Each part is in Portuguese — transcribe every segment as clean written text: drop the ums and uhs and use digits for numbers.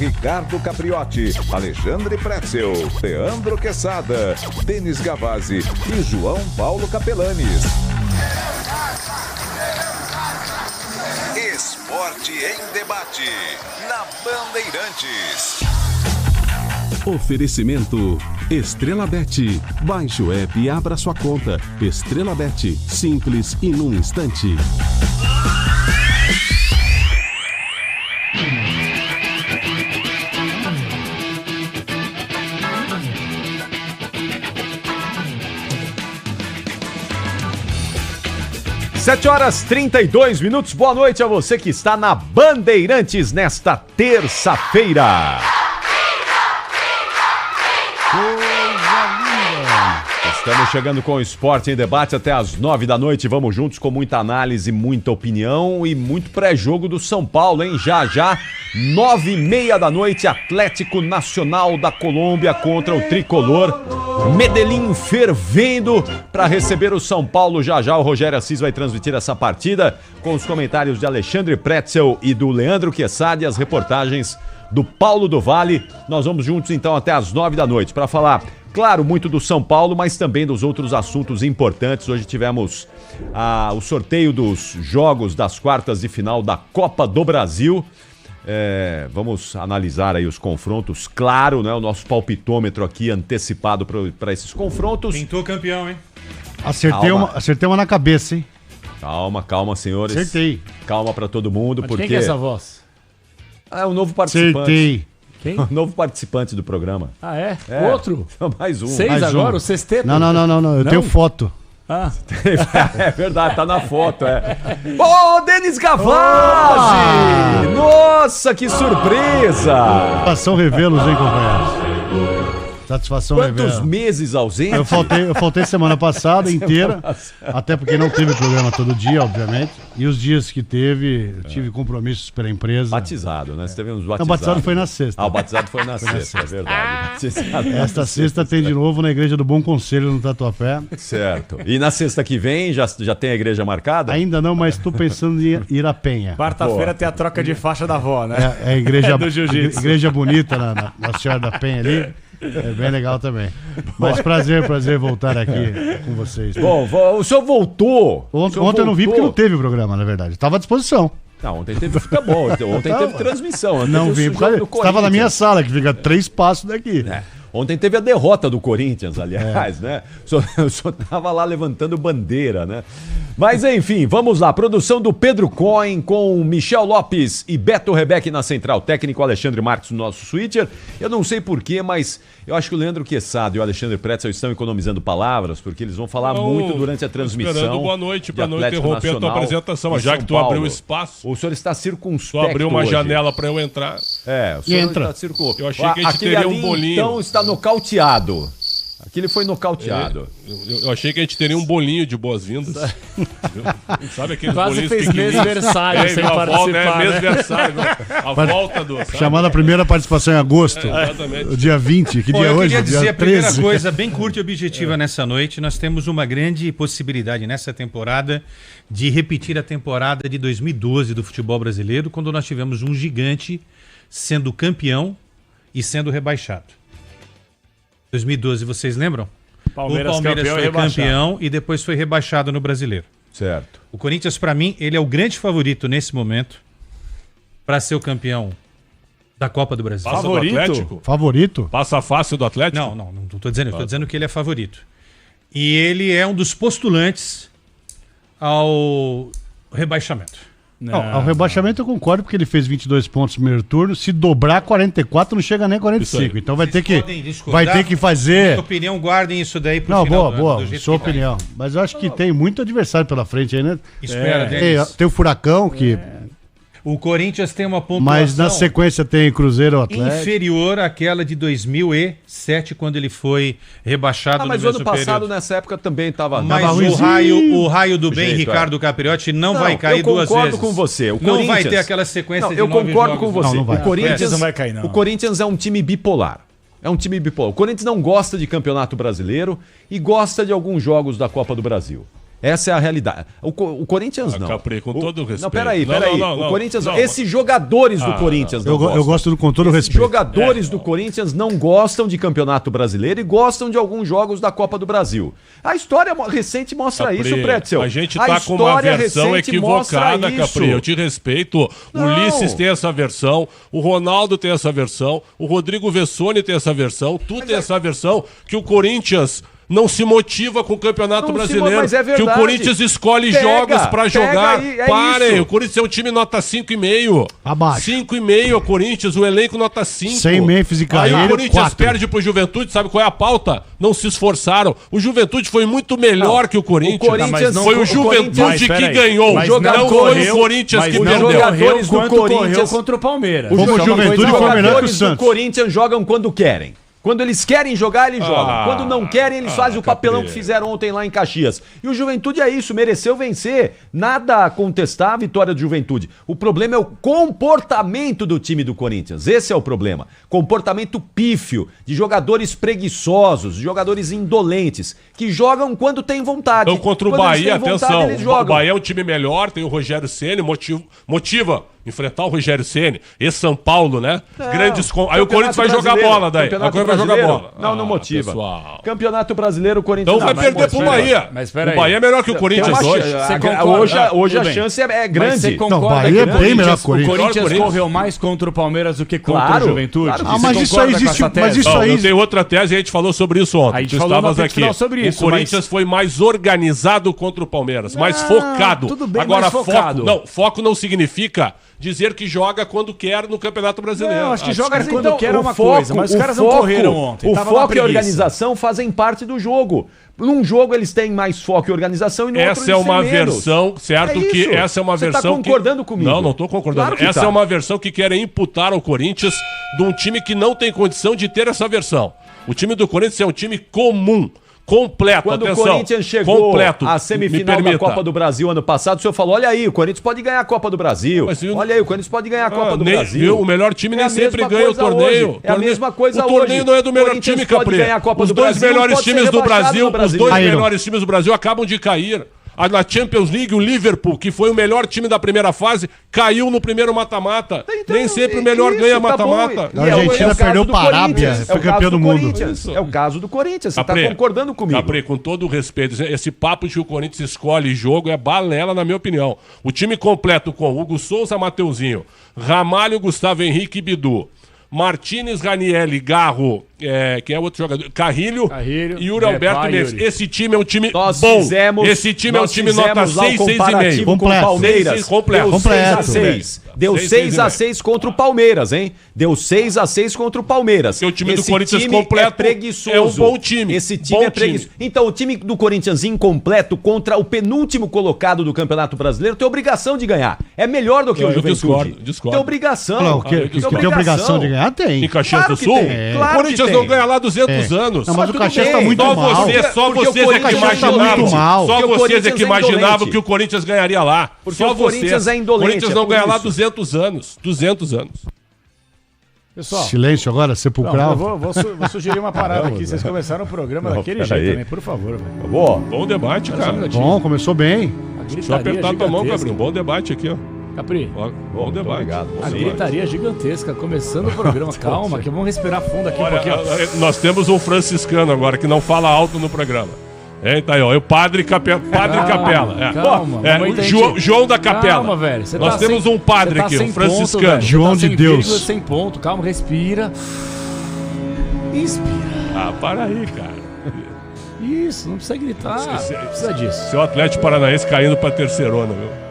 Ricardo Capriotti, Alexandre Pretzel, Leandro Quesada, Denis Gavazzi e João Paulo Capelanes. Esporte em debate, na Bandeirantes. Oferecimento Estrela Bet. Baixe o app e abra sua conta. Estrela Bet, simples e num instante. Sete horas 32 minutos. Boa noite a você que está na Bandeirantes nesta terça-feira. Estamos chegando com o Esporte em Debate até às 9 da noite. Vamos juntos com muita análise, muita opinião e muito pré-jogo do São Paulo, hein? Já, 9h30 da noite, Atlético Nacional da Colômbia contra o Tricolor. Medellín fervendo para receber o São Paulo. Já, o Rogério Assis vai transmitir essa partida com os comentários de Alexandre Pretzel e do Leandro Quesada e as reportagens do Paulo do Vale. Nós vamos juntos então até às 9 da noite para falar, claro, muito do São Paulo, mas também dos outros assuntos importantes. Hoje tivemos o sorteio dos jogos das quartas de final da Copa do Brasil. Vamos analisar aí os confrontos, claro, né? O nosso palpitômetro aqui antecipado para esses confrontos. Pintou campeão, hein? Acertei uma na cabeça, hein? Calma, senhores. Acertei. Calma para todo mundo, porque... Quem que é essa voz? É um novo participante. Acertei. Quem? Um novo participante do programa. Ah, é? É. Outro? Mais um. 6 Mais agora? um. O sexteto? Não. Eu tenho foto. Ah. É verdade, tá na foto, Ô, Denis Gavazzi! Nossa, que surpresa! Satisfação revê-los, hein, companheiros? Satisfação Quantos revê-los. meses ausente? Eu faltei semana passada inteira, até porque não teve programa todo dia, obviamente. E os dias que teve, eu tive compromissos pela empresa. Batizado, né? Você teve uns batizados. Não, o batizado foi na sexta. O batizado foi na sexta, é verdade. Batizado Esta sexta tem de novo na Igreja do Bom Conselho, no Tatuapé. Certo. E na sexta que vem, já tem a igreja marcada? Ainda não, mas estou pensando em ir a Penha. Quarta-feira tem a troca de faixa da avó, né? É a igreja, do jiu-jitsu. igreja bonita na Senhora da Penha ali. É bem legal também. Mas prazer voltar aqui com vocês. Bom, o senhor voltou. Ontem eu não vi porque não teve o programa, na verdade. Estava à disposição. Não, ontem teve futebol, ontem teve transmissão. Não vi, porque estava na minha sala, que fica 3 passos daqui. Ontem teve a derrota do Corinthians, aliás, né? O senhor tava lá levantando bandeira, né? Mas enfim, vamos lá. Produção do Pedro Cohen com Michel Lopes e Beto Rebeck na central. Técnico Alexandre Marques no nosso switcher. Eu não sei porquê, mas eu acho que o Leandro Quesada e o Alexandre Pretzel estão economizando palavras, porque eles vão falar muito durante a transmissão. Esperando boa noite para não interromper a tua apresentação, já que tu abriu espaço. O senhor está circunspecto. Tu abriu uma hoje. janela para eu entrar. O senhor entra. Está circunspecto. Eu achei que a gente teria um bolinho. Então está nocauteado. Aquele foi nocauteado. Eu achei que a gente teria um bolinho de boas-vindas. Sabe aquele Quase bolinho fez mêsversário sem participar, né? Mêsversário. A volta do... sabe? Chamada a primeira participação em agosto. Exatamente. O dia 20, que Bom, dia é eu hoje? queria dizer Dia a primeira 13. coisa bem curta e objetiva nessa noite. Nós temos uma grande possibilidade nessa temporada de repetir a temporada de 2012 do futebol brasileiro, quando nós tivemos um gigante sendo campeão e sendo rebaixado. 2012, vocês lembram? O Palmeiras foi campeão e depois foi rebaixado no Brasileiro. Certo. O Corinthians, para mim, ele é o grande favorito nesse momento para ser o campeão da Copa do Brasil. Passa Favorito? do Atlético? Favorito? Passa fácil do Atlético? Não estou dizendo. Estou dizendo que ele é favorito. E ele é um dos postulantes ao rebaixamento. Não, ao rebaixamento eu concordo, porque ele fez 22 pontos no primeiro turno. Se dobrar 44, não chega nem a 45. Então vai ter que fazer... Minha opinião, guardem isso daí pro Não, final boa, do jeito sua que vai. opinião. Mas eu acho que tem muito adversário pela frente aí, né? Espera, Denis. Tem o Furacão, que... O Corinthians tem uma pontuação Mas na sequência tem Cruzeiro, Atlético. inferior àquela de 2007, quando ele foi rebaixado Mas no o ano mesmo passado, período. nessa época, também estava... Mas o raio do bem, Ricardo Capriotti, não vai cair duas vezes. Eu concordo com você. Não vai ter aquela sequência de 9 jogos. Eu concordo com você. Não vai. O Corinthians não vai cair, não. O Corinthians é um time bipolar. O Corinthians não gosta de campeonato brasileiro e gosta de alguns jogos da Copa do Brasil. Essa é a realidade. O Corinthians não. Capri, com todo o respeito. Não, peraí. Não, o Corinthians não. Esses jogadores do Corinthians não gostam. Eu gosto com todo o Esses respeito. jogadores do Corinthians não gostam de Campeonato Brasileiro e gostam de alguns jogos da Copa do Brasil. A história recente mostra Capri, isso, Pretzel. A gente tá com uma versão equivocada, Capri. Eu te respeito. O Ulisses tem essa versão, o Ronaldo tem essa versão, o Rodrigo Vessone tem essa versão, tem essa versão que o Corinthians não se motiva com o Campeonato Brasileiro, mas é que o Corinthians escolhe jogos pra jogar. Aí, Parem, isso. o Corinthians é um time nota 5,5. Abaixo. 5,5 o Corinthians, o elenco nota 5. Sem Memphis e Aí Carreiro, o Corinthians 4. perde pro Juventude, sabe qual é a pauta? Não se esforçaram. O Juventude foi muito melhor que o Corinthians. Corinthians Foi o Juventude que ganhou. Não foi o Corinthians que os perdeu. jogadores do Corinthians correu contra o Palmeiras. Como o Juventude Os foi melhor que o jogadores do Santos. Corinthians jogam quando querem. Quando eles querem jogar, eles jogam. Quando não querem, eles fazem o papelão Capri. que fizeram ontem lá em Caxias. E o Juventude é isso, mereceu vencer. Nada a contestar a vitória do Juventude. O problema é o comportamento do time do Corinthians. Esse é o problema. Comportamento pífio, de jogadores preguiçosos, de jogadores indolentes, que jogam quando tem vontade. Então, contra o Quando eles Bahia, têm vontade, atenção, eles o jogam. Bahia é um time melhor, tem o Rogério Ceni, motiva enfrentar o Rogério Ceni, esse São Paulo, né? Aí o Corinthians vai jogar bola daí. Aí o Corinthians vai jogar bola. Não motiva. Pessoal. Campeonato Brasileiro, o Corinthians Então vai perder pro Bahia. Mas O peraí. Bahia é melhor que o Corinthians hoje. Você concorda? Hoje Tudo a bem. chance é Mas grande. você concorda Não, Bahia que é bem melhor que o o Corinthians. Corinthians correu mais contra o Palmeiras do que contra Claro, o Juventude? claro. Ah, Você mas isso concorda aí com existe- essa tese? mas isso Não, aí- eu tenho outra tese e a gente falou sobre isso ontem. A gente Tu falou estavas no aqui. final sobre isso, O Corinthians foi mais organizado contra o Palmeiras, mais focado. tudo bem, Agora, mais focado. foco não significa dizer que joga quando quer no Campeonato Brasileiro. Não, acho que joga Mas quando então, quer é o uma foco- coisa, mas os o caras não foco- correram ontem. O Tava uma foco e a preguiça. organização fazem parte do jogo. Num jogo eles têm mais foco e organização e no outro Essa é eles têm uma menos. versão, certo? É que isso. essa é uma Você versão. tá concordando comigo? Não estou concordando. Claro que Essa tá. é uma versão que querem imputar ao Corinthians de um time que não tem condição de ter essa versão. O time do Corinthians é um time comum. Completo, Quando atenção. o Corinthians chegou completo. à Me semifinal da permita. Copa do Brasil ano passado, o senhor falou, olha aí, o Corinthians pode ganhar a Copa do Brasil. Mas, Olha aí, o Corinthians pode ganhar a Copa do nem- Brasil. viu? O melhor time nem a sempre mesma ganha o coisa torneio. hoje. É a mesma coisa O torneio hoje. não é do melhor Corinthians time, pode Capri. ganhar a Copa Os do dois Brasil, melhores pode ser times do rebaixado Brasil, no os dois Brasileiro. melhores times do Brasil acabam de cair. Na Champions League, o Liverpool, que foi o melhor time da primeira fase, caiu no primeiro mata-mata. Então, Nem sempre o melhor ganha tá bom. mata-mata. E A Argentina o caso perdeu do pra Arábia, Corinthians. foi É o caso campeão do mundo. Corinthians. É o caso do Corinthians. Você Capri, tá concordando comigo. Capri, com todo o respeito, esse papo de que o Corinthians escolhe jogo é balela, na minha opinião. O time completo com Hugo Souza, Mateuzinho, Ramalho, Gustavo Henrique e Bidu, Martínez, Ranieri, Garro, quem é outro jogador? Carrilho e Yuri Alberto Neves. Esse time é um time Nós bom. fizemos- Esse time é um nós time nota fizemos lá o 6, 6,5. comparativo com o Completo. Palmeiras. Seis, completo. Deu Completo. 6-6. Deu 6, 6-6 contra o Palmeiras, hein? Deu 6-6 contra o Palmeiras. Porque o time do Esse Corinthians time completo é preguiçoso. é um bom time. Esse time Bom é preguiçoso. time. Então, o time do Corinthians incompleto contra o penúltimo colocado do Campeonato Brasileiro tem obrigação de ganhar. É melhor do que Não, o eu Juventude. discordo. Tem obrigação. Não, que tem obrigação de ganhar, tem. Em Caxias Claro do que Sul? tem. Claro O Corinthians que não tem. ganha lá há 200 anos. Não, mas o tudo Caxias bem. tá muito Só mal. vocês Porque o é que Corinthians tá imaginavam. muito mal. Só Porque o vocês é Corinthians que é imaginavam indolente. que o Corinthians ganharia lá. Porque Só o Corinthians vocês. é indolente, O Corinthians é não por ganha lá há isso. 200 anos. 200 anos. Pessoal, Silêncio agora, não, sepulcral. eu vou sugerir uma parada aqui. Vocês começaram o programa daquele jeito também, por favor, velho. Bom debate, cara. Bom, começou bem. A Deixa eu apertar tua mão, gigantesca. Gabriel. Bom debate aqui, ó. Capri, Ó, bom debate. obrigado. a gritaria gigantesca, começando o programa. Calma, que vamos respirar fundo aqui um Olha, pouquinho. nós temos um franciscano agora que não fala alto no programa. Tá aí, ó. É o Padre Capela. Calma, É, mamãe o tá João da Capela. Calma, velho. Você Nós tá temos sem- um padre você tá aqui, sem um franciscano. ponto, velho. Você João tá de sem Deus. vírgula, sem ponto. Calma, respira. Inspira. Ah, para aí, cara. Isso, não precisa gritar. Não precisa disso. Seu Atlético Paranaense caindo pra terceirona, viu?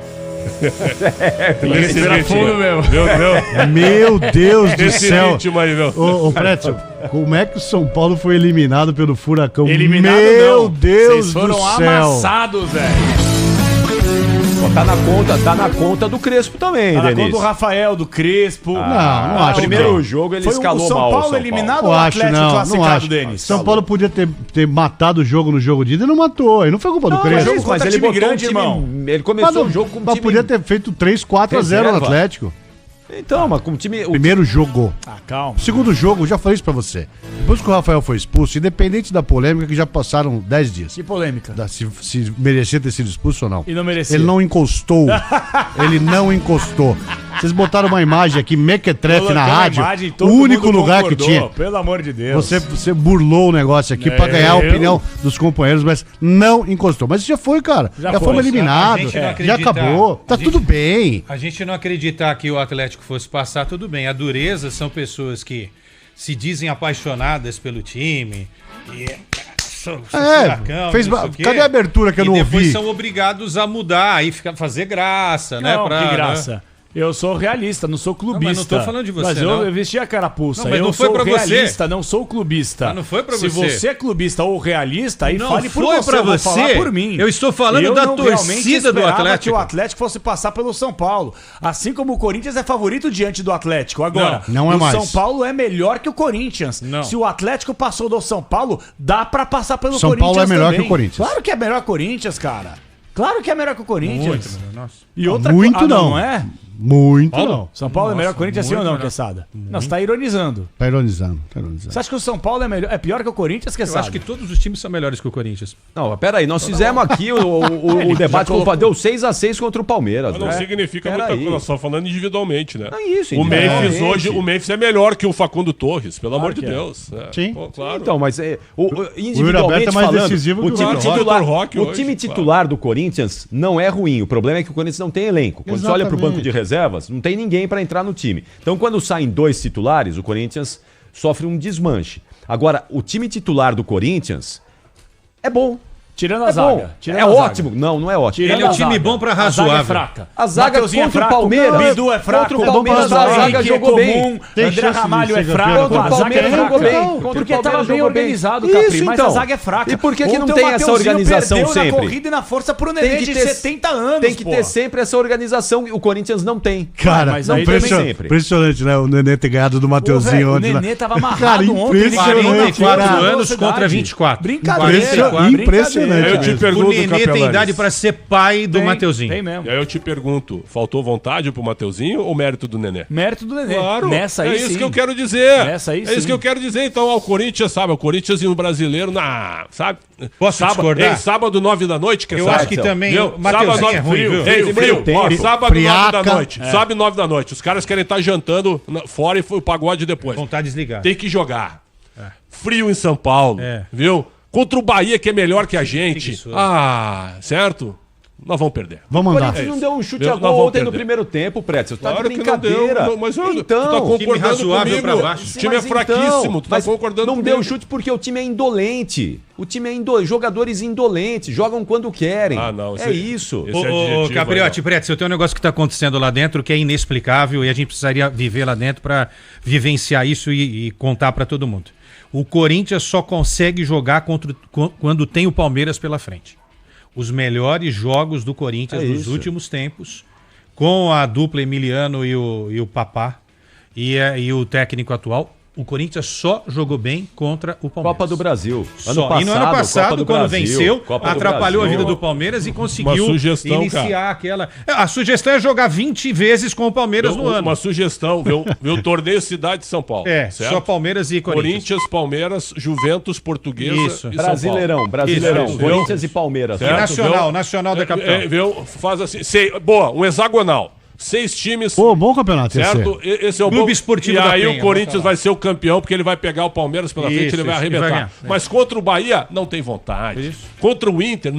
Nesse Respira ritmo fundo aí. mesmo. Meu, Meu Deus do Esse céu. ritmo aí, meu. Ô, Pretzel, como é que o São Paulo foi eliminado pelo Furacão? Eliminado Meu não. Deus Vocês foram do céu. amassados, velho. Tá na conta do Crespo também, Tá na Denis. conta do Rafael, do Crespo. Não acho. Primeiro não. jogo ele Foi escalou o São mal. Paulo eliminado Não ou o acho, Atlético não classificado, acho. Denis? São Paulo podia ter matado o jogo no jogo de ida e não matou. Aí não foi culpa do Não, Crespo. mas Mas ele time botou grande, um time, irmão. ele começou o jogo com um Mas time podia ter feito 3-4-0 no reserva. Atlético. Então, mas com o time... Primeiro jogo. Calma. Segundo jogo, já falei isso pra você. Depois que o Rafael foi expulso, independente da polêmica, que já passaram 10 dias. Que polêmica. Se merecia ter sido expulso ou não. E não merecia. Ele não encostou. Ele não encostou. Vocês botaram uma imagem aqui, mequetrefe na rádio. O único lugar que tinha. Pelo amor de Deus. Você burlou o negócio aqui pra ganhar a opinião dos companheiros, mas não encostou. Mas já foi, cara. Já fomos eliminados. Já acabou. Tá tudo bem. A gente não acreditar que o Atlético fosse passar, tudo bem. A dureza são pessoas que se dizem apaixonadas pelo time. E cadê a abertura que eu não ouvi? E depois são obrigados a mudar, aí fazer graça, né? Que graça. Eu sou realista, não sou clubista. Não, mas não tô falando de você, mas eu vesti a carapuça. Não, mas eu foi sou pra realista, você. não sou clubista. Mas não foi pra Se você é clubista ou realista, aí não fale por foi você, pra eu vou você. falar por mim. Eu estou falando da torcida do Atlético. Que o Atlético fosse passar pelo São Paulo. Assim como o Corinthians é favorito diante do Atlético. Agora, não é mais. O São Paulo é melhor que o Corinthians. Não. Se o Atlético passou do São Paulo, dá pra passar pelo São Corinthians Paulo é melhor também. que o Corinthians. Claro que é melhor que o Corinthians, cara. Claro que é melhor que o Corinthians. Nossa. E outra Muito não. não é? Muito Paulo? não. São Paulo é melhor que o Corinthians, sim ou não, melhor. Quesada? Não, você tá ironizando. Tá ironizando. Você acha que o São Paulo é pior que o Corinthians, Eu Quesada? acho que todos os times são melhores que o Corinthians. Não, peraí, nós fizemos aqui o debate, deu 6-6 contra o Palmeiras. Mas não né? significa muita Peraí. coisa, nós só falando individualmente, né? É isso, O Memphis individualmente. hoje, o Memphis é melhor que o Facundo Torres, pelo amor de que é. Deus. É. Sim. Pô, claro. Então, mas Alberto individualmente é mais falando, decisivo o que o time Rock. titular, Rock o hoje, time claro. titular do Corinthians não é ruim. O problema é que o Corinthians não tem elenco. Quando você olha pro Exatamente. banco de reservas, não tem ninguém para entrar no time. Então, quando saem 2 titulares, o Corinthians sofre um desmanche. Agora, o time titular do Corinthians é bom. Tirando a É zaga. bom. Tirando É a zaga. ótimo. Não é ótimo. Tirando Ele é um a time zaga. bom pra A zaga razoável. é fraca. A zaga Mateuzinho contra o fraco, Palmeiras. Bidu é fraco. Contra o Palmeiras, Bruno a zaga Henrique jogou bem. comum, Tem André chance de Ramalho ser é campeão fraco. contra o A zaga é Palmeiras fraca. jogou bem. Contra o Porque tava Palmeiras bem jogou bem. organizado, Isso, Capri, mas a então. zaga é fraca. E por que não Ontem o tem essa Mateuzinho organização perdeu sempre? na corrida e na força pro neném de 70 anos, Tem que pô. ter sempre essa organização. O Corinthians não tem. Cara, mas não aí tem também sempre. Impressionante, né? O Nenê ter ganhado do Mateuzinho O ontem. Nenê tava Cara, amarrado ontem. ele ganhou na 44 força, na anos velocidade. contra 24. Brincadeira. Impressionante. Eu te mesmo. pergunto, O Nenê tem Capelanes, idade pra ser pai do Mateuzinho. Tem mesmo. E aí eu te pergunto, faltou vontade pro Mateuzinho ou mérito do Nenê? Mérito do Nenê. Claro, Nessa aí é isso sim. que eu quero dizer. Nessa aí é sim. isso que eu quero dizer. Então, ao Corinthians, sabe? O Corinthians e o brasileiro, sabe? Posso discordar? Sábado, 9 da noite, que Eu sabe? acho que também Viu? o Mateuzinho é ruim, viu? Frio. Primeiro Ó, tempo. sábado, 9 Friaca. da noite. Sábado, 9 da noite. Os caras querem estar jantando fora e foi o pagode depois. Vão estar desligados. Tem que jogar. Frio em São Paulo, É. viu? Contra o Bahia, que é melhor que a gente. preguiçoso. certo? Nós vamos perder. Vamos O andar. Corinthians não deu um chute Eu a não gol vou ontem no perder. primeiro tempo, Pretzel. Tá Claro de que não deu, brincadeira. mas eu- tu tá então, concordando razoável comigo. pra baixo. O time é mas fraquíssimo, tu tá mas concordando não comigo. deu chute porque o time é indolente. O time é indolente. Jogadores indolentes. Jogam quando querem. Ah, não, É isso. esse Ô, adjetivo Capriotti, aí, Pretzel, tem um negócio que tá acontecendo lá dentro que é inexplicável e a gente precisaria viver lá dentro pra vivenciar isso e contar pra todo mundo. O Corinthians só consegue jogar quando tem o Palmeiras pela frente. Os melhores jogos do Corinthians É nos isso. últimos tempos, com a dupla Emiliano e o Papá e o técnico atual, o Corinthians só jogou bem contra o Palmeiras. Copa do Brasil. Só. E no ano Copa passado, do quando Brasil, venceu, Copa do atrapalhou a Brasil. vida do Palmeiras e conseguiu Uma sugestão, iniciar aquela. A sugestão é jogar 20 vezes com o Palmeiras no ano. Uma sugestão, viu o torneio Cidade de São Paulo. Certo? Só Palmeiras e Corinthians. Corinthians, Palmeiras, Juventus, Portuguesa Isso. e São Brasileirão. Isso. Corinthians e Palmeiras. E Certo, Nacional da capital. Viu? Faz assim. Boa, um hexagonal. 6 times. Pô, bom campeonato esse. Certo? Esse é o Clube bom. Esportivo E da aí Penha, o Corinthians vamos falar. vai ser o campeão, porque ele vai pegar o Palmeiras pela frente, ele vai Isso, e vai arrebentar. ganhar. Mas contra o Bahia, não tem vontade. Contra o Inter,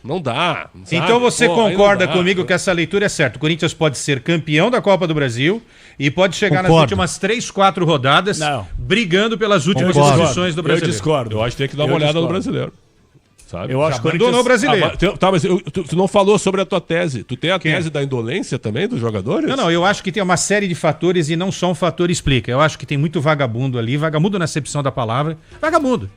não dá. sabe? Então você Pô, aí concorda não dá. comigo que essa leitura é certa. O Corinthians pode ser campeão da Copa do Brasil e pode chegar nas Concordo. últimas 3, 4 rodadas Não. brigando pelas últimas Concordo. posições do Eu brasileiro. discordo. Eu acho que tem que dar uma olhada no brasileiro. Sabe? Eu acho que o Abandonou o Corinthians... brasileiro. Mas tu não falou sobre a tua tese. Tu tem a tese da indolência também dos jogadores? Não, eu acho que tem uma série de fatores e não só um fator explica. Eu acho que tem muito vagabundo ali, vagabundo na acepção da palavra. Vagabundo.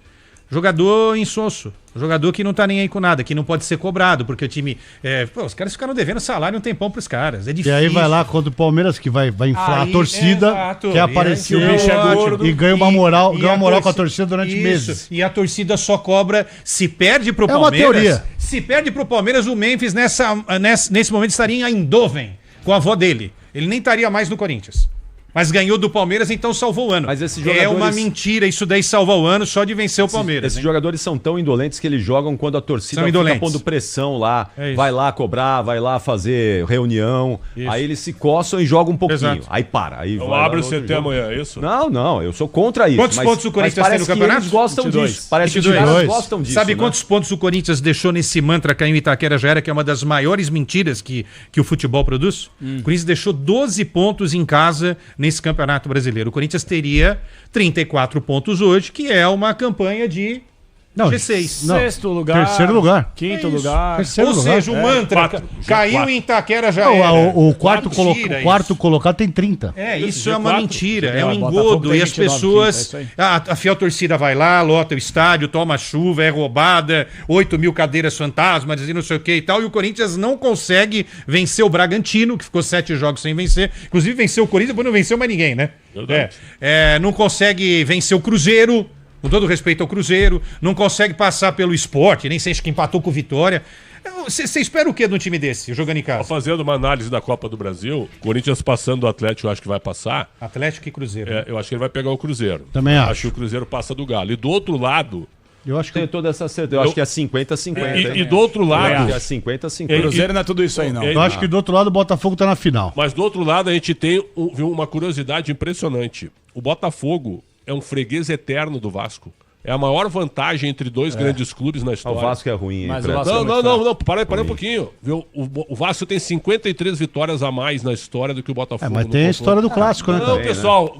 Jogador insosso. Jogador que não tá nem aí com nada, que não pode ser cobrado, porque o time. Os caras ficaram devendo salário um tempão pros caras. É E difícil. aí vai lá contra o Palmeiras, que vai inflar Aí, a torcida, exato. quer aparecer E aí, o bicho é ótimo. gordo. e ganha uma moral, E ganha a uma moral com a torcida- torcida durante Isso. meses. E a torcida só cobra. Se perde pro É uma Palmeiras. teoria. Se perde pro Palmeiras, o Memphis nesse momento estaria em Eindhoven com a avó dele. ele nem estaria mais no Corinthians. Mas ganhou do Palmeiras, então salvou o ano. Mas esses É jogadores- uma mentira isso daí salvar o ano só de vencer o Palmeiras. Esses hein? jogadores são tão indolentes que eles jogam quando a torcida São fica indolentes. pondo pressão lá. É isso. Vai lá cobrar, vai lá fazer reunião. Isso. Aí eles se coçam e jogam um pouquinho. Exato. Aí para. Aí Eu vai lá abro o no outro CT jogo. amanhã, é isso? Não, eu sou contra isso. Quantos pontos o Corinthians mas tem no parece que campeonato? eles gostam 22. disso. Parece que os 22. caras gostam disso. Sabe né? quantos pontos o Corinthians deixou nesse mantra cair em Itaquera já era, que é uma das maiores mentiras que o futebol produz? O Corinthians deixou 12 pontos em casa nesse Campeonato Brasileiro. O Corinthians teria 34 pontos hoje, que é uma campanha de G6. Não, Sexto lugar. terceiro lugar. Quinto É isso. lugar. Terceiro Ou lugar. seja, o mantra Quatro. caiu G4. em Itaquera já Não, era. o quarto, Mentira quarto isso. colocado tem 30. É, isso G4, é uma mentira, é um Botafogo engodo. tem E as 29, pessoas. é isso aí. A fiel torcida vai lá, lota o estádio, toma chuva, é roubada, 8 mil cadeiras fantasmas e não sei o que e tal. E o Corinthians não consegue vencer o Bragantino, que ficou 7 jogos sem vencer. Inclusive venceu o Corinthians, depois não venceu mais ninguém, né? Verdade. Não consegue vencer o Cruzeiro. Com todo respeito ao Cruzeiro, não consegue passar pelo Sport, nem sei, acho que empatou com o Vitória. Você espera o que de um time desse, jogando em casa? Fazendo uma análise da Copa do Brasil, Corinthians passando do Atlético, eu acho que vai passar. Atlético e Cruzeiro. Eu acho que ele vai pegar o Cruzeiro. Também acho. Acho que o Cruzeiro passa do Galo. E do outro lado, Eu acho que Tem toda essa certeza. Eu acho que é 50-50. e do outro lado, É 50-50. Cruzeiro não é tudo isso aí, não. eu acho que do outro lado o Botafogo tá na final. mas do outro lado a gente tem uma curiosidade impressionante. O Botafogo é um freguês eterno do Vasco. É a maior vantagem entre dois grandes clubes na O história. Vasco é ruim, hein? Mas o Preto? Vasco- Não, para aí um pouquinho. Viu? O Vasco tem 53 vitórias a mais na história do que o Botafogo. Mas no tem a confronto. história do clássico, né? Não, cara? pessoal,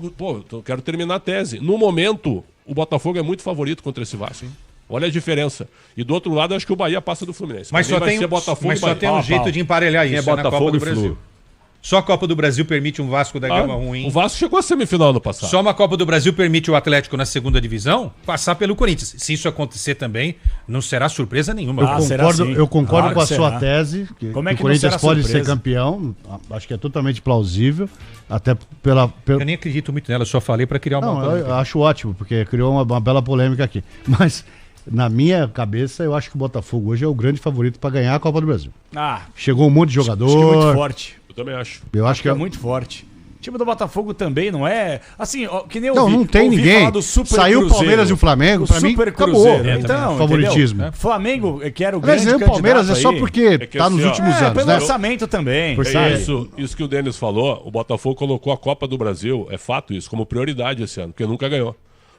eu quero terminar a tese. No momento, o Botafogo é muito favorito contra esse Vasco. Olha a diferença. E do outro lado, eu acho que o Bahia passa do Fluminense. Mas Pra mim só vai tem, ser Botafogo mas e só Bahia. tem um jeito de emparelhar isso. Quem é na Botafogo Copa do e Brasil. Flu? Só a Copa do Brasil permite um Vasco da Gama Ah, ruim. o Vasco chegou à semifinal no passado. Só uma Copa do Brasil permite o Atlético na segunda divisão passar pelo Corinthians. Se isso acontecer também, não será surpresa nenhuma. será sim. Eu concordo Claro com a que sua será. tese, que, Como é que que o não Corinthians será pode surpresa? ser campeão. Acho que é totalmente plausível. Até pela. Eu nem acredito muito nela, eu só falei para criar uma Não, polêmica. eu acho ótimo, porque criou uma bela polêmica aqui. Mas, na minha cabeça, eu acho que o Botafogo hoje é o grande favorito para ganhar a Copa do Brasil. Ah, Chegou um monte de acho que é muito jogador. forte. Eu também acho. Eu acho que É muito forte. O time do Botafogo também não é. Assim, ó, que nem eu Não, ouvi, não tem ouvi ninguém. falar do Super Saiu o Cruzeiro. Palmeiras e o Flamengo, pra mim, Super acabou. Cruzeiro. É, Então, favoritismo. entendeu? Flamengo, que era o Mas grande o Palmeiras é candidato só aí. porque que tá assim, nos ó, últimos É, anos, pelo né? orçamento também. Por É sabe? isso que o Denis falou, o Botafogo colocou a Copa do Brasil, é fato isso, como prioridade esse ano, porque nunca ganhou.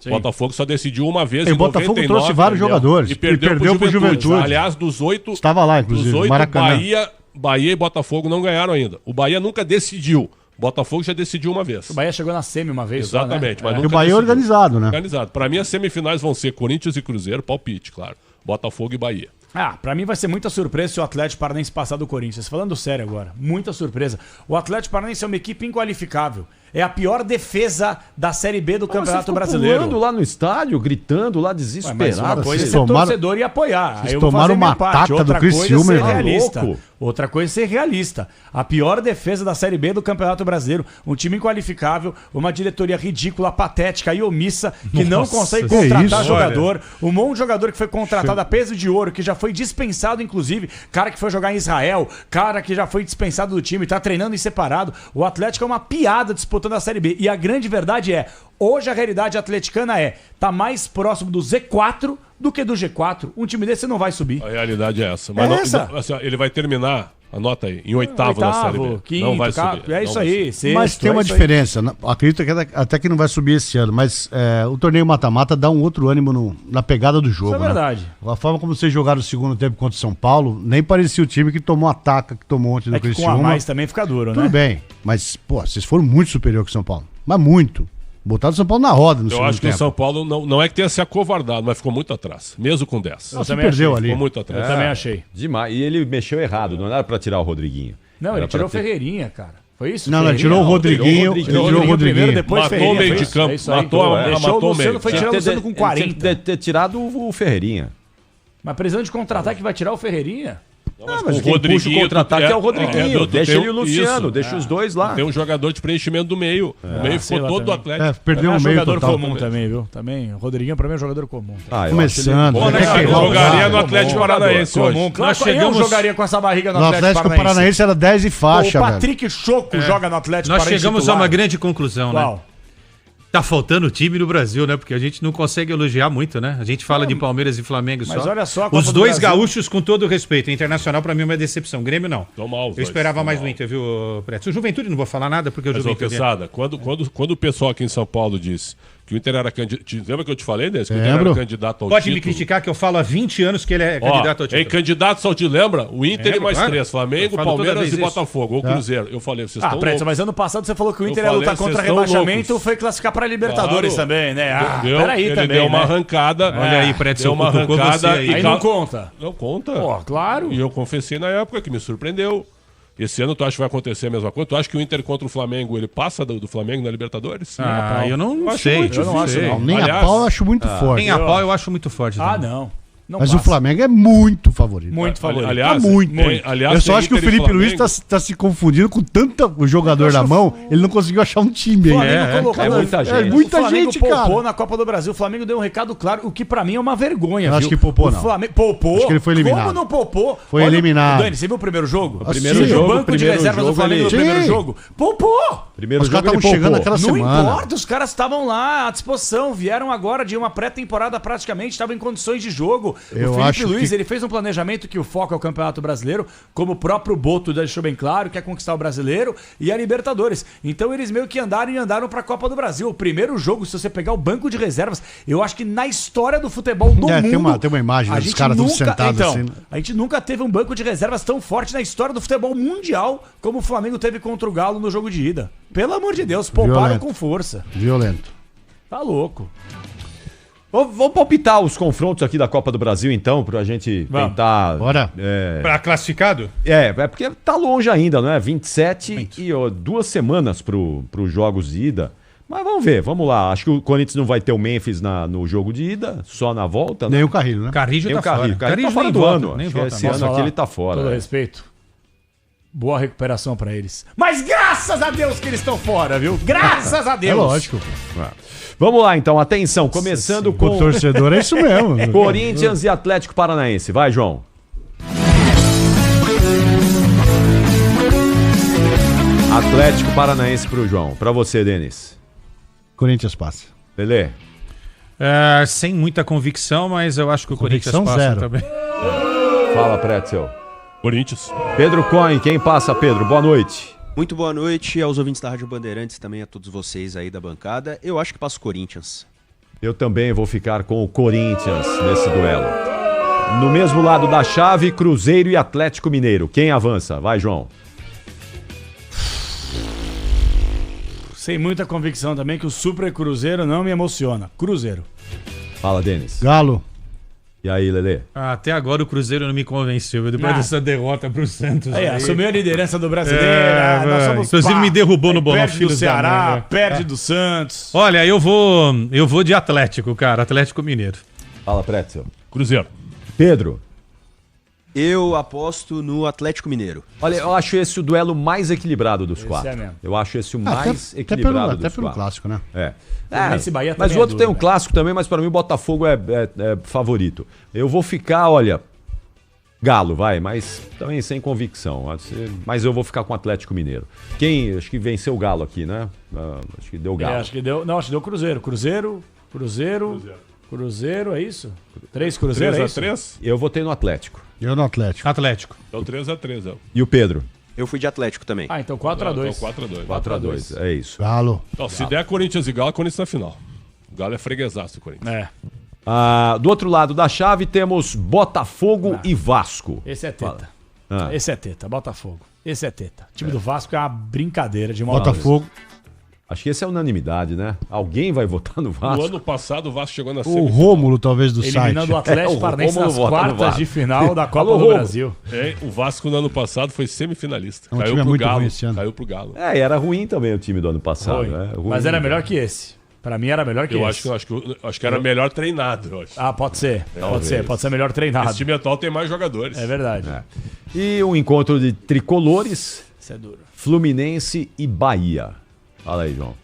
O Botafogo só decidiu uma vez E o Botafogo 99, trouxe vários entendeu? jogadores E perdeu pro Juventude. Aliás, dos 8, Estava lá, inclusive, dos no 8 Maracanã. Bahia e Botafogo não ganharam ainda. O Bahia nunca decidiu. O Botafogo já decidiu uma vez. O Bahia chegou na semi uma vez Exatamente. só, né? Mas E nunca o Bahia é decidiu. organizado, né? Organizado. Para mim, as semifinais vão ser Corinthians e Cruzeiro, palpite, claro. Botafogo e Bahia. Ah, pra mim vai ser muita surpresa se o Atlético Paranaense passar do Corinthians. Falando sério agora, muita surpresa. O Atlético Paranaense é uma equipe inqualificável. É a pior defesa da Série B do Campeonato Brasileiro. Pulando lá no estádio, gritando lá Ué, mas desesperado. uma coisa é assim. ser tomaram- torcedor e apoiar. Vocês Aí eu vou tomaram fazer minha uma parte. tata Outra do coisa é Criciúma, ser irmão. realista. Louco. Outra coisa é ser realista. A pior defesa da Série B do Campeonato Brasileiro. Um time inqualificável, uma diretoria ridícula, patética e omissa, que não consegue que contratar isso? jogador. Um monte de jogador que foi contratado a peso de ouro, que já foi dispensado, inclusive. Cara que foi jogar em Israel, cara que já foi dispensado do time, tá treinando em separado. O Atlético é uma piada disputando a Série B. E a grande verdade é, hoje a realidade atleticana tá mais próximo do Z4 do que do G4. Um time desse não vai subir. A realidade é essa. Mas É essa. assim, ó, ele vai terminar, anota aí, em oitavo na Série B. quinto, não vai quarto, subir. é não isso vai aí. subir. Sexto, Mas tem uma é isso aí. diferença. Acredito que até que não vai subir esse ano, mas o torneio mata-mata dá um outro ânimo na pegada do jogo. Isso é verdade. Né? A forma como vocês jogaram o segundo tempo contra o São Paulo, nem parecia o time que tomou a taca que tomou ontem do É que com a Criciúma. mais também fica duro, Tudo né? bem, mas, pô, vocês foram muito superior que o São Paulo. Mas muito. Botaram o São Paulo na roda no Eu segundo acho que tempo. o São Paulo não é que tenha se acovardado, mas ficou muito atrás. Mesmo com 10. Não, se também perdeu achei. ali. Ficou muito atrás. Eu também achei. Demais. E ele mexeu errado, não era pra tirar o Rodriguinho. Não, Era ele tirou o pra ter- Ferreirinha, cara. Foi isso? Não, Ferreirinha? tirou o Rodriguinho. Rodriguinho. Ele tirou o primeiro, Rodriguinho. depois Matou Ferreirinha. o meio Foi de isso, campo, é isso aí. matou o Deixou meio. o Luciano, foi tirar o Luciano com 40. Tinha que ter tirado o Ferreirinha. Mas precisando de contra-ataque vai tirar o Ferreirinha? Mas quem puxa o contra-ataque é o Rodriguinho. Deixa ele e o Luciano, deixa os dois lá. Tem um jogador de preenchimento do meio. O meio ficou todo do Atlético. Perdeu É o um meio jogador total. comum também, viu? Também, o Rodriguinho pra mim é um jogador comum. Começando. Bom, né, cara? Jogaria no Atlético Paranaense hoje. Comum. Claro, Nós quem chegamos- jogaria com essa barriga no No Atlético Atlético Paranaense era 10 e faixa, O velho. Patrick Choco joga no Atlético Nós Paranaense chegamos a titular. uma grande conclusão, né? Qual? Tá faltando time no Brasil, né? Porque a gente não consegue elogiar muito, né? A gente fala de Palmeiras e Flamengo mas só. olha só a Copa Os do dois Brasil. gaúchos, com todo o respeito. Internacional, pra mim, é uma decepção. Grêmio, não. Tão mal os Eu dois, esperava tão mais mal. do Inter, viu, Preto? O Juventude não vou falar nada, porque o Mas, ô, Juventude... Quesada, quando o pessoal aqui em São Paulo disse que o Inter era candidato... Lembra que eu te falei, Denis? Que o Inter era Lembro. candidato ao Pode título. me criticar que eu falo há 20 anos que ele é candidato ao título. Em candidatos ao título, lembra? O Inter e mais claro. 3, Eu Flamengo, falo toda Palmeiras vez e isso. Botafogo, ou Cruzeiro. Eu falei, vocês estão Preto, loucos. mas ano passado você falou que o Inter Eu ia lutar falei, contra vocês estão rebaixamento loucos. foi classificar pra Libertadores Claro. também, né? Entendeu? Peraí Ele também, deu uma né? arrancada. Olha aí, Preto, deu seu uma cutucou você arrancada aí. e Aí não conta. Não conta. Pô, claro. E eu confessei na época que me surpreendeu. Esse ano tu acha que vai acontecer a mesma coisa? Tu acha que o Inter contra o Flamengo, ele passa do Flamengo na Libertadores? Ah, eu não acho sei. muito Eu não acho, sei. não. Nem Aliás, a pau eu acho muito forte. Nem a pau eu acho muito forte. Ah, também. não. Não Mas passa. o Flamengo é muito favorito. Muito favorito. Aliás, Tá muito. aliás, Eu só tem acho que o Inter e Felipe Luiz Flamengo. tá se confundindo com tanto o jogador na mão, ele não conseguiu achar um time O aí. Flamengo colocou é na- muita gente. É muita o Flamengo gente, poupou cara. na Copa do Brasil. O Flamengo deu um recado claro, o que pra mim é uma vergonha. Eu acho viu? que poupou, O não. Flamengo poupou. Acho que ele foi eliminado. Como não poupou? Foi eliminado. Dani, você viu o primeiro jogo? primeiro Sim, jogo, o banco de primeiro reservas do jogo, Flamengo no ele- primeiro Sim. jogo. Poupou! Primeiro Os caras jogo ele estavam chegando poupou. naquela Não semana. importa, os caras estavam lá à disposição, vieram agora de uma pré-temporada praticamente, estavam em condições de jogo. Eu o Felipe acho Luiz, que- ele fez um planejamento que o foco é o Campeonato Brasileiro, como o próprio Boto deixou bem claro, quer conquistar o Brasileiro e a Libertadores. Então eles meio que andaram pra Copa do Brasil. O primeiro jogo, se você pegar o banco de reservas, eu acho que na história do futebol do É, mundo... tem uma imagem a dos gente caras todos nunca- sentados então, assim, né? a gente nunca teve um banco de reservas tão forte na história do futebol mundial como o Flamengo teve contra o Galo no jogo de ida. Pelo amor de Deus, pouparam Violento. com força. Violento. Tá louco. Vamos palpitar os confrontos aqui da Copa do Brasil, então, pra gente Vamos. tentar... Bora. Pra classificado? É porque tá longe ainda, não é? 27 e ó, 2 semanas pros jogos de ida. Mas vamos ver, vamos lá. Acho que o Corinthians não vai ter o Memphis no jogo de ida, só na volta, né? Nem o Carrilho, né? Carrijo Tem tá o Carrilho. fora. Carrilho tá fora nem do volta, ano. nem Acho que volta. esse mais. ano aqui ele tá Com fora. todo né? respeito. Boa recuperação pra eles. Mas graças a Deus que eles estão fora, viu? Graças a É Deus. lógico. Vamos lá, então. Atenção, começando O com torcedor é isso mesmo. Corinthians e Atlético Paranaense. Vai, João. Atlético Paranaense pro João. Pra você, Denis. Corinthians passa. Belê? É, sem muita convicção, mas eu acho que o Corinthians Convicção passa zero. também. Fala, Pretzel. Corinthians. Pedro Cohen, quem passa, Pedro? Boa noite. Muito boa noite aos ouvintes da Rádio Bandeirantes, também a todos vocês aí da bancada. Eu acho que passa o Corinthians. Eu também vou ficar com o Corinthians nesse duelo. No mesmo lado da chave, Cruzeiro e Atlético Mineiro. Quem avança? Vai, João. Sem muita convicção também que o Super Cruzeiro não me emociona. Cruzeiro. Fala, Denis. Galo. E aí, Lelê? Até agora o Cruzeiro não me convenceu, depois Ah. dessa derrota pro Santos. Aí, aí. assumiu a liderança do Brasileiro. É, nós somos inclusive me derrubou no Aí bolão, perde do filhos da Ceará, mãe, né? perde do Santos. Olha, eu vou de Atlético, cara. Atlético Mineiro. Fala, Pretzel. Cruzeiro. Pedro. Eu aposto no Atlético Mineiro. Olha, eu acho esse o duelo mais equilibrado dos Esse quatro. é mesmo. Eu acho esse o mais Até equilibrado pelo dos quatro. clássico, né? É. Fluminense e Bahia Mas também o outro é tem um dúvida. clássico também, mas para mim o Botafogo é favorito. Eu vou ficar, olha, Galo, vai, mas também sem convicção. Mas eu vou ficar com o Atlético Mineiro. Quem, acho que venceu o Galo aqui, né? Acho que deu Galo. Acho que deu. Não, acho que deu Cruzeiro. Cruzeiro, é isso? 3 Cruzeiro, é isso? 3x3? Eu votei no Atlético. Eu no Atlético. Atlético. Então 3x3. ó. E o Pedro? Eu fui de Atlético também. Ah, então 4x2. Então 4x2. 4x2, é isso. Galo. Então, se der Corinthians e Galo, Corinthians na final. O Galo é freguesaço, o Corinthians. É, Do outro lado da chave temos Botafogo e Vasco. esse é teta. Ah. Esse é teta, Botafogo. Esse é teta. O time do Vasco é uma brincadeira de moral. Botafogo. Acho que esse é unanimidade, né? Alguém vai votar no No Vasco. ano passado, o Vasco chegou na O semifinal. Rômulo, talvez, do site. Eliminando o Atlético o Paranaense Rômulo nas vota no quartas Vasco. de final da Copa Alô, do Rômulo. Brasil. É, o Vasco no ano passado foi semifinalista. É um time Caiu pro muito Galo. ruim esse ano. Caiu pro Galo. É, era ruim também o time do ano passado. Foi. Né? Ruim, Mas era melhor que esse. Pra mim era melhor que Eu esse. acho que era melhor treinado, eu acho. Ah, pode ser. Pode ser melhor treinado. Esse time atual tem mais jogadores. É verdade. E um encontro de tricolores, Isso é duro. Fluminense e Bahia. Fala aí, João.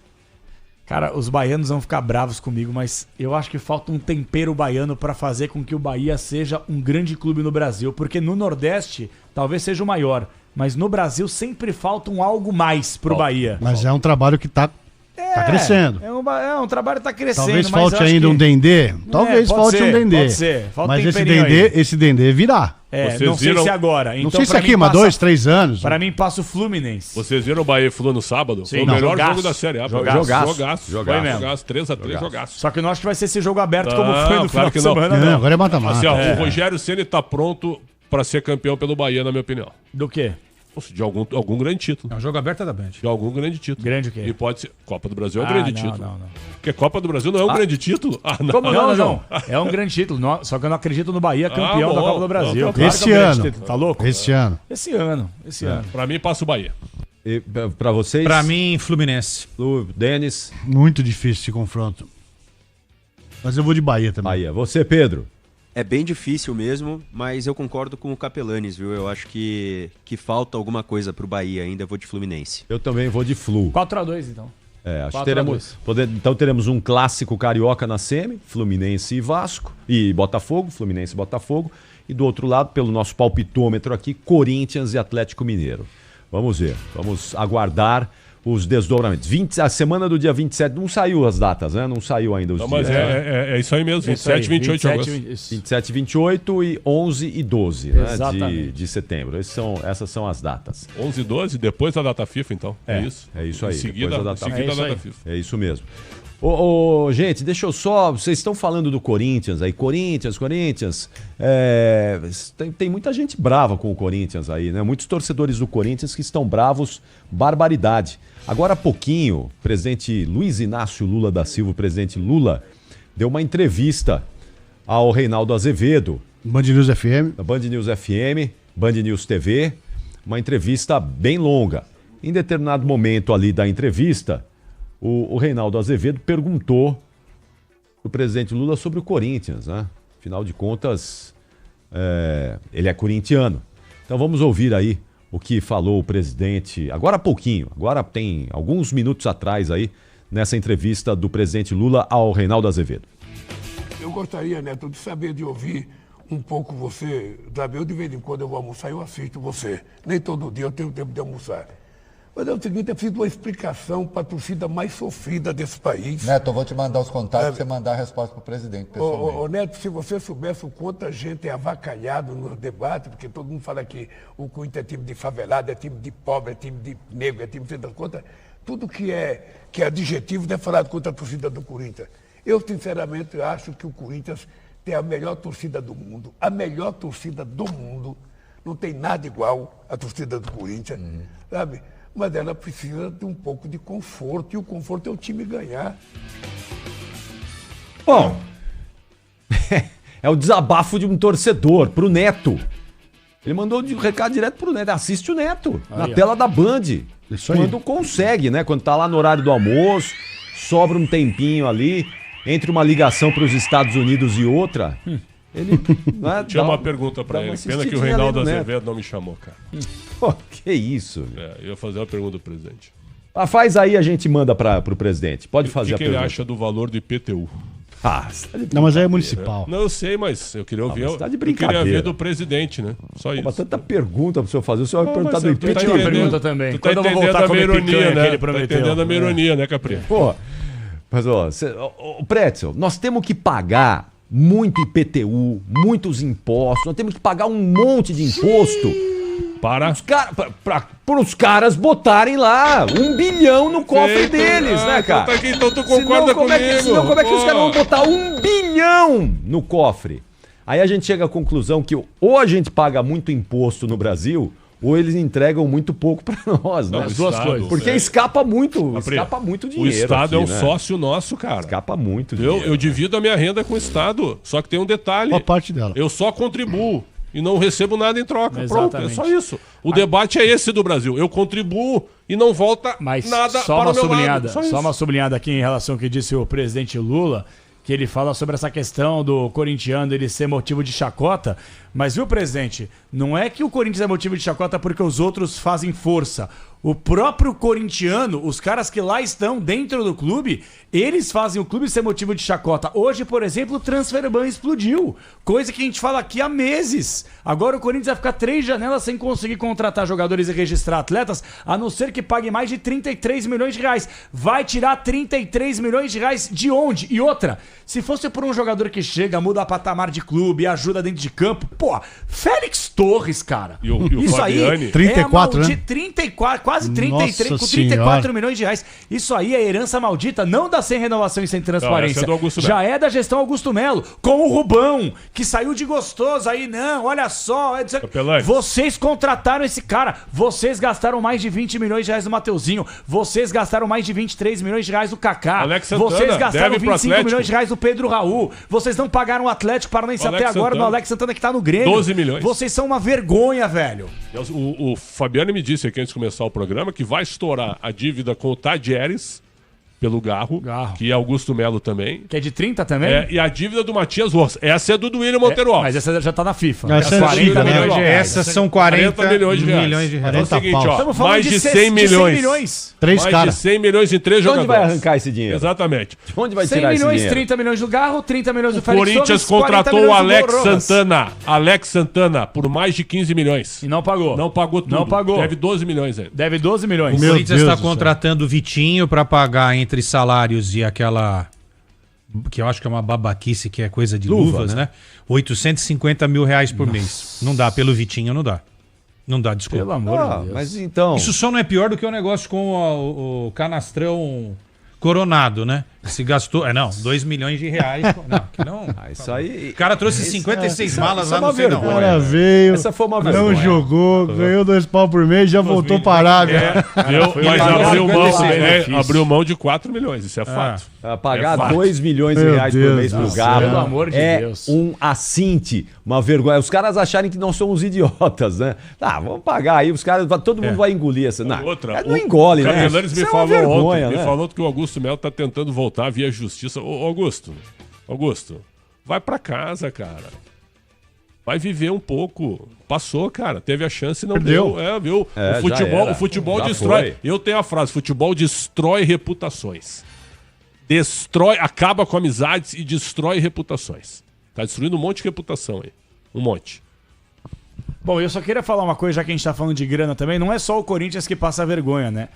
Cara, os baianos vão ficar bravos comigo, mas eu acho que falta um tempero baiano pra fazer com que o Bahia seja um grande clube no Brasil. Porque no Nordeste, talvez seja o maior. Mas no Brasil sempre falta um algo mais pro Bahia. Mas é um trabalho que tá crescendo. É um trabalho que tá crescendo. Talvez mas falte eu acho ainda que- um Dendê. Talvez pode falte ser, um Dendê. pode ser. Falta Mas temperinho aí. esse Dendê virá. É, Vocês não sei viram- se agora. Não Então, sei se pra aqui, mim, mas passa- 2, 3 anos. Pra mim passa o Fluminense. Vocês viram o Bahia e Flu no sábado? Sim, Foi o não. melhor Jogaço. jogo da Série A. Jogaço. Jogaço. Foi mesmo. Jogaço. 3x3, jogaço. Só que eu não acho que vai ser esse jogo aberto como Não, foi no claro final que de não. semana, Não, não. agora é mata-mata. Assim, ó, o Rogério Ceni tá pronto pra ser campeão pelo Bahia, na minha opinião. Do quê? De algum grande título. É um jogo aberto da Band. De algum grande título. Grande o quê? E pode ser. Copa do Brasil é um Ah, grande não, título. não. Porque Copa do Brasil não é um grande título? Ah, não. Como não? É um grande título. Não- só que eu não acredito no Bahia campeão bom. da Copa do Brasil. Não, Claro esse que é um grande ano. título. Tá louco? Esse ano. Esse ano. Pra mim, passa o Bahia. E, pra vocês? Pra mim, Fluminense. Lu, Denis, Muito difícil esse confronto. Mas eu vou de Bahia também. Bahia. Você, Pedro? É bem difícil mesmo, mas eu concordo com o Capelanes, viu? Eu acho que falta alguma coisa pro Bahia ainda, eu vou de Fluminense. Eu também vou de Flu. 4x2, então. Acho que 4 a teremos. Então teremos um clássico carioca na semi, Fluminense e Vasco, e Botafogo, Fluminense e Botafogo. E do outro lado, pelo nosso palpitômetro aqui, Corinthians e Atlético Mineiro. Vamos ver, vamos aguardar os desdobramentos. A semana do dia 27, não saiu as datas, né? Não saiu ainda os Não, dias. mas é isso aí mesmo. 27 e 28 de agosto. 27, 28 e 11 e 12, né? Exatamente. De setembro. Essas são as datas. 11 e 12, depois da data FIFA, então. É isso. É isso aí. Em seguida, depois da data em seguida É isso da data aí. FIFA. É isso mesmo. Gente, deixa eu só. Vocês estão falando do Corinthians aí. Corinthians. Tem muita gente brava com o Corinthians aí, né? Muitos torcedores do Corinthians que estão bravos, barbaridade. Agora há pouquinho, o presidente Luiz Inácio Lula da Silva, o presidente Lula, deu uma entrevista ao Reinaldo Azevedo, Band News FM. da Band News FM, Band News TV, uma entrevista bem longa. Em determinado momento ali da entrevista, o Reinaldo Azevedo perguntou o presidente Lula sobre o Corinthians, né? Afinal de contas, ele é corintiano. Então vamos ouvir aí o que falou o presidente, agora há pouquinho, agora tem alguns minutos atrás aí, nessa entrevista do presidente Lula ao Reinaldo Azevedo. Eu gostaria, Neto, de saber, de ouvir um pouco você, sabe? Eu de vez em quando eu vou almoçar, eu assisto você. Nem todo dia eu tenho tempo de almoçar. Mas é o seguinte, eu fiz uma explicação para a torcida mais sofrida desse país. Neto, eu vou te mandar os contatos para você mandar a resposta para o presidente pessoalmente. Ô, Neto, se você soubesse o quanto a gente é avacalhado nos debates, porque todo mundo fala que o Corinthians é time de favelado, é time de pobre, é time de negro, é time de das contas, tudo que é adjetivo é falado contra a torcida do Corinthians. Eu, sinceramente, acho que o Corinthians tem a melhor torcida do mundo. A melhor torcida do mundo. Não tem nada igual à torcida do Corinthians, sabe? Mas ela precisa de um pouco de conforto, e o conforto é o time ganhar. Bom, é o desabafo de um torcedor pro Neto. Ele mandou um recado direto pro Neto. Assiste o Neto na tela da Band. Isso aí. Quando consegue, né? Quando tá lá no horário do almoço, sobra um tempinho ali, entre uma ligação para os Estados Unidos e outra. Ele né, Tinha dá uma pergunta pra dá uma ele. Pena que o assistidinha ali Reinaldo no Neto. Azevedo não me chamou, cara. Pô, que isso. Eu ia fazer uma pergunta pro presidente. Faz aí, a gente manda pro presidente. Pode O fazer que a ele pergunta. acha do valor do IPTU? Você tá de Não, mas aí é municipal. Não, eu sei, mas eu queria ouvir. mas tá de eu queria brincadeira. ver do presidente, né? Só isso. Mas tanta pergunta pro senhor fazer. O senhor vai perguntar Mas do tu tá IPTU. tinha uma entendendo- pergunta também. Tu tá Quando eu vou entendendo voltar a a minha comer ironia, picanha que né? ele Tá prometeu? entendendo a minha ironia, né, Capri? Pô, mas ó, o Pretzel, nós temos que pagar muito IPTU, muitos impostos, nós temos que pagar um monte de imposto Para. para os caras botarem lá 1 bilhão no cofre deles, né, cara? Então tu concorda comigo. Senão como é que os caras vão botar 1 bilhão no cofre? Aí a gente chega à conclusão que ou a gente paga muito imposto no Brasil, ou eles entregam muito pouco para nós, né? Não, As duas Estado, coisas. Porque escapa muito O dinheiro. Estado é um aqui, né? sócio nosso, cara. Escapa muito dinheiro. Eu divido a minha renda com o Estado. Só que tem um detalhe. Qual parte dela? Eu só contribuo. e não recebo nada em troca. Pronto, é Exatamente. só isso. O debate é esse do Brasil. Eu contribuo e não volta nada só para uma o meu sublinhada, lado. Só só isso. uma sublinhada aqui em relação ao que disse o presidente Lula, que ele fala sobre essa questão do corintiano ele ser motivo de chacota. Mas, viu, presidente, não é que o Corinthians é motivo de chacota porque os outros fazem força. O próprio corintiano, os caras que lá estão dentro do clube, eles fazem o clube ser motivo de chacota. Hoje, por exemplo, o Transferban explodiu. Coisa que a gente fala aqui há meses. Agora o Corinthians vai ficar 3 janelas sem conseguir contratar jogadores e registrar atletas, a não ser que pague mais de 33 milhões de reais. Vai tirar 33 milhões de reais de onde? E outra, se fosse por um jogador que chega, muda patamar de clube e ajuda dentro de campo, pô, Félix Torres, cara. E o Isso Fabiani? aí 34, né? 34, quase 33, Nossa com 34 Senhora. milhões de reais. Isso aí é herança maldita, não da sem renovação e sem transparência. essa é do Augusto Já é da gestão Augusto Melo, com o Rubão, que saiu de gostoso aí, não, olha só. Capelani. Vocês contrataram esse cara, vocês gastaram mais de 20 milhões de reais no Mateuzinho, vocês gastaram mais de 23 milhões de reais no Kaká, Alex Santana, vocês gastaram deve pro 25 Atlético. milhões de reais no Pedro Raul, vocês não pagaram o Atlético Paranaense O até Alex agora, Santana. no Alex Santana que tá no Grêmio. 12 milhões. Vocês são uma vergonha, velho. O Fabiano me disse aqui antes de começar o programa que vai estourar a dívida com o Tadieres pelo Garro, que é Augusto Melo também. Que é de 30 também? É, e a dívida do Matias Rojas. Essa é do Duílio Monteiro Alves. Mas essa já tá na FIFA. Essa é 40 antiga, né? milhões de reais. Essas são 40 milhões de reais. milhões de reais. É o seguinte, ó, Estamos falando mais de 100 milhões. 3 Mais caras. de 100 milhões em 3 De onde jogadores. vai arrancar esse dinheiro? Exatamente. De onde vai 100 tirar esse milhões, dinheiro? 30 milhões do Garro, 30 milhões do O Félix Corinthians Torres, 40 contratou o milhões do Alex Rojas. Santana. Alex Santana por mais de 15 milhões. E não pagou. Não pagou tudo. Não pagou. Deve 12 milhões ainda. Deve 12 milhões. O Meu Corinthians Deus está do céu. contratando o Vitinho para pagar entre salários e aquela que eu acho que é uma babaquice, que é coisa de luvas, né? 850 mil reais por mês. Não dá, pelo Vitinho não dá. Não dá, desculpa. Pelo amor de Deus. Mas então... Isso só não é pior do que o negócio com o canastrão Coronado, né? Se gastou... não, 2 milhões de reais. Não, que não... isso aí... O cara trouxe 56 malas isso é lá, uma não sei não. O cara veio, Essa foi uma não vergonha. jogou, ganhou 2 pau por mês, já voltou pra Arábia. Mas benefício. abriu mão de 4 milhões, isso é fato. Pagar É fato. 2 milhões de Meu reais por Deus mês do pro céu. Galo. Pelo amor de é Deus. um assinte, uma vergonha. Os caras acharem que nós somos idiotas, né? Tá, vamos pagar aí, os caras, todo mundo vai engolir essa. Não, Outra, não engole, o né? Capelanes me Isso é uma falou vergonha, ontem, né? me falou que o Augusto Melo tá tentando voltar via justiça. Ô, Augusto, vai pra casa, cara. Vai viver um pouco. Passou, cara. Teve a chance e não Perdeu. deu. Viu? É, O futebol Já destrói. foi. Eu tenho a frase: futebol destrói reputações. Acaba com amizades e destrói reputações. Tá destruindo um monte de reputação aí. Um monte. Bom, eu só queria falar uma coisa, já que a gente tá falando de grana também, não é só o Corinthians que passa vergonha, né?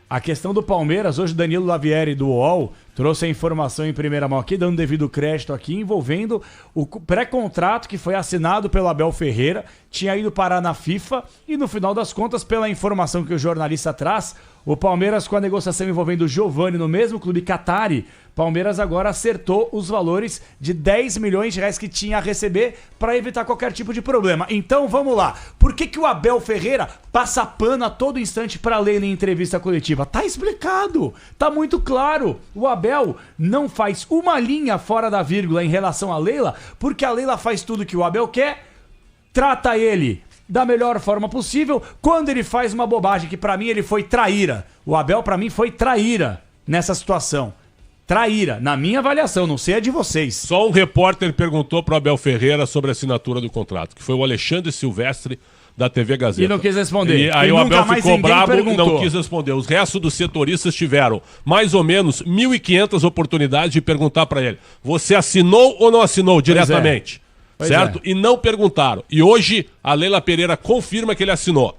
A questão do Palmeiras, hoje o Danilo Lavieri do UOL trouxe a informação em primeira mão aqui, dando devido crédito aqui, envolvendo o pré-contrato que foi assinado pelo Abel Ferreira, tinha ido parar na FIFA e no final das contas, pela informação que o jornalista traz, o Palmeiras com a negociação envolvendo o Giovani no mesmo clube Qatari, Palmeiras agora acertou os valores de 10 milhões de reais que tinha a receber para evitar qualquer tipo de problema. Então vamos lá. Por que o Abel Ferreira passa pano a todo instante para Leila em entrevista coletiva? Tá explicado. Tá muito claro. O Abel não faz uma linha fora da vírgula em relação a Leila, porque a Leila faz tudo que o Abel quer, trata ele da melhor forma possível. Quando ele faz uma bobagem, que pra mim ele foi traíra. O Abel pra mim foi traíra nessa situação. Traíra, na minha avaliação, não sei a de vocês. Só um repórter perguntou pro Abel Ferreira sobre a assinatura do contrato, que foi o Alexandre Silvestre, da TV Gazeta. E não quis responder. E aí E o nunca Abel mais ficou ninguém bravo e perguntou. não quis responder. Os restos dos setoristas tiveram mais ou menos 1.500 oportunidades de perguntar para ele: você assinou ou não assinou diretamente? Pois Certo? E não perguntaram. E hoje a Leila Pereira confirma que ele assinou,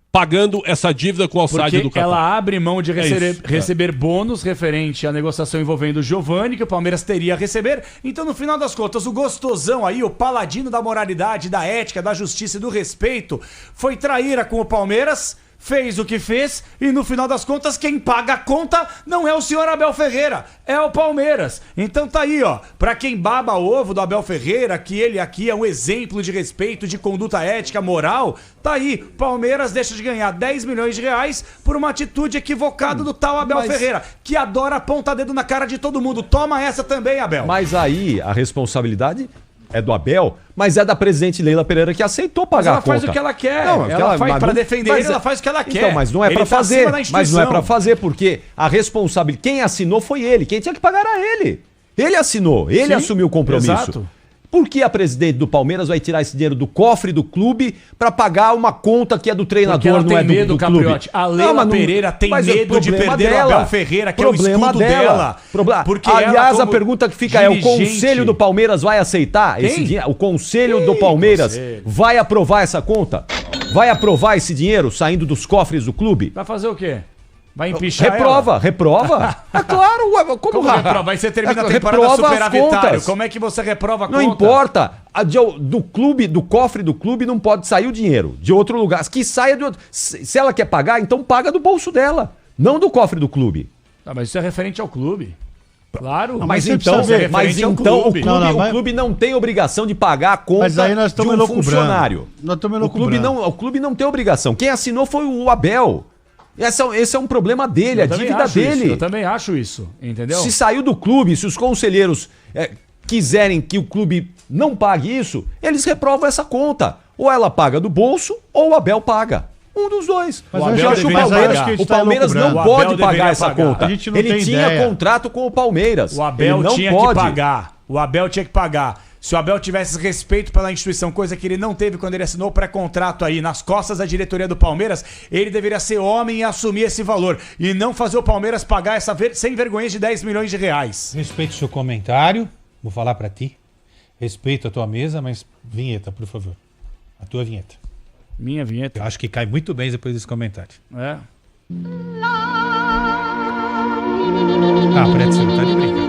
pagando essa dívida com o alçade do Porque Qatar. ela abre mão de isso, receber bônus referente à negociação envolvendo o Giovani, que o Palmeiras teria a receber. Então, no final das contas, o gostosão aí, o paladino da moralidade, da ética, da justiça e do respeito, foi traíra com o Palmeiras, fez o que fez e, no final das contas, quem paga a conta não é o senhor Abel Ferreira, é o Palmeiras. Então tá aí, ó, pra quem baba ovo do Abel Ferreira, que ele aqui é um exemplo de respeito, de conduta ética, moral, tá aí, Palmeiras deixa de ganhar 10 milhões de reais por uma atitude equivocada do tal Abel Ferreira, que adora apontar dedo na cara de todo mundo. Toma essa também, Abel. Mas aí a responsabilidade é do Abel, mas é da presidente Leila Pereira que aceitou pagar a ela conta. faz o que ela quer. Não, ela faz, mas pra não- defender mas ele, ela faz o que ela quer. Então, mas não é Ele pra tá fazer. acima da Mas não é instituição. pra fazer, porque a responsabilidade. Quem assinou foi ele. Quem tinha que pagar era ele. Ele assinou, ele Sim, assumiu o compromisso. exato. Por que a presidente do Palmeiras vai tirar esse dinheiro do cofre do clube pra pagar uma conta que é do treinador, Porque ela não tem é do, medo, do clube? Capriotti. A Leila Pereira tem mas medo de problema perder o Abel Ferreira, que é o escudo dela. Porque ela, aliás, a como pergunta que fica é: o dirigente- Conselho do Palmeiras vai aceitar esse Quem? dinheiro? O Conselho do Palmeiras Conselho? vai aprovar essa conta? Vai aprovar esse dinheiro saindo dos cofres do clube? Vai fazer o quê? Vai empichar Reprova. É claro, ué, como reprova? Vai ser termina a temporada reprova as superavitário. contas. Como é que você reprova a Não conta? importa. Do clube, do cofre do clube não pode sair o dinheiro. De outro lugar. Que saia de outro. Se ela quer pagar, então paga do bolso dela. Não do cofre do clube. Ah, mas isso é referente ao clube. Claro. Mas você então, precisa ver, mas referente ao então clube. o clube não tem obrigação de pagar a conta Mas aí nós de estamos um elucubrando. funcionário. Nós estamos O clube, elucubrando. o clube não tem obrigação. Quem assinou foi o Abel. Esse é um problema dele, a também dívida acho isso, dele. eu também acho isso, entendeu? Se saiu do clube, se os conselheiros quiserem que o clube não pague isso, eles reprovam essa conta. Ou ela paga do bolso, ou o Abel paga. Um dos dois. Mas O eu Abel acho que o deveria Palmeiras, pagar. que a gente O tá Palmeiras não elucubrando. O Abel pode pagar deveria essa pagar. conta. A gente não Ele tem tinha ideia. contrato com o Palmeiras. O Abel Ele não tinha pode. que pagar. O Abel tinha que pagar. Se o Abel tivesse respeito pela instituição, coisa que ele não teve quando ele assinou o pré-contrato aí nas costas da diretoria do Palmeiras, ele deveria ser homem e assumir esse valor. E não fazer o Palmeiras pagar essa sem vergonha de 10 milhões de reais. Respeito o seu comentário, vou falar pra ti. Respeito a tua mesa, mas vinheta, por favor. A tua vinheta. Minha vinheta. Eu acho que cai muito bem depois desse comentário. É. Ah, Pretzel, tá de brincadeira.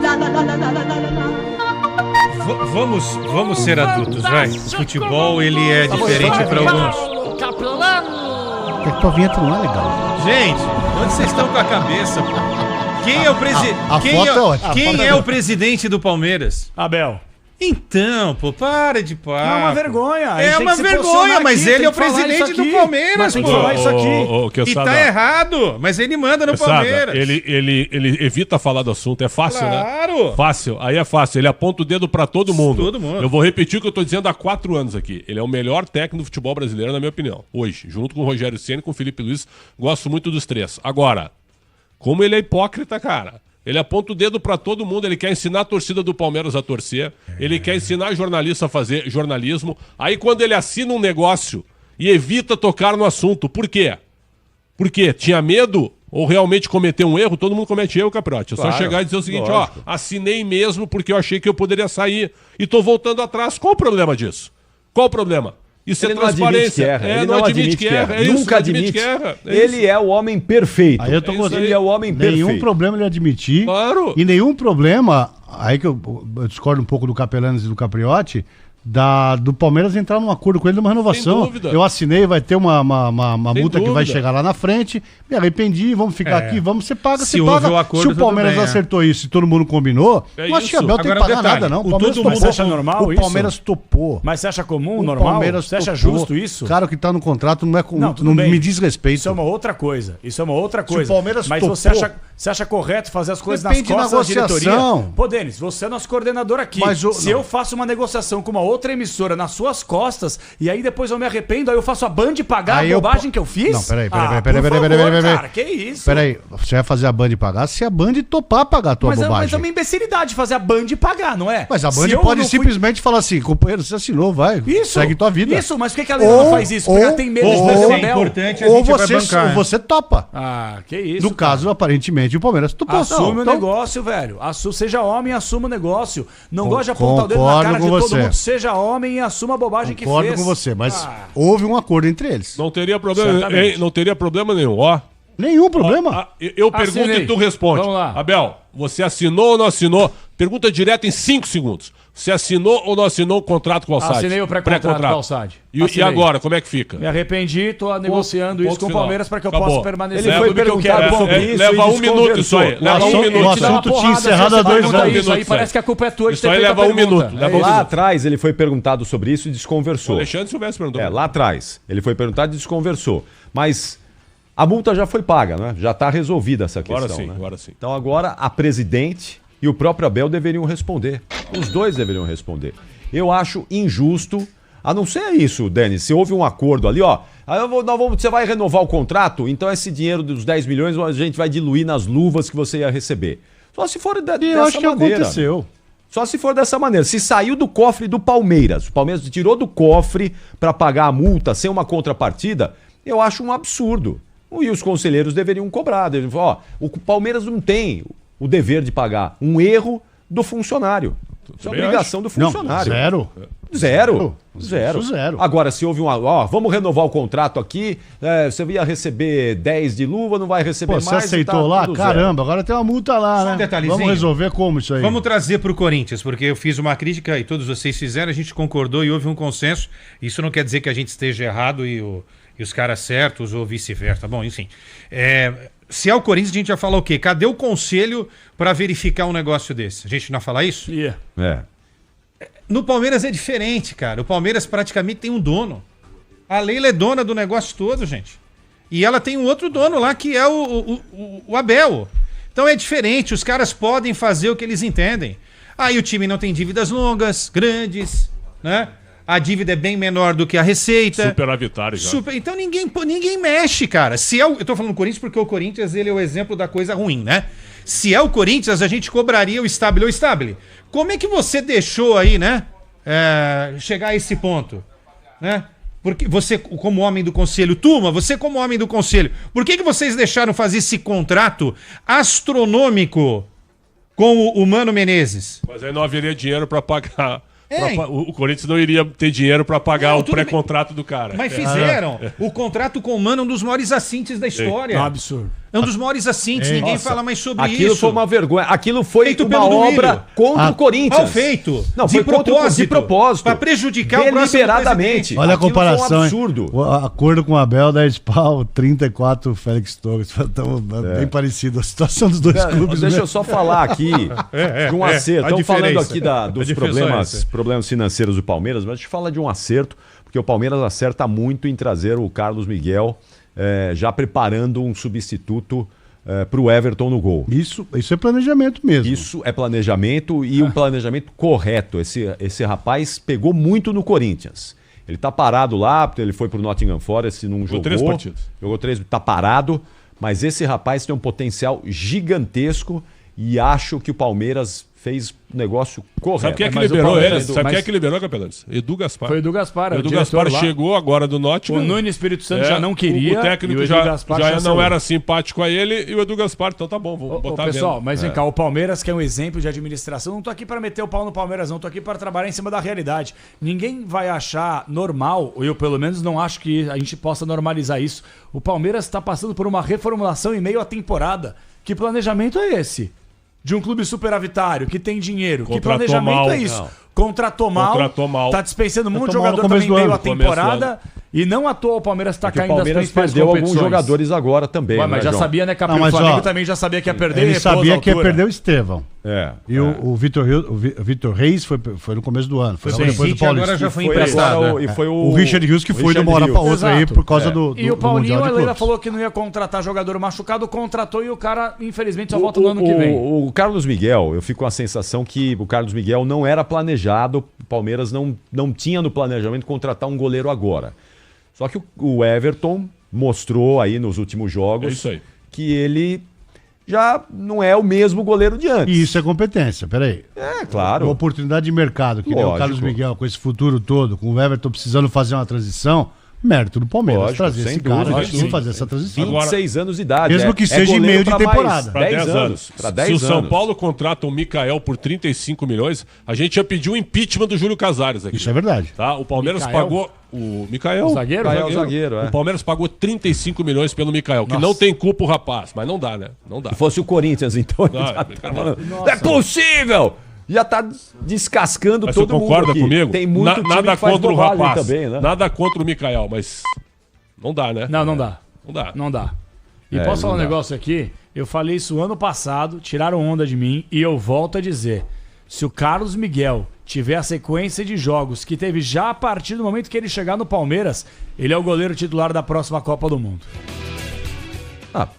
Vamos ser adultos, vai. O futebol, ele é diferente para alguns. Porque a tua vinheta não é legal. Gente, onde vocês estão com a cabeça, pô? Quem é o presidente? a foto é ótima. Quem é o presidente do Palmeiras? Abel. Então, pô, para de papo. É uma vergonha. A gente É tem uma que se vergonha, posicionar mas aqui, ele tem é o que falar presidente isso aqui. do Palmeiras, Mas tem que pô. falar isso aqui. E tá errado, mas ele manda no Quesada, Palmeiras. ele evita falar do assunto, é fácil, né? Claro. Fácil, aí é fácil. Ele aponta o dedo pra todo mundo. Todo mundo. Eu vou repetir o que eu tô dizendo há 4 anos aqui. Ele é o melhor técnico do futebol brasileiro, na minha opinião. Hoje, junto com o Rogério Ceni, com o Felipe Luiz, gosto muito dos três. Agora, como ele é hipócrita, cara. Ele aponta o dedo pra todo mundo, ele quer ensinar a torcida do Palmeiras a torcer, ele quer ensinar jornalista a fazer jornalismo. Aí quando ele assina um negócio e evita tocar no assunto, por quê? Por quê? Tinha medo ou realmente cometeu um erro? Todo mundo comete erro, Capriotti. É só Claro, chegar e dizer o seguinte, lógico. ó, assinei mesmo porque eu achei que eu poderia sair e tô voltando atrás. Qual o problema disso? Qual o problema? Isso Ele é não admite transparência. que erra. É, Ele não admite que erra. É isso, Nunca não admite. que erra. É Ele isso. é o homem perfeito. Aí eu tô É isso gostando. Ele é o homem Nenhum perfeito. problema ele admitir. Claro. E nenhum problema, aí que eu discordo um pouco do Capelanes e do Capriotti, do Palmeiras entrar num acordo com ele numa renovação. Sem dúvida. Eu assinei, vai ter uma Sem multa que vai dúvida. chegar lá na frente. Me arrependi, vamos ficar aqui, vamos, você paga, Se você houve paga. o acordo, Se o tudo Palmeiras bem, acertou isso e todo mundo combinou, É não acho que isso. Abel tem que Agora, um pagar detalhe, nada, não. o O Palmeiras todo topou. mundo- Mas você acha normal O isso? Palmeiras topou. Mas você acha comum, O normal? Palmeiras Você acha topou. justo isso? Cara, o que tá no contrato não é com, Não, tudo não bem. me diz respeito. Isso é uma outra coisa. Isso é uma outra Se o coisa. Palmeiras Mas topou- você acha correto fazer as coisas Depende de nas costas da diretoria? negociação. Pô, Denis, você é nosso coordenador aqui. Mas Se não. eu faço uma negociação com uma outra emissora nas suas costas e aí depois eu me arrependo, aí eu faço a Band pagar Aí a eu bobagem po- que eu fiz? Não, peraí. Por favor, cara, que isso? Peraí, você vai fazer a Band pagar se a Band topar pagar a tua Mas é bobagem. uma imbecilidade fazer a Band pagar, não é? Mas a Se Band eu pode não fui- simplesmente falar assim, companheiro, você assinou, vai, Isso, segue tua vida. Isso, mas por que a Leila não faz isso? Porque ela tem medo de perder o é Abel. importante, a Ou gente vai você, bancar, ou hein? você topa. Ah, que isso, No caso, aparentemente, o Palmeiras topou. assume Não, o então- negócio, velho. Seja homem e assuma o negócio. Não gosta de apontar o dedo na concordo cara de com todo você. mundo. Seja homem e assuma a bobagem Concordo que fez. com você, mas houve um acordo entre eles. Não teria problema, Certamente. hein? Não teria problema nenhum, ó. Nenhum problema. Ah, eu pergunto Assinei. e tu responde. Vamos lá. Abel, você assinou ou não assinou? Pergunta direta em 5 segundos. Você assinou ou não assinou o contrato com o Alçade? Assinei o pré-contrato com o Alçade. E Assinei. agora, como é que fica? Me arrependi, tô negociando isso ponto com o final. Palmeiras para que eu Acabou. possa permanecer Ele no foi clube que eu perguntado quero. sobre isso leva e 1 minuto isso aí. desconversou. Leva um minuto. o assunto tinha encerrado há 2 anos. Isso aí. Parece que a culpa é tua de Isso ter aí feito a leva um pergunta. minuto, leva um Lá minuto. atrás ele foi perguntado sobre isso e desconversou. O Alexandre Silvestre perguntou. Lá atrás. Ele foi perguntado e desconversou. Mas a multa já foi paga, né? Já está resolvida essa questão. Agora sim, né? agora sim. Então agora a presidente e o próprio Abel deveriam responder. Os dois deveriam responder. Eu acho injusto, a não ser isso, Denis, se houve um acordo ali, ó, você vai renovar o contrato, então esse dinheiro dos 10 milhões a gente vai diluir nas luvas que você ia receber. Só se for dessa maneira. Eu acho que aconteceu. Só se for dessa maneira. Se saiu do cofre do Palmeiras, o Palmeiras tirou do cofre para pagar a multa sem uma contrapartida, eu acho um absurdo. E os conselheiros deveriam cobrar. O Palmeiras não tem o dever de pagar um erro do funcionário. Isso é obrigação do funcionário. Não, Zero. Agora, se houve vamos renovar o contrato aqui, você ia receber 10 de luva, não vai receber mais. Você aceitou lá? Caramba, agora tem uma multa lá, né? Detalhezinho. Vamos resolver como isso aí? Vamos trazer pro Corinthians, porque eu fiz uma crítica e todos vocês fizeram, a gente concordou e houve um consenso. Isso não quer dizer que a gente esteja errado e os caras certos ou vice-versa. Bom, enfim. Se é o Corinthians, a gente vai falar o quê? Cadê o conselho para verificar um negócio desse? A gente não vai falar isso? No Palmeiras é diferente, cara. O Palmeiras praticamente tem um dono. A Leila é dona do negócio todo, gente. E ela tem um outro dono lá, que é o Abel. Então é diferente. Os caras podem fazer o que eles entendem. Aí o time não tem dívidas longas, grandes, né? A dívida é bem menor do que a receita. Superavitário já. Então ninguém mexe, cara. Eu tô falando do Corinthians porque o Corinthians ele é o exemplo da coisa ruim, né? Se é o Corinthians, a gente cobraria o Stabile ou Stabile. Como é que você deixou aí, né? Chegar a esse ponto, né? Porque você, como homem do conselho, Turma, você como homem do conselho, por que vocês deixaram fazer esse contrato astronômico com o Mano Menezes? Mas aí não haveria dinheiro para pagar. O Corinthians não iria ter dinheiro para pagar o pré-contrato do cara. Mas fizeram. O contrato com o Mano é um dos maiores assintes da história. É um absurdo. É um dos maiores assintes, ninguém fala mais sobre isso. Aquilo foi uma vergonha. Aquilo foi feito uma obra contra o Corinthians. Mal feito. Não, foi de propósito. Para prejudicar o próximo presidente. Olha a comparação, foi um absurdo. O acordo com o Abel, 10 pau, 34 Félix Torres. Bem parecido a situação dos dois clubes. Deixa eu só falar aqui de um acerto. Estamos falando aqui dos problemas financeiros do Palmeiras, mas a gente fala de um acerto, porque o Palmeiras acerta muito em trazer o Carlos Miguel, já preparando um substituto para o Everton no gol. Isso é planejamento mesmo. Isso é planejamento e um planejamento correto. Esse rapaz pegou muito no Corinthians. Ele tá parado lá, porque ele foi pro Nottingham Forest, não jogou. 3 partidas. Jogou 3, tá parado, mas esse rapaz tem um potencial gigantesco e acho que o Palmeiras fez um negócio correto. Sabe quem é que liberou ele? Sabe quem é que liberou, Capelanes? Edu Gaspar. Foi o Edu Gaspar. O Edu Gaspar chegou agora do Nottingham. O Nuno Espírito Santo já não queria. O técnico já não era simpático a ele e o Edu Gaspar, então tá bom, vou botar pessoal, mas vem cá, o Palmeiras, que é um exemplo de administração, não tô aqui para meter o pau no Palmeiras, não, tô aqui para trabalhar em cima da realidade. Ninguém vai achar normal, ou eu pelo menos não acho que a gente possa normalizar isso. O Palmeiras está passando por uma reformulação em meio à temporada. Que planejamento é esse? De um clube superavitário, que tem dinheiro. Que planejamento é isso? Contratou mal. Tá dispensando um monte de jogador também em meio à temporada. E não à toa o Palmeiras está caindo das principais perdeu competições. Alguns jogadores agora também. Mas já sabia, né, Capel? O Flamengo também já sabia que ia perder. Ele sabia que ia perder o Estevão. E o Vitor Reis foi no começo do ano. Foi depois do Paulista. Agora já foi emprestado. E foi o Richard Hughes que foi de uma hora para outra aí por causa do E o Paulinho, a Leila falou que não ia contratar jogador machucado, contratou e o cara, infelizmente, só volta no ano que vem. O Carlos Miguel, eu fico com a sensação que o Carlos Miguel não era planejado, o Palmeiras não tinha no planejamento contratar um goleiro agora. Só que o Everton mostrou aí nos últimos jogos que ele já não é o mesmo goleiro de antes. E isso é competência, peraí. Claro. Uma oportunidade de mercado, que nem o Carlos Miguel, com esse futuro todo, com o Everton precisando fazer uma transição, mérito do Palmeiras trazer esse cara e fazer essa transição. 26 anos de idade. Mesmo que seja em meio de temporada. Para 10 anos. Se o São Paulo contrata o Mikael por 35 milhões, a gente já pediu o impeachment do Júlio Casares aqui. Isso é verdade. Tá? O Palmeiras pagou... O Mikael. O zagueiro? O Palmeiras pagou 35 milhões pelo Mikael, que não tem culpa o rapaz, mas não dá, né? Não dá. Se fosse o Corinthians, então... Não é possível! Já tá descascando mas todo mundo. Você concorda comigo? Tem muito time nada que faz contra o rapaz. Também, né? Nada contra o Mikael, mas não dá, né? Não dá. Não dá. E posso falar um negócio aqui? Eu falei isso ano passado, tiraram onda de mim e eu volto a dizer. Se o Carlos Miguel tiver a sequência de jogos que teve já a partir do momento que ele chegar no Palmeiras, ele é o goleiro titular da próxima Copa do Mundo.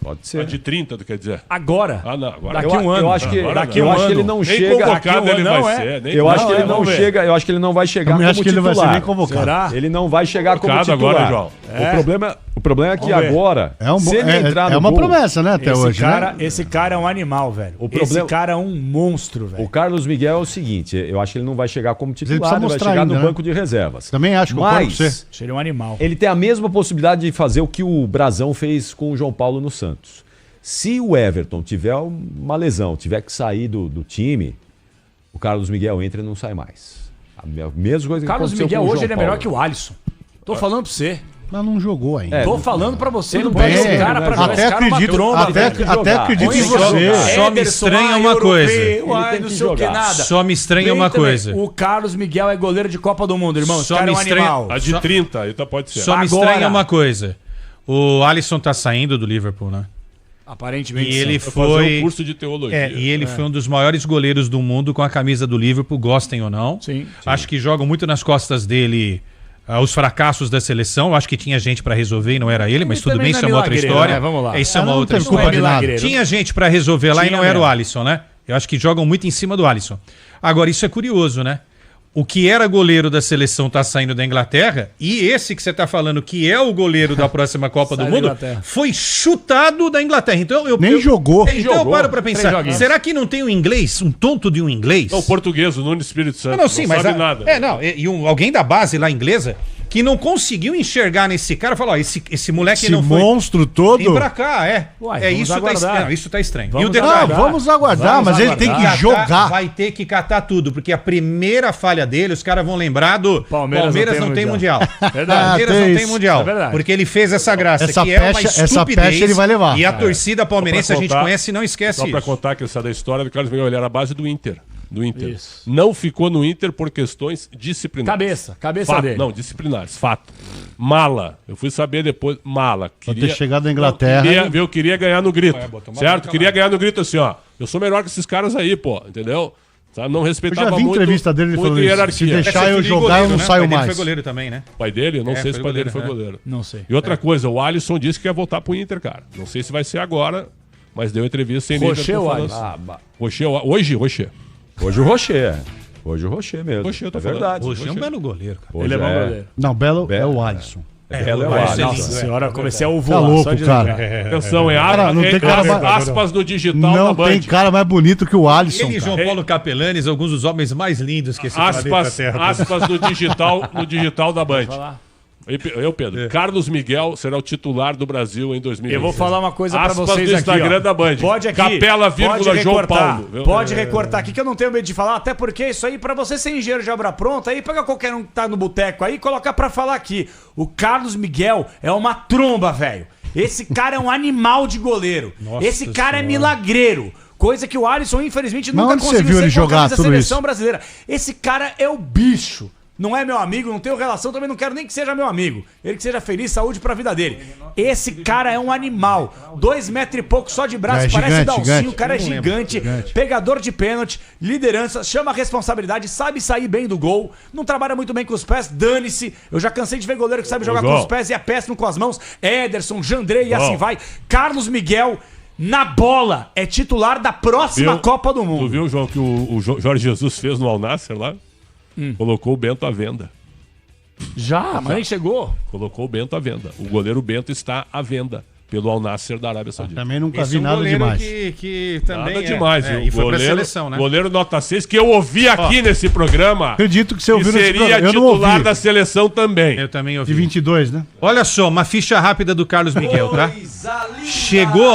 Pode ser. De 30, tu quer dizer? Agora. Ah, não. Agora Daqui um ano. Eu acho que, Daqui eu acho que ele não nem chega. convocado ele não vai é. ser. Nem Eu acho que ele não vamos ver. chega. Eu acho que ele não vai chegar Também como acho que ele vai ser titular. nem convocado. Será? Ele não vai chegar como Convocado titular. agora, João. O problema é que Vamos ver. agora, se ele entrar É no uma gol, promessa, né, até hoje, né? Esse cara é um animal, velho. Esse cara é um monstro, velho. o Carlos Miguel é o seguinte, eu acho que ele não vai chegar como ele titular, precisa ele vai mostrar chegar ainda, no né? banco de reservas. Também acho, concordo com você. Mas Ele é um animal. ele tem a mesma possibilidade de fazer o que o Brazão fez com o João Paulo no Santos. Se o Everton tiver uma lesão, tiver que sair do time, o Carlos Miguel entra e não sai mais. A mesma coisa que Carlos aconteceu Miguel com o hoje João ele é melhor Paulo. que o Alisson. Tô falando pra você. Mas não jogou ainda. Tô falando pra você. Tudo Não pega bem, esse cara pra jogar. até Esse cara é uma acredito, tromba, velho. até acredito em você. Só me estranha uma coisa. Não sei o que nada. Só me estranha uma coisa. O Carlos Miguel é goleiro de Copa do Mundo, irmão. Esse Só cara é me um estranha- animal. A de 30, então pode ser. Só me Agora. estranha uma coisa. O Alisson tá saindo do Liverpool, né? Aparentemente E ele sim. Fazer foi. um curso de teologia. E ele foi um dos maiores goleiros do mundo com a camisa do Liverpool, gostem ou não. Sim. Acho que jogam muito nas costas dele os fracassos da seleção. Acho que tinha gente pra resolver e não era ele, mas Ele tudo também bem, não isso é é uma outra milagreiro, história. né? Vamos lá. Isso é uma Não outra teve culpa história. de nada. milagreiro. Tinha gente pra resolver lá e Tinha não era o mesmo. Alisson, né? Eu acho que jogam muito em cima do Alisson. Agora, isso é curioso, né? O que era goleiro da seleção tá saindo da Inglaterra e esse que você tá falando que é o goleiro da próxima Copa do Sai da Mundo Inglaterra. foi chutado da Inglaterra. Então Nem jogou. Então eu paro pra pensar, joguinhos. será que não tem um inglês, um tonto de um inglês? Não, o português, o Nuno Espírito Santo. Não, sim, mas sabe nada. alguém da base lá inglesa que não conseguiu enxergar nesse cara, falou, ó, esse moleque Esse não foi. monstro todo. Vem pra cá, Uai, é vamos isso tá aguardar. estranho. Não, isso tá estranho. Vamos e o detalhe, Vamos aguardar, mas ele tem que jogar. vai ter que catar tudo, porque a primeira falha dele, os caras vão lembrar do Palmeiras não tem mundial. Verdade. Palmeiras tem não tem isso. mundial. É verdade. Porque ele fez essa graça, Essa que é uma pecha estupidez. ele vai levar. E a torcida palmeirense Só a pra gente contar- conhece e não esquece Só pra isso. contar que essa da história do Carlos Miguel, ele era a base do Inter. Isso. Não ficou no Inter por questões disciplinares. Cabeça Fato, dele. não, disciplinares, fato. Mala. Eu fui saber depois. Mala. ter chegado à Inglaterra, Eu queria ganhar no grito. botou uma Certo? boca Queria lá. ganhar no grito assim, ó. Eu sou melhor que esses caras aí, pô. Entendeu? Sabe? Não Eu respeitava já vi muito. entrevista dele muito falando isso. Se hierarquia. deixar Ser eu filho de jogar, goleiro, eu não né? saio O pai dele mais. foi goleiro também, né? O pai dele? Eu não sei se o pai dele foi goleiro, goleiro. Não sei. E outra coisa, o Alisson disse que ia voltar pro Inter, cara. Não sei se vai ser agora, mas deu entrevista sem Rocher ou falando. Rocher, hoje, Rocher. Hoje o Rocher. Hoje o Rocher mesmo. Rocher, eu tô é falando. verdade. Hoje é um belo goleiro, cara. Hoje Ele é bom goleiro. Não, Belo é o Alisson. Belo é o Alisson. Alisson. Nossa senhora, comecei a Tá ovular. louco, só de cara. lembrar. Atenção, Cara, não tem cara mais- aspas no digital Não da Band. tem cara mais bonito que o Alisson, Ele e cara. João Paulo Capelanes, alguns dos homens mais lindos que esse planeta Aspas, Terra. aspas no digital da Band. Eu, Pedro. Carlos Miguel será o titular do Brasil em 2020. Eu vou falar uma coisa pra Aspas vocês do aqui, Instagram ó. da Band. Pode aqui. Capela, vírgula, pode João recortar, Paulo. Viu? Pode recortar aqui que eu não tenho medo de falar, até porque isso aí, pra você ser engenheiro de obra pronta, aí pega qualquer um que tá no boteco aí e colocar pra falar aqui. O Carlos Miguel é uma tromba, velho. Esse cara é um animal de goleiro. Nossa Esse cara é Senhora. milagreiro. Coisa que o Alisson, infelizmente, Mas nunca onde você conseguiu viu ele ser com a jogar camisa da tudo seleção isso? brasileira. Esse cara é o bicho. Não é meu amigo, não tenho relação, também não quero nem que seja meu amigo. Ele que seja feliz, saúde pra vida dele. Esse cara é um animal. 2 metros e pouco só de braço, É parece gigante, Dalcinho, gigante. o cara é gigante, pegador de pênalti, liderança, chama a responsabilidade, sabe sair bem do gol, não trabalha muito bem com os pés, dane-se. Eu já cansei de ver goleiro que sabe jogar João. com os pés e é péssimo com as mãos. Ederson, Jandrei e João. assim vai. Carlos Miguel, na bola, é titular da próxima Viu? Copa do Tu Mundo. viu, João, que o Jorge Jesus fez no Al Nassr lá? Colocou o Bento à venda. Já, mas nem chegou. Colocou o Bento à venda. O goleiro Bento está à venda pelo Al Nassr da Arábia Saudita. Também nunca Esse vi é um nada goleiro demais. que também Nada demais, viu? E foi pra seleção, né? Goleiro nota 6, que eu ouvi aqui nesse programa. Acredito que você Que ouviu nesse seria programa. Eu não titular ouvi. da seleção também. Eu também De ouvi. 22, né? Olha só, uma ficha rápida do Carlos Miguel, tá? Chegou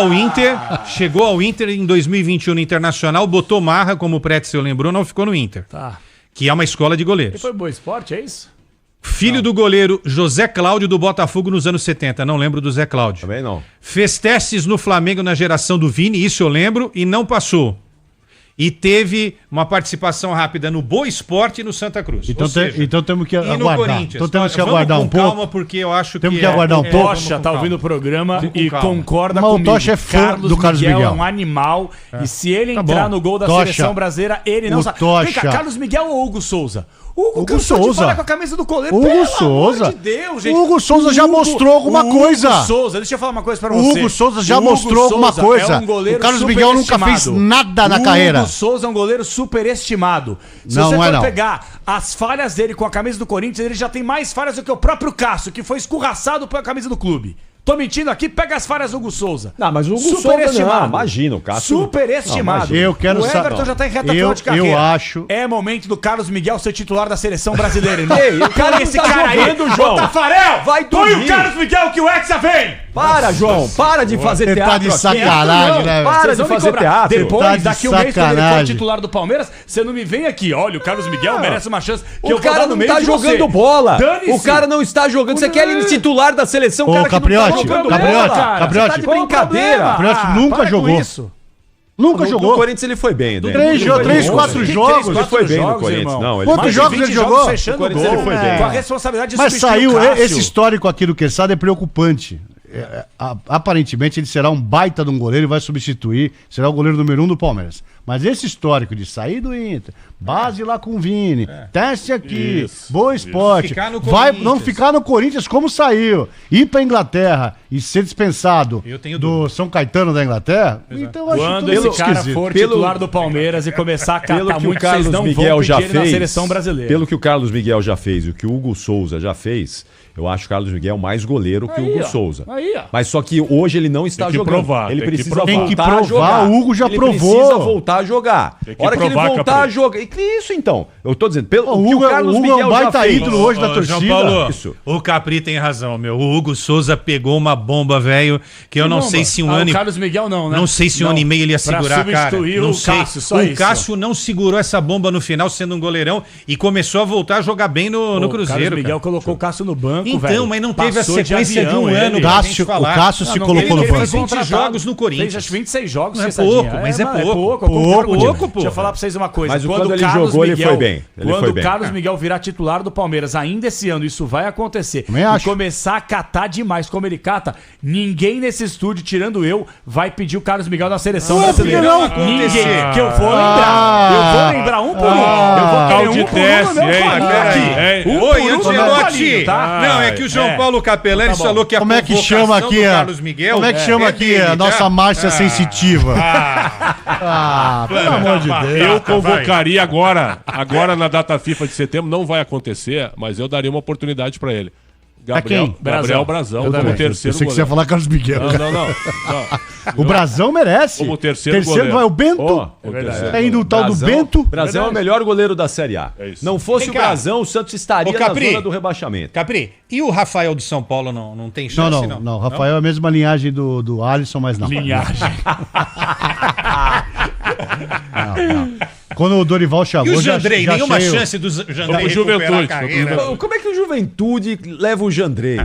ao Inter em 2021 no Internacional, botou marra, como o Pretzel lembrou, não ficou no Inter. Tá. Que é uma escola de Ele goleiros. foi Boa Esporte, é isso? Filho do goleiro José Cláudio do Botafogo nos anos 70, não lembro do Zé Cláudio. Também não. Fez testes no Flamengo na geração do Vini, isso eu lembro, e não passou. e teve uma participação rápida no Boa Esporte e no Santa Cruz. Então temos que e no aguardar. Corinthians. Então temos que Vamos aguardar com um pouco. calma, porque eu acho Temos que que aguardar um pouco. Tocha tá ouvindo o programa e calma. concorda Mas o comigo. Tocha é fã do Carlos Miguel. é um animal e se ele Tá entrar bom. no gol da Tocha. seleção brasileira, ele não O sabe. Tocha. Vem cá, Carlos Miguel ou Hugo Souza? Hugo cansou de Souza. falar com a camisa do coleiro. Hugo Pelo Souza. amor de Deus, gente. O Hugo Souza já mostrou alguma coisa. Hugo Souza, deixa eu falar uma coisa pra O você. Hugo Souza já O Hugo mostrou alguma Souza coisa. é um goleiro O Carlos Miguel nunca fez superestimado. nada na o carreira. Hugo Souza é um goleiro superestimado. Se Não, você não é for não. pegar as falhas dele com a camisa do Corinthians, ele já tem mais falhas do que o próprio Cássio, que foi escorraçado pela camisa do clube. Tô mentindo aqui? Pega as falhas do Hugo Souza. Não, mas o Hugo Souza Superestimado. não, imagina, o Cássio... Superestimado. Eu quero o Everton saber. já tá em reta final de carreira. Eu acho. É momento do Carlos Miguel ser titular da seleção brasileira, irmão. Ei, o cara Esse não tá cara jogando, aí, João. Ô, Tafarel, Vai põe dormir. o Carlos Miguel que o Hexa vem. Para, João, para de fazer Você tá teatro de aqui. sacanagem, né? Para Vocês de vão me fazer cobrar. teatro. Depois, Tá de daqui um mês, quando ele for sacanagem. titular do Palmeiras, você não me vem aqui. Olha, o Carlos Miguel merece uma chance que eu O vou cara dar no não meio tá de jogando você. bola. Dane-se. O cara não está jogando. Você quer ele titular da seleção, Ô, cara que Capriotti, não tá jogando Capriotti, bola. Capriotti. Você tá de brincadeira. Capriotti nunca para com jogou. isso. Nunca No jogou. Corinthians ele foi bem, né? Três, quatro jogos. Ele foi bem no jogos, Corinthians. irmão. Não, ele Quantos mais de jogos 20 ele jogou? fechando No Corinthians gol, ele foi bem. com a responsabilidade de Mas substituir o saiu, Cássio. esse histórico aqui do Quesada é preocupante. Aparentemente ele será um baita de um goleiro e vai substituir, será o goleiro número 1 do Palmeiras. Mas esse histórico de sair do Inter, base lá com o Vini, teste aqui, Boa Esporte, Ficar no vai Corinthians. não ficar no Corinthians como saiu, ir pra Inglaterra e ser dispensado Eu tenho do São Caetano da Inglaterra, então eu acho Quando tudo esse cara esquisito. for titular do Palmeiras e começar a Pelo catar que o muito, vocês Carlos não Miguel vão já pedir ele na fez, seleção brasileira. pelo que o Carlos Miguel já fez e o que o Hugo Souza já fez, eu acho o Carlos Miguel mais goleiro que o Hugo Souza. Aí, ó. Mas só que hoje ele não está Tem que jogando. provar, Ele tem que precisa provar. Tem que voltar a provar, jogar. o Hugo já ele provou. precisa voltar a jogar. Tem que A hora que ele provar, voltar Capri. a jogar. E que isso então? Eu tô dizendo, pelo O que Hugo, o Carlos o Hugo é Miguel um já baita fez. ídolo hoje da torcida. João Paulo, Isso. o Capri tem razão, meu. O Hugo Souza pegou uma bomba, velho, que eu não bomba? sei se um Ah, ano o e... Carlos Miguel não, né? Não sei se um Não. ano e meio ele ia Pra segurar, cara. substituir Não o sei. Cássio, só O isso. Cássio não segurou essa bomba no final, sendo um goleirão, e começou a voltar a jogar bem no O Cruzeiro. Carlos Miguel cara. colocou o Cássio no banco, Então, velho. mas não teve a Passou de sequência de avião um ele. ano. Cássio- pra gente falar. o Cássio se Não, colocou ele no foi banco. 20 contratado. jogos no Corinthians. Fez acho 26 jogos, Não é Cessadinha. pouco, mas é pouco. pouco. Eu concordo Pouco, contigo. pô. Deixa eu falar pra vocês uma coisa. Mas quando ele jogou, ele foi bem. Ele Quando foi o bem. Carlos Miguel virar titular do Palmeiras ainda esse ano, isso vai acontecer. Também E acho. começar a catar demais como ele cata, ninguém nesse estúdio, tirando eu, vai pedir o Carlos Miguel na seleção Ué, por que brasileira. não? Ninguém. Que eu vou lembrar. Eu vou lembrar um por um. Eu vou Tal querer de um por um no teste, meu hein? colinho Peraí, aqui. hein? Um Oi, por um no meu Ancelotti. colinho, tá? Não, é que o João Paulo Capelani Tá bom. falou que a Como é que chama convocação aqui do a Carlos Miguel Como é que chama aqui dele, a tá? nossa marcha sensitiva? Pelo amor de Deus. Eu convocaria agora na data FIFA de setembro, não vai acontecer, mas eu daria uma oportunidade pra ele. quem? Gabriel Brazão, Eu como também. terceiro Pensei que você ia goleiro. falar Carlos Miguel. Não. O Brasão merece. Como terceiro goleiro. vai o Bento. Ó, É indo o tal do Brasão- Bento. Brasão é o melhor goleiro da Série A. É isso. Não fosse Vem o cá. Brasão, o Santos estaria Ô, na Capri. zona do rebaixamento. Capri, e o Rafael de São Paulo não tem chance, Não. Rafael é a mesma linhagem do Alisson, mas não. Linhagem. Não. Quando o Dorival E chamou, o Jandrei? Nenhuma achei chance do Jandrei Vamos recuperar Juventude, a carreira. Como é que o Juventude leva o Jandrei?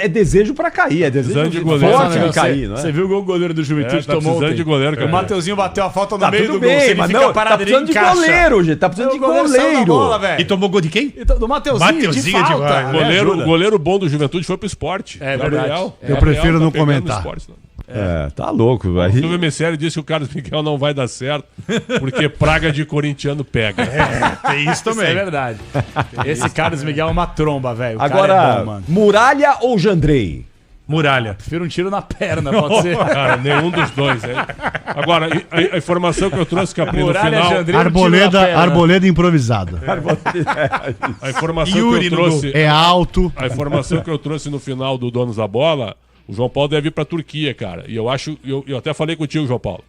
É desejo pra cair, é desejo Precisando de goleiro. forte Não, de cair, não é? Você viu o gol do goleiro do Juventude Tá tomou precisando ontem? de goleiro, O cara. Mateuzinho bateu a falta no Tá meio tudo do gol. Se bem, ele mas fica não, parado, tá precisando de ele encaixa. goleiro, gente. Tá precisando de O goleiro saiu da bola, goleiro. velho. E tomou gol de quem? Então, do Mateuzinho, Mateuzinho de de falta. bola. O goleiro bom do Juventude foi pro esporte. É verdade. Eu prefiro não pegando comentar. no esporte, não. É, tá louco, O velho. Silvio Messieri disse que o Carlos Miguel não vai dar certo, porque praga de corintiano pega. Tem isso Isso também. é verdade. Esse Carlos Miguel é uma tromba, velho. O cara é Agora, bom, mano. Muralha ou Jandrei? Muralha. Prefiro um tiro na perna, pode ser. Cara, nenhum dos dois, hein? Agora, a informação que eu trouxe, Capri, no Muralha, final... Jandrei, um tiro na perna. Arboleda improvisada. A informação Yuri que eu no trouxe... É alto. A informação que eu trouxe no final do Donos da Bola, o João Paulo deve ir pra Turquia, cara. E eu acho... Eu até falei contigo, João Paulo.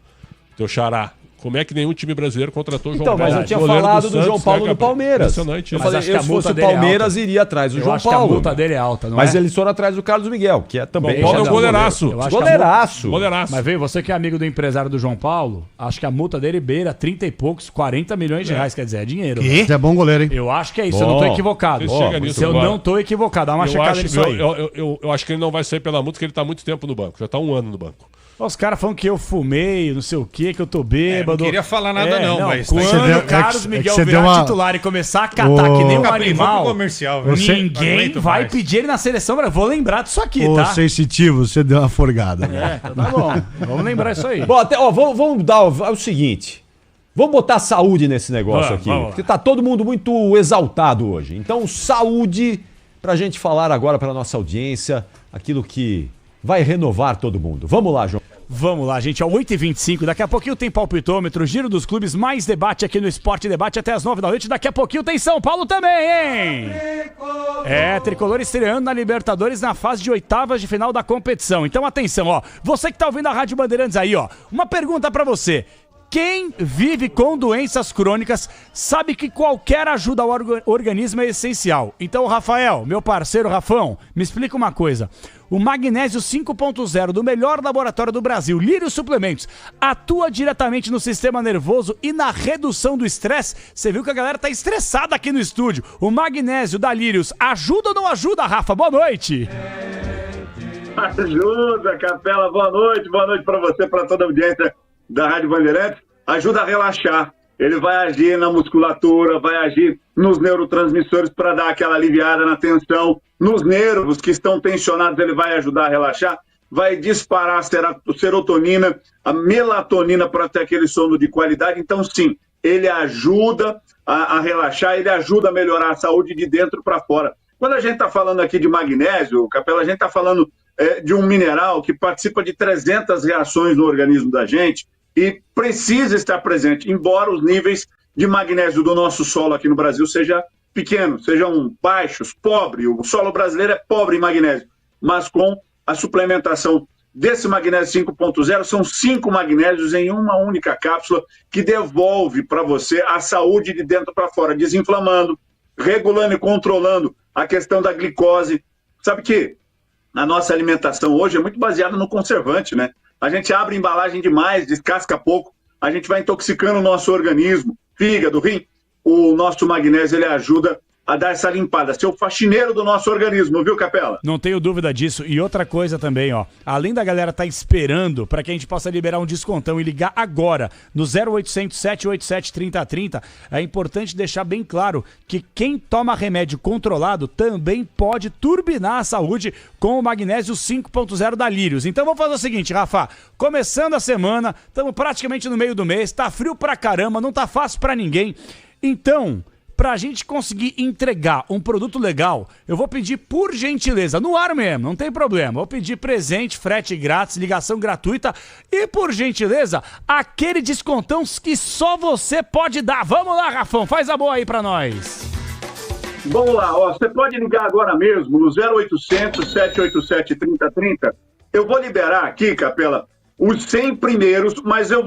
Teu xará. Como é que nenhum time brasileiro contratou o João Então, Paulo? mas eu tinha Goleiro falado do Santos, João Paulo né, no Capri? Palmeiras. Impressionante. Eu né? Mas falei, acho que a se fosse multa o dele é Palmeiras, alta. iria atrás do Eu João acho que a Paulo. multa dele é alta, não Mas é? eles foram atrás do Carlos Miguel, que é também... João Paulo é um já- goleiraço. Eu acho que a Goleiraço. Goleiraço. Mas veio, você que é amigo do empresário do João Paulo, acho que a multa dele beira 30 e poucos, 40 milhões de reais. Quer dizer, é dinheiro. Quê? Você é bom goleiro, hein? Eu acho que é isso, eu não tô Bom, equivocado. você chega nisso Se eu agora. não tô equivocado, dá uma Eu checada acho, nisso aí. eu acho que ele não vai sair pela multa, porque ele tá há muito tempo no banco. Já tá 1 ano no banco. Os caras falam que eu fumei, não sei o quê, que eu tô bêbado. Não queria falar nada mas... Quando o Carlos Miguel virar titular e começar a catar que nem um animal, comercial, ninguém vai pedir ele na seleção. Vou lembrar disso aqui, tá? Sensitivo, você deu uma forgada. Tá bom. Vamos lembrar isso aí. Bom, vamos dar o seguinte. Vamos botar saúde nesse negócio aqui. Porque tá todo mundo muito exaltado hoje. Então, saúde pra gente falar agora pra nossa audiência aquilo que vai renovar todo mundo. Vamos lá, João. Vamos lá, gente, 8h25, daqui a pouquinho tem palpitômetro, giro dos clubes, mais debate aqui no Esporte Debate até as 9 da noite, daqui a pouquinho tem São Paulo também, hein? Tricolor estreando na Libertadores na fase de oitavas de final da competição, então atenção, ó, você que tá ouvindo a Rádio Bandeirantes aí, ó, uma pergunta pra você. Quem vive com doenças crônicas sabe que qualquer ajuda ao organismo é essencial. Então, Rafael, meu parceiro Rafão, me explica uma coisa. O magnésio 5.0 do melhor laboratório do Brasil, Lírios Suplementos, atua diretamente no sistema nervoso e na redução do estresse. Você viu que a galera tá estressada aqui no estúdio. O magnésio da Lírios ajuda ou não ajuda, Rafa? Boa noite. Ajuda, Capela. Boa noite para você, para toda a audiência da Rádio Bandeirantes. Ajuda a relaxar. Ele vai agir na musculatura, vai agir nos neurotransmissores para dar aquela aliviada na tensão. Nos nervos que estão tensionados, ele vai ajudar a relaxar. Vai disparar a serotonina, a melatonina para ter aquele sono de qualidade. Então, sim, ele ajuda a relaxar, ele ajuda a melhorar a saúde de dentro para fora. Quando a gente está falando aqui de magnésio, Capela, a gente está falando de um mineral que participa de 300 reações no organismo da gente e precisa estar presente, embora os níveis de magnésio do nosso solo aqui no Brasil sejam pequenos, sejam baixos, pobres. O solo brasileiro é pobre em magnésio, mas com a suplementação desse magnésio 5.0, são 5 magnésios em uma única cápsula que devolve para você a saúde de dentro para fora, desinflamando, regulando e controlando a questão da glicose. Sabe que a nossa alimentação hoje é muito baseada no conservante, né? A gente abre embalagem demais, descasca pouco, a gente vai intoxicando o nosso organismo, fígado, rim. O nosso magnésio, ele ajuda a dar essa limpada, ser o faxineiro do nosso organismo, viu, Capela? Não tenho dúvida disso. E outra coisa também, ó, além da galera tá esperando para que a gente possa liberar um descontão e ligar agora no 0800 787 3030, é importante deixar bem claro que quem toma remédio controlado também pode turbinar a saúde com o magnésio 5.0 da Lírios. Então vamos fazer o seguinte, Rafa, começando a semana, estamos praticamente no meio do mês, tá frio pra caramba, não tá fácil pra ninguém. Então, pra gente conseguir entregar um produto legal, eu vou pedir por gentileza, no ar mesmo, não tem problema. Vou pedir presente, frete grátis, ligação gratuita e, por gentileza, aquele descontão que só você pode dar. Vamos lá, Rafão, faz a boa aí pra nós. Vamos lá, ó, você pode ligar agora mesmo no 0800 787 3030. Eu vou liberar aqui, Capela, os 100 primeiros, mas eu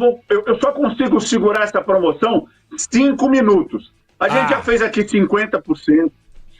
só consigo segurar essa promoção 5 minutos. A gente já fez aqui 50%,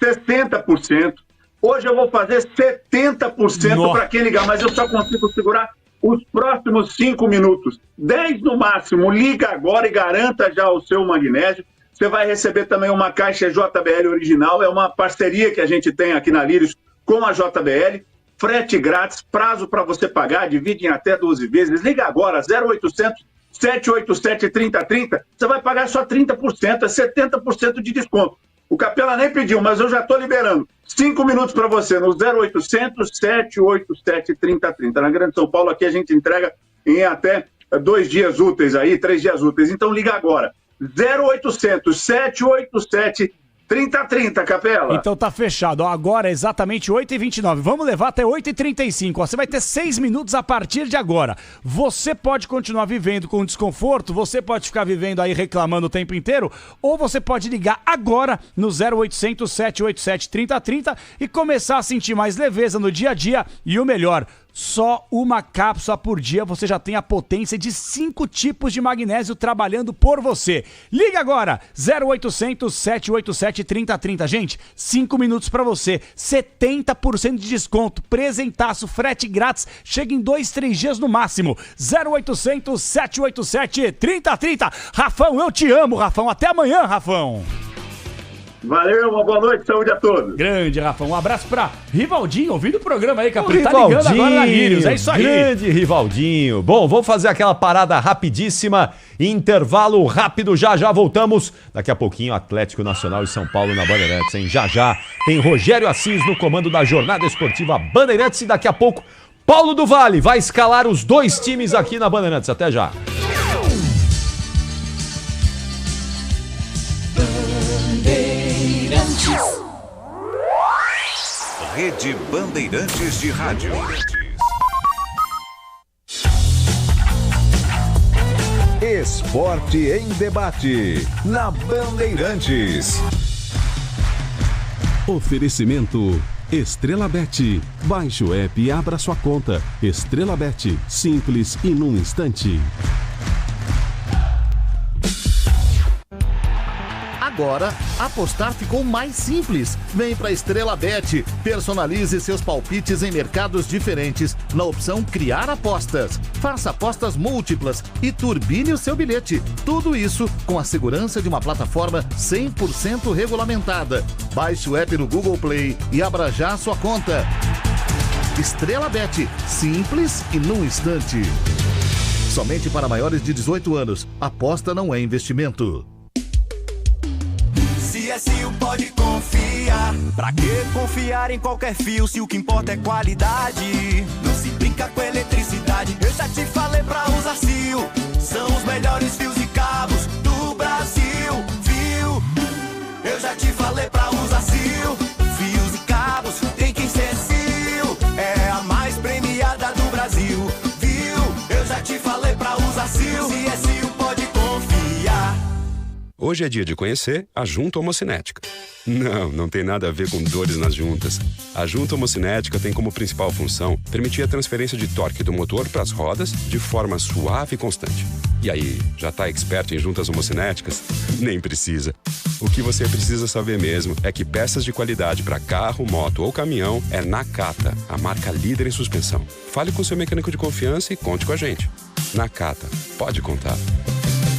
60%. Hoje eu vou fazer 70% para quem ligar, mas eu só consigo segurar os próximos 5 minutos. 10 no máximo. Liga agora e garanta já o seu magnésio. Você vai receber também uma caixa JBL original. É uma parceria que a gente tem aqui na Lírios com a JBL. Frete grátis, prazo para você pagar, divide em até 12 vezes. Liga agora, 0800 787 3030, você vai pagar só 30%, é 70% de desconto. O Capela nem pediu, mas eu já estou liberando. 5 minutos para você no 0800 787 3030. Na Grande São Paulo, aqui a gente entrega em até 2 dias úteis aí, 3 dias úteis. Então liga agora, 0800 787 3030, Capela. Então tá fechado. Ó, agora é exatamente 8h29. Vamos levar até 8h35. Ó, você vai ter 6 minutos a partir de agora. Você pode continuar vivendo com desconforto, você pode ficar vivendo aí reclamando o tempo inteiro, ou você pode ligar agora no 0800 787 3030 e começar a sentir mais leveza no dia a dia. E o melhor, só uma cápsula por dia você já tem a potência de 5 tipos de magnésio trabalhando por você. Liga agora, 0800 787 3030. Gente, 5 minutos pra você, 70% de desconto, presentaço, frete grátis, chega em 2, 3 dias no máximo. 0800 787 3030. Rafão, eu te amo, Rafão. Até amanhã, Rafão. Valeu, uma boa noite, saúde a todos. Grande, Rafa. Um abraço pra Rivaldinho, ouvindo o programa aí, Capri. Tá ligando agora na Lírios, é isso aí. Grande Rivaldinho. Bom, vamos fazer aquela parada rapidíssima, intervalo rápido, já voltamos. Daqui a pouquinho, Atlético Nacional e São Paulo na Bandeirantes, hein? Já tem Rogério Assis no comando da Jornada Esportiva Bandeirantes e daqui a pouco, Paulo do Vale vai escalar os 2 times aqui na Bandeirantes. Até já. Rede Bandeirantes de Rádio. Esporte em debate na Bandeirantes. Oferecimento Estrela Bet. Baixe o app e abra sua conta. Estrela Bet, simples e num instante. Agora, apostar ficou mais simples. Vem pra Estrela Bet. Personalize seus palpites em mercados diferentes na opção Criar Apostas. Faça apostas múltiplas e turbine o seu bilhete. Tudo isso com a segurança de uma plataforma 100% regulamentada. Baixe o app no Google Play e abra já a sua conta. Estrela Bet. Simples e num instante. Somente para maiores de 18 anos. Aposta não é investimento. CSU pode confiar. Pra que confiar em qualquer fio se o que importa é qualidade? Não se brinca com eletricidade. Eu já te falei pra usar CIO. São os melhores fios e cabos do Brasil, viu? Eu já te falei pra usar CIO. Fios e cabos tem que ser CIO. É a mais premiada do Brasil, viu? Eu já te falei pra usar CIO. CSU pode confiar. Hoje é dia de conhecer a junta homocinética. Não tem nada a ver com dores nas juntas. A junta homocinética tem como principal função permitir a transferência de torque do motor para as rodas de forma suave e constante. E aí, já está expert em juntas homocinéticas? Nem precisa. O que você precisa saber mesmo é que peças de qualidade para carro, moto ou caminhão é Nakata, a marca líder em suspensão. Fale com seu mecânico de confiança e conte com a gente. Nakata, pode contar.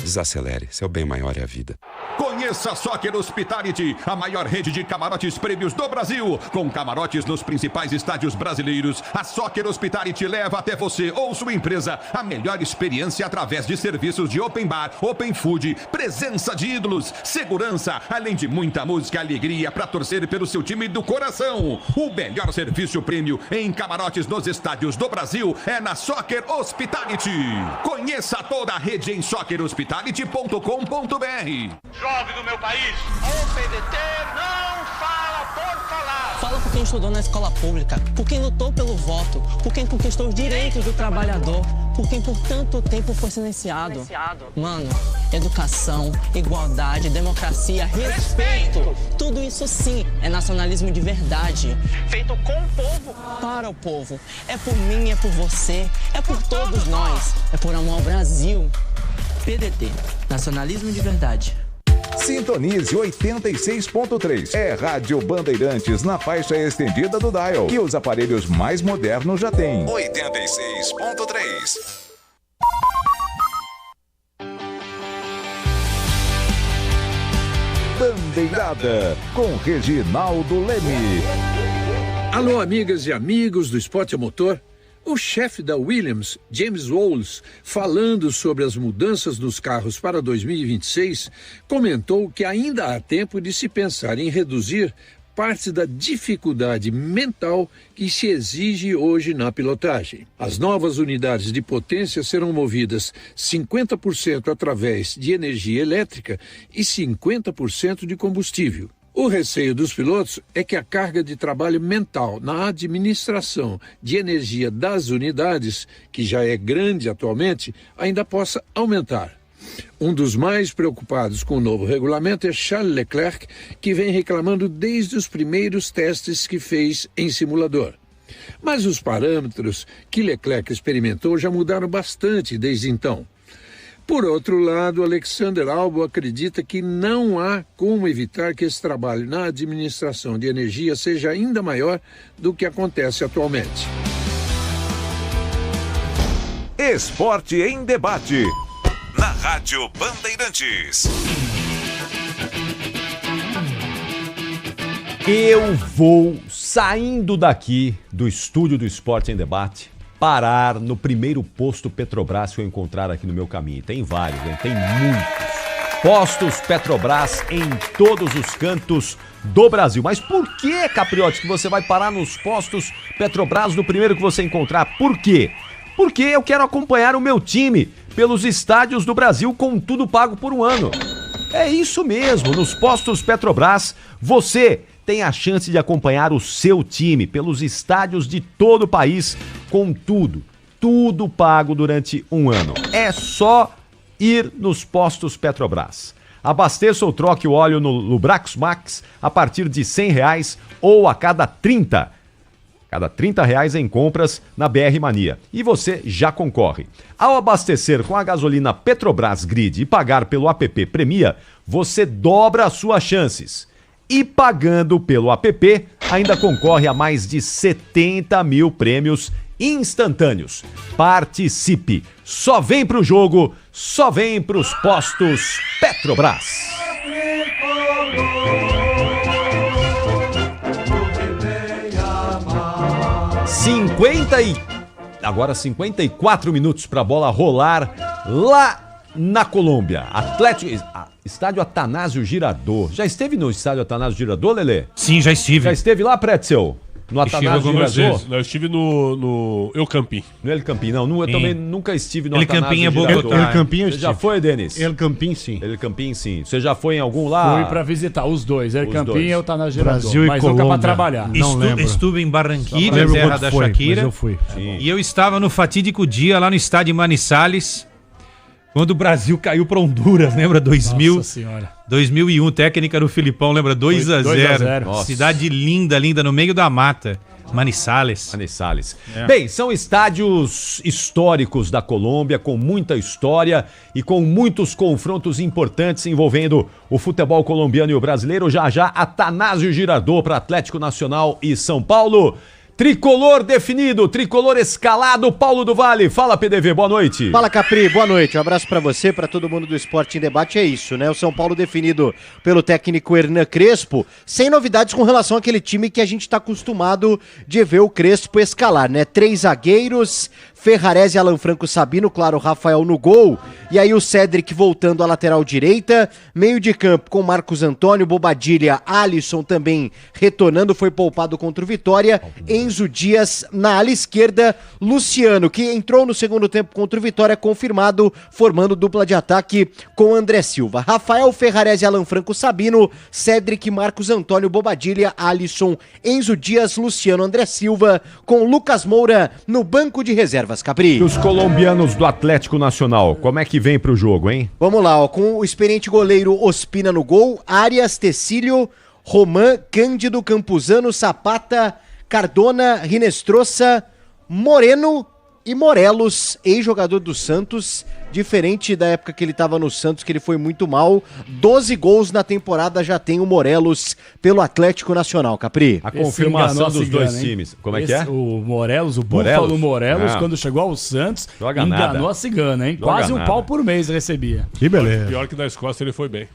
Desacelere, seu bem maior é a vida. Conheça a Soccer Hospitality, a maior rede de camarotes prêmios do Brasil. Com camarotes nos principais estádios brasileiros, a Soccer Hospitality leva até você ou sua empresa a melhor experiência através de serviços de open bar, open food, presença de ídolos, segurança, além de muita música e alegria para torcer pelo seu time do coração. O melhor serviço prêmio em camarotes nos estádios do Brasil é na Soccer Hospitality. Conheça toda a rede em soccerhospitality.com.br. Jovem do meu país, o PDT não fala por falar. Fala por quem estudou na escola pública, por quem lutou pelo voto, por quem conquistou os direitos do trabalhador, por quem por tanto tempo foi silenciado. Mano, educação, igualdade, democracia, respeito. Tudo isso sim é nacionalismo de verdade. Feito com o povo, para o povo. É por mim, é por você, é por todos nós. É por amor ao Brasil. PDT, nacionalismo de verdade. Sintonize 86.3. É Rádio Bandeirantes na faixa estendida do dial. E os aparelhos mais modernos já têm 86.3. Bandeirada com Reginaldo Leme. Alô, amigas e amigos do Esporte a Motor. O chefe da Williams, James Wowles, falando sobre as mudanças nos carros para 2026, comentou que ainda há tempo de se pensar em reduzir parte da dificuldade mental que se exige hoje na pilotagem. As novas unidades de potência serão movidas 50% através de energia elétrica e 50% de combustível. O receio dos pilotos é que a carga de trabalho mental na administração de energia das unidades, que já é grande atualmente, ainda possa aumentar. Um dos mais preocupados com o novo regulamento é Charles Leclerc, que vem reclamando desde os primeiros testes que fez em simulador. Mas os parâmetros que Leclerc experimentou já mudaram bastante desde então. Por outro lado, Alexander Albon acredita que não há como evitar que esse trabalho na administração de energia seja ainda maior do que acontece atualmente. Esporte em debate na Rádio Bandeirantes. Eu vou, saindo daqui do estúdio do Esporte em Debate, parar no primeiro posto Petrobras que eu encontrar aqui no meu caminho. Tem vários, né? Tem muitos. Postos Petrobras em todos os cantos do Brasil. Mas por que, Capriotti, que você vai parar nos postos Petrobras no primeiro que você encontrar? Por quê? Porque eu quero acompanhar o meu time pelos estádios do Brasil com tudo pago por um ano. É isso mesmo, nos postos Petrobras você tem a chance de acompanhar o seu time pelos estádios de todo o país com tudo pago durante um ano. É só ir nos postos Petrobras. Abasteça ou troque o óleo no Lubrax Max a partir de R$100 ou a cada 30. Cada R$30 em compras na BR Mania. E você já concorre. Ao abastecer com a gasolina Petrobras Grid e pagar pelo app Premia, você dobra as suas chances. E pagando pelo app, ainda concorre a mais de 70 mil prêmios instantâneos. Participe! Só vem pro jogo, só vem pros postos Petrobras. Agora 54 minutos para a bola rolar lá na Colômbia. Estádio Atanásio Girardot. Já esteve no estádio Atanásio Girardot, Lelê? Sim, já estive. Já esteve lá, Pretzel? No Atanásio Girardot? Eu estive no El Campín. No El Campín, não. Eu também nunca estive no El Atanásio Campín é Girardot. Bogotá. El Campín eu Você estive. já foi, Denis? El Campín, sim. El Campín, sim. Você já foi em algum lá? Fui pra visitar os dois, El Os Campín dois. e o Atanásio Girardot. Brasil e mas nunca pra Colômbia. trabalhar. Não lembro. Estuve em Barranquilla, Lembro terra quando da foi, Shakira. mas eu fui. E eu estava no fatídico dia lá no estádio Manizales, quando o Brasil caiu para Honduras, lembra? 2000, Nossa senhora. 2001, técnica do Filipão, lembra? 2-0. 2-0. Nossa. Cidade linda, no meio da mata. Manizales. É. Bem, são estádios históricos da Colômbia, com muita história e com muitos confrontos importantes envolvendo o futebol colombiano e o brasileiro. Já Atanásio Girardot para Atlético Nacional e São Paulo. Tricolor definido, tricolor escalado, Paulo do Vale. Fala, PDV, boa noite. Fala, Capri, boa noite. Um abraço pra você, pra todo mundo do Esporte em Debate. É isso, né? O São Paulo definido pelo técnico Hernan Crespo, sem novidades com relação àquele time que a gente tá acostumado de ver o Crespo escalar, né? 3 zagueiros, Ferrarese, Alan Franco, Sabino, claro, Rafael no gol. E aí o Cédric voltando à lateral direita. Meio de campo com Marcos Antônio, Bobadilha, Alisson também retornando, foi poupado contra o Vitória. Enzo Dias na ala esquerda. Luciano, que entrou no segundo tempo contra o Vitória, confirmado, formando dupla de ataque com André Silva. Rafael, Ferrarese, Alan Franco, Sabino, Cédric, Marcos Antônio, Bobadilha, Alisson, Enzo Dias, Luciano, André Silva, com Lucas Moura no banco de reserva. Capri. E os colombianos do Atlético Nacional, como é que vem pro jogo, hein? Vamos lá, ó, com o experiente goleiro Ospina no gol, Arias, Tecílio, Román, Cândido, Campuzano, Zapata, Cardona, Rinestrosa, Moreno e Morelos, ex-jogador do Santos, diferente da época que ele estava no Santos, que ele foi muito mal. 12 gols na temporada já tem o Morelos pelo Atlético Nacional, Capri. A confirmação dos dois times. Como é que é? O Morelos, o Búfalo Morelos, quando chegou ao Santos, enganou a cigana, hein? Quase um pau por mês recebia. Que beleza. Pior que da Escócia ele foi bem.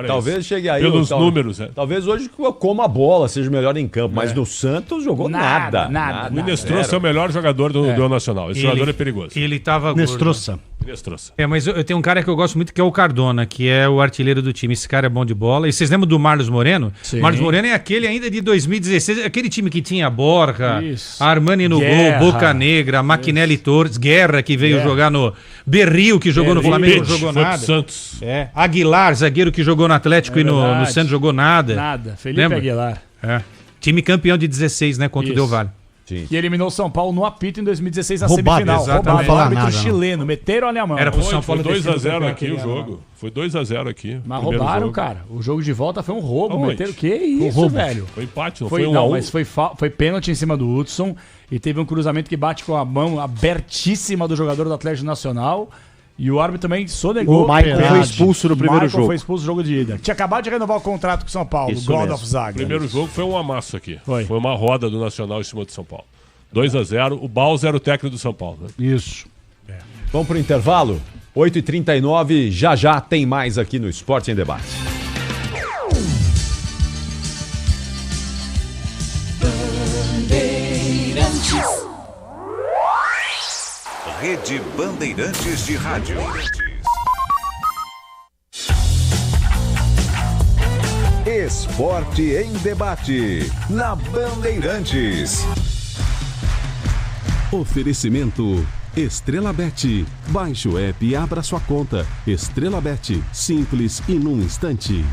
Talvez chegue aí. Pelos números, Talvez hoje coma a bola, seja o melhor em campo, mas no Santos jogou nada. O Minestrosa é o melhor jogador do Nacional. Esse jogador é perigoso. Ele tava Minestrosa. Mas eu tenho um cara que eu gosto muito, que é o Cardona, que é o artilheiro do time. Esse cara é bom de bola. E vocês lembram do Marlos Moreno? Sim. Marlos Moreno é aquele ainda de 2016, aquele time que tinha Borja, Isso. Armani no Guerra. gol, Boca Negra, Maquinelli Torres, Guerra, que veio jogar no Berril, que jogou no Flamengo, não jogou foi nada. pro Santos. Aguilar, zagueiro que jogou no Atlético e no verdade. Santos jogou nada. Nada. Felipe Lembra? Aguilar. Time campeão de 16, né? Contra o Del Valle. Que eliminou o São Paulo no apito em 2016 na Roubado, semifinal. exatamente. Roubado. Não O fala árbitro nada, não. chileno. Meteram ali a mão. Era pro São Paulo Foi 2-0 aqui aquele o jogo. Foi 2-0 aqui. Mas primeiro roubaram, jogo. cara. O jogo de volta foi um roubo. Aonde? Meteram... Que isso, roubo. velho? Foi empate, não Foi, foi não, 1-1. mas foi pênalti em cima do Hudson. E teve um cruzamento que bate com a mão abertíssima do jogador do Atlético Nacional. E o árbitro também sonegou. O Maicon foi expulso no primeiro jogo. Foi expulso no jogo de ida. Tinha acabado de renovar o contrato com o São Paulo. Isso God mesmo. of Zaga. O primeiro jogo foi um amasso aqui. Foi. Foi uma roda do Nacional em cima do São Paulo. 2-0. O Baus era o técnico do São Paulo. Né? Isso. Vamos pro intervalo? 8h39, já tem mais aqui no Esporte em Debate. Rede Bandeirantes de Rádio. Esporte em debate, na Bandeirantes. Oferecimento Estrela Bet. Baixe o app e abra sua conta. Estrela Bet, simples e num instante.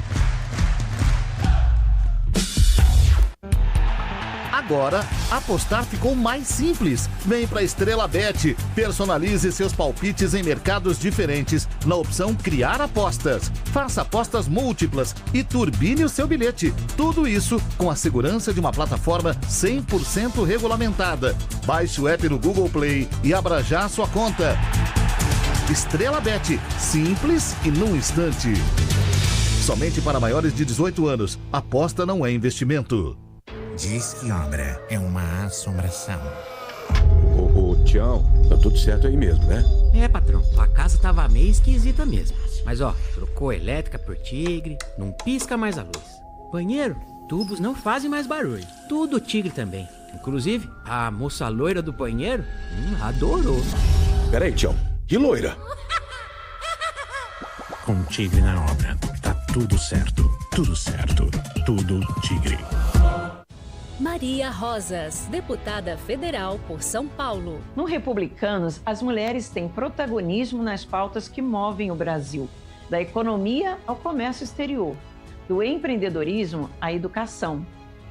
Agora, apostar ficou mais simples. Vem pra Estrela Bet. Personalize seus palpites em mercados diferentes na opção Criar Apostas. Faça apostas múltiplas e turbine o seu bilhete. Tudo isso com a segurança de uma plataforma 100% regulamentada. Baixe o app no Google Play e abra já a sua conta. Estrela Bet. Simples e num instante. Somente para maiores de 18 anos. Aposta não é investimento. Diz que obra é uma assombração. Ô, Tião, tá tudo certo aí mesmo, né? É, patrão, a casa tava meio esquisita mesmo. Mas ó, trocou a elétrica por Tigre, não pisca mais a luz. Banheiro, tubos não fazem mais barulho. Tudo Tigre também. Inclusive, a moça loira do banheiro adorou. Peraí, Tião, que loira? Com Tigre na obra, tá tudo certo, tudo Tigre. Maria Rosas, deputada federal por São Paulo. No Republicanos, as mulheres têm protagonismo nas pautas que movem o Brasil, da economia ao comércio exterior, do empreendedorismo à educação.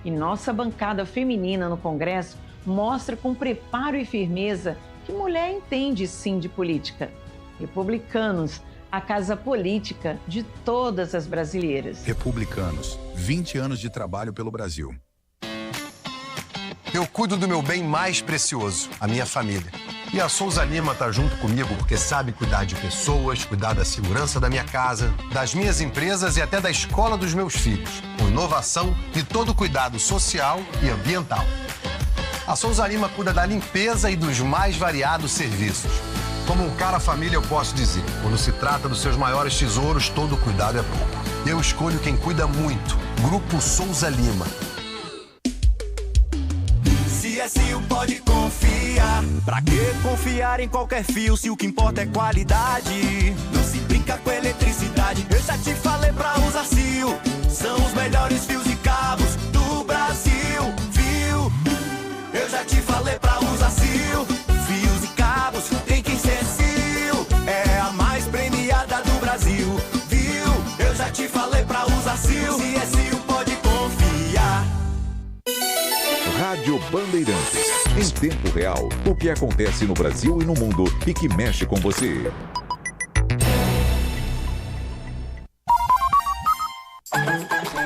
E nossa bancada feminina no Congresso mostra com preparo e firmeza que mulher entende sim de política. Republicanos, a casa política de todas as brasileiras. Republicanos, 20 anos de trabalho pelo Brasil. Eu cuido do meu bem mais precioso, a minha família. E a Souza Lima tá junto comigo porque sabe cuidar de pessoas, cuidar da segurança da minha casa, das minhas empresas e até da escola dos meus filhos, com inovação e todo cuidado social e ambiental. A Souza Lima cuida da limpeza e dos mais variados serviços. Como um cara família, eu posso dizer, quando se trata dos seus maiores tesouros, todo cuidado é pouco. Eu escolho quem cuida muito. Grupo Souza Lima. CSU pode confiar. Pra que confiar em qualquer fio se o que importa é qualidade? Não se brinca com eletricidade. Eu já te falei pra usar CIO. São os melhores fios e cabos do Brasil, viu? Eu já te falei pra usar CIO. Fios e cabos tem que ser CIO. É a mais premiada do Brasil, viu? Eu já te falei pra usar CIO. CSU pode confiar. Rádio Bandeirantes. Em tempo real, o que acontece no Brasil e no mundo e que mexe com você.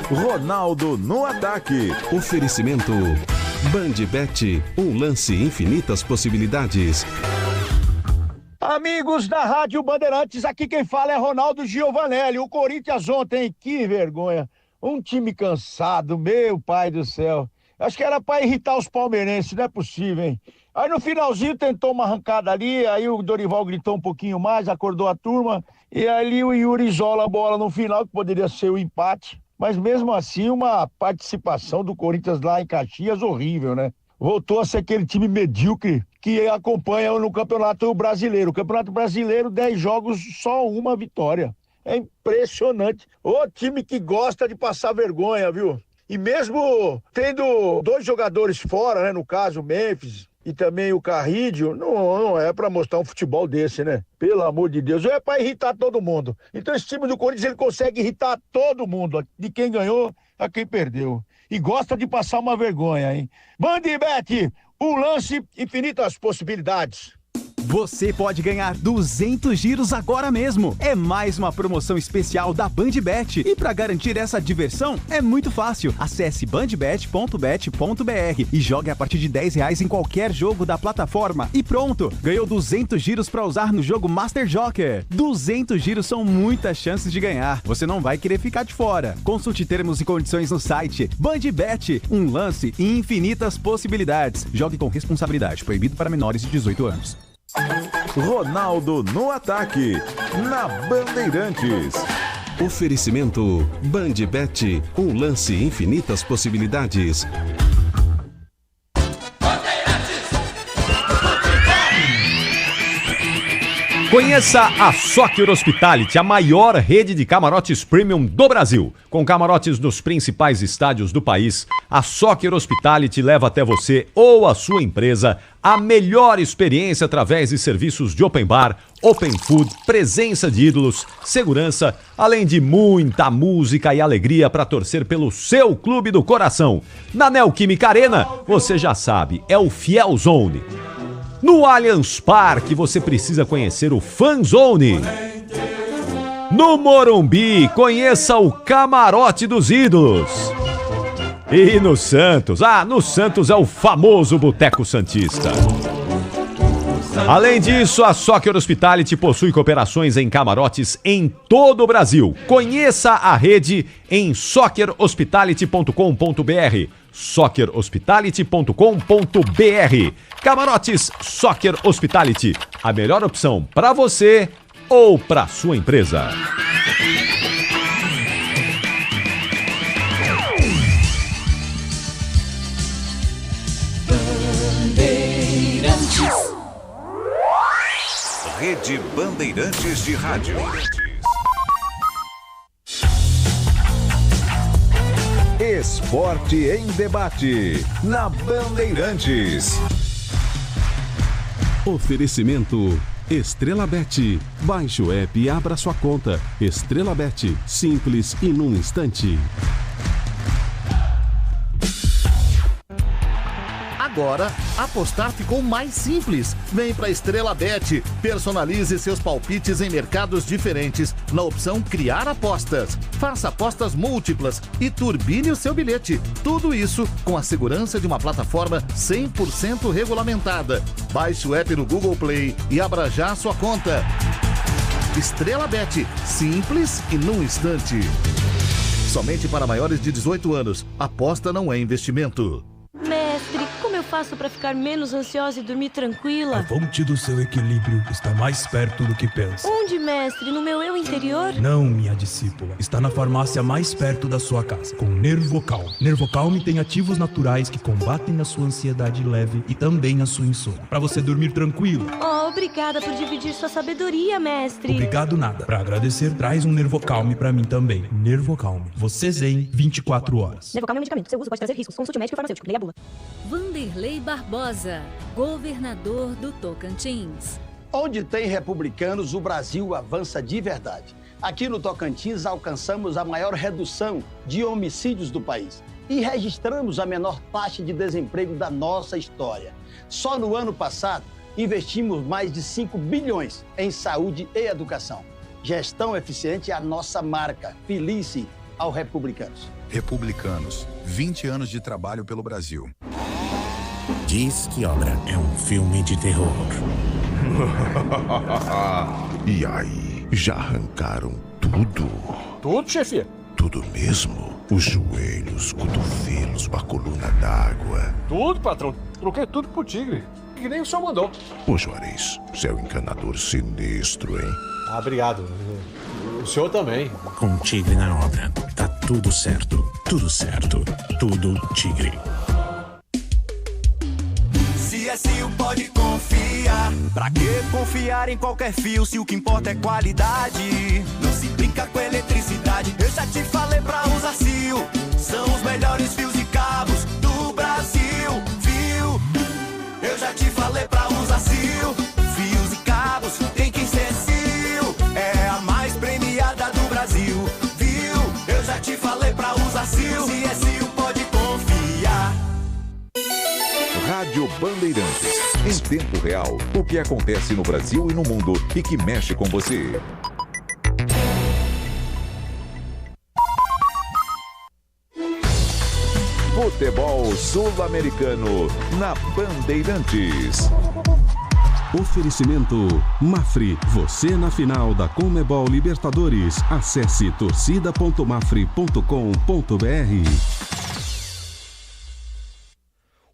Ronaldo no ataque. Oferecimento Bandbet, um lance infinitas possibilidades. Amigos da Rádio Bandeirantes, aqui quem fala é Ronaldo Giovanelli. O Corinthians ontem, que vergonha. Um time cansado, meu pai do céu. Acho que era pra irritar os palmeirenses, não é possível, hein? Aí no finalzinho tentou uma arrancada ali, aí o Dorival gritou um pouquinho mais, acordou a turma, e ali o Yuri isola a bola no final, que poderia ser o empate. Mas mesmo assim, uma participação do Corinthians lá em Caxias horrível, né? Voltou a ser aquele time medíocre que acompanha no Campeonato Brasileiro. O Campeonato Brasileiro, 10 jogos, só uma vitória. É impressionante. Ô time que gosta de passar vergonha, viu? E mesmo tendo 2 jogadores fora, né? No caso, o Memphis e também o Carrídio, não é pra mostrar um futebol desse, né? Pelo amor de Deus, é pra irritar todo mundo. Então esse time do Corinthians, ele consegue irritar todo mundo, de quem ganhou a quem perdeu. E gosta de passar uma vergonha, hein? Bandbet, um lance, infinitas possibilidades. Você pode ganhar 200 giros agora mesmo. É mais uma promoção especial da Bandbet. E para garantir essa diversão, é muito fácil. Acesse bandbet.bet.br e jogue a partir de R$10 em qualquer jogo da plataforma. E pronto, ganhou 200 giros para usar no jogo Master Joker. 200 giros são muitas chances de ganhar. Você não vai querer ficar de fora. Consulte termos e condições no site. Bandbet, um lance e infinitas possibilidades. Jogue com responsabilidade. Proibido para menores de 18 anos. Ronaldo no ataque, na Bandeirantes. Oferecimento Bandbet, um lance infinitas possibilidades. Conheça a Soccer Hospitality, a maior rede de camarotes premium do Brasil. Com camarotes nos principais estádios do país, a Soccer Hospitality leva até você ou a sua empresa a melhor experiência através de serviços de open bar, open food, presença de ídolos, segurança, além de muita música e alegria para torcer pelo seu clube do coração. Na Neoquímica Arena, você já sabe, é o Fiel Zone. No Allianz Parque, você precisa conhecer o Fan Zone. No Morumbi, conheça o Camarote dos Ídolos. E no Santos? No Santos é o famoso Boteco Santista. Além disso, a Soccer Hospitality possui cooperações em camarotes em todo o Brasil. Conheça a rede em soccerhospitality.com.br. soccerhospitality.com.br. Camarotes Soccer Hospitality, a melhor opção para você ou para sua empresa. Rede Bandeirantes de Rádio. Esporte em debate na Bandeirantes. Oferecimento Estrela Bet. Baixe o app e abra sua conta. Estrela Bet, simples e num instante. Agora, apostar ficou mais simples. Vem pra Estrela Bet. Personalize seus palpites em mercados diferentes na opção Criar Apostas. Faça apostas múltiplas e turbine o seu bilhete. Tudo isso com a segurança de uma plataforma 100% regulamentada. Baixe o app no Google Play e abra já a sua conta. Estrela Bet. Simples e num instante. Somente para maiores de 18 anos. Aposta não é investimento. Mestre, como eu faço para ficar menos ansiosa e dormir tranquila? A fonte do seu equilíbrio está mais perto do que pensa. Onde, mestre? No meu eu interior? Não, minha discípula. Está na farmácia mais perto da sua casa, com Nervocalme. Nervocalme tem ativos naturais que combatem a sua ansiedade leve e também a sua insônia, para você dormir tranquilo. Oh, obrigada por dividir sua sabedoria, mestre. Obrigado nada. Para agradecer, traz um Nervocalme para mim também. Nervocalme. Você zen 24 horas. Nervocalme é um medicamento. Seu uso pode trazer riscos. Consulte médico e farmacêutico. Leia a bula. Vanderlei Barbosa, governador do Tocantins. Onde tem republicanos, o Brasil avança de verdade. Aqui no Tocantins alcançamos a maior redução de homicídios do país e registramos a menor taxa de desemprego da nossa história. Só no ano passado, investimos mais de 5 bilhões em saúde e educação. Gestão eficiente é a nossa marca. Felice ao Republicanos. Republicanos, 20 anos de trabalho pelo Brasil. Diz que Obra é um filme de terror. E aí, já arrancaram tudo? Tudo, chefia? Tudo mesmo? Os joelhos, cotovelos, a coluna d'água. Tudo, patrão. Troquei tudo pro Tigre. Que nem o senhor mandou. Ô Juarez, você é um encanador sinistro, hein? Obrigado. O senhor também. Com Tigre na obra, tá tudo certo. Tudo certo. Tudo Tigre. CSU pode confiar. Pra que confiar em qualquer fio se o que importa é qualidade? Não se brinca com eletricidade. Eu já te falei pra usar CIO. São os melhores fios e cabos do Brasil. Viu? Eu já te falei pra usar CIO. Fios e cabos tem que ser CIO. É a mais premiada do Brasil. Viu? Eu já te falei pra usar CIO. CSU pode confiar. Rádio Bandeirantes. Em tempo real, o que acontece no Brasil e no mundo e que mexe com você. Futebol Sul-Americano na Bandeirantes. Oferecimento Mafre, você na final da Conmebol Libertadores. Acesse torcida.mafre.com.br.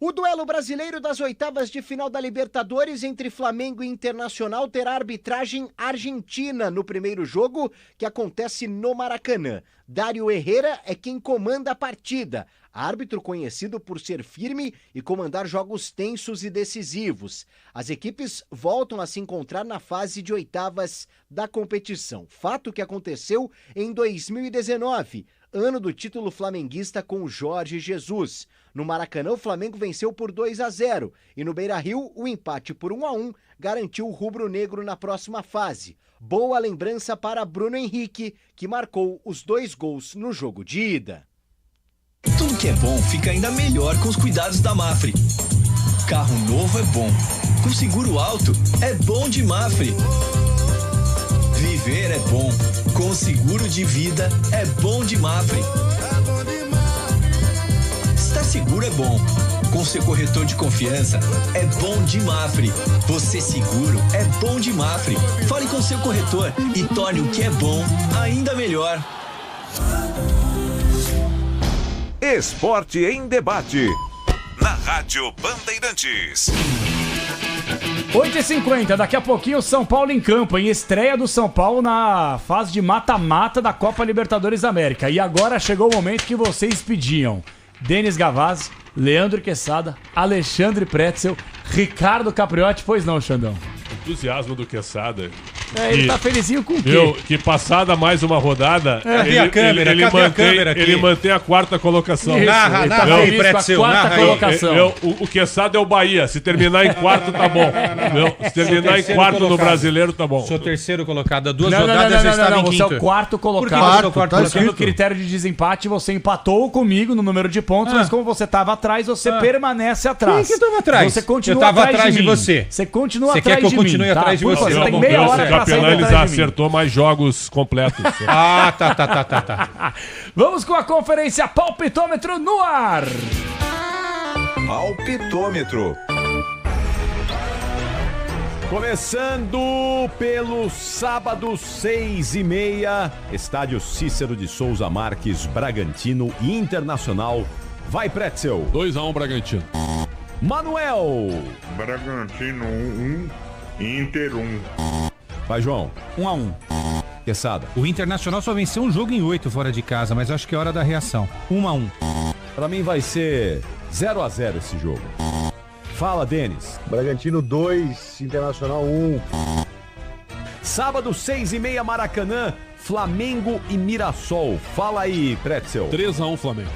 O duelo brasileiro das oitavas de final da Libertadores entre Flamengo e Internacional terá arbitragem argentina no primeiro jogo, que acontece no Maracanã. Dário Herrera é quem comanda a partida, árbitro conhecido por ser firme e comandar jogos tensos e decisivos. As equipes voltam a se encontrar na fase de oitavas da competição, fato que aconteceu em 2019, ano do título flamenguista com Jorge Jesus. No Maracanã, o Flamengo venceu por 2-0 e no Beira-Rio, o empate por 1-1 garantiu o rubro-negro na próxima fase. Boa lembrança para Bruno Henrique, que marcou os 2 gols no jogo de ida. Tudo que é bom fica ainda melhor com os cuidados da Mafre. Carro novo é bom, com seguro alto é bom de Mafre. Viver é bom, com seguro de vida é bom de Mafre. Estar seguro é bom, com seu corretor de confiança é bom de Mafre. Você seguro é bom de Mafre. Fale com seu corretor e torne o que é bom ainda melhor. Esporte em debate. Na Rádio Bandeirantes. 8h50, daqui a pouquinho o São Paulo em campo, em estreia do São Paulo na fase de mata-mata da Copa Libertadores da América. E agora chegou o momento que vocês pediam. Denis Gavazzi, Leandro Quesada, Alexandre Pretzel, Ricardo Capriotti, pois não, Xandão? Entusiasmo do Quesada. Ele tá felizinho com o quê? Que passada mais uma rodada, Cadê a câmera? ele mantém a quarta colocação. Narra aí, Pretzel, quarta colocação. O Quesada é o Bahia. Se terminar em quarto, tá bom. Se terminar em quarto no Brasileiro, tá bom. Sou terceiro colocado. 2 rodadas eu estava em quinto. Você é o quarto colocado. Porque no critério de desempate, você empatou comigo no número de pontos, mas como você estava atrás, você permanece atrás. Quem que estava atrás? Você continua eu estava atrás de você. Você continua atrás de mim. Você quer que eu continue atrás de você? Você tem meia hora pra sair Ele já acertou mais jogos completos. Tá. Vamos com a conferência Palpitômetro no ar. Palpitômetro. Começando pelo sábado, 6h30, Estádio Cícero de Souza Marques, Bragantino e Internacional. Vai, Pretzel. 2-1 Bragantino. Manuel. Bragantino 1, Inter 1. Vai, João. 1-1. Quesada. O Internacional só venceu um jogo em 8 fora de casa, mas acho que é hora da reação. 1-1. Pra mim vai ser 0-0 esse jogo. Fala, Denis. Bragantino 2, Internacional 1. Sábado, 6h30, Maracanã, Flamengo e Mirassol. Fala aí, Pretzel. 3-1 Flamengo.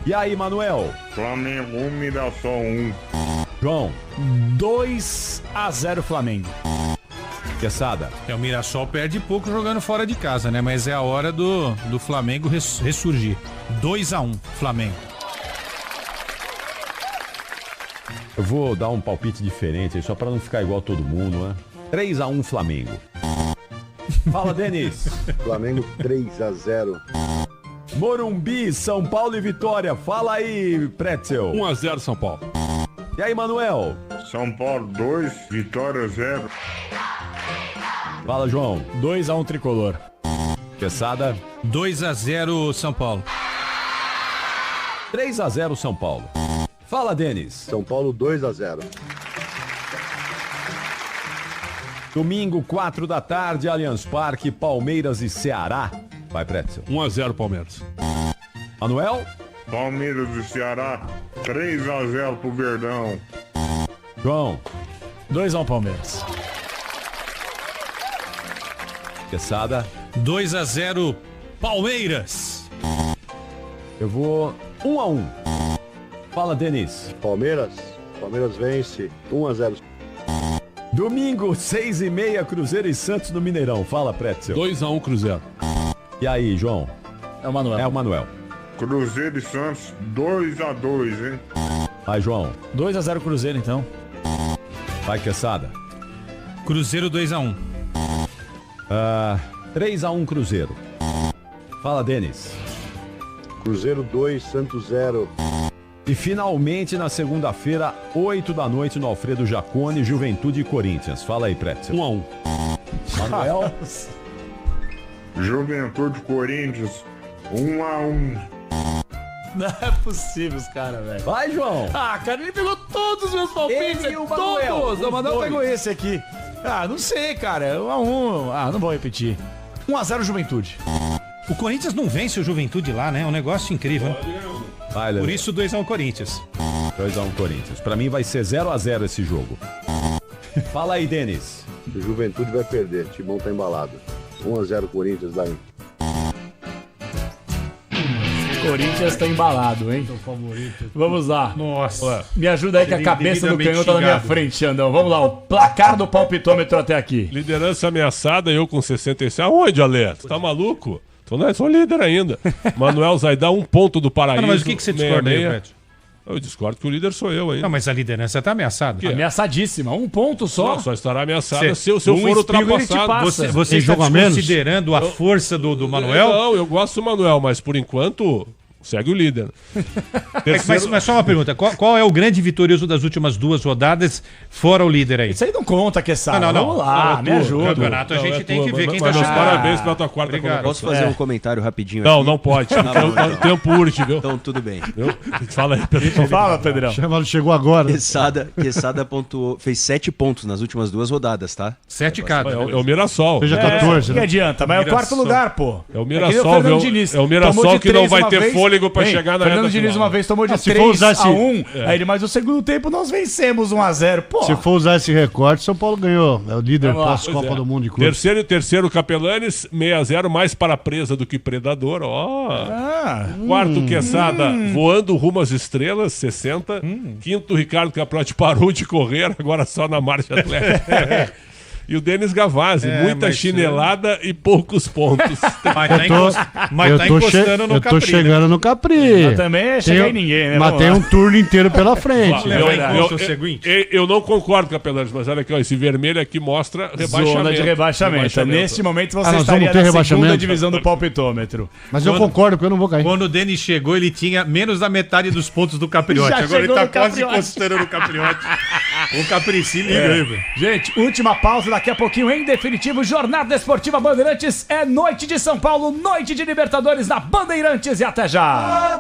E aí, Manuel? Flamengo 1, Mirassol 1. João. 2-0 Flamengo. Quesada. O Mirassol perde pouco jogando fora de casa, né? Mas é a hora do Flamengo ressurgir. 2-1 Flamengo. Eu vou dar um palpite diferente aí, só pra não ficar igual todo mundo, né? 3-1 Flamengo. Fala, Denis. Flamengo 3-0. Morumbi, São Paulo e Vitória. Fala aí, Pretzel. 1-0 São Paulo. E aí, Manuel? São Paulo 2, Vitória 0. Fala, João. 2-1 Tricolor. Quesada. 2-0 São Paulo. 3-0 São Paulo. Fala, Denis. São Paulo 2-0. Domingo, 4 da tarde, Allianz Parque, Palmeiras e Ceará. Vai, Pretzel. 1-0 Palmeiras. Manuel? Palmeiras e Ceará 3-0 pro Verdão. João. 2-1 Palmeiras. Quesada. 2-0 Palmeiras. Eu vou 1-1. Fala, Denis. Palmeiras vence 1-0. Domingo, 6h30, Cruzeiro e Santos no Mineirão. Fala, Pretzel. 2-1 Cruzeiro. E aí, João? É o Manuel. É o Manuel. Cruzeiro e Santos 2-2, hein? Vai, João. 2-0 Cruzeiro, então. Vai, Quesada. Cruzeiro 2-1. 3-1 Cruzeiro. Fala, Denis. Cruzeiro 2, Santos 0. E finalmente, na segunda-feira, 8 da noite, no Alfredo Jaconi, Juventude e Corinthians. Fala aí, Pretzel. 1-1. Manuel. Juventude Corinthians 1-1. Não é possível os caras, velho. Vai, João. Ah, cara, ele pegou todos os meus palpites. Ele e o Manuel, todos. O Manuel dois. pegou esse aqui. Ah, não sei, cara. 1x1. Ah, não vou repetir. 1x0 Juventude. O Corinthians não vence o Juventude lá, né? É um negócio incrível. Vai, Por isso 2x1 Corinthians. 2x1 Corinthians. Pra mim vai ser 0x0 esse jogo. Fala aí, Denis. O Juventude vai perder, o Timão tá embalado. 1x0 Corinthians daí. Corinthians tá embalado, hein? Vamos lá. Nossa. Me ajuda aí que a cabeça do canhão tá na minha frente, Xandão. Vamos lá, o placar do palpitômetro até aqui. Liderança ameaçada, eu com 66. Aonde, Ale? Você tá maluco? Sou líder ainda. Manuel Zaidá, 1 ponto do Paraíso. Mas o que você discorda aí, Pet? Eu discordo que o líder sou eu ainda. Não, mas a liderança tá ameaçada. Ameaçadíssima, 1 ponto só. Não, só estará ameaçada se eu for ultrapassado. Você está considerando a força do Manuel? Não, eu gosto do Manuel, mas por enquanto segue o líder. Mas só uma pergunta, qual é o grande vitorioso das últimas 2 rodadas, fora o líder aí? Isso aí não conta, que sabe. Não. Vamos lá, me ajuda. Campeonato a gente tem que ver quem tá chegando. Parabéns pela tua quarta colocação. Posso fazer um comentário rapidinho Não, aqui? não pode. O tempo urge, viu? Então, tudo bem. Fala aí, Pedrão. Fala, Pedrão. Chamado chegou agora. Quesada pontuou, fez 7 pontos nas últimas 2 rodadas, tá? 7 cada. É o Mirassol. Seja 14, que né? adianta, mas é o quarto lugar, pô. É o Mirassol, é o Mirassol que não vai ter fôlego pra chegar na Fernando Diniz uma vez tomou de 3-1. Aí ele, mas no segundo tempo nós vencemos 1x0. Pô. Se for usar esse recorte, São Paulo ganhou. É o líder pós-Copa do Mundo de clubes. Terceiro Capelanes, 6-0, mais para presa do que predador. Quarto Quesada, voando rumo às estrelas, 60. Quinto Ricardo Caprotti parou de correr, agora só na marcha atlética. E o Denis Gavazzi, muita chinelada e poucos pontos. Mas tá encostando no Capri. Eu tô chegando no Capri. Eu também cheguei em ninguém, né? Mas tem um turno inteiro pela frente. Eu não concordo, Capelanes, mas olha aqui, ó, esse vermelho aqui mostra rebaixamento. Zona de rebaixamento. Neste momento você estaria na segunda divisão do palpitômetro. Mas eu concordo, porque eu não vou cair. Quando o Denis chegou, ele tinha menos da metade dos pontos do Capriotti. Agora ele tá quase encostando no Capriotti. O Caprici liga aí, velho. Gente, última pausa. Daqui a pouquinho, em definitivo, Jornada Esportiva Bandeirantes. É noite de São Paulo, noite de Libertadores na Bandeirantes. E até já!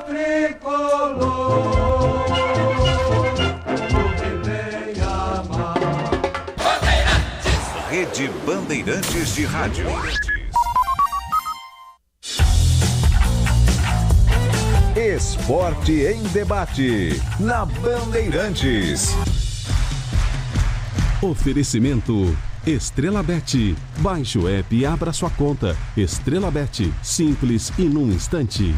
Rede Bandeirantes de Rádio. Esporte em debate na Bandeirantes. Oferecimento Estrela Bet. Baixe o app e abra sua conta. Estrela Bet, simples e num instante.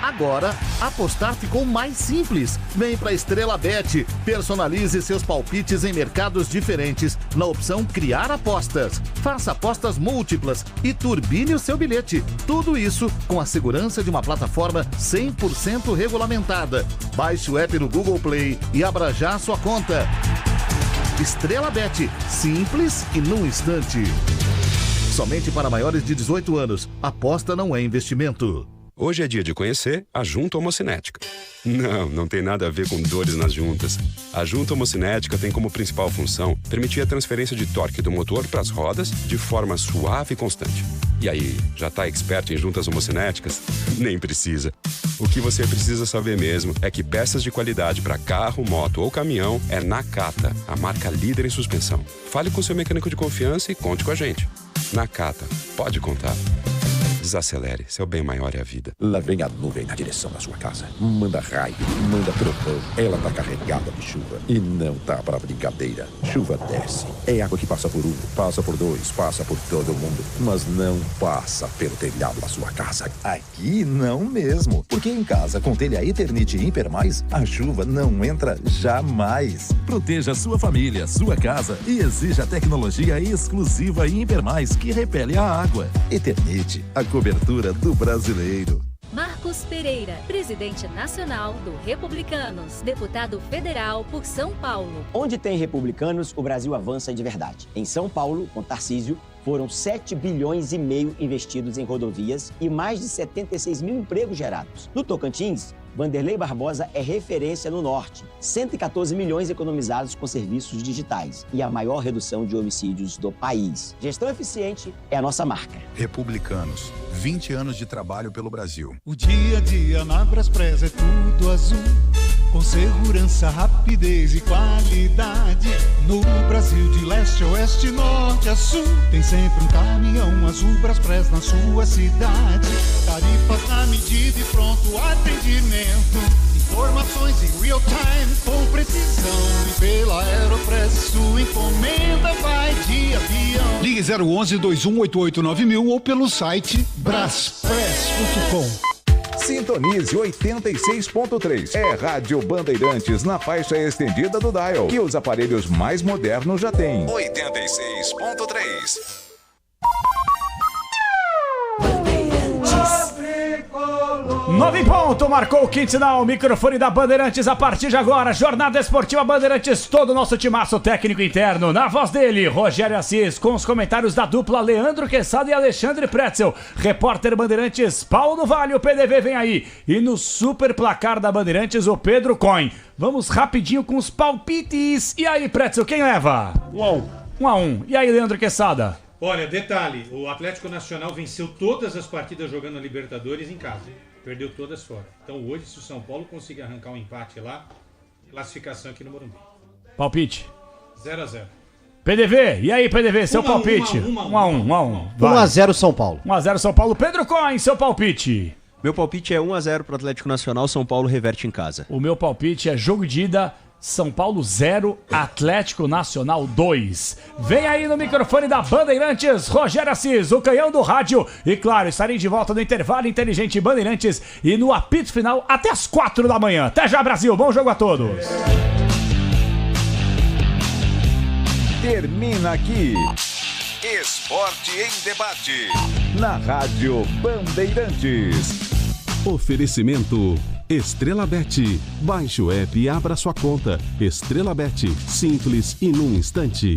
Agora, apostar ficou mais simples. Vem pra Estrela Bet. Personalize seus palpites em mercados diferentes na opção Criar Apostas. Faça apostas múltiplas e turbine o seu bilhete. Tudo isso com a segurança de uma plataforma 100% regulamentada. Baixe o app no Google Play e abra já a sua conta. Estrela Bet. Simples e num instante. Somente para maiores de 18 anos. Aposta não é investimento. Hoje é dia de conhecer a Junta Homocinética. Não tem nada a ver com dores nas juntas. A Junta Homocinética tem como principal função permitir a transferência de torque do motor para as rodas de forma suave e constante. E aí, já tá expert em juntas homocinéticas? Nem precisa. O que você precisa saber mesmo é que peças de qualidade para carro, moto ou caminhão é Nakata, a marca líder em suspensão. Fale com seu mecânico de confiança e conte com a gente. Nakata, pode contar. Desacelere, seu bem maior é a vida. Lá vem a nuvem na direção da sua casa. Manda raio, manda trovão. Ela tá carregada de chuva. E não tá pra brincadeira. Chuva desce. É água que passa por um, passa por dois, passa por todo mundo. Mas não passa pelo telhado da sua casa. Aqui não mesmo. Porque em casa, com telha Eternit e Hipermais, a chuva não entra jamais. Proteja sua família, sua casa e exija a tecnologia exclusiva e Hipermais que repele a água. Eternit, a cobertura do brasileiro. Marcos Pereira, presidente nacional do Republicanos, deputado federal por São Paulo. Onde tem republicanos, o Brasil avança de verdade. Em São Paulo, com Tarcísio, foram 7 bilhões e meio investidos em rodovias e mais de 76 mil empregos gerados. No Tocantins, Vanderlei Barbosa é referência no Norte. 114 milhões economizados com serviços digitais e a maior redução de homicídios do país. Gestão eficiente é a nossa marca. Republicanos, 20 anos de trabalho pelo Brasil. O dia a dia na Braspress é tudo azul, com segurança, rapidez e qualidade. No Brasil de leste a oeste, norte a sul, tem sempre um caminhão azul Braspress na sua cidade. Tarifas na medida e pronto atendimento. Informações em real time com precisão. E pela Aeropress sua encomenda vai de avião. Ligue 011-2188-9000 ou pelo site braspress.com. Sintonize 86.3. É Rádio Bandeirantes na faixa estendida do dial. E os aparelhos mais modernos já têm. 86.3. 9 em ponto, marcou o quinto sinal, microfone da Bandeirantes a partir de agora, Jornada Esportiva Bandeirantes, todo o nosso timaço técnico interno, na voz dele, Rogério Assis, com os comentários da dupla Leandro Quesada e Alexandre Pretzel, repórter Bandeirantes, Paulo Vale, o PDV vem aí, e no super placar da Bandeirantes, o Pedro Coin. Vamos rapidinho com os palpites, e aí Pretzel, quem leva? 1-1. E aí Leandro Quesada? Olha, detalhe, o Atlético Nacional venceu todas as partidas jogando a Libertadores em casa. Perdeu todas fora. Então hoje, se o São Paulo conseguir arrancar um empate lá, classificação aqui no Morumbi. Palpite? 0-0. PDV, e aí PDV, seu palpite? 1-1. 1-0 São Paulo. 1-0 São Paulo. Pedro Coin, seu palpite? Meu palpite é 1-0 pro Atlético Nacional, São Paulo reverte em casa. O meu palpite é jogo de ida, São Paulo 0, Atlético Nacional 2. Vem aí no microfone da Bandeirantes, Rogério Assis, o canhão do rádio. E claro, estarei de volta no intervalo inteligente Bandeirantes e no apito final até as 4 da manhã. Até já, Brasil. Bom jogo a todos. Termina aqui. Esporte em debate. Na Rádio Bandeirantes. Oferecimento Estrela Bet. Baixe o app e abra sua conta. Estrela Bet, simples e num instante.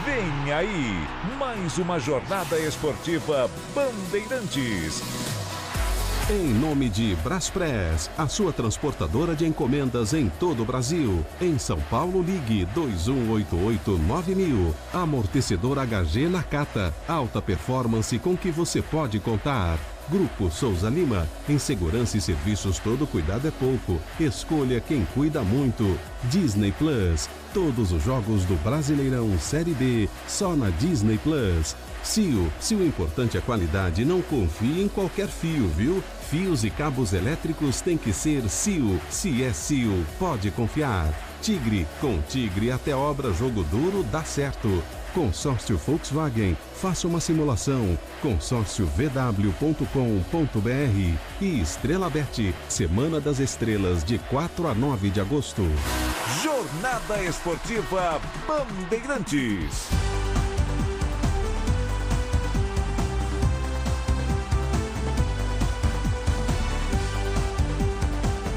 Vem aí, mais uma jornada esportiva Bandeirantes. Em nome de Braspress, a sua transportadora de encomendas em todo o Brasil. Em São Paulo, ligue 2188-9000. Amortecedor HG Nakata, alta performance com que você pode contar. Grupo Souza Lima, em segurança e serviços todo cuidado é pouco. Escolha quem cuida muito. Disney Plus, todos os jogos do Brasileirão Série B, só na Disney Plus. Cio, se o importante é qualidade, não confie em qualquer fio, viu? Fios e cabos elétricos tem que ser Cio. Se é Cio, pode confiar. Tigre, com Tigre até obra jogo duro dá certo. Consórcio Volkswagen, faça uma simulação. consórciovw.com.br e Estrela Bet, Semana das Estrelas, de 4 a 9 de agosto. Jornada Esportiva Bandeirantes.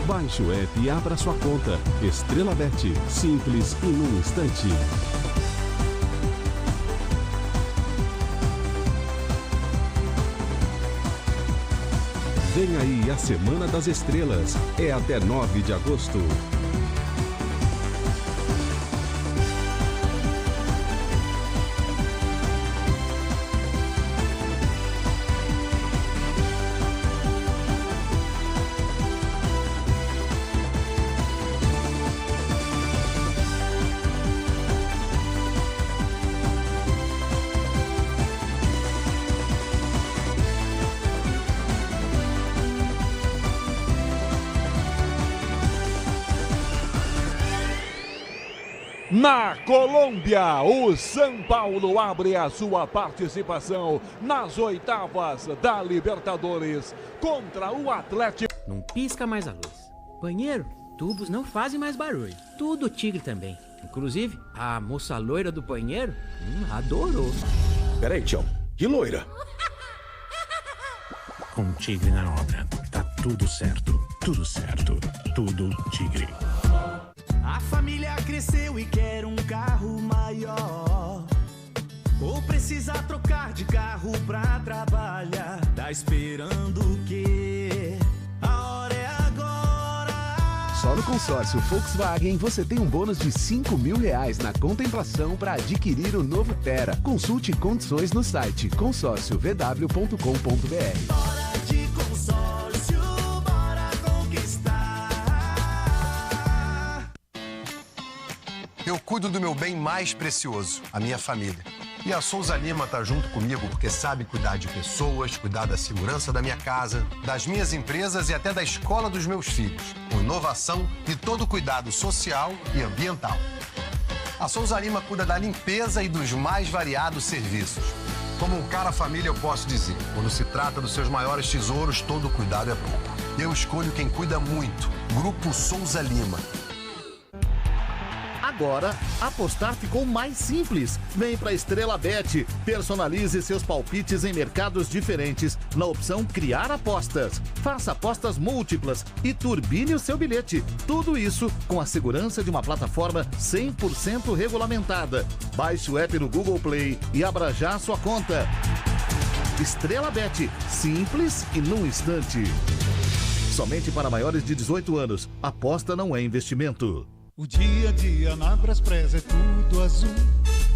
Baixe o app e abra sua conta. Estrela Bet, simples e num instante. Vem aí a Semana das Estrelas. É até 9 de agosto. Na Colômbia, o São Paulo abre a sua participação nas oitavas da Libertadores contra o Atlético. Não pisca mais a luz. Banheiro, tubos não fazem mais barulho. Tudo tigre também. Inclusive, a moça loira do banheiro adorou. Peraí, tchau. Que loira? Com tigre na obra, tá tudo certo. Tudo certo. Tudo tigre. A família cresceu e quer um carro maior. Ou precisa trocar de carro pra trabalhar. Tá esperando o quê? A hora é agora. Só no consórcio Volkswagen você tem um bônus de R$5.000 na contemplação para adquirir o novo Tera. Consulte condições no site consórciovw.com.br. Hora de consórcio, bora conquistar. Eu cuido do meu bem mais precioso, a minha família. E a Souza Lima tá junto comigo porque sabe cuidar de pessoas, cuidar da segurança da minha casa, das minhas empresas e até da escola dos meus filhos, com inovação e todo cuidado social e ambiental. A Souza Lima cuida da limpeza e dos mais variados serviços. Como um cara família, eu posso dizer, quando se trata dos seus maiores tesouros, todo cuidado é pouco. Eu escolho quem cuida muito, Grupo Souza Lima. Agora, apostar ficou mais simples. Vem pra Estrela Bet. Personalize seus palpites em mercados diferentes na opção Criar Apostas. Faça apostas múltiplas e turbine o seu bilhete. Tudo isso com a segurança de uma plataforma 100% regulamentada. Baixe o app no Google Play e abra já sua conta. Estrela Bet. Simples e num instante. Somente para maiores de 18 anos. Aposta não é investimento. O dia a dia na Braspress é tudo azul,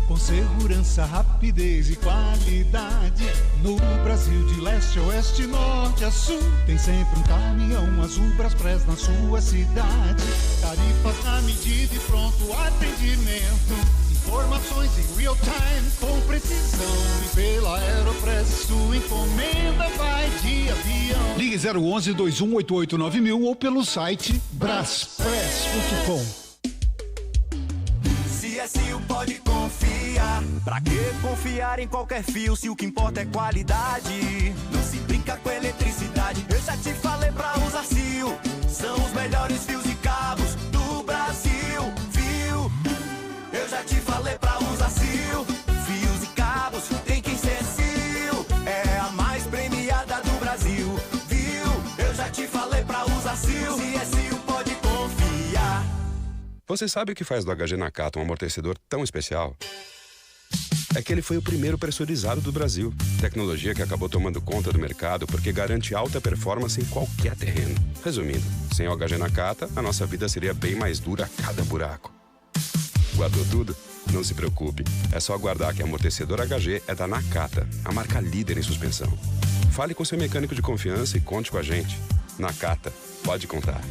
com segurança, rapidez e qualidade. No Brasil de leste a oeste, norte a sul, tem sempre um caminhão azul Braspress na sua cidade. Tarifas na medida e pronto atendimento. Informações em real time com precisão. E pela Aeropress sua encomenda vai de avião. Ligue 011-2188-9000 ou pelo site braspress.com. CSU pode confiar. Pra que confiar em qualquer fio se o que importa é qualidade? Não se brinca com eletricidade. Eu já te falei pra usar CIO. São os melhores fios e cabos do Brasil. Viu? Eu já te falei pra usar CIO. Fios e cabos tem que ser CIO. É a mais premiada do Brasil. Viu? Eu já te falei pra usar CIO. CSU pode confiar. Você sabe o que faz do HG Nakata um amortecedor tão especial? É que ele foi o primeiro pressurizado do Brasil. Tecnologia que acabou tomando conta do mercado porque garante alta performance em qualquer terreno. Resumindo, sem o HG Nakata, a nossa vida seria bem mais dura a cada buraco. Guardou tudo? Não se preocupe. É só aguardar que amortecedor HG é da Nakata, a marca líder em suspensão. Fale com seu mecânico de confiança e conte com a gente. Nakata, pode contar.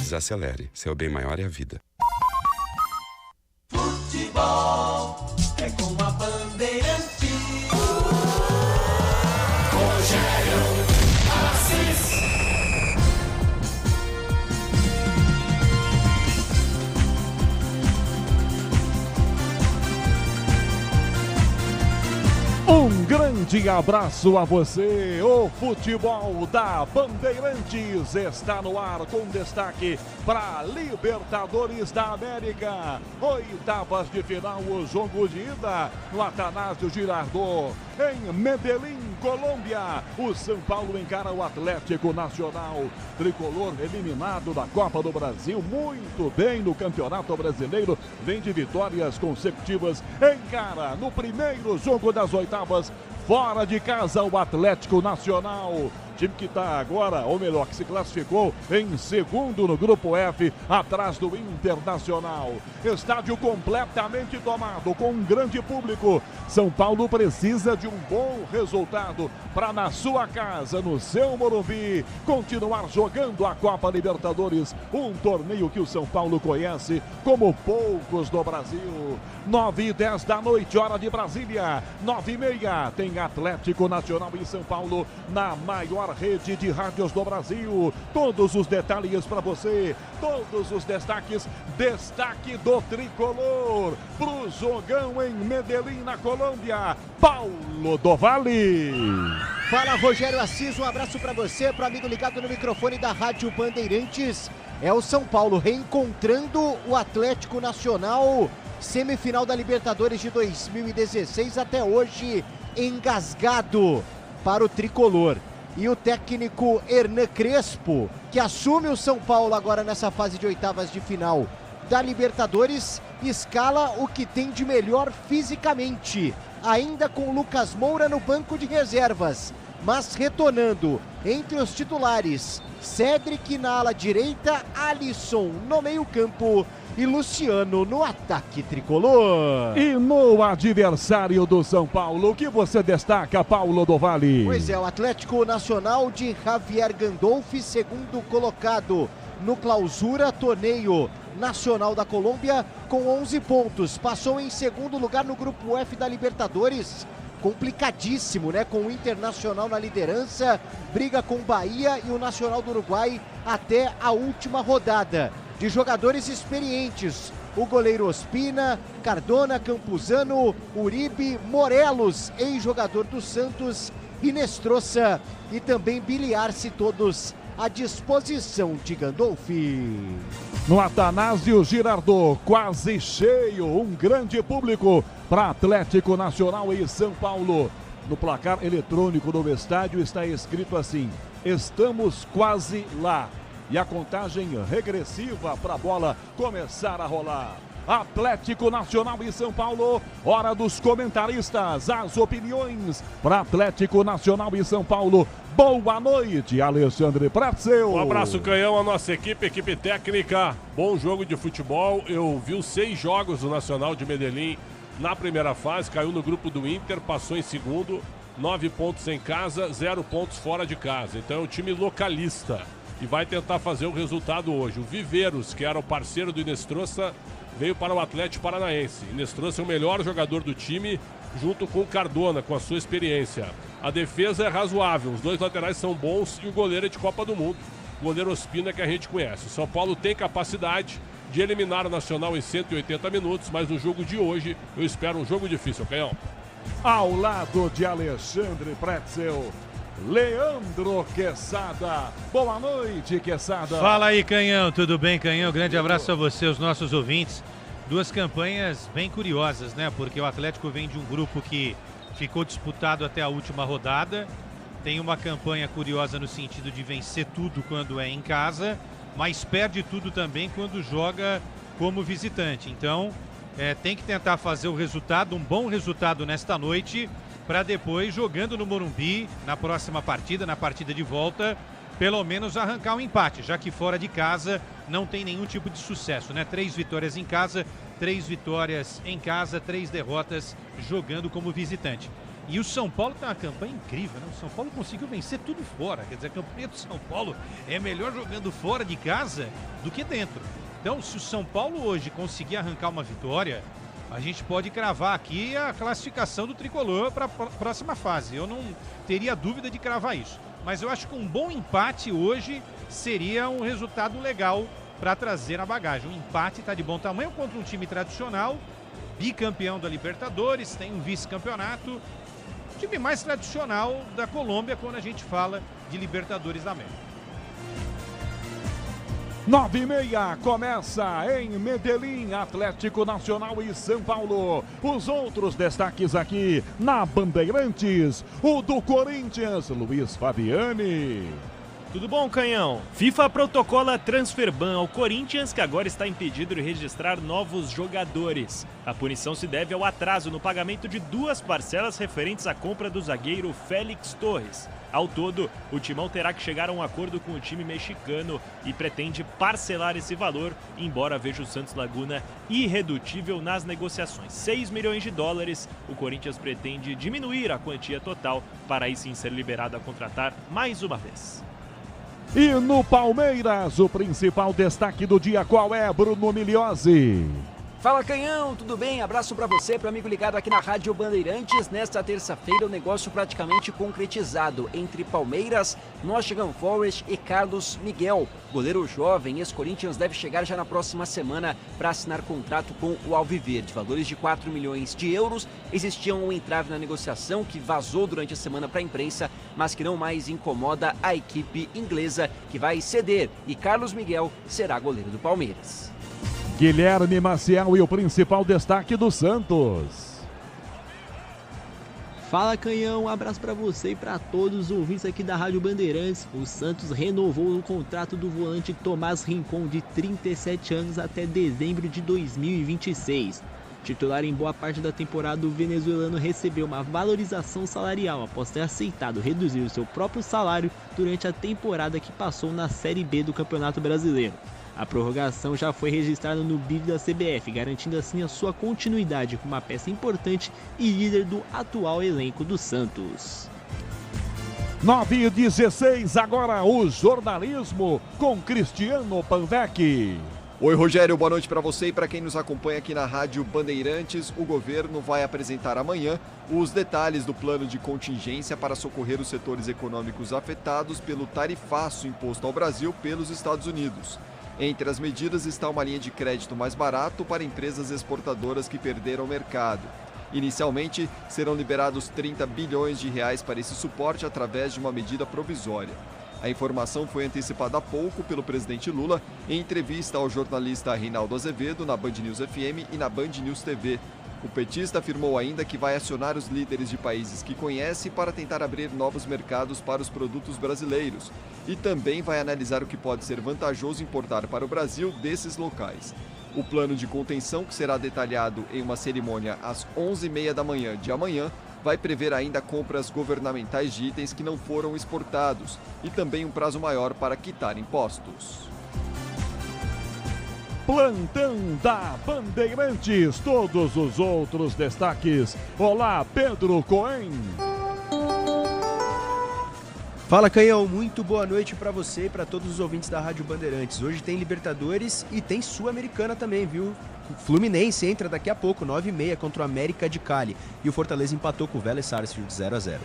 Desacelere, seu bem maior é a vida. Futebol é com a Bandeirantes. Rogério Assis. Um grande abraço a você. O futebol da Bandeirantes está no ar com destaque para Libertadores da América. Oitavas de final, o jogo de ida no Atanásio Girardot. Em Medellín, Colômbia, o São Paulo encara o Atlético Nacional. Tricolor eliminado da Copa do Brasil, muito bem no Campeonato Brasileiro, vem de vitórias consecutivas. Encara no primeiro jogo das oitavas Fora de casa, o Atlético Nacional. Time que está agora, ou melhor, que se classificou em segundo no Grupo F, atrás do Internacional. Estádio completamente tomado, com um grande público. São Paulo precisa de um bom resultado para, na sua casa, no seu Morumbi, continuar jogando a Copa Libertadores, um torneio que o São Paulo conhece como poucos do Brasil. 9h10 da noite, hora de Brasília. 9h30, tem Atlético Nacional e São Paulo na maior rede de rádios do Brasil. Todos os detalhes para você, todos os destaques. Destaque do tricolor pro jogão em Medellín, na Colômbia, Paulo do Vale. Fala, Rogério Assis, um abraço para você, pro amigo ligado no microfone da Rádio Bandeirantes. É o São Paulo reencontrando o Atlético Nacional, semifinal da Libertadores de 2016, até hoje engasgado para o tricolor. E o técnico Hernan Crespo, que assume o São Paulo agora nessa fase de oitavas de final da Libertadores, escala o que tem de melhor fisicamente, ainda com Lucas Moura no banco de reservas, mas retornando entre os titulares, Cédric na ala direita, Alisson no meio-campo e Luciano no ataque tricolor. E no adversário do São Paulo, o que você destaca, Paulo do Vale? Pois é, o Atlético Nacional de Javier Gandolfi, segundo colocado no Clausura, torneio nacional da Colômbia, com 11 pontos. Passou em segundo lugar no Grupo F da Libertadores. Complicadíssimo, né? Com o Internacional na liderança, briga com o Bahia e o Nacional do Uruguai até a última rodada. De jogadores experientes, o goleiro Ospina, Cardona, Campuzano, Uribe, Morelos, ex-jogador do Santos, Inestrosa e também Biliarce, todos à disposição de Gandolfi. No Atanásio Girardot, quase cheio, um grande público para Atlético Nacional e São Paulo. No placar eletrônico do estádio está escrito assim: estamos quase lá. E a contagem regressiva para a bola começar a rolar. Atlético Nacional e São Paulo, hora dos comentaristas, as opiniões para Atlético Nacional e São Paulo. Boa noite, Alexandre Pretzel. Um abraço, Canhão, a nossa equipe técnica. Bom jogo de futebol. Eu vi os 6 jogos do Nacional de Medellín na primeira fase, caiu no grupo do Inter, passou em segundo, 9 pontos em casa, 0 pontos fora de casa. Então é um time localista e vai tentar fazer o resultado hoje. O Viveiros, que era o parceiro do Inestrosa, veio para o Atlético Paranaense. Inestrosa é o melhor jogador do time, junto com o Cardona, com a sua experiência. A defesa é razoável, os 2 laterais são bons e o goleiro é de Copa do Mundo. O goleiro Ospina, que a gente conhece. O São Paulo tem capacidade de eliminar o Nacional em 180 minutos, mas no jogo de hoje eu espero um jogo difícil, Canhão. Ao lado de Alexandre Pretzel, Leandro Quesada. Boa noite, Quesada. Fala aí, Canhão. Tudo bem, Canhão? Grande abraço a você, os nossos ouvintes. 2 campanhas bem curiosas, né? Porque o Atlético vem de um grupo que ficou disputado até a última rodada. Tem uma campanha curiosa no sentido de vencer tudo quando é em casa, mas perde tudo também quando joga como visitante. Então, tem que tentar fazer o resultado, um bom resultado nesta noite, para depois, jogando no Morumbi, na próxima partida, na partida de volta, pelo menos arrancar um empate, já que fora de casa não tem nenhum tipo de sucesso, né? 3 vitórias em casa, 3 vitórias em casa, 3 derrotas jogando como visitante. E o São Paulo tem uma campanha incrível, né? O São Paulo conseguiu vencer tudo fora, quer dizer, a campanha do São Paulo é melhor jogando fora de casa do que dentro. Então, se o São Paulo hoje conseguir arrancar uma vitória, a gente pode cravar aqui a classificação do tricolor para a próxima fase. Eu não teria dúvida de cravar isso. Mas eu acho que um bom empate hoje seria um resultado legal para trazer na bagagem. Um empate está de bom tamanho contra um time tradicional, bicampeão da Libertadores, tem um vice-campeonato. Time mais tradicional da Colômbia quando a gente fala de Libertadores da América. 9h30, começa em Medellín, Atlético Nacional e São Paulo. Os outros destaques aqui na Bandeirantes, o do Corinthians, Luiz Fabiani. Tudo bom, Canhão? FIFA protocola transferban ao Corinthians, que agora está impedido de registrar novos jogadores. A punição se deve ao atraso no pagamento de 2 parcelas referentes à compra do zagueiro Félix Torres. Ao todo, o Timão terá que chegar a um acordo com o time mexicano e pretende parcelar esse valor, embora veja o Santos Laguna irredutível nas negociações. 6 milhões de dólares, o Corinthians pretende diminuir a quantia total para aí sim ser liberado a contratar mais uma vez. E no Palmeiras, o principal destaque do dia qual é, Bruno Migliozzi? Fala, Canhão, tudo bem? Abraço pra você, pro amigo ligado aqui na Rádio Bandeirantes. Nesta terça-feira, o negócio praticamente concretizado entre Palmeiras, Nottingham Forest e Carlos Miguel. Goleiro jovem, ex-Corinthians, deve chegar já na próxima semana para assinar contrato com o Alviverde. Valores de 4 milhões de euros. Existia um entrave na negociação que vazou durante a semana para a imprensa, mas que não mais incomoda a equipe inglesa, que vai ceder. E Carlos Miguel será goleiro do Palmeiras. Guilherme Maciel e o principal destaque do Santos. Fala, Canhão, um abraço para você e para todos os ouvintes aqui da Rádio Bandeirantes. O Santos renovou o contrato do volante Tomás Rincon, de 37 anos, até dezembro de 2026. Titular em boa parte da temporada, o venezuelano recebeu uma valorização salarial após ter aceitado reduzir o seu próprio salário durante a temporada que passou na Série B do Campeonato Brasileiro. A prorrogação já foi registrada no BID da CBF, garantindo assim a sua continuidade como uma peça importante e líder do atual elenco do Santos. 9h16, agora o jornalismo com Cristiano Panvec. Oi, Rogério, boa noite para você e para quem nos acompanha aqui na Rádio Bandeirantes. O governo vai apresentar amanhã os detalhes do plano de contingência para socorrer os setores econômicos afetados pelo tarifaço imposto ao Brasil pelos Estados Unidos. Entre as medidas está uma linha de crédito mais barato para empresas exportadoras que perderam o mercado. Inicialmente, serão liberados 30 bilhões de reais para esse suporte através de uma medida provisória. A informação foi antecipada há pouco pelo presidente Lula em entrevista ao jornalista Reinaldo Azevedo na Band News FM e na Band News TV. O petista afirmou ainda que vai acionar os líderes de países que conhece para tentar abrir novos mercados para os produtos brasileiros e também vai analisar o que pode ser vantajoso importar para o Brasil desses locais. O plano de contenção, que será detalhado em uma cerimônia às 11h30 da manhã de amanhã, vai prever ainda compras governamentais de itens que não foram exportados e também um prazo maior para quitar impostos. Plantão da Bandeirantes, todos os outros destaques. Olá, Pedro Cohen. Fala, Canhão, muito boa noite para você e para todos os ouvintes da Rádio Bandeirantes. Hoje tem Libertadores e tem Sul-Americana também, viu? O Fluminense entra daqui a pouco, 9h30, contra o América de Cali. E o Fortaleza empatou com o Vélez Sarsfield 0-0.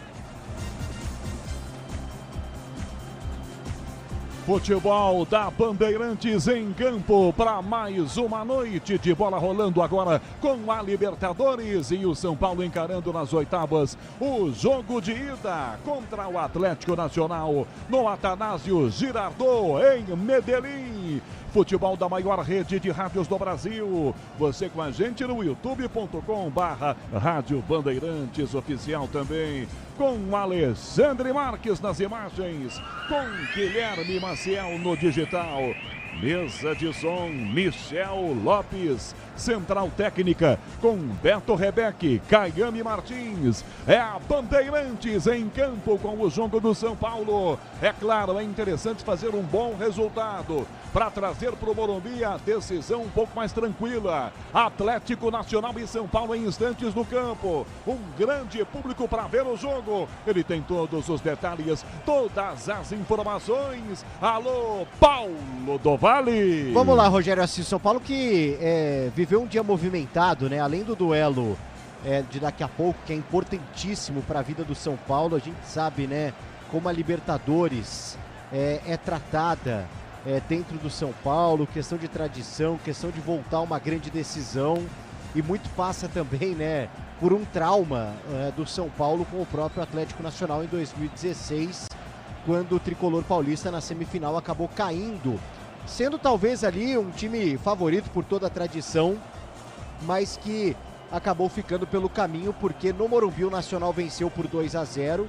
Futebol da Bandeirantes em campo para mais uma noite de bola rolando agora com a Libertadores e o São Paulo encarando nas oitavas o jogo de ida contra o Atlético Nacional no Atanásio Girardot em Medellín. Futebol da maior rede de rádios do Brasil. Você com a gente no youtube.com/Rádio Bandeirantes Oficial também. Com Alexandre Marques nas imagens. Com Guilherme Maciel no digital. Mesa de som, Michel Lopes. Central técnica com Beto Rebeque, Caiame Martins. É a Bandeirantes em campo com o jogo do São Paulo. É claro, é interessante fazer um bom resultado para trazer para o Morumbi a decisão um pouco mais tranquila. Atlético Nacional e São Paulo em instantes no campo. Um grande público para ver o jogo. Ele tem todos os detalhes, todas as informações. Alô, Paulo do Vale. Vamos lá, Rogério Assis. São Paulo que viveu um dia movimentado, né? Além do duelo de daqui a pouco, que é importantíssimo para a vida do São Paulo. A gente sabe, né, como a Libertadores é tratada dentro do São Paulo, questão de tradição, questão de voltar a uma grande decisão, e muito passa também, né, por um trauma do São Paulo com o próprio Atlético Nacional em 2016, quando o tricolor paulista na semifinal acabou caindo, sendo talvez ali um time favorito por toda a tradição, mas que acabou ficando pelo caminho, porque no Morumbi o Nacional venceu por 2-0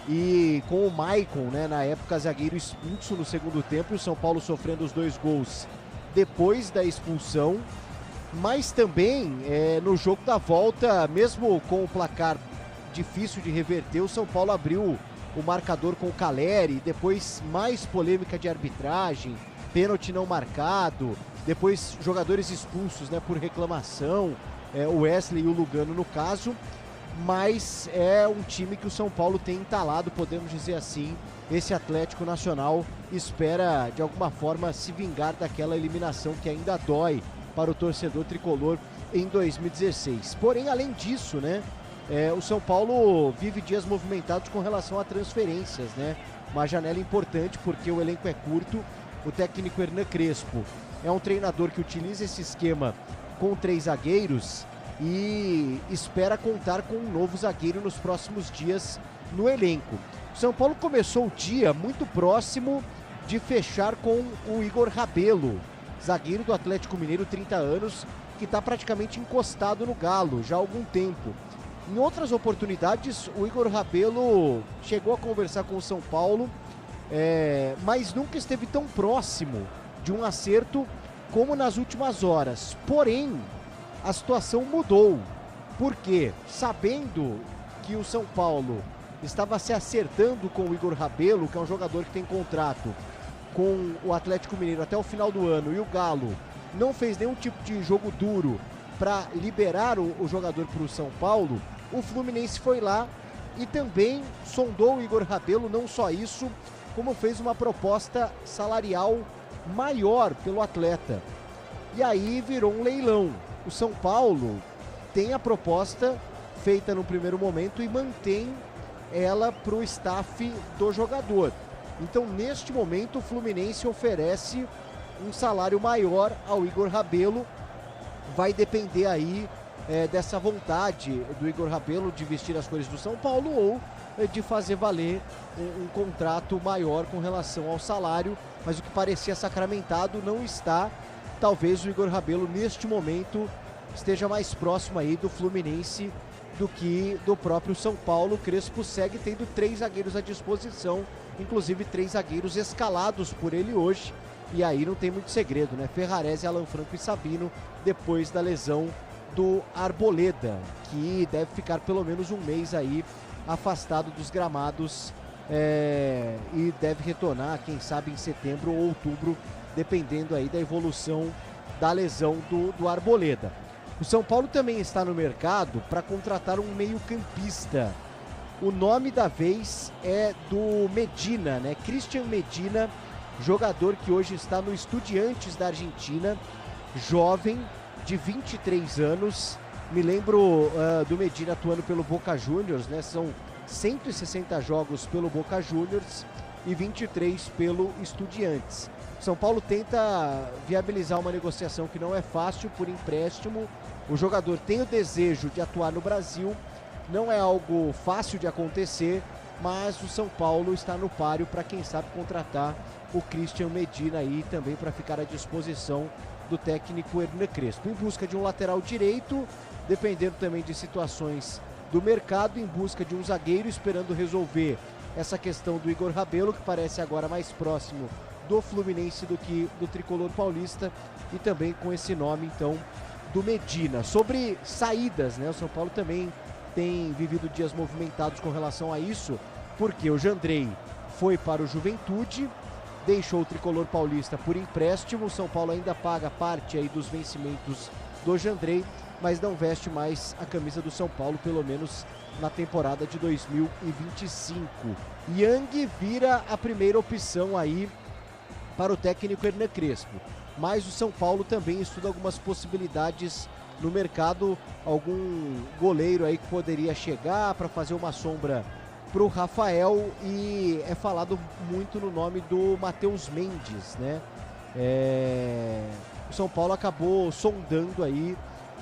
e com o Maicon, né, na época zagueiro expulso no segundo tempo, e o São Paulo sofrendo os 2 gols depois da expulsão, mas também no jogo da volta, mesmo com o placar difícil de reverter, o São Paulo abriu o marcador com o Caleri, depois mais polêmica de arbitragem, pênalti não marcado, depois jogadores expulsos, né, por reclamação, o Wesley e o Lugano no caso, mas é um time que o São Paulo tem entalado, podemos dizer assim. Esse Atlético Nacional espera de alguma forma se vingar daquela eliminação que ainda dói para o torcedor tricolor em 2016. Porém, além disso, né, o São Paulo vive dias movimentados com relação a transferências, né? Uma janela importante porque o elenco é curto. O técnico Hernan Crespo é um treinador que utiliza esse esquema com 3 zagueiros e espera contar com um novo zagueiro nos próximos dias no elenco. O São Paulo começou o dia muito próximo de fechar com o Igor Rabelo, zagueiro do Atlético Mineiro, 30 anos, que está praticamente encostado no Galo já há algum tempo. Em outras oportunidades, o Igor Rabelo chegou a conversar com o São Paulo, mas nunca esteve tão próximo de um acerto como nas últimas horas. Porém, a situação mudou, porque sabendo que o São Paulo estava se acertando com o Igor Rabelo, que é um jogador que tem contrato com o Atlético Mineiro até o final do ano, e o Galo não fez nenhum tipo de jogo duro para liberar o jogador para o São Paulo, o Fluminense foi lá e também sondou o Igor Rabelo, não só isso, como fez uma proposta salarial maior pelo atleta. E aí virou um leilão. O São Paulo tem a proposta feita no primeiro momento e mantém ela para o staff do jogador. Então, neste momento, o Fluminense oferece um salário maior ao Igor Rabelo. Vai depender aí dessa vontade do Igor Rabelo de vestir as cores do São Paulo ou de fazer valer um contrato maior com relação ao salário, mas o que parecia sacramentado não está. Talvez o Igor Rabelo neste momento esteja mais próximo aí do Fluminense do que do próprio São Paulo. O Crespo segue tendo 3 zagueiros à disposição, inclusive 3 zagueiros escalados por ele hoje, e aí não tem muito segredo, né? Ferrarese, Alan Franco e Sabino, depois da lesão do Arboleda, que deve ficar pelo menos um mês aí afastado dos gramados e deve retornar, quem sabe em setembro ou outubro, dependendo aí da evolução da lesão do Arboleda. O São Paulo também está no mercado para contratar um meio-campista. O nome da vez é do Medina, né? Christian Medina, jogador que hoje está no Estudiantes da Argentina, jovem, de 23 anos. Me lembro do Medina atuando pelo Boca Juniors, né? São 160 jogos pelo Boca Juniors e 23 pelo Estudiantes. São Paulo tenta viabilizar uma negociação que não é fácil por empréstimo. O jogador tem o desejo de atuar no Brasil, não é algo fácil de acontecer, mas o São Paulo está no páreo para, quem sabe, contratar o Christian Medina aí também para ficar à disposição do técnico Hernan Crespo. Em busca de um lateral direito, dependendo também de situações do mercado, em busca de um zagueiro, esperando resolver essa questão do Igor Rabelo, que parece agora mais próximo do Fluminense do que do tricolor paulista, e também com esse nome, então, do Medina. Sobre saídas, né? O São Paulo também tem vivido dias movimentados com relação a isso, porque o Jandrei foi para o Juventude, deixou o tricolor paulista por empréstimo. O São Paulo ainda paga parte aí dos vencimentos do Jandrei, mas não veste mais a camisa do São Paulo, pelo menos na temporada de 2025. Yang vira a primeira opção aí para o técnico Hernan Crespo, mas o São Paulo também estuda algumas possibilidades no mercado, algum goleiro aí que poderia chegar para fazer uma sombra para o Rafael, e é falado muito no nome do Matheus Mendes, né? O São Paulo acabou sondando aí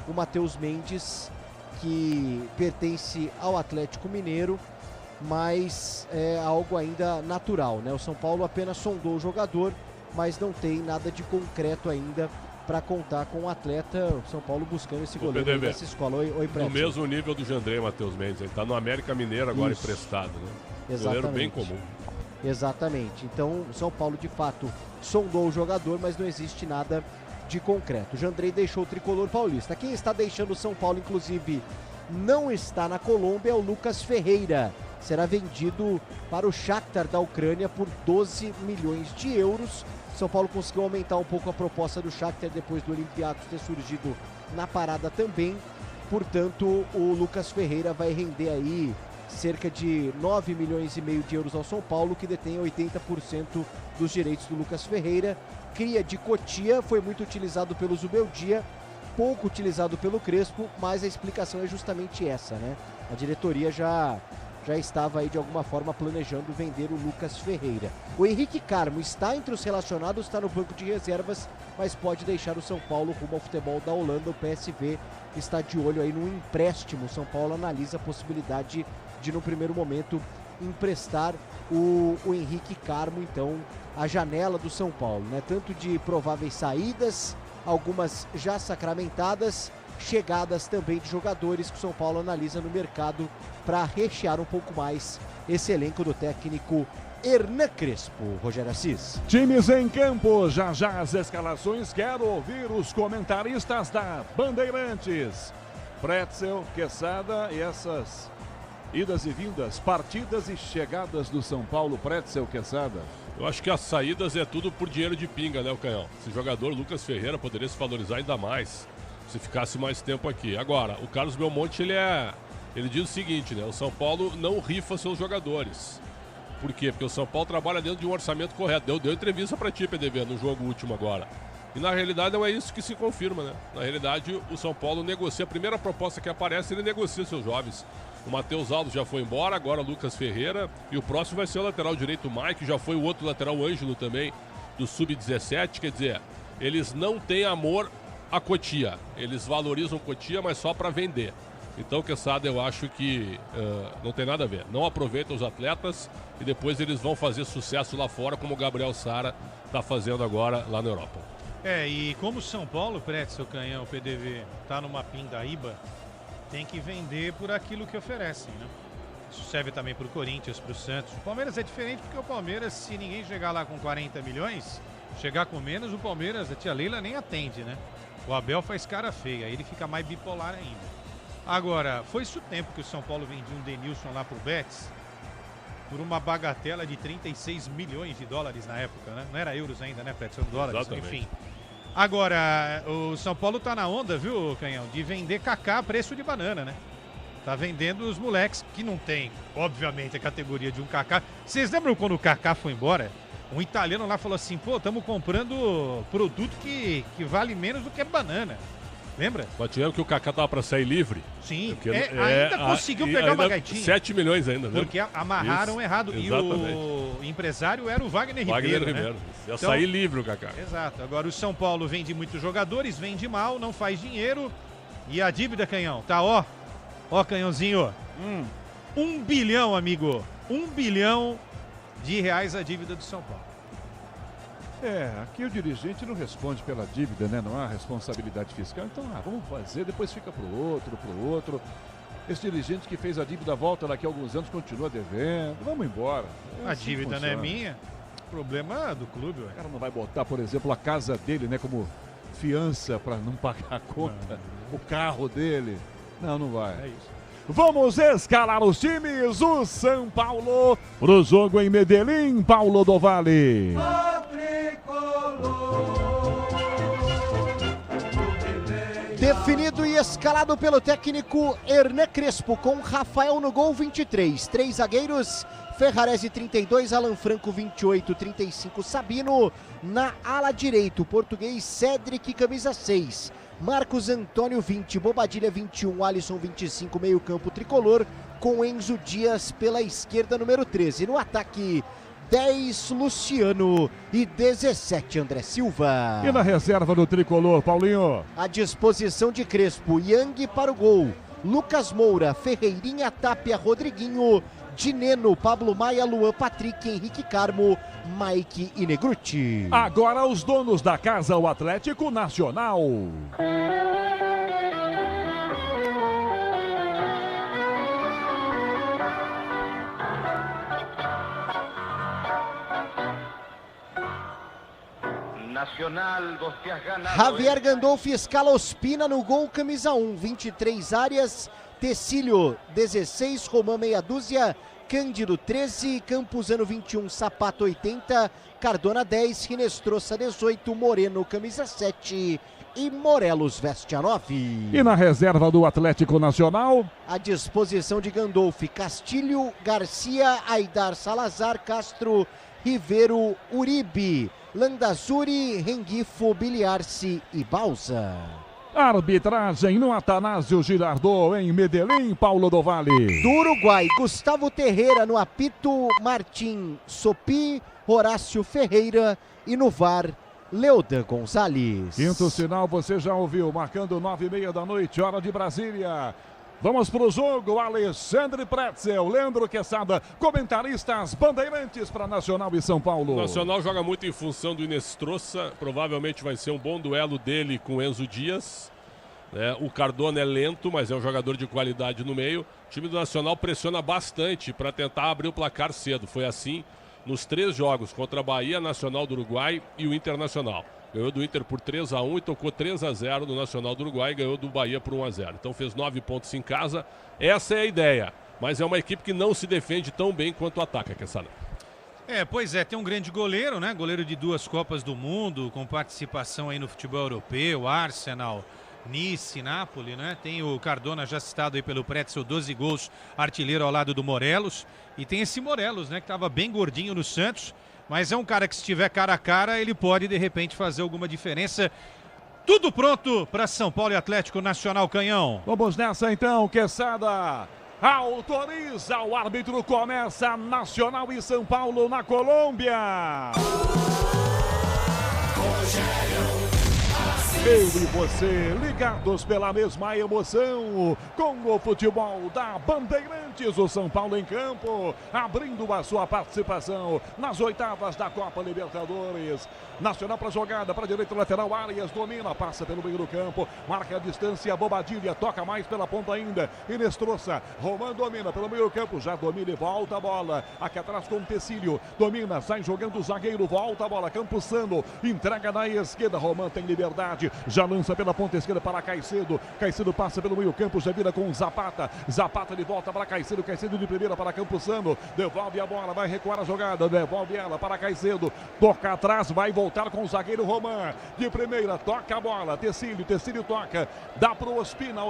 o Matheus Mendes, que pertence ao Atlético Mineiro, mas é algo ainda natural, né? O São Paulo apenas sondou o jogador, mas não tem nada de concreto ainda para contar com o atleta. O São Paulo buscando esse goleiro dessa escola. Oi, no mesmo nível do Jandrei, Matheus Mendes. Ele está no América Mineiro agora, emprestado, né? Goleiro bem comum. Exatamente. Então, o São Paulo, de fato, sondou o jogador, mas não existe nada de concreto. O Jandrei deixou o tricolor paulista. Quem está deixando o São Paulo, inclusive, não está na Colômbia, é o Lucas Ferreira. Será vendido para o Shakhtar da Ucrânia por 12 milhões de euros. São Paulo conseguiu aumentar um pouco a proposta do Shakhtar depois do Olympiacos ter surgido na parada também. Portanto, o Lucas Ferreira vai render aí cerca de 9 milhões e meio de euros ao São Paulo, que detém 80% dos direitos do Lucas Ferreira. Cria de Cotia, foi muito utilizado pelo Zubeldia, pouco utilizado pelo Crespo, mas a explicação é justamente essa, né? A diretoria já estava aí de alguma forma planejando vender o Lucas Ferreira. O Henrique Carmo está entre os relacionados, está no banco de reservas, mas pode deixar o São Paulo rumo ao futebol da Holanda. O PSV está de olho aí no empréstimo. O São Paulo analisa a possibilidade de, no primeiro momento, emprestar o Henrique Carmo, então, a janela do São Paulo, né? Tanto de prováveis saídas, algumas já sacramentadas, chegadas também de jogadores que o São Paulo analisa no mercado para rechear um pouco mais esse elenco do técnico Hernan Crespo. Rogério Assis. Times em campo, já as escalações, quero ouvir os comentaristas da Bandeirantes. Pretzel, Quesada e essas idas e vindas, partidas e chegadas do São Paulo. Pretzel, Quesada. Eu acho que as saídas é tudo por dinheiro de pinga, né, o Canhão? Esse jogador, Lucas Ferreira, poderia se valorizar ainda mais se ficasse mais tempo aqui. Agora, o Carlos Belmonte, ele diz o seguinte, né? O São Paulo não rifa seus jogadores. Por quê? Porque o São Paulo trabalha dentro de um orçamento correto. Deu entrevista para ti, PDV, no jogo último agora. E na realidade não é isso que se confirma, né? Na realidade, o São Paulo negocia. A primeira proposta que aparece, ele negocia seus jovens. O Matheus Aldo já foi embora, agora o Lucas Ferreira. E o próximo vai ser o lateral direito, o Mike. Já foi o outro lateral, o Ângelo também, do Sub-17. Quer dizer, eles não têm amor a Cotia. Eles valorizam Cotia, mas só para vender. Então, Quesada, eu acho que não tem nada a ver. Não aproveitam os atletas e depois eles vão fazer sucesso lá fora, como o Gabriel Sara está fazendo agora lá na Europa. E como o São Paulo, Pretzel, Canhão, o PDV, está numa pindaíba, tem que vender por aquilo que oferecem, né? Isso serve também para o Corinthians, para o Santos. O Palmeiras é diferente porque o Palmeiras, se ninguém chegar lá com 40 milhões, chegar com menos, o Palmeiras, a tia Leila nem atende, né? O Abel faz cara feia, aí ele fica mais bipolar ainda. Agora, foi-se o tempo que o São Paulo vendia um Denilson lá pro Betis por uma bagatela de 36 milhões de dólares na época, né? Não era euros ainda, né, Petson? Dólares, exatamente. Enfim. Agora, o São Paulo tá na onda, viu, Canhão, de vender Kaká a preço de banana, né? Tá vendendo os moleques que não tem, obviamente, a categoria de um Kaká. Vocês lembram quando o Kaká foi embora? Um italiano lá falou assim, pô, estamos comprando produto que vale menos do que banana. Lembra? Mas tivemos que o Kaká tava para sair livre. Sim, ainda conseguiu pegar uma gaitinha. 7 milhões ainda, né? Porque amarraram errado. Exatamente. E o empresário era o Wagner Ribeiro, né? Ia então, sair livre o Kaká. Exato. Agora o São Paulo vende muitos jogadores, vende mal, não faz dinheiro. E a dívida, Canhão, tá ó, Canhãozinho. 1 bilhão, amigo. 1 bilhão de reais a dívida do São Paulo. Aqui o dirigente não responde pela dívida, né? Não há responsabilidade fiscal. Então, vamos fazer, depois fica pro outro. Esse dirigente que fez a dívida volta daqui a alguns anos, continua devendo. Vamos embora. A dívida não é minha. O problema é do clube, ué. O cara não vai botar, por exemplo, a casa dele, né, como fiança para não pagar a conta. O carro dele. Não vai. É isso. Vamos escalar os times. O São Paulo pro jogo em Medellín, Paulo do Vale. Definido e escalado pelo técnico Hernan Crespo, com Rafael no gol, 23. 3 zagueiros, Ferrarese 32, Alan Franco 28, 35 Sabino. Na ala direito, o português Cedric, camisa 6. Marcos Antônio 20, Bobadilha 21, Alisson 25, meio campo tricolor, com Enzo Dias pela esquerda, número 13. No ataque, 10 Luciano e 17 André Silva. E na reserva do tricolor, Paulinho? À disposição de Crespo, Yang para o gol, Lucas Moura, Ferreirinha, Tapia, Rodriguinho, Dineno, Pablo Maia, Luan Patrick, Henrique Carmo, Mike e Negruti. Agora os donos da casa, o Atlético Nacional. Javier Gandolfi escala Ospina no gol, camisa 1, 23 áreas, Tecílio 16, Román meia dúzia, Cândido 13, Campuzano 21, Sapato 80, Cardona 10, Rinestrosa 18, Moreno camisa 7 e Morelos veste a 9. E na reserva do Atlético Nacional, à disposição de Gandolfi, Castilho, Garcia, Aidar Salazar, Castro, Rivero, Uribe, Landazuri, Rengifo, Biliarci e Balsa. Arbitragem no Atanásio Girardot, em Medellín, Paulo do Vale. Do Uruguai, Gustavo Terreira no apito, Martim Sopi, Horácio Ferreira e no VAR, Leodan Gonzalez. Quinto sinal você já ouviu, marcando 9h30 da noite, hora de Brasília. Vamos pro jogo, Alexandre Pretzel, Leandro Quesada, comentaristas Bandeirantes para Nacional e São Paulo. O Nacional joga muito em função do Inestrosa, provavelmente vai ser um bom duelo dele com Enzo Dias. O Cardona é lento, mas é um jogador de qualidade no meio. O time do Nacional pressiona bastante para tentar abrir o placar cedo. Foi assim nos 3 jogos, contra a Bahia, Nacional do Uruguai e o Internacional. Ganhou do Inter por 3-1 e tocou 3-0 no Nacional do Uruguai e ganhou do Bahia por 1-0. Então fez 9 pontos em casa. Essa é a ideia. Mas é uma equipe que não se defende tão bem quanto ataca, Quesada. Pois é, tem um grande goleiro, né? Goleiro de 2 Copas do Mundo, com participação aí no futebol europeu, Arsenal, Nice, Napoli, né? Tem o Cardona, já citado aí pelo Pretzel, 12 gols, artilheiro ao lado do Morelos. E tem esse Morelos, né? Que estava bem gordinho no Santos. Mas é um cara que, se estiver cara a cara, ele pode, de repente, fazer alguma diferença. Tudo pronto para São Paulo e Atlético Nacional, Canhão. Vamos nessa, então, Quesada. Autoriza, o árbitro começa, Nacional e São Paulo na Colômbia. Eu e você, ligados pela mesma emoção, com o futebol da Bandeirantes, o São Paulo em campo, abrindo a sua participação nas oitavas da Copa Libertadores. Nacional para jogada, para direita lateral, Arias domina, passa pelo meio do campo, marca a distância, Bobadilha, toca mais pela ponta ainda, Inestrosa, Román domina pelo meio do campo, já domina e volta a bola, aqui atrás com Tecílio, domina, sai jogando o zagueiro, volta a bola, Campuzano, entrega na esquerda, Román tem liberdade, já lança pela ponta esquerda para Caicedo, Caicedo passa pelo meio campo, já vira com Zapata, Zapata de volta para Caicedo, Caicedo de primeira para Campuzano, devolve a bola, vai recuar a jogada, devolve ela para Caicedo, toca atrás, vai voltar com o zagueiro Román, de primeira, toca a bola, Tecílio toca, dá pro Ospina,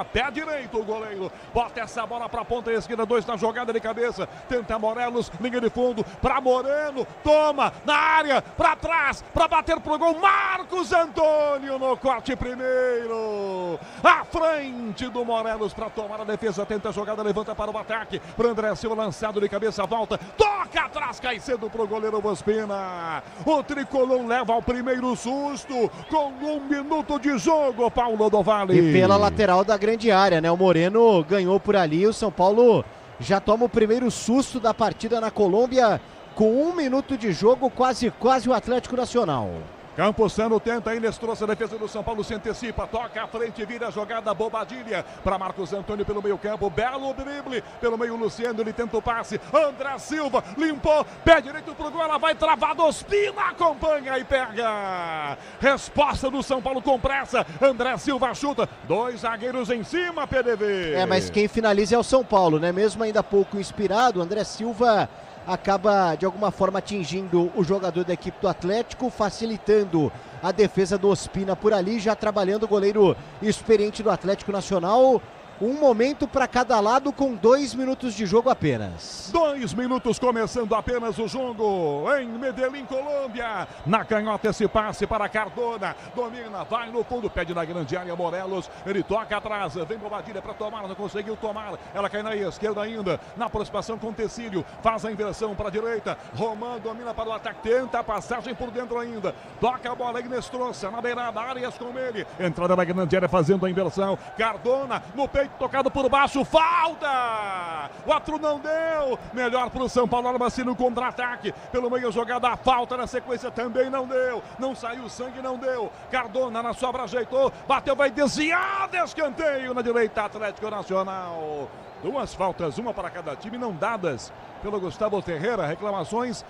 pé direito o goleiro, bota essa bola para a ponta esquerda, 2 na jogada de cabeça, tenta Morelos, linha de fundo, para Moreno, toma, na área, para trás, para bater pro gol, Marcos Antônio no corte primeiro, à frente do Morelos para tomar a defesa, tenta a jogada, levanta para o ataque, para André Silva, lançado de cabeça, volta, toca atrás, Caicedo pro goleiro Ospina, o tricolor leva ao primeiro susto, com 1 minuto de jogo, Paulo do Vale. E pela lateral da grande área, né? O Moreno ganhou por ali, o São Paulo já toma o primeiro susto da partida na Colômbia, com 1 minuto de jogo, quase o Atlético Nacional. Campuzano tenta, Inestrosa, defesa do São Paulo se antecipa, toca à frente, vira a jogada, Bobadilha para Marcos Antônio pelo meio campo, belo drible, pelo meio Luciano, ele tenta o passe, André Silva, limpou, pé direito pro gol, ela vai travado, Ospina acompanha e pega, resposta do São Paulo com pressa, André Silva chuta, 2 zagueiros em cima, PDV. Mas quem finaliza é o São Paulo, né? Mesmo ainda pouco inspirado, André Silva acaba de alguma forma atingindo o jogador da equipe do Atlético, facilitando a defesa do Ospina por ali, já trabalhando o goleiro experiente do Atlético Nacional. Um momento para cada lado com 2 minutos de jogo apenas. 2 minutos começando apenas o jogo em Medellín, Colômbia. Na canhota esse passe para Cardona. Domina, vai no fundo, pede na grande área Morelos. Ele toca atrás, vem Bobadilha para tomar, não conseguiu tomar. Ela cai na esquerda ainda, na aproximação com Tecílio. Faz a inversão para a direita. Román domina para o ataque, tenta a passagem por dentro ainda. Toca a bola, Inestrosa na beirada, Arias com ele. Entrada na grande área fazendo a inversão. Cardona no peito. Tocado por baixo, falta! O outro não deu, melhor para o São Paulo, arma-se no contra-ataque, pelo meio jogada, a falta na sequência também não deu, não saiu sangue, não deu, Cardona na sobra ajeitou, bateu, vai desviar, escanteio na direita, Atlético Nacional. 2 faltas, uma para cada time, não dadas pelo Gustavo Ferreira, reclamações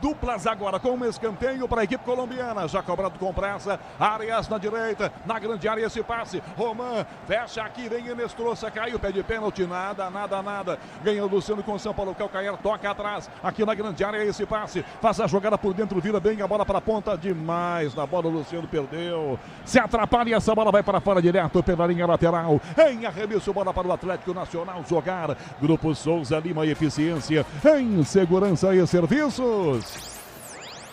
duplas agora com um escanteio para a equipe colombiana. Já cobrado com pressa. Arias na direita, na grande área esse passe. Roman fecha aqui, vem Inestrosa, caiu, pede pênalti. Nada. Ganha o Luciano com o São Paulo. Calcaia toca atrás. Aqui na grande área esse passe. Faz a jogada por dentro, vira bem a bola para a ponta. Demais na bola, o Luciano perdeu. Se atrapalha e essa bola vai para fora direto pela linha lateral. Em arremesso, bola para o Atlético Nacional jogar. Grupo Souza Lima e Eficiência em segurança e serviços.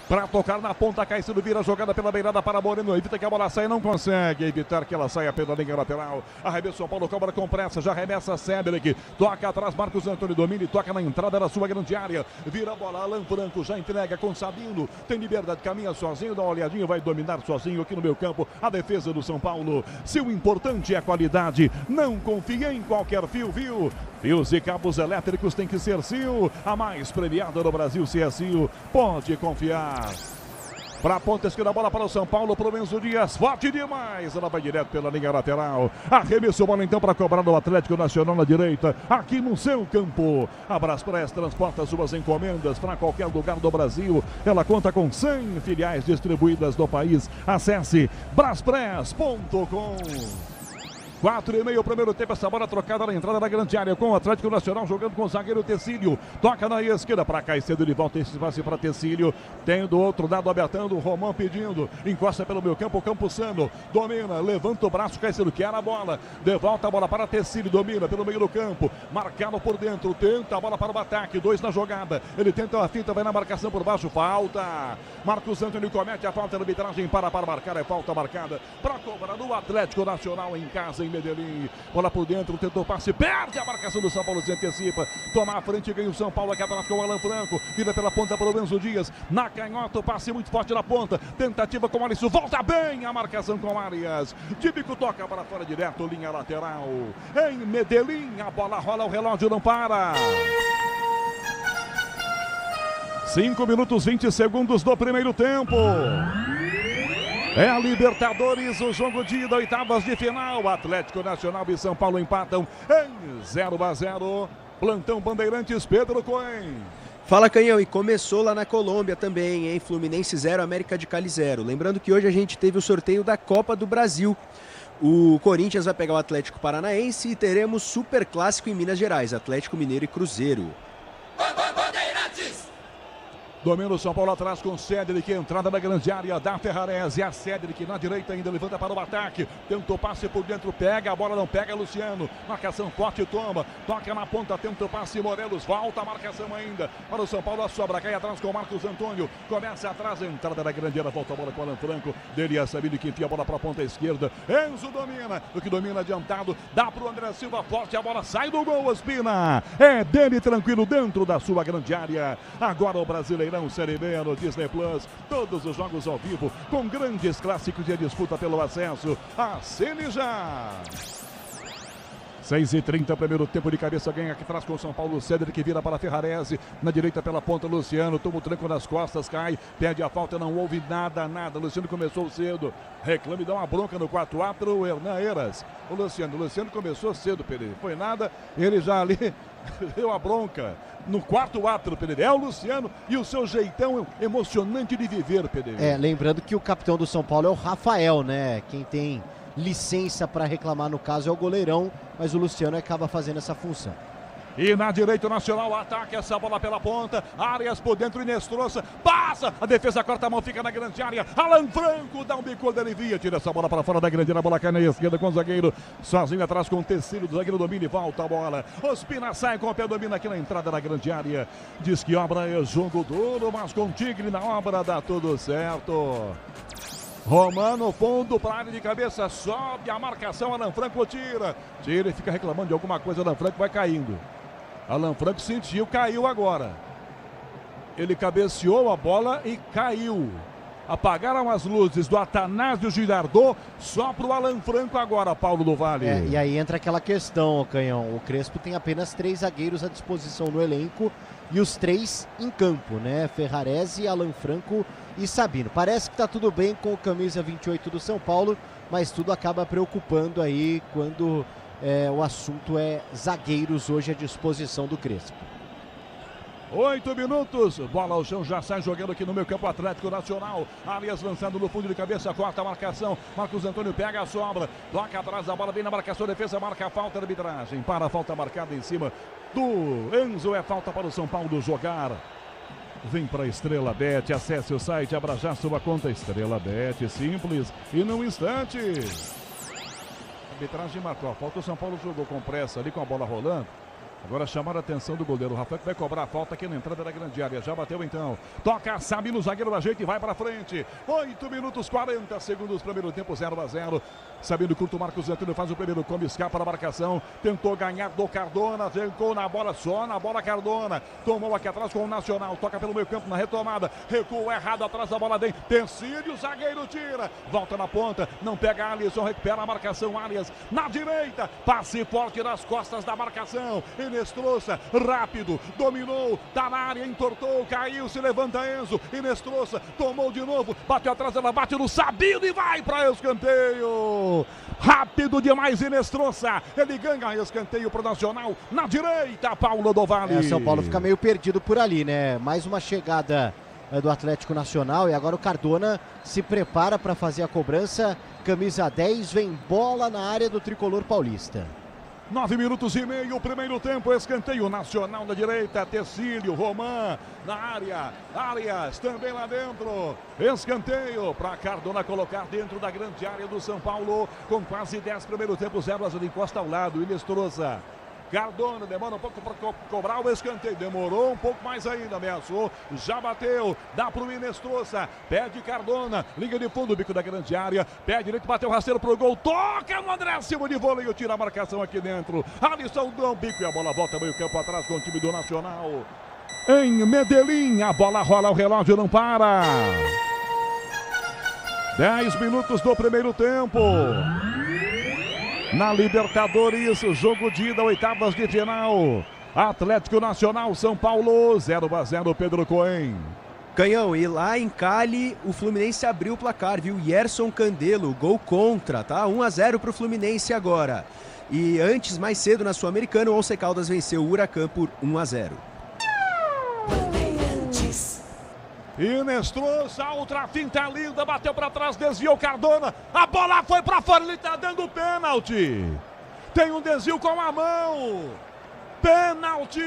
Para tocar na ponta, Caicedo vira a jogada pela beirada para Moreno. Evita que a bola saia, não consegue evitar que ela saia pela linha lateral. Arremesso, São Paulo cobra com pressa, já arremessa Cedric. Toca atrás, Marcos Antônio domina e toca na entrada da sua grande área. Vira a bola, Alan Franco já entrega com Sabino. Tem liberdade, caminha sozinho, dá uma olhadinha, vai dominar sozinho aqui no meio campo. A defesa do São Paulo. Se o importante é a qualidade, não confie em qualquer fio, viu? Fios e cabos elétricos tem que ser Sil. A mais premiada no Brasil, se é Sil, pode confiar. Para a ponta esquerda, bola para o São Paulo, para o Enzo Dias, forte demais, ela vai direto pela linha lateral. Arremessou bola então para cobrar no Atlético Nacional na direita, aqui no seu campo. A Braspress transporta suas encomendas para qualquer lugar do Brasil. Ela conta com 100 filiais distribuídas no país. Acesse braspress.com. 4,5 o primeiro tempo, essa bola trocada na entrada da grande área com o Atlético Nacional jogando com o zagueiro Tecílio. Toca na esquerda para Caicedo, ele volta esse passe para Tecílio. Tem do outro lado abertando o Romão pedindo. Encosta pelo meio campo, Campuzano. Domina, levanta o braço, Caicedo quer a bola. Devolta a bola para Tecílio, domina pelo meio do campo. Marcado por dentro, tenta a bola para o ataque. 2 na jogada. Ele tenta a finta, vai na marcação por baixo, falta. Marcos Antônio comete a falta, a arbitragem para marcar, é falta marcada para cobrar do Atlético Nacional em casa. Medellín, bola por dentro, tentou passe, perde a marcação do São Paulo, se antecipa, toma a frente, ganha o São Paulo, aqui atrás com o Alan Franco, vira pela ponta para o Enzo Dias, na canhota, o passe muito forte na ponta, tentativa com o Alisson, volta bem a marcação com o Arias, de bico toca para fora direto, linha lateral, em Medellín, a bola rola, o relógio não para. 5 minutos 20 segundos do primeiro tempo. É a Libertadores, o jogo de ida, oitavas de final. Atlético Nacional e São Paulo empatam em 0-0. Plantão Bandeirantes, Pedro Cohen. Fala, Canhão, e começou lá na Colômbia também, hein? Fluminense 0, América de Cali 0. Lembrando que hoje a gente teve o sorteio da Copa do Brasil. O Corinthians vai pegar o Atlético Paranaense e teremos Super Clássico em Minas Gerais, Atlético Mineiro e Cruzeiro. Domina o São Paulo atrás com Cedric, entrada na grande área da Ferrarese, a Cedric na direita ainda levanta para o ataque, tentou passe por dentro, pega, a bola não pega, Luciano, marcação forte, toma, toca na ponta, tenta o passe, Morelos, volta a marcação ainda, para o São Paulo, a sobra, cai atrás com o Marcos Antônio, começa atrás, entrada na grande área, volta a bola com o Alan Franco, dele a Sabino que enfia a bola para a ponta esquerda, Enzo domina, o que domina adiantado, dá para o André Silva, forte, a bola sai do gol, Ospina, é dele tranquilo dentro da sua grande área, agora o Brasileirão Série B no Disney Plus, todos os jogos ao vivo, com grandes clássicos e a disputa pelo acesso. Assine já! 6h30, primeiro tempo de cabeça, ganha aqui atrás com o São Paulo, Cedric que vira para a Ferrarese, na direita pela ponta, Luciano, toma o tranco nas costas, cai, perde a falta, não houve nada, Luciano começou cedo, reclame, dá uma bronca no 4-4, o Hernan Eras, o Luciano começou cedo, Pereira, foi nada, ele já ali deu a bronca. No quarto ato, Pereira, é o Luciano e o seu jeitão emocionante de viver, Pereira. Lembrando que o capitão do São Paulo é o Rafael, né? Quem tem licença para reclamar no caso é o goleirão, mas o Luciano acaba fazendo essa função. E na direita, o Nacional ataca essa bola pela ponta. Arias por dentro, Inestrosa. Passa! A defesa corta a mão, fica na grande área. Alan Franco dá um bicudo, alivia. Tira essa bola para fora da grande área. A bola cai na esquerda com o zagueiro. Sozinho atrás com o Tecílio. O zagueiro domina e volta a bola. Ospina sai com o pé, domina aqui na entrada da grande área. Diz que obra é jogo duro, mas com o Tigre na obra dá tudo certo. Romano, fundo para a área de cabeça. Sobe a marcação. Alan Franco tira. Tira e fica reclamando de alguma coisa. Alan Franco vai caindo. Alan Franco sentiu, caiu agora. Ele cabeceou a bola e caiu. Apagaram as luzes do Atanásio Girardot, só para o Alan Franco agora, Paulo do Vale. E aí entra aquela questão, Canhão. O Crespo tem apenas 3 zagueiros à disposição no elenco e os 3 em campo, né? Ferrarese, Alan Franco e Sabino. Parece que está tudo bem com o camisa 28 do São Paulo, mas tudo acaba preocupando aí quando o assunto é zagueiros hoje à disposição do Crespo. 8 minutos, bola ao chão, já sai jogando aqui no meio campo Atlético Nacional. Arias lançando no fundo de cabeça, corta a marcação. Marcos Antônio pega a sobra, toca atrás, a bola vem na marcação, defesa marca a falta, arbitragem para a falta marcada em cima do Enzo. É falta para o São Paulo jogar. Vem para a Estrela Bet, acesse o site, abra já sua conta Estrela Bet, simples e num instante. A arbitragem marcou a falta, o São Paulo jogou com pressa ali com a bola rolando. Agora chamaram a atenção do goleiro Rafael, que vai cobrar a falta aqui na entrada da grande área. Já bateu então. Toca, sabe no zagueiro da gente e vai para frente. 8 minutos 40 segundos, primeiro tempo, 0-0. Sabino curto, Marcos Antônio faz o primeiro combo, escapa da marcação. Tentou ganhar do Cardona, ficou na bola, só na bola Cardona. Tomou aqui atrás com o Nacional, toca pelo meio campo na retomada. Recuo errado atrás da bola, vem Tecílio, o zagueiro tira. Volta na ponta, não pega Alisson, recupera a marcação. Arias na direita, passe forte nas costas da marcação. Inestrosa, rápido, dominou, tá na área, entortou, caiu, se levanta Enzo. Inestrosa, tomou de novo, bateu atrás, ela bate no Sabino e vai para escanteio. Rápido demais, Inestrosa. Ele ganha escanteio pro Nacional. Na direita, Paulo do Vale. São Paulo fica meio perdido por ali, né? Mais uma chegada do Atlético Nacional e agora o Cardona se prepara para fazer a cobrança. Camisa 10, vem bola na área do tricolor paulista. 9 minutos e meio, primeiro tempo, escanteio Nacional na direita, Tecílio, Roman na área, Arias também lá dentro, escanteio para Cardona colocar dentro da grande área do São Paulo, com quase 10, primeiro tempo, 0-0, encosta ao lado, Inestrosa. Cardona demora um pouco para cobrar o escanteio, demorou um pouco mais ainda, ameaçou, já bateu, dá para o Inestrosa, pede Cardona, liga de fundo, bico da grande área, pé direito, bateu rasteiro pro gol, toca no André Silva de vôlei, tira a marcação aqui dentro, Alisson dá um bico e a bola volta meio campo atrás com o time do Nacional. Em Medellín, a bola rola, o relógio não para. 10 minutos do primeiro tempo. Na Libertadores, jogo de ida, oitavas de final. Atlético Nacional, São Paulo, 0-0, Pedro Cohen. Canhão, e lá em Cali, o Fluminense abriu o placar, viu? Yerson Candelo, gol contra, tá? 1-0 pro Fluminense agora. E antes, mais cedo, na Sul-Americana, o Once Caldas venceu o Huracan por 1-0. Inestrosa, outra finta linda, bateu para trás, desviou Cardona, a bola foi para fora, ele tá dando pênalti. Tem um desvio com a mão. Pênalti.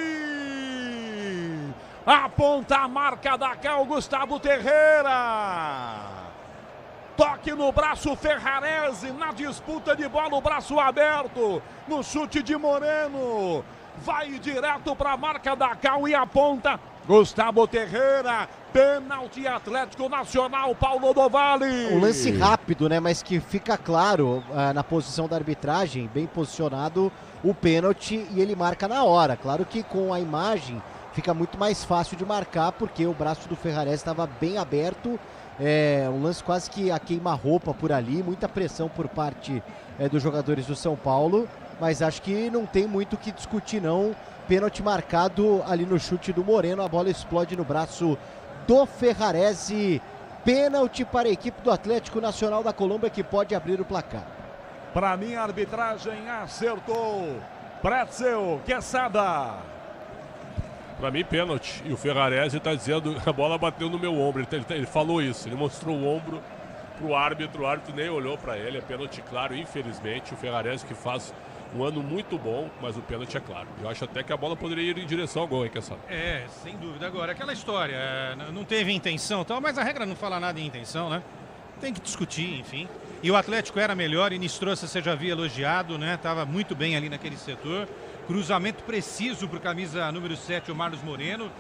Aponta a marca da Cal, Gustavo Terreira. Toque no braço Ferrarese, na disputa de bola, o braço aberto, no chute de Moreno. Vai direto para a marca da Cal e aponta Gustavo Terreira. Pênalti Atlético Nacional, Paulo do Vale. Um lance rápido, né? Mas que fica claro na posição da arbitragem, bem posicionado o pênalti e ele marca na hora. Claro que com a imagem fica muito mais fácil de marcar porque o braço do Ferrarese estava bem aberto. Um lance quase que a queima-roupa por ali, muita pressão por parte dos jogadores do São Paulo, mas acho que não tem muito o que discutir não. Pênalti marcado ali no chute do Moreno, a bola explode no braço do Ferrarese. Pênalti para a equipe do Atlético Nacional da Colômbia que pode abrir o placar. Para mim a arbitragem acertou. Pretzel, Quesada. Para mim pênalti. E o Ferrarese está dizendo que a bola bateu no meu ombro. Ele falou isso, ele mostrou o ombro pro árbitro. O árbitro nem olhou para ele. É pênalti claro, infelizmente. O Ferrarese que faz um ano muito bom, mas o pênalti é claro. Eu acho até que a bola poderia ir em direção ao gol, hein, Quesada? Sem dúvida. Agora, aquela história, não teve intenção, tal, mas a regra não fala nada em intenção, né? Tem que discutir, enfim. E o Atlético era melhor, Inestrosa você já havia elogiado, né? Tava muito bem ali naquele setor. Cruzamento preciso para o camisa número 7, o Marlos Moreno,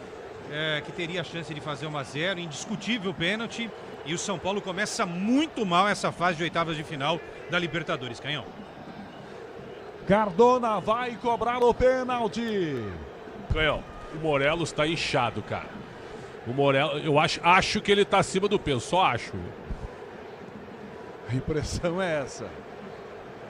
que teria a chance de fazer 1-0, indiscutível pênalti. E o São Paulo começa muito mal essa fase de oitavas de final da Libertadores, Canhão. Cardona vai cobrar o pênalti. Canhão, o Morelos está inchado, cara. O Morelos, eu acho que ele está acima do peso, só acho. A impressão é essa.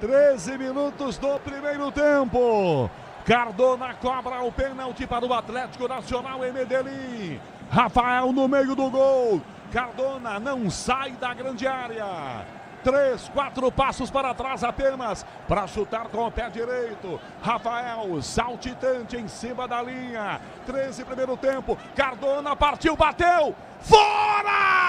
13 minutos do primeiro tempo. Cardona cobra o pênalti para o Atlético Nacional em Medellín. Rafael no meio do gol. Cardona não sai da grande área. 3, 4 passos para trás apenas, para chutar com o pé direito. Rafael, saltitante em cima da linha. 13, primeiro tempo. Cardona partiu, bateu. Fora!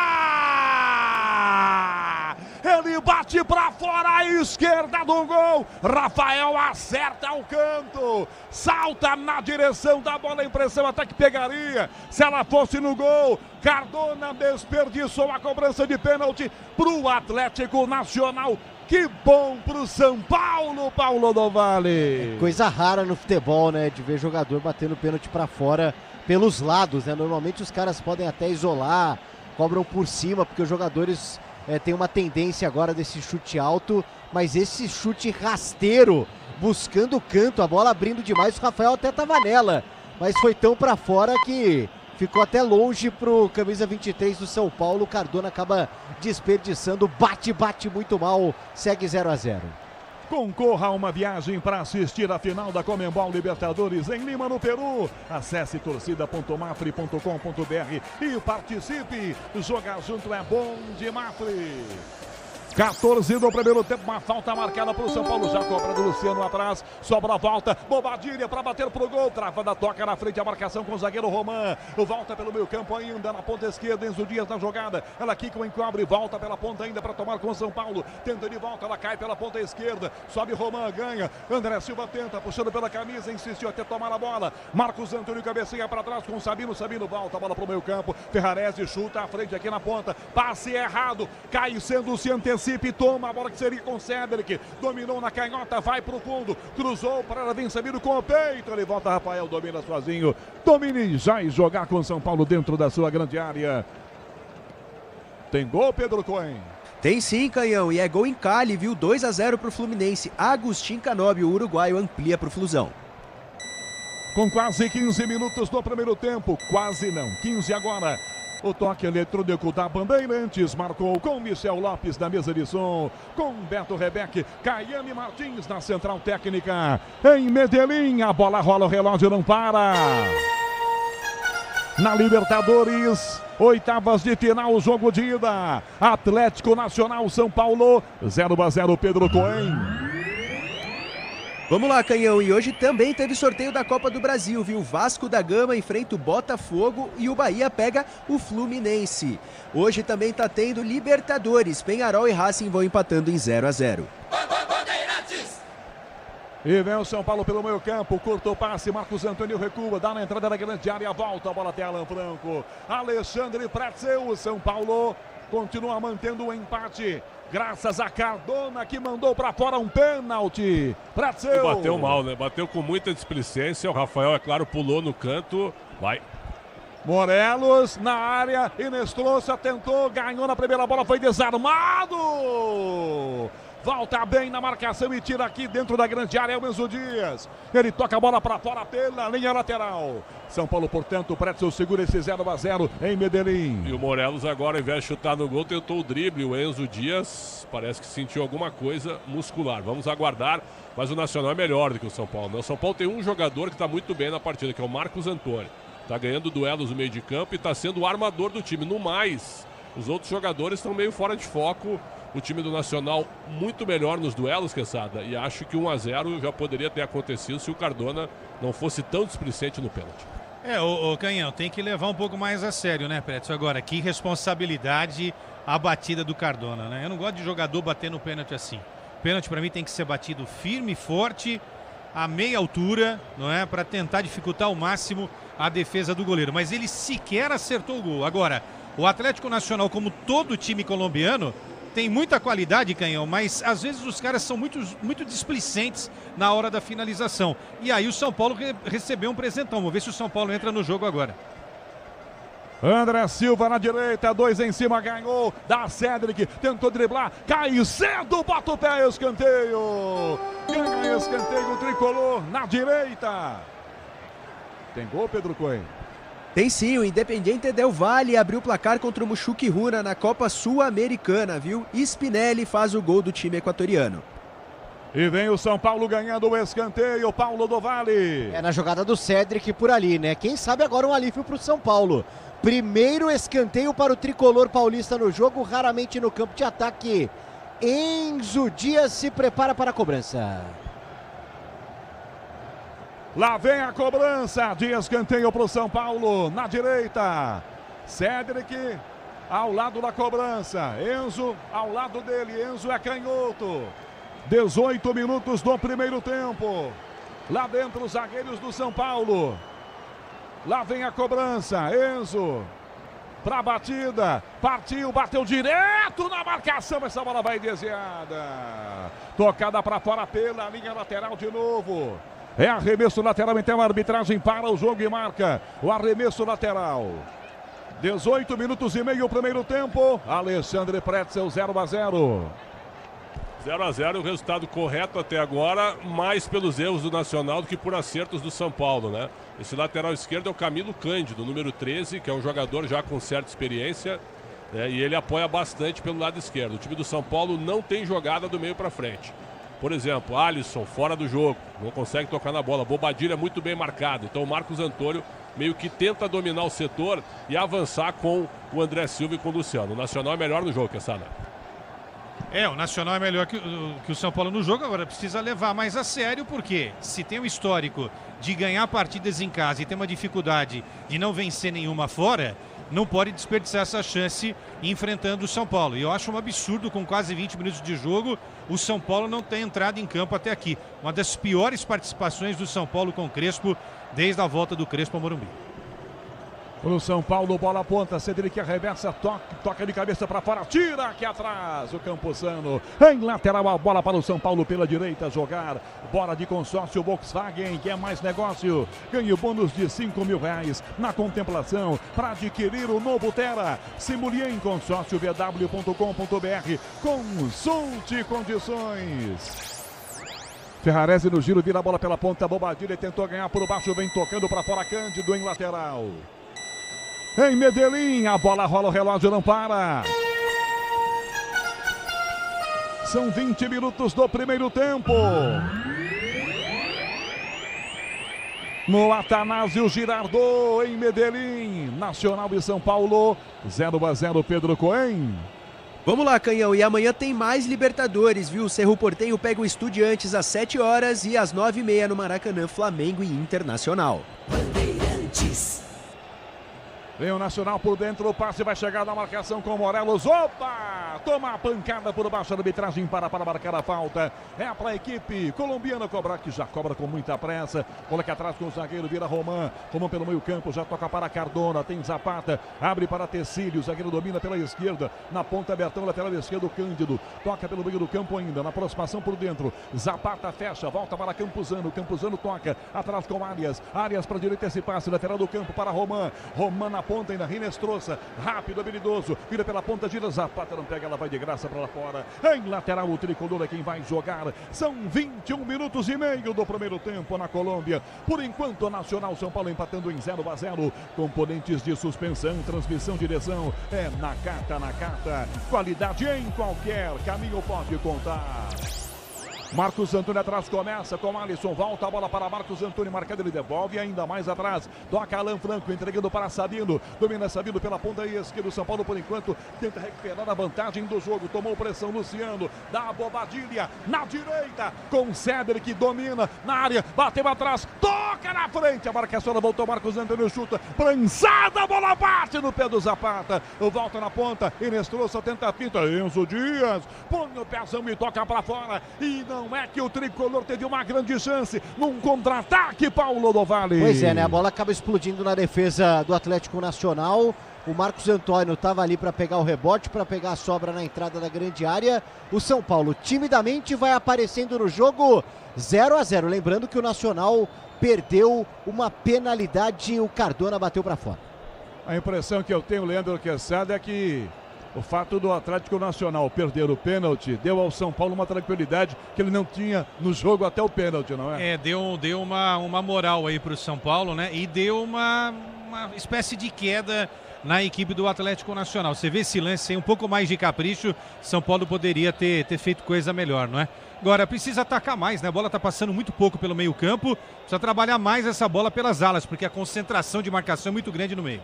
Ele bate para fora à esquerda do gol. Rafael acerta o canto. Salta na direção da bola. A impressão até que pegaria se ela fosse no gol. Cardona desperdiçou a cobrança de pênalti para o Atlético Nacional. Que bom pro São Paulo, Paulo do Vale. Coisa rara no futebol, né? De ver jogador batendo pênalti para fora pelos lados, né? Normalmente os caras podem até isolar, cobram por cima, porque os jogadores têm uma tendência agora desse chute alto, mas esse chute rasteiro, buscando o canto, a bola abrindo demais, o Rafael até tava nela, mas foi tão para fora que ficou até longe pro camisa 23 do São Paulo. Cardona acaba desperdiçando, bate muito mal, segue 0-0. Concorra a uma viagem para assistir a final da Conmebol Libertadores em Lima, no Peru. Acesse torcida.mafre.com.br e participe. Jogar junto é bom de Mafre. 14 do primeiro tempo, uma falta marcada para o São Paulo, já cobra do Luciano atrás, sobra a volta, Bobadilha para bater pro gol, travada, toca na frente a marcação com o zagueiro Roman, volta pelo meio campo ainda, na ponta esquerda, Enzo Dias na jogada, ela quica o encobre, volta pela ponta ainda para tomar com o São Paulo, tenta de volta, ela cai pela ponta esquerda, sobe Roman, ganha, André Silva tenta, puxando pela camisa, insistiu até tomar a bola, Marcos Antônio cabeceia para trás com o Sabino volta a bola pro meio campo, Ferrarese chuta à frente aqui na ponta, passe errado, cai sendo se antecipa e toma a bola que seria com o Cedric, dominou na canhota, vai pro fundo, cruzou para ela, vem Sabino com o peito, ele volta, Rafael domina sozinho, domine já e jogar com o São Paulo dentro da sua grande área. Tem gol, Pedro Cohen? Tem sim, Canhão, e é gol em Cali, viu? 2-0 pro Fluminense. Agustin Canóbio, o uruguaio, amplia pro Flusão. Com quase 15 minutos do primeiro tempo, quase não, 15 agora. O toque eletrônico da Bandeirantes marcou com Michel Lopes na mesa de som, com Beto Rebeque, Caiane Martins na central técnica. Em Medellín, a bola rola, o relógio não para. Na Libertadores, oitavas de final, jogo de ida. Atlético Nacional, São Paulo, 0-0, Pedro Cohen. Vamos lá, Canhão, e hoje também teve sorteio da Copa do Brasil, viu? Vasco da Gama enfrenta o Botafogo e o Bahia pega o Fluminense. Hoje também tá tendo Libertadores, Peñarol e Racing vão empatando em 0-0. E vem o São Paulo pelo meio campo, curto passe, Marcos Antônio recua, dá na entrada da grande área, volta a bola até Alan Franco. Alexandre Pretzel, o São Paulo continua mantendo o empate. Graças a Cardona que mandou para fora um pênalti. Pretzel. Bateu mal, né? Bateu com muita displicência. O Rafael, é claro, pulou no canto. Vai. Morelos na área. Inestrosa tentou, ganhou na primeira bola, foi desarmado. Volta bem na marcação e tira aqui dentro da grande área o Enzo Dias. Ele toca a bola para fora pela linha lateral. São Paulo, portanto, o Pretzel segura esse 0-0 em Medellín. E o Morelos agora, ao invés de chutar no gol, tentou o drible. O Enzo Dias parece que sentiu alguma coisa muscular. Vamos aguardar, mas o Nacional é melhor do que o São Paulo. O São Paulo tem um jogador que está muito bem na partida, que é o Marcos Antônio. Está ganhando duelos no meio de campo e está sendo o armador do time. No mais, os outros jogadores estão meio fora de foco. O time do Nacional muito melhor nos duelos, Quesada, e acho que 1-0 já poderia ter acontecido se o Cardona não fosse tão displicente no pênalti. O Canhão, tem que levar um pouco mais a sério, né, Pretzel? Agora, que responsabilidade a batida do Cardona, né? Eu não gosto de jogador bater no pênalti assim. Pênalti para mim tem que ser batido firme, forte, a meia altura, não é? Para tentar dificultar ao máximo a defesa do goleiro. Mas ele sequer acertou o gol. Agora, o Atlético Nacional, como todo time colombiano, tem muita qualidade, Canhão, mas às vezes os caras são muito displicentes na hora da finalização. E aí o São Paulo recebeu um presentão. Vamos ver se o São Paulo entra no jogo agora. André Silva na direita, 2 em cima, ganhou, dá Cedric, tentou driblar, cai cedo, bota o pé, escanteio. Ganha escanteio, o tricolor na direita. Tem gol, Pedro Coelho? Tem sim, o Independiente Del Valle abriu o placar contra o Muxuque Runa na Copa Sul-Americana, viu? Spinelli faz o gol do time equatoriano. E vem o São Paulo ganhando o escanteio, Paulo do Vale. É na jogada do Cedric por ali, né? Quem sabe agora um alívio para o São Paulo. Primeiro escanteio para o tricolor paulista no jogo, raramente no campo de ataque Enzo Dias se prepara para a cobrança. Lá vem a cobrança de escanteio para o São Paulo, na direita. Cédric ao lado da cobrança. Enzo ao lado dele. Enzo é canhoto. 18 minutos do primeiro tempo. Lá dentro os zagueiros do São Paulo. Lá vem a cobrança. Enzo para a batida. Partiu, bateu direto na marcação. Essa bola vai desviada. Tocada para fora pela linha lateral de novo. É arremesso lateral, então a arbitragem para o jogo e marca o arremesso lateral. 18 minutos e meio o primeiro tempo. Alexandre Pretzel 0-0. 0-0, o resultado correto até agora, mais pelos erros do Nacional do que por acertos do São Paulo, né? Esse lateral esquerdo é o Camilo Cândido, número 13, que é um jogador já com certa experiência, né? E ele apoia bastante pelo lado esquerdo. O time do São Paulo não tem jogada do meio para frente. Por exemplo, Alisson fora do jogo, não consegue tocar na bola. Bobadilha muito bem marcado. Então o Marcos Antônio meio que tenta dominar o setor e avançar com o André Silva e com o Luciano. O Nacional é melhor no jogo, Quezada. O Nacional é melhor que o São Paulo no jogo, agora precisa levar mais a sério, porque se tem um histórico de ganhar partidas em casa e tem uma dificuldade de não vencer nenhuma fora, não pode desperdiçar essa chance enfrentando o São Paulo. E eu acho um absurdo, com quase 20 minutos de jogo, o São Paulo não ter entrado em campo até aqui. Uma das piores participações do São Paulo com o Crespo, desde a volta do Crespo ao Morumbi. Pro São Paulo, bola ponta, Cedric arremessa, toca de cabeça para fora, tira aqui atrás o Campuzano. Em lateral a bola para o São Paulo pela direita jogar. Bola de consórcio Volkswagen, que é mais negócio. Ganhe o bônus de R$5.000 na contemplação para adquirir o novo Tera. Simulie em consórciovw.com.br. Consulte condições. Ferrarese no giro, vira a bola pela ponta, Bobadilha tentou ganhar por baixo, vem tocando para fora, Cândido em lateral. Em Medellín, a bola rola, o relógio não para. São 20 minutos do primeiro tempo. No Atanásio Girardot, em Medellín, Nacional e São Paulo, 0-0, Pedro Cohen. Vamos lá, Canhão, e amanhã tem mais Libertadores, viu? O Cerro Porteño pega o Estudiantes às 7 horas e às 9h30 no Maracanã, Flamengo e Internacional. Bandeirantes. Vem o Nacional por dentro, o passe vai chegar na marcação com o Morelos. Opa! Toma a pancada por baixo, a arbitragem para marcar a falta. É para a equipe colombiana cobrar, que já cobra com muita pressa. Bola aqui atrás com o zagueiro, vira Roman. Roman pelo meio campo, já toca para Cardona, tem Zapata, abre para Tecílio, o zagueiro domina pela esquerda. Na ponta abertão, lateral esquerdo, Cândido. Toca pelo meio do campo ainda, na aproximação por dentro. Zapata fecha, volta para Campuzano. Campuzano toca, atrás com Arias. Arias para a direita, esse passe, lateral do campo para Roman. Roman na ponta ainda, Rinestrosa, rápido, habilidoso, vira pela ponta, gira, Zapata não pega, ela vai de graça para lá fora. Em lateral o tricolor é quem vai jogar. São 21 minutos e meio do primeiro tempo na Colômbia. Por enquanto, Nacional, São Paulo empatando em 0-0. Componentes de suspensão, transmissão, direção, é Nakata. Qualidade em qualquer caminho pode contar. Marcos Antônio atrás, começa com Alisson, volta a bola para Marcos Antônio, marcado, ele devolve ainda mais atrás, toca Alan Franco, entregando para Sabino, domina Sabino pela ponta esquerda, o São Paulo por enquanto tenta recuperar a vantagem do jogo, tomou pressão Luciano, dá a Bobadilha na direita, com Cédric, domina na área, bateu atrás, toca na frente, a marcação voltou, Marcos Antônio chuta, prançada, a bola bate no pé do Zapata, volta na ponta, Inestrosa tenta a finta, Enzo Dias, põe o pezão e toca para fora, e não é que o tricolor teve uma grande chance num contra-ataque, Paulo do Vale. Pois é, né? A bola acaba explodindo na defesa do Atlético Nacional. O Marcos Antônio estava ali para pegar o rebote, para pegar a sobra na entrada da grande área. O São Paulo timidamente vai aparecendo no jogo 0-0. Lembrando que o Nacional perdeu uma penalidade, o Cardona bateu para fora. A impressão que eu tenho, Leandro Quezada, é que o fato do Atlético Nacional perder o pênalti deu ao São Paulo uma tranquilidade que ele não tinha no jogo até o pênalti, não é? Deu uma moral aí para o São Paulo, né? E deu uma espécie de queda na equipe do Atlético Nacional. Você vê esse lance aí, um pouco mais de capricho, São Paulo poderia ter feito coisa melhor, não é? Agora, precisa atacar mais, né? A bola está passando muito pouco pelo meio campo, precisa trabalhar mais essa bola pelas alas, porque a concentração de marcação é muito grande no meio.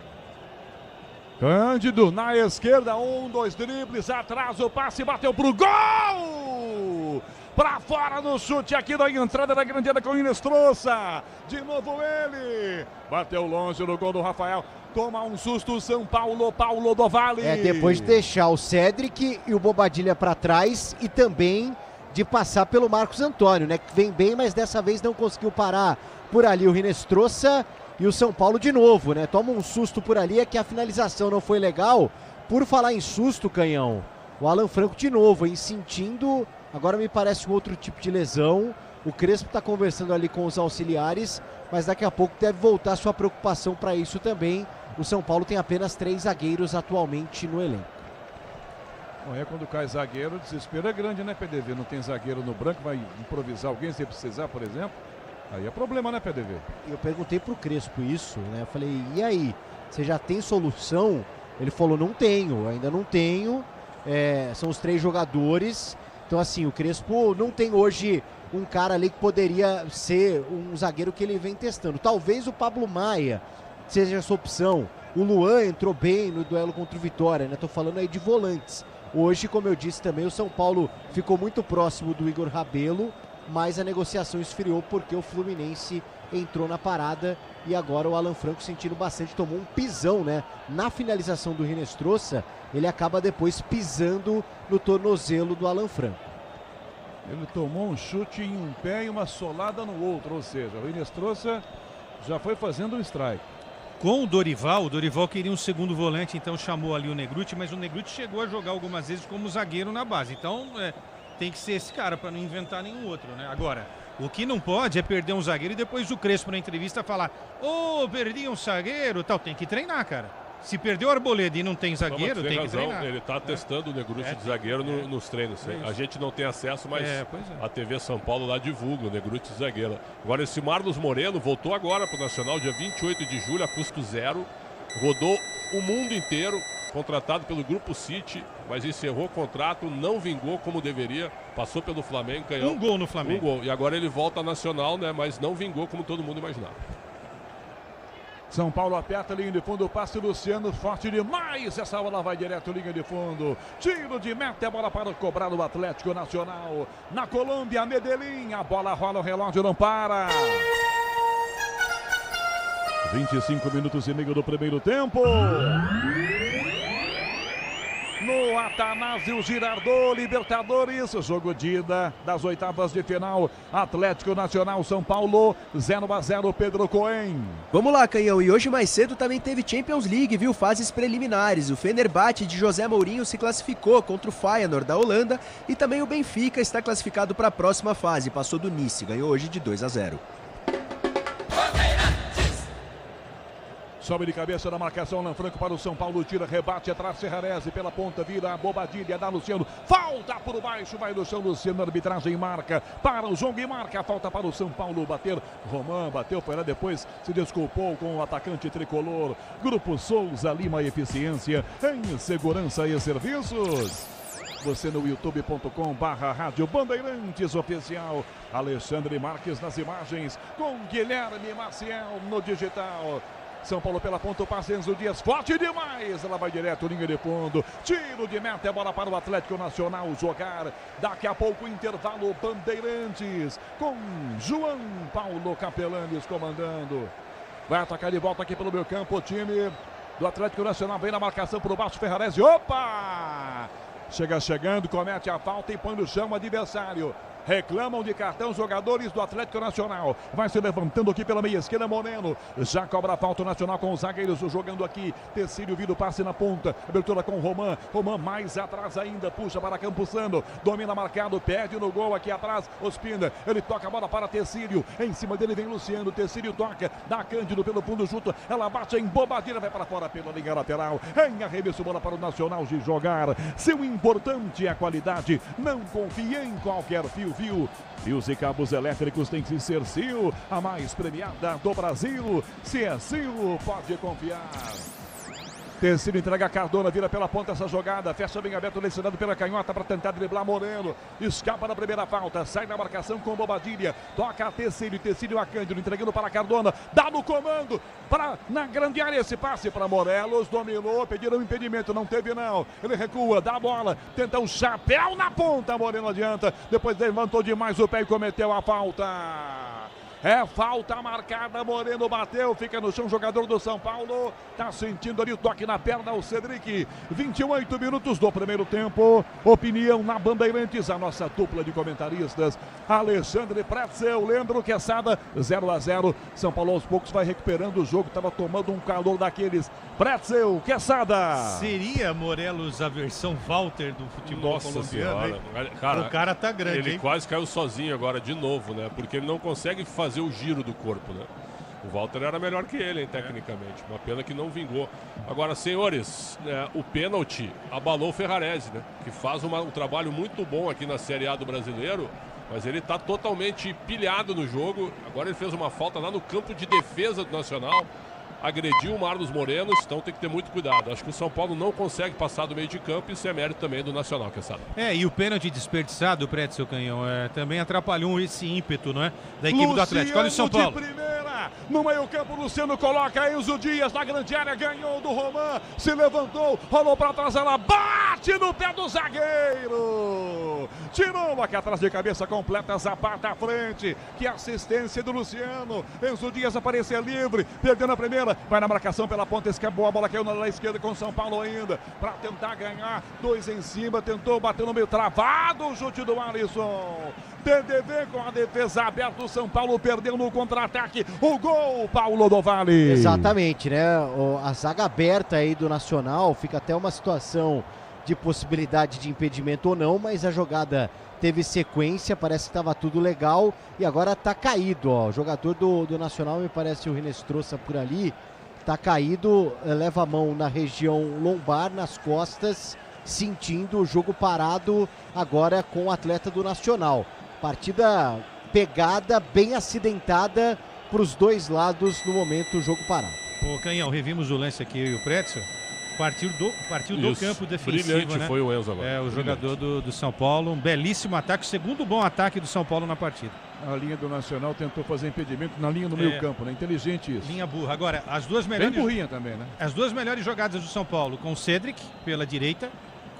Cândido na esquerda, 1, 2 dribles, atrás o passe, bateu pro gol! Pra fora no chute aqui da entrada da grande área com o Inestrosa. De novo ele. Bateu longe no gol do Rafael. Toma um susto o São Paulo, Paulo do Vale. Depois de deixar o Cédric e o Bobadilha pra trás e também de passar pelo Marcos Antônio, né? Que vem bem, mas dessa vez não conseguiu parar por ali o Inestrosa. E o São Paulo de novo, né? Toma um susto por ali, é que a finalização não foi legal. Por falar em susto, Canhão, o Alan Franco de novo, hein? Sentindo, agora me parece um outro tipo de lesão. O Crespo está conversando ali com os auxiliares, mas daqui a pouco deve voltar sua preocupação para isso também. O São Paulo tem apenas 3 zagueiros atualmente no elenco. Bom, quando cai zagueiro, o desespero é grande, né, PDV? Não tem zagueiro no branco, vai improvisar alguém se precisar, por exemplo. Aí é problema, né, PDV? Eu perguntei pro Crespo isso, né? Eu falei, e aí? Você já tem solução? Ele falou, não tenho, ainda não tenho. São os 3 jogadores. Então, assim, o Crespo não tem hoje um cara ali que poderia ser um zagueiro que ele vem testando. Talvez o Pablo Maia seja essa opção. O Luan entrou bem no duelo contra o Vitória, né? Tô falando aí de volantes. Hoje, como eu disse também, o São Paulo ficou muito próximo do Igor Rabelo, mas a negociação esfriou porque o Fluminense entrou na parada e agora o Alan Franco sentindo bastante, tomou um pisão, né? Na finalização do Inestrosa, ele acaba depois pisando no tornozelo do Alan Franco. Ele tomou um chute em um pé e uma solada no outro, ou seja, o Inestrosa já foi fazendo um strike. Com o Dorival queria um segundo volante, então chamou ali o Negrutti, mas o Negrutti chegou a jogar algumas vezes como zagueiro na base, então tem que ser esse cara para não inventar nenhum outro, né? Agora, o que não pode é perder um zagueiro e depois o Crespo na entrevista falar: perdi um zagueiro, tal. Tem que treinar, cara. Se perdeu o Arboleda e não tem zagueiro, tem que treinar. Ele tá testando o Negrutti de zagueiro nos treinos. A gente não tem acesso, mas a TV São Paulo lá divulga o Negrutti de zagueiro. Agora, esse Marlos Moreno voltou agora pro Nacional, dia 28 de julho, a custo zero. Rodou o mundo inteiro, contratado pelo Grupo City, mas encerrou o contrato, não vingou como deveria, passou pelo Flamengo, ganhou. Um gol no Flamengo. Um gol. E agora ele volta ao Nacional, né? Mas não vingou como todo mundo imaginava. São Paulo aperta a linha de fundo, passe Luciano, forte demais, essa bola vai direto, linha de fundo, tiro de meta, a bola para cobrar o Atlético Nacional, na Colômbia, Medellín, a bola rola, o relógio não para. 25 minutos e meio do primeiro tempo. No Atanásio Girardot, Libertadores, jogo de ida das oitavas de final, Atlético Nacional, São Paulo, 0-0, Pedro Cohen. Vamos lá, Canhão, e hoje mais cedo também teve Champions League, viu? Fases preliminares, o Fenerbahçe de José Mourinho se classificou contra o Feyenoord da Holanda e também o Benfica está classificado para a próxima fase, passou do Nice, ganhou hoje de 2-0. Sobe de cabeça na marcação, Alan Franco para o São Paulo, tira, rebate atrás, Serrarese pela ponta, vira a Bobadilha, dá Luciano, falta por baixo, vai no chão, Luciano, arbitragem marca, para o jogo e marca, falta para o São Paulo bater, Roman bateu, foi lá depois, se desculpou com o atacante tricolor, Grupo Souza Lima Eficiência, em segurança e serviços. Você no youtube.com/Rádio Bandeirantes Oficial, Alexandre Marques nas imagens, com Guilherme Maciel no digital. São Paulo pela ponta, o passe Enzo Dias, forte demais, ela vai direto, linha de fundo, tiro de meta, é bola para o Atlético Nacional jogar, daqui a pouco intervalo, Bandeirantes, com João Paulo Capelanes comandando, vai atacar de volta aqui pelo meio campo, o time do Atlético Nacional vem na marcação por baixo, Ferrarese, opa! Chega chegando, comete a falta e põe no chão o adversário. Reclamam de cartão jogadores do Atlético Nacional. Vai se levantando aqui pela meia esquerda, Moreno. Já cobra a falta Nacional com os zagueiros jogando aqui. Tecílio vira o passe na ponta. Abertura com o Roman. Roman mais atrás ainda. Puxa para Campuzano. Domina marcado. Perde no gol aqui atrás. Ospina. Ele toca a bola para Tecílio. Em cima dele vem Luciano. Tecílio toca. Dá Cândido pelo fundo junto. Ela bate em Bobadilha. Vai para fora pela linha lateral. Em arremesso, bola para o Nacional de jogar. Seu importante é a qualidade. Não confie em qualquer fio. Fios e cabos elétricos tem que ser Sil, a mais premiada do Brasil. Se é Sil, pode confiar. Tecílio entrega a Cardona, vira pela ponta essa jogada, fecha bem aberto, lecionado pela canhota para tentar driblar Moreno. Escapa na primeira falta, sai da marcação com Bobadilha. Toca a Tecílio, Tecílio a Cândido, entregando para Cardona. Dá no comando, na grande área esse passe para Morelos. Dominou, pediram impedimento, não teve não. Ele recua, dá a bola, tenta um chapéu na ponta. Moreno adianta, depois levantou demais o pé e cometeu a falta. É falta marcada, Moreno bateu, fica no chão, jogador do São Paulo, tá sentindo ali o toque na perna, o Cedric. 28 minutos do primeiro tempo, opinião na Bandeirantes, a nossa dupla de comentaristas, Alexandre Pretzel, Leandro Quesada, 0-0, São Paulo aos poucos vai recuperando o jogo, tava tomando um calor daqueles. Pretzel, Quesada. Seria Morelos a versão Walter do futebol colombiano? Cara, o cara tá grande, ele hein? quase caiu sozinho agora de novo, né? Porque ele não consegue fazer o giro do corpo, né? O Walter era melhor que ele, hein, tecnicamente. Uma pena que não vingou. Agora, senhores, o pênalti abalou o Ferrarese, né? Que faz um trabalho muito bom aqui na Série A do Brasileiro, mas ele tá totalmente pilhado no jogo. Agora ele fez uma falta lá no campo de defesa do Nacional. Agrediu o Marlos Moreno, então tem que ter muito cuidado. Acho que o São Paulo não consegue passar do meio de campo, isso é mérito também do Nacional, que sabe. E o pênalti desperdiçado, Pretzel, Canhão, também atrapalhou esse ímpeto, não é? Da equipe do Atlético. Olha o São Paulo. De primeira, no meio campo, Luciano coloca Enzo Dias na grande área, ganhou do Roman, se levantou, rolou para trás, ela bate no pé do zagueiro. Tirou aqui atrás de cabeça completa, Zapata à frente. Que assistência do Luciano. Enzo Dias aparecia livre, perdendo a primeira. Vai na marcação pela ponta, escapou, a bola caiu na esquerda com o São Paulo ainda, para tentar ganhar, 2 em cima, tentou bater no meio, travado o chute do Alisson. TDV com a defesa aberta, o São Paulo perdeu no contra-ataque, o gol, Paulo do Vale. Exatamente, né? A zaga aberta aí do Nacional, fica até uma situação de possibilidade de impedimento ou não, mas a jogada teve sequência, parece que estava tudo legal e agora tá caído, ó. O jogador do Nacional, me parece o Rinestrosa por ali, tá caído, leva a mão na região lombar, nas costas, sentindo o jogo parado agora com o atleta do Nacional. Partida pegada, bem acidentada para os dois lados no momento, o jogo parado. Ô Canhão, revimos o lance aqui e o Pretzel. Partiu do campo defensivo, brilhante, né? Foi o Enzo agora. O jogador do São Paulo, um belíssimo ataque, o segundo bom ataque do São Paulo na partida. A linha do Nacional tentou fazer impedimento na linha do meio campo, né? Inteligente isso. Linha burra. Agora, as duas melhores... Bem burrinha também, né? As duas melhores jogadas do São Paulo, com o Cedric pela direita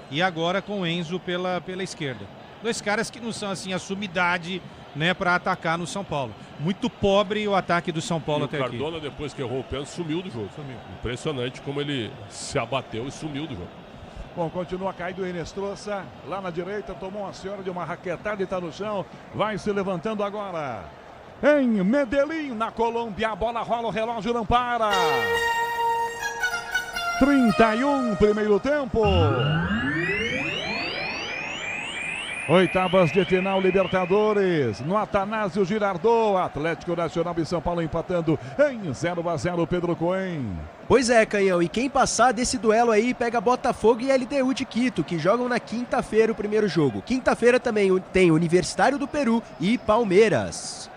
e agora com o Enzo pela esquerda. Dois caras que não são, assim, a sumidade, né, para atacar no São Paulo. Muito pobre o ataque do São Paulo até aqui. O Cardona, depois que errou o pênalti, sumiu do jogo. Impressionante como ele se abateu e sumiu do jogo. Bom, continua caído o Rinestrosa, lá na direita, tomou uma senhora de uma raquetada e está no chão, vai se levantando agora. Em Medellín, na Colômbia, a bola rola, o relógio não para. 31, primeiro tempo. Oitavas de final, Libertadores, no Atanásio Girardot, Atlético Nacional e São Paulo empatando em 0-0, Pedro Cohen. Pois é, Canhão, e quem passar desse duelo aí pega Botafogo e LDU de Quito, que jogam na quinta-feira o primeiro jogo. Quinta-feira também tem Universitário do Peru e Palmeiras.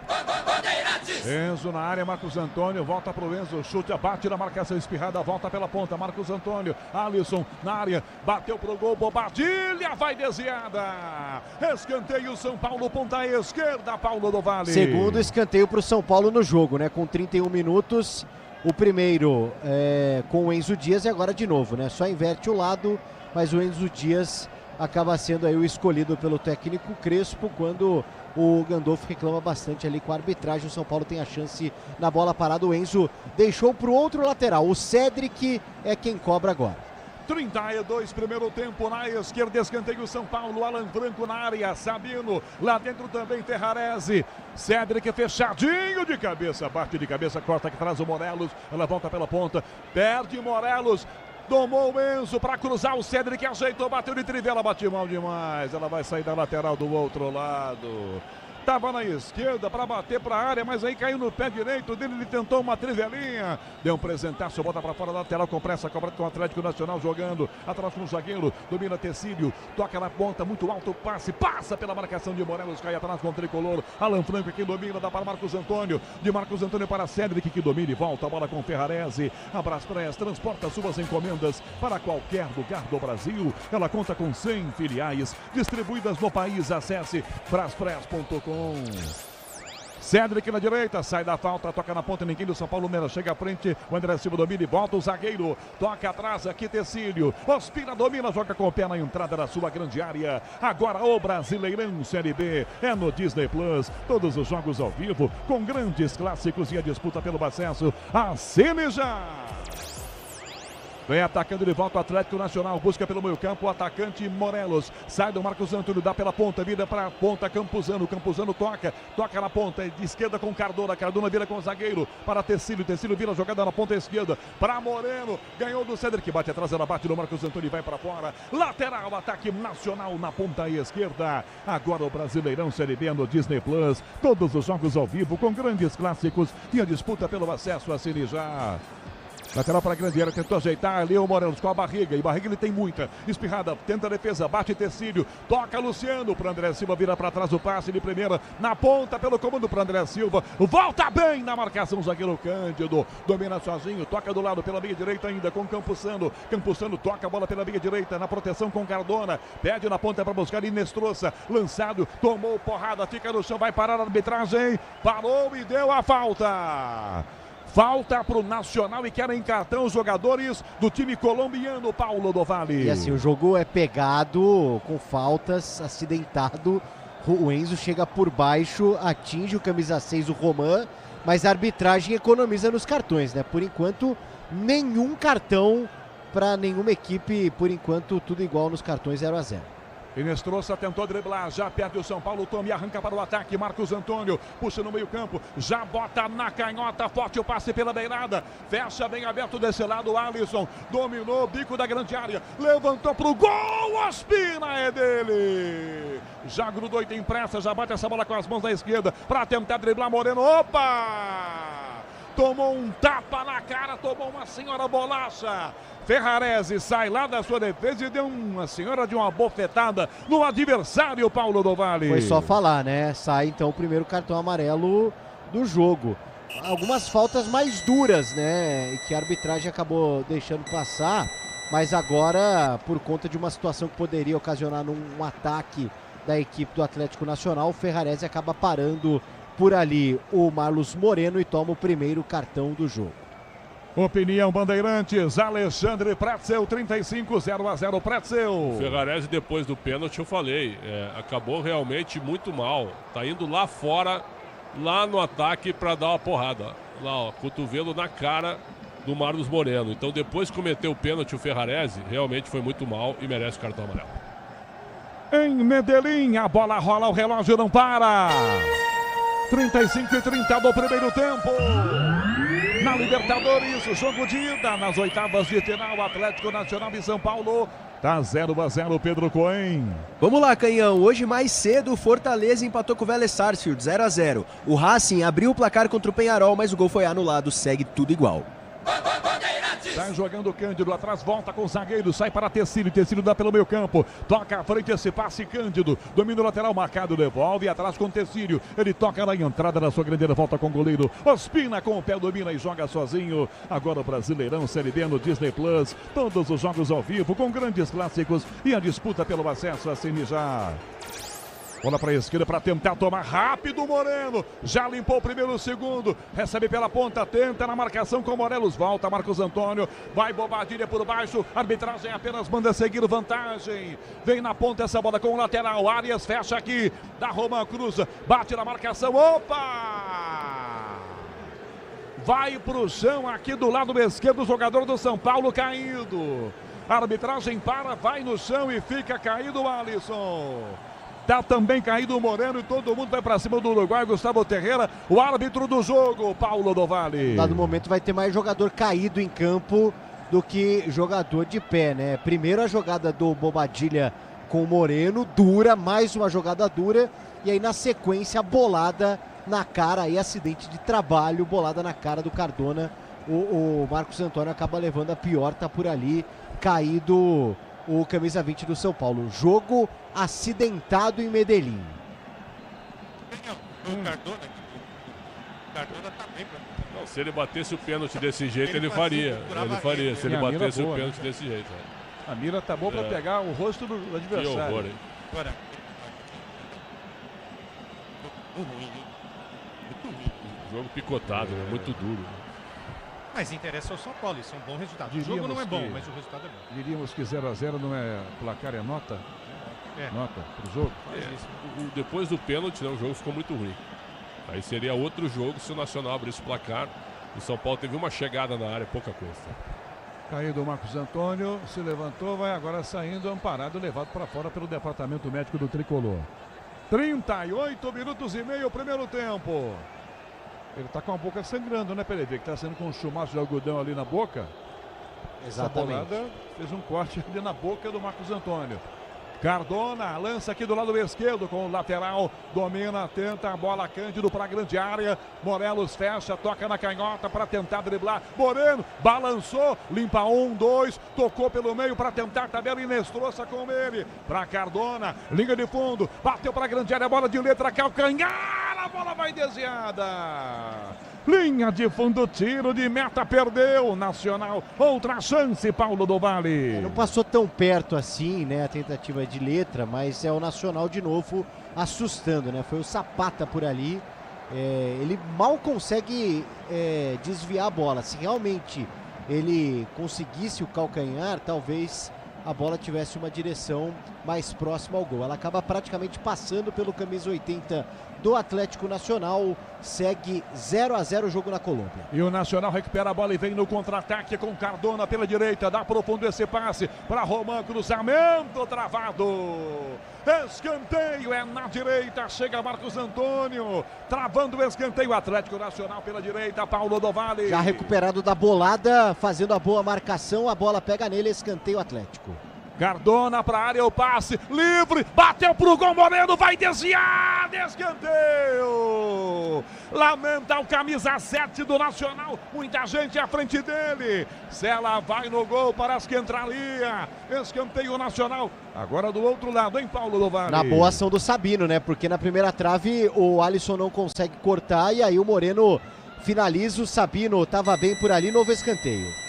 Enzo na área, Marcos Antônio, volta pro Enzo, chute, bate na marcação espirrada, volta pela ponta, Marcos Antônio, Alisson na área, bateu pro gol, Bobadilha, vai desviada, escanteio São Paulo, ponta esquerda, Paulo do Vale. Segundo escanteio pro São Paulo no jogo, né, com 31 minutos, o primeiro com o Enzo Dias e agora de novo, né, só inverte o lado, mas o Enzo Dias acaba sendo aí o escolhido pelo técnico Crespo, quando o Gandolfo reclama bastante ali com a arbitragem. O São Paulo tem a chance na bola parada. O Enzo deixou para o outro lateral. O Cedric é quem cobra agora. 32, primeiro tempo na esquerda, escanteio São Paulo, Alan Franco na área, Sabino, lá dentro também Ferrarese, Cedric fechadinho de cabeça, bate de cabeça, corta que traz o Morelos, ela volta pela ponta, perde Morelos, tomou o Enzo para cruzar, o Cedric ajeitou, bateu de trivela, bate mal demais, ela vai sair da lateral do outro lado. Tava na esquerda para bater para a área, mas aí caiu no pé direito dele, ele tentou uma trivelinha. Deu um presentaço, bota para fora da lateral, com pressa, cobra com o Atlético Nacional jogando. Atrás com o zagueiro, domina Tecílio, toca na ponta, muito alto passe, passa pela marcação de Morelos, cai atrás com o tricolor. Alan Franco que domina, dá para Marcos Antônio. De Marcos Antônio para Cédric que domina e volta a bola com Ferrarese. A Braspress transporta suas encomendas para qualquer lugar do Brasil. Ela conta com 100 filiais distribuídas no país. Acesse braspress.com. Cédric na direita, sai da falta, toca na ponta, ninguém do São Paulo Mena, chega à frente, o André Silva domina e volta o zagueiro, toca atrás aqui Tecílio, Ospina domina, joga com o pé na entrada da sua grande área. Agora o Brasileirão Série B é no Disney Plus, todos os jogos ao vivo, com grandes clássicos e a disputa pelo acesso. Assine já! Vem atacando de volta o Atlético Nacional, busca pelo meio campo o atacante Morelos, sai do Marcos Antônio, dá pela ponta, vira para a ponta Campuzano toca na ponta de esquerda com Cardona vira com o zagueiro para Tecílio vira a jogada na ponta esquerda para Moreno, ganhou do Cédric, bate atrás, ela bate no Marcos Antônio e vai para fora, lateral, ataque Nacional na ponta esquerda. Agora o Brasileirão Série B no Disney Plus, todos os jogos ao vivo com grandes clássicos e a disputa pelo acesso. Assine já. Lateral para a grande área, tentou ajeitar ali o Morelos com a barriga, e barriga ele tem muita, espirrada, tenta a defesa, bate Tecílio, toca Luciano para André Silva, vira para trás o passe de primeira, na ponta pelo comando para André Silva, volta bem na marcação o zagueiro Cândido, domina sozinho, toca do lado pela meia direita ainda com Campuzano toca a bola pela meia direita, na proteção com Cardona, pede na ponta para buscar Inestrosa, lançado, tomou porrada, fica no chão, vai parar a arbitragem, parou e deu a falta. Falta para o Nacional e querem cartão os jogadores do time colombiano, Paulo do Valle. E assim, o jogo é pegado, com faltas, acidentado. O Enzo chega por baixo, atinge o camisa 6, o Roman, mas a arbitragem economiza nos cartões, né? Por enquanto, nenhum cartão para nenhuma equipe, por enquanto, tudo igual nos cartões 0-0. Inestrosa tentou driblar, já perde o São Paulo, toma e arranca para o ataque, Marcos Antônio, puxa no meio campo, já bota na canhota, forte o passe pela beirada, fecha bem aberto desse lado, o Alisson, dominou o bico da grande área, levantou pro gol, Ospina é dele, já grudou e tem pressa, já bate essa bola com as mãos da esquerda, para tentar driblar Moreno, opa! Tomou um tapa na cara, tomou uma senhora bolacha. Ferrarese sai lá da sua defesa e deu uma senhora de uma bofetada no adversário, Paulo do Valle. Foi só falar, né? Sai então o primeiro cartão amarelo do jogo. Algumas faltas mais duras, né? Que a arbitragem acabou deixando passar, mas agora, por conta de uma situação que poderia ocasionar um ataque da equipe do Atlético Nacional, o Ferrarese acaba parando por ali o Marlos Moreno e toma o primeiro cartão do jogo. Opinião Bandeirantes, Alexandre Pretzel, 35-0-0 Pretzel. O Ferrarese, depois do pênalti, eu falei, acabou realmente muito mal. Tá indo lá fora, lá no ataque para dar uma porrada. Lá, ó, cotovelo na cara do Marlos Moreno. Então, depois que cometeu o pênalti, o Ferrarese realmente foi muito mal e merece o cartão amarelo. Em Medellín, a bola rola, o relógio não para. 35-30 do primeiro tempo. Na Libertadores, o jogo de ida nas oitavas de final, Atlético Nacional e São Paulo. Tá 0-0, Pedro Cohen. Vamos lá, Canhão. Hoje mais cedo, o Fortaleza empatou com o Vélez Sarsfield, 0-0. O Racing abriu o placar contra o Penharol, mas o gol foi anulado. Segue tudo igual. Sai jogando o Cândido, atrás volta com o zagueiro, sai para Tecílio, Tecílio dá pelo meio campo, toca à frente esse passe Cândido, domina o lateral marcado, devolve atrás com Tecílio, ele toca na entrada da sua grandeira, volta com o goleiro, Ospina com o pé, domina e joga sozinho. Agora o Brasileirão Série B no Disney Plus, todos os jogos ao vivo com grandes clássicos e a disputa pelo acesso. Assine já. Bola para a esquerda para tentar tomar rápido o Moreno. Já limpou o primeiro, o segundo. Recebe pela ponta, tenta na marcação com o Morelos. Volta Marcos Antônio. Vai Bobadilha por baixo. Arbitragem apenas manda seguir vantagem. Vem na ponta essa bola com o lateral. Arias fecha aqui. Da Roman cruza. Bate na marcação. Opa! Vai para o chão aqui do lado esquerdo o jogador do São Paulo caído. A arbitragem para, vai no chão e fica caído o Alisson. Tá também caído o Moreno e todo mundo vai para cima do Uruguai, Gustavo Terreira, o árbitro do jogo, Paulo do Valle. Lá no momento vai ter mais jogador caído em campo do que jogador de pé, né? Primeiro a jogada do Bobadilha com o Moreno, dura, mais uma jogada dura, e aí na sequência a bolada na cara, aí acidente de trabalho, bolada na cara do Cardona. O Marcos Antônio acaba levando a pior, tá por ali, caído o camisa 20 do São Paulo. Jogo acidentado em Medellín. O Cardona tá bem pra... Não, se ele batesse o pênalti desse jeito, ele faria. Ele faria, se ele batesse o pênalti desse jeito. A mira tá boa pra pegar o rosto do adversário. Que horror, hein? Agora... Jogo picotado, né? Muito duro. Mas interessa ao São Paulo, isso é um bom resultado. O jogo não é bom, mas o resultado é bom. Diríamos que 0x0 não é placar, é nota? Nota pro jogo? Depois do pênalti, né, o jogo ficou muito ruim. Aí seria outro jogo se o Nacional abrisse o placar. O São Paulo teve uma chegada na área, pouca coisa. Caído o Marcos Antônio, se levantou, vai agora saindo amparado, levado para fora pelo departamento médico do Tricolor. 38 minutos e meio, primeiro tempo. Ele tá com a boca sangrando, né, Pereira? Que tá sendo com um chumaço de algodão ali na boca. Exatamente. Essa bolada fez um corte ali na boca do Marcos Antônio. Cardona lança aqui do lado esquerdo com o lateral, domina, tenta a bola, Cândido para a grande área. Morelos fecha, toca na canhota para tentar driblar. Moreno balançou, limpa 1, 2, tocou pelo meio para tentar tabela. Inestrosa com ele para Cardona, linha de fundo, bateu para a grande área, bola de letra, calcanhar, a bola vai desviada. Linha de fundo, tiro de meta, perdeu. Nacional, outra chance, Paulo do Vale. Não passou tão perto assim, né, a tentativa de letra, mas é o Nacional de novo assustando, né? Foi o Zapata por ali. Ele mal consegue desviar a bola. Se realmente ele conseguisse o calcanhar, talvez a bola tivesse uma direção mais próxima ao gol. Ela acaba praticamente passando pelo camisa 80 do Atlético Nacional. Segue 0x0 o jogo na Colômbia. E o Nacional recupera a bola e vem no contra-ataque com Cardona pela direita. Dá profundo esse passe para Román, cruzamento travado. Escanteio é na direita, chega Marcos Antônio, travando o escanteio. Atlético Nacional pela direita, Paulo do Vale. Já recuperado da bolada, fazendo a boa marcação, a bola pega nele, escanteio Atlético. Cardona para a área, o passe, livre, bateu pro gol, Moreno vai desviar, escanteio. Lamenta o camisa 7 do Nacional, muita gente à frente dele. Sela vai no gol para as Quentralia, escanteio Nacional. Agora do outro lado, hein, Paulo do Vale? Na boa ação do Sabino, né? Porque na primeira trave o Alisson não consegue cortar e aí o Moreno finaliza. O Sabino estava bem por ali, novo escanteio.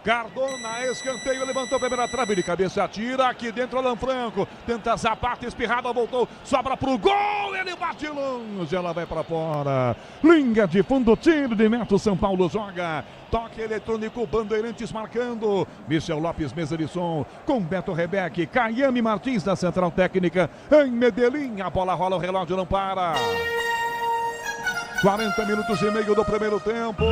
Cardona, escanteio, levantou a primeira trave de cabeça, atira aqui dentro, Alan Franco, tenta Zapata, espirrada, voltou, sobra pro gol, ele bate longe, ela vai para fora, linha de fundo, tiro de meta, São Paulo joga, toque eletrônico, Bandeirantes marcando, Michel Lopes, mesa de som, com Beto Rebeque, Caiame Martins da Central Técnica, em Medellín, a bola rola, o relógio não para, 40 minutos e meio do primeiro tempo.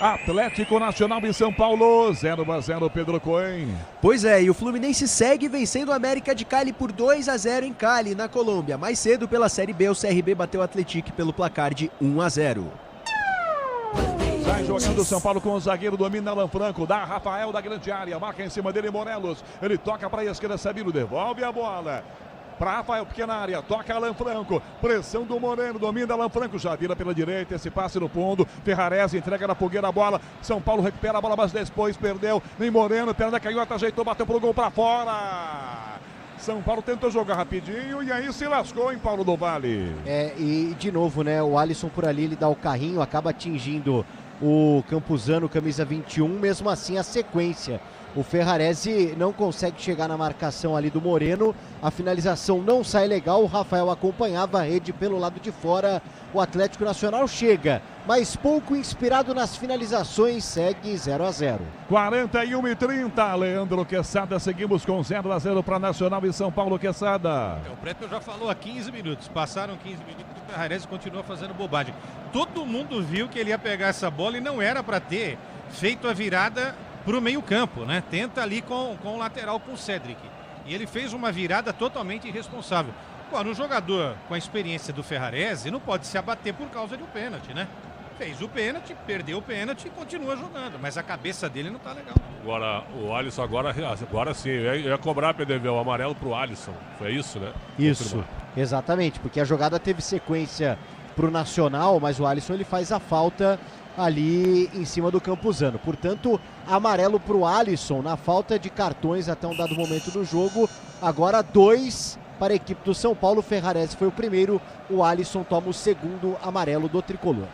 Atlético Nacional em São Paulo, 0x0, Pedro Cohen. Pois é, e o Fluminense segue vencendo o América de Cali por 2x0 em Cali, na Colômbia. Mais cedo, pela Série B, o CRB bateu o Atlético pelo placar de 1x0. Sai jogando o São Paulo com o zagueiro, domina Alan Franco, dá Rafael da grande área, marca em cima dele Morelos. Ele toca para a esquerda, Sabino devolve a bola. Para Rafael, pequena área, toca Alan Franco, pressão do Moreno, domina Alan Franco, já vira pela direita, esse passe no fundo, Ferrarese entrega na fogueira a bola, São Paulo recupera a bola, mas depois perdeu, nem Moreno, perna da canhota, ajeitou, bateu pro gol para fora. São Paulo tentou jogar rapidinho e aí se lascou em Paulo do Vale. E de novo, né, o Alisson por ali, ele dá o carrinho, acaba atingindo o Campuzano, camisa 21, mesmo assim a sequência. O Ferrarese não consegue chegar na marcação ali do Moreno, a finalização não sai legal, o Rafael acompanhava a rede pelo lado de fora, o Atlético Nacional chega, mas pouco inspirado nas finalizações, segue 0x0. 41:30, Leandro Quesada, seguimos com 0x0 para Nacional e São Paulo. Quesada. O Preto já falou há 15 minutos, passaram 15 minutos e o Ferrarese continua fazendo bobagem. Todo mundo viu que ele ia pegar essa bola e não era para ter feito a virada para o meio campo, né? Tenta ali com o lateral, com o Cedric. E ele fez uma virada totalmente irresponsável. Agora, um jogador com a experiência do Ferrarese não pode se abater por causa de um pênalti, né? Fez o pênalti, perdeu o pênalti e continua jogando. Mas a cabeça dele não tá legal. Agora, o Alisson agora sim. Eu ia cobrar, PDV, o amarelo pro Alisson. Foi isso, né? Isso, exatamente. Porque a jogada teve sequência pro Nacional, mas o Alisson ele faz a falta ali em cima do Campuzano. Portanto, amarelo pro Alisson na falta de cartões até um dado momento do jogo. Agora 2 para a equipe do São Paulo. Ferrarese foi o primeiro, o Alisson toma o segundo amarelo do tricolor.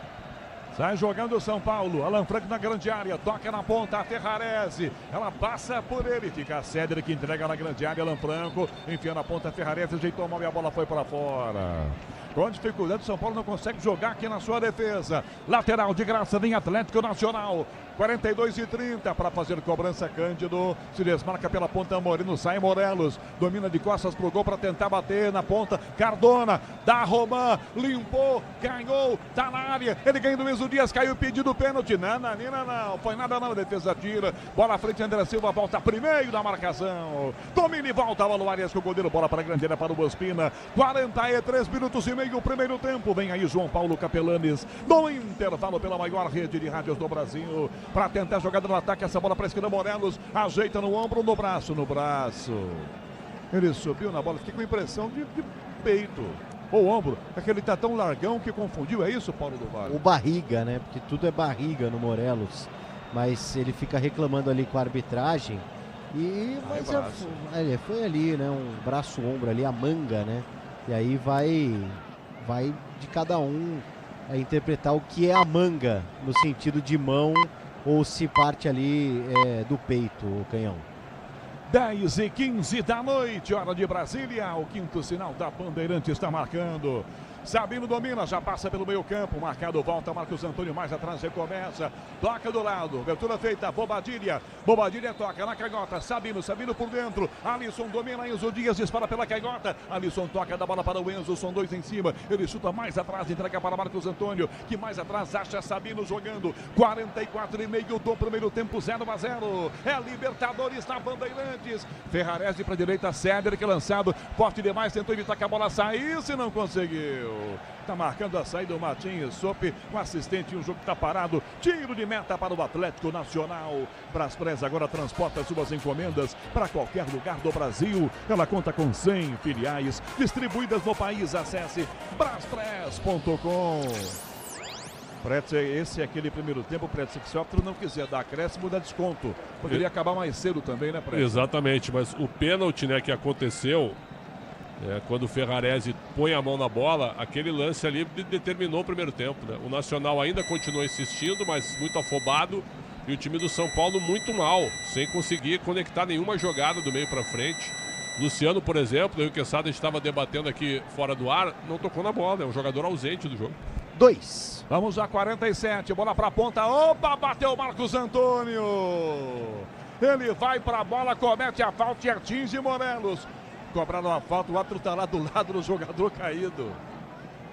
Sai jogando o São Paulo, Alan Franco na grande área, toca na ponta, a Ferrarese, ela passa por ele, fica a Cédric que entrega na grande área, Alan Franco, enfia na ponta a Ferrarese, ajeitou mal e a bola foi para fora. Com dificuldade, o São Paulo não consegue jogar aqui na sua defesa. Lateral de graça, vem Atlético Nacional. 42:30 para fazer cobrança. Cândido se desmarca pela ponta. Moreno sai Morelos. Domina de costas pro gol para tentar bater na ponta. Cardona dá Roman. Limpou, ganhou, tá na área. Ele ganha do Luiz Dias. Caiu pedido pênalti. Nananina não. Foi nada não. Defesa tira. Bola à frente. André Silva volta primeiro da marcação. Domina e volta. Bola no Arias com o goleiro. Bola para a grande área para o Ospina. 43 minutos e meio o primeiro tempo. Vem aí João Paulo Capelanes no intervalo pela maior rede de rádios do Brasil para tentar a jogada no ataque. Essa bola para a esquerda, Morelos ajeita no ombro, no braço. Ele subiu na bola, fiquei com impressão de peito ou ombro. É que ele tá tão largão que confundiu, é isso, Paulo do Vale? O barriga, né? Porque tudo é barriga no Morelos, mas ele fica reclamando ali com a arbitragem mas foi ali, né? Um braço-ombro ali, a manga, né? E aí vai de cada um interpretar o que é a manga, no sentido de mão, ou se parte ali do peito, o canhão. 10:15 da noite, hora de Brasília. O quinto sinal da Bandeirante está marcando. Sabino domina, já passa pelo meio campo, marcado, volta, Marcos Antônio mais atrás, recomeça, toca do lado, abertura feita, Bobadilha toca na canhota, Sabino por dentro, Alisson domina, Enzo Dias dispara pela canhota, Alisson toca da bola para o Enzo, são dois em cima, ele chuta mais atrás, entrega para Marcos Antônio, que mais atrás acha Sabino jogando, 44,5 do primeiro tempo, 0-0, é Libertadores na Bandeirantes, Ferrarese para a direita, Cédric lançado, forte demais, tentou evitar que a bola saísse, não conseguiu. Tá marcando a saída o Martins Sope, um assistente, um jogo que tá parado. Tiro de meta para o Atlético Nacional. Braspress agora transporta suas encomendas para qualquer lugar do Brasil. Ela conta com 100 filiais distribuídas no país. Acesse braspress.com. Pretzel, esse é aquele primeiro tempo, Pretzel, que se o árbitro não quiser dar acréscimo, dá desconto. Poderia acabar mais cedo também, né, Pretzel? Exatamente, mas o pênalti, né, que aconteceu... quando o Ferrarese põe a mão na bola, aquele lance ali determinou o primeiro tempo, né? O Nacional ainda continuou insistindo, mas muito afobado. E o time do São Paulo muito mal, sem conseguir conectar nenhuma jogada do meio para frente. Luciano, por exemplo, o Quesada estava debatendo aqui fora do ar, não tocou na bola, é um jogador ausente do jogo. 2. Vamos a 47, bola para a ponta, opa, bateu o Marcos Antônio. Ele vai para a bola, comete a falta e atinge Morelos. Cobraram a falta, o árbitro está lá do lado do jogador caído.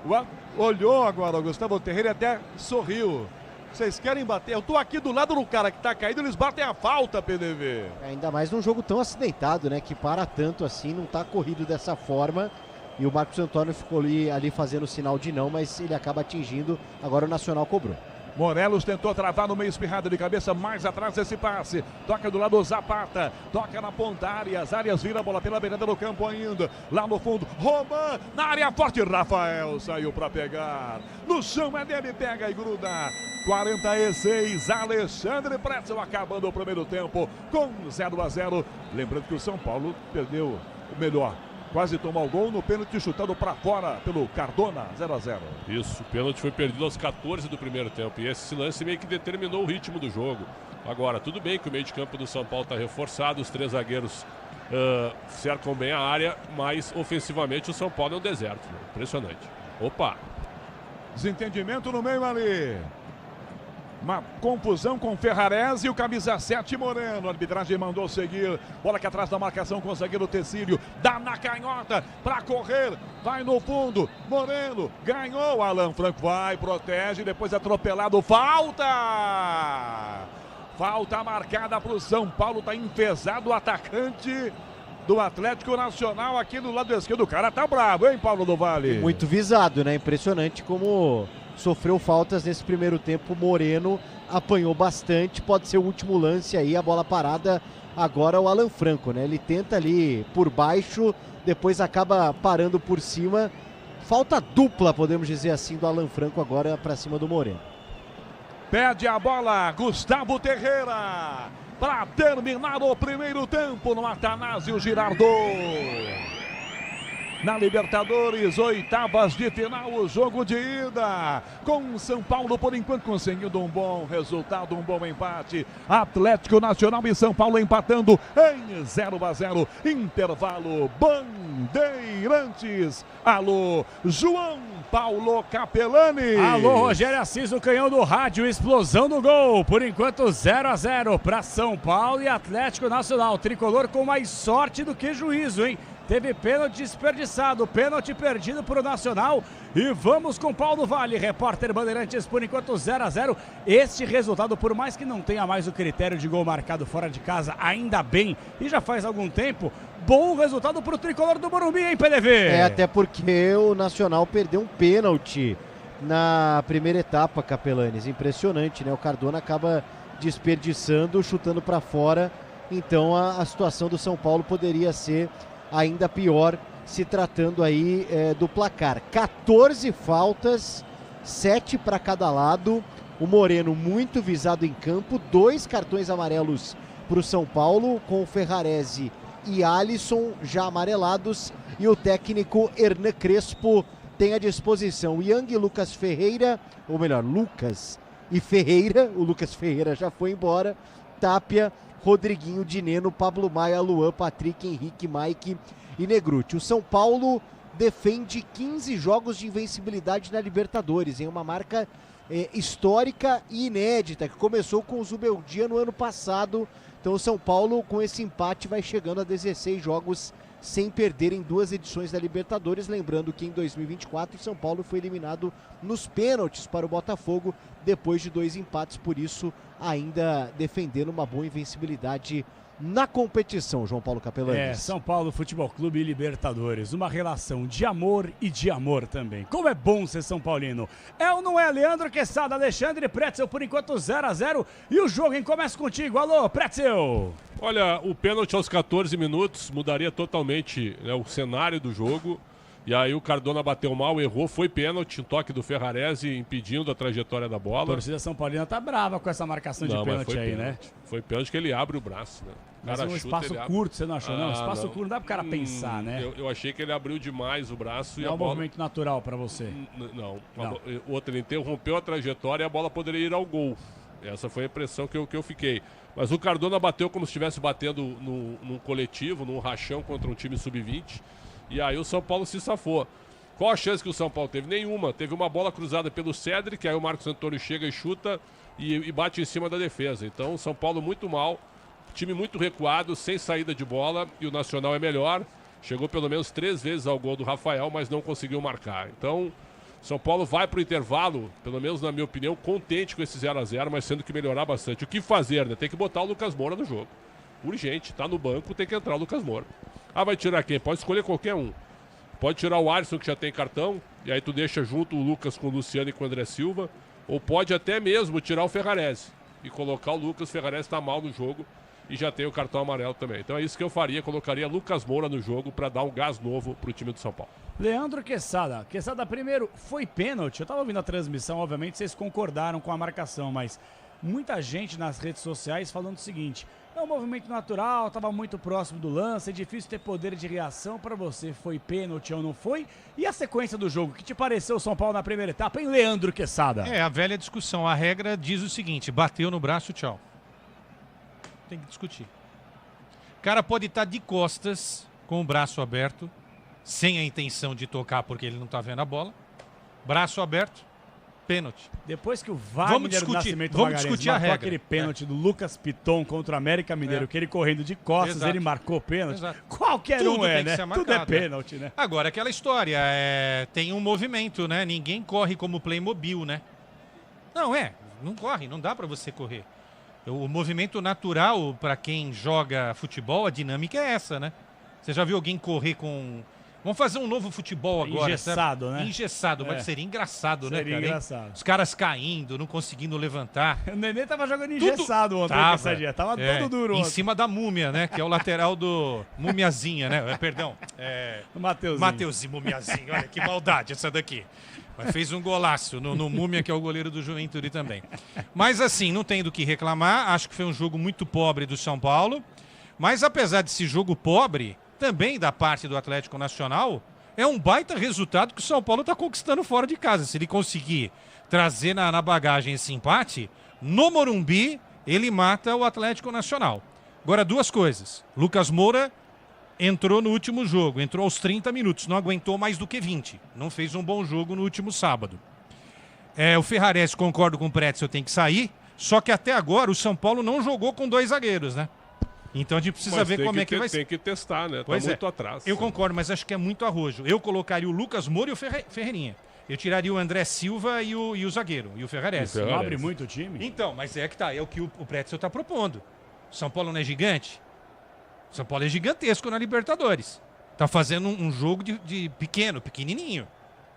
O árbitro olhou agora, o Gustavo Terreira até sorriu. Vocês querem bater? Eu tô aqui do lado do cara que tá caído, eles batem a falta, PDV. Ainda mais num jogo tão acidentado, né? Que para tanto assim, não tá corrido dessa forma. E o Marcos Antônio ficou ali fazendo sinal de não, mas ele acaba atingindo. Agora o Nacional cobrou. Morelos tentou travar no meio, espirrado de cabeça, mais atrás esse passe, toca do lado o Zapata, toca na ponta, Arias vira a bola pela beirada do campo ainda, lá no fundo, Roman, na área forte, Rafael saiu para pegar, no chão é dele, pega e gruda, 46, Alexandre Pretzel acabando o primeiro tempo com 0-0, lembrando que o São Paulo perdeu o melhor. Quase tomou o gol no pênalti chutado para fora pelo Cardona, 0-0. Isso, o pênalti foi perdido aos 14 do primeiro tempo. E esse lance meio que determinou o ritmo do jogo. Agora, tudo bem que o meio de campo do São Paulo está reforçado, os 3 zagueiros cercam bem a área, mas ofensivamente o São Paulo é um deserto. Né? Impressionante. Opa! Desentendimento no meio ali. Uma confusão com Ferrarese e o camisa 7 Moreno. A arbitragem mandou seguir. Bola aqui atrás da marcação com o zagueiro Tecílio. Dá na canhota para correr. Vai no fundo. Moreno ganhou. Alan Franco vai, protege. Depois atropelado. Falta! Falta marcada para o São Paulo. Está enfesado o atacante do Atlético Nacional aqui do lado esquerdo. O cara tá bravo, hein, Paulo do Vale? Muito visado, né? Impressionante como sofreu faltas nesse primeiro tempo. Moreno apanhou bastante, pode ser o último lance aí, a bola parada agora o Alan Franco, né? Ele tenta ali por baixo, depois acaba parando por cima. Falta dupla, podemos dizer assim, do Alan Franco agora para cima do Moreno. Pede a bola Gustavo Terreira para terminar o primeiro tempo no Atanásio Girardot. Na Libertadores, oitavas de final, o jogo de ida, com São Paulo por enquanto conseguindo um bom resultado, um bom empate. Atlético Nacional e São Paulo empatando em 0-0, intervalo. Bandeirantes. Alô, João Paulo Capelani. Alô, Rogério Assis, o canhão do rádio, explosão do gol. Por enquanto 0-0 para São Paulo e Atlético Nacional. Tricolor com mais sorte do que juízo, hein? Teve pênalti desperdiçado, pênalti perdido para o Nacional. E vamos com Paulo Vale, repórter Bandeirantes, por enquanto 0-0. Este resultado, por mais que não tenha mais o critério de gol marcado fora de casa, ainda bem, e já faz algum tempo, bom resultado para o tricolor do Morumbi, hein, PDV? Até porque o Nacional perdeu um pênalti na primeira etapa, Capelanes. Impressionante, né? O Cardona acaba desperdiçando, chutando para fora. Então a situação do São Paulo poderia ser ainda pior, se tratando aí do placar. 14 faltas, 7 para cada lado. O Moreno muito visado em campo, 2 cartões amarelos para o São Paulo, com o Ferrarese e Alisson já amarelados, e o técnico Hernan Crespo tem à disposição Yang e Lucas Ferreira, ou melhor, Lucas e Ferreira. O Lucas Ferreira já foi embora. Tapia, Rodriguinho, Dineno, Pablo Maia, Luan, Patrick, Henrique, Mike e Negruti. O São Paulo defende 15 jogos de invencibilidade na Libertadores, em uma marca histórica e inédita, que começou com o Zubeldia no ano passado. Então o São Paulo, com esse empate, vai chegando a 16 jogos sem perder em 2 edições da Libertadores. Lembrando que em 2024 o São Paulo foi eliminado nos pênaltis para o Botafogo, depois de 2 empates, por isso ainda defendendo uma boa invencibilidade na competição, João Paulo Capelanes. São Paulo Futebol Clube e Libertadores, uma relação de amor e de amor também. Como é bom ser São Paulino. É ou não é, Leandro Quesada, Alexandre Pretzel, por enquanto 0-0, e o jogo, hein? Começa contigo, alô, Pretzel! Olha, o pênalti aos 14 minutos mudaria totalmente, né, o cenário do jogo. E aí o Cardona bateu mal, errou, foi pênalti, um toque do Ferrarese impedindo a trajetória da bola. A torcida São Paulina tá brava com essa marcação de pênalti aí, né? Foi pênalti que ele abre o braço, né? Mas um espaço curto, você não achou, não? Espaço curto não dá pro cara pensar, né? Eu achei que ele abriu demais o braço. Não e a bola... movimento natural pra você. Não. Outra, ele interrompeu a trajetória e a bola poderia ir ao gol. Essa foi a impressão que eu fiquei. Mas o Cardona bateu como se estivesse batendo num coletivo, num rachão contra um time sub-20. E aí o São Paulo se safou. Qual a chance que o São Paulo teve? Nenhuma. Teve uma bola cruzada pelo Cedric, aí o Marcos Antônio chega e chuta e bate em cima da defesa. Então o São Paulo muito mal, time muito recuado, sem saída de bola, e o Nacional é melhor. Chegou pelo menos 3 vezes ao gol do Rafael, mas não conseguiu marcar. Então São Paulo vai para o intervalo, pelo menos na minha opinião, contente com esse 0-0, mas sendo que melhorar bastante. O que fazer, né? Tem que botar o Lucas Moura no jogo. Urgente, tá no banco, tem que entrar o Lucas Moura. Ah, vai tirar quem? Pode escolher qualquer um. Pode tirar o Alisson, que já tem cartão, e aí tu deixa junto o Lucas com o Luciano e com o André Silva. Ou pode até mesmo tirar o Ferrarese e colocar o Lucas. O Ferrarese tá mal no jogo e já tem o cartão amarelo também. Então é isso que eu faria, colocaria Lucas Moura no jogo para dar um gás novo pro time do São Paulo. Leandro Quesada. Quesada, primeiro, foi pênalti? Eu tava ouvindo a transmissão, obviamente vocês concordaram com a marcação, mas muita gente nas redes sociais falando o seguinte: é um movimento natural, estava muito próximo do lance, é difícil ter poder de reação. Para você, foi pênalti ou não foi? E a sequência do jogo, que te pareceu o São Paulo na primeira etapa, hein, Leandro Quesada? A velha discussão, a regra diz o seguinte: bateu no braço, tchau. Tem que discutir. O cara pode estar de costas, com o braço aberto, sem a intenção de tocar porque ele não está vendo a bola. Braço aberto, pênalti. Depois que o Wagner do Nascimento Magalhães marcou aquele pênalti do Lucas Piton contra o América Mineiro, que ele correndo de costas, ele marcou pênalti. Qualquer Tudo um é, tem que né? ser marcado, Tudo é pênalti, né? Agora, aquela história, tem um movimento, né? Ninguém corre como Playmobil, né? Não corre, não dá pra você correr. O movimento natural, para quem joga futebol, a dinâmica é essa, né? Você já viu alguém correr com Vamos fazer um novo futebol agora. Engessado, sabe? né? Engessado, mas seria engraçado, né, Seria cara? engraçado. Os caras caindo, não conseguindo levantar. O Nenê tava jogando engessado ontem, tava todo duro em ontem. cima da múmia, né? Que é o lateral do Mumiazinha, né? Perdão. Mateuzinho Mumiazinho. Olha que maldade essa daqui. Mas fez um golaço no Múmia, que é o goleiro do Juventude também. Mas assim, não tem do que reclamar. Acho que foi um jogo muito pobre do São Paulo. Mas apesar desse jogo pobre, também da parte do Atlético Nacional, é um baita resultado que o São Paulo está conquistando fora de casa. Se ele conseguir trazer na bagagem esse empate, no Morumbi, ele mata o Atlético Nacional. Agora, duas coisas. Lucas Moura entrou no último jogo, entrou aos 30 minutos, não aguentou mais do que 20. Não fez um bom jogo no último sábado. O Ferrarese, concordo com o Pretzel, tem que sair, só que até agora o São Paulo não jogou com 2 zagueiros, né? Então a gente precisa ver como é que vai ser. Tem que testar, né? Pois tá muito atrás. Eu concordo, mas acho que é muito arrojo. Eu colocaria o Lucas Moura e o Ferreirinha. Eu tiraria o André Silva e o zagueiro, e o Ferrarese. Não abre muito o time? Então, mas é que tá, é o que o Pretzel está propondo. São Paulo não é gigante? São Paulo é gigantesco na Libertadores. Tá fazendo um jogo de pequenininho.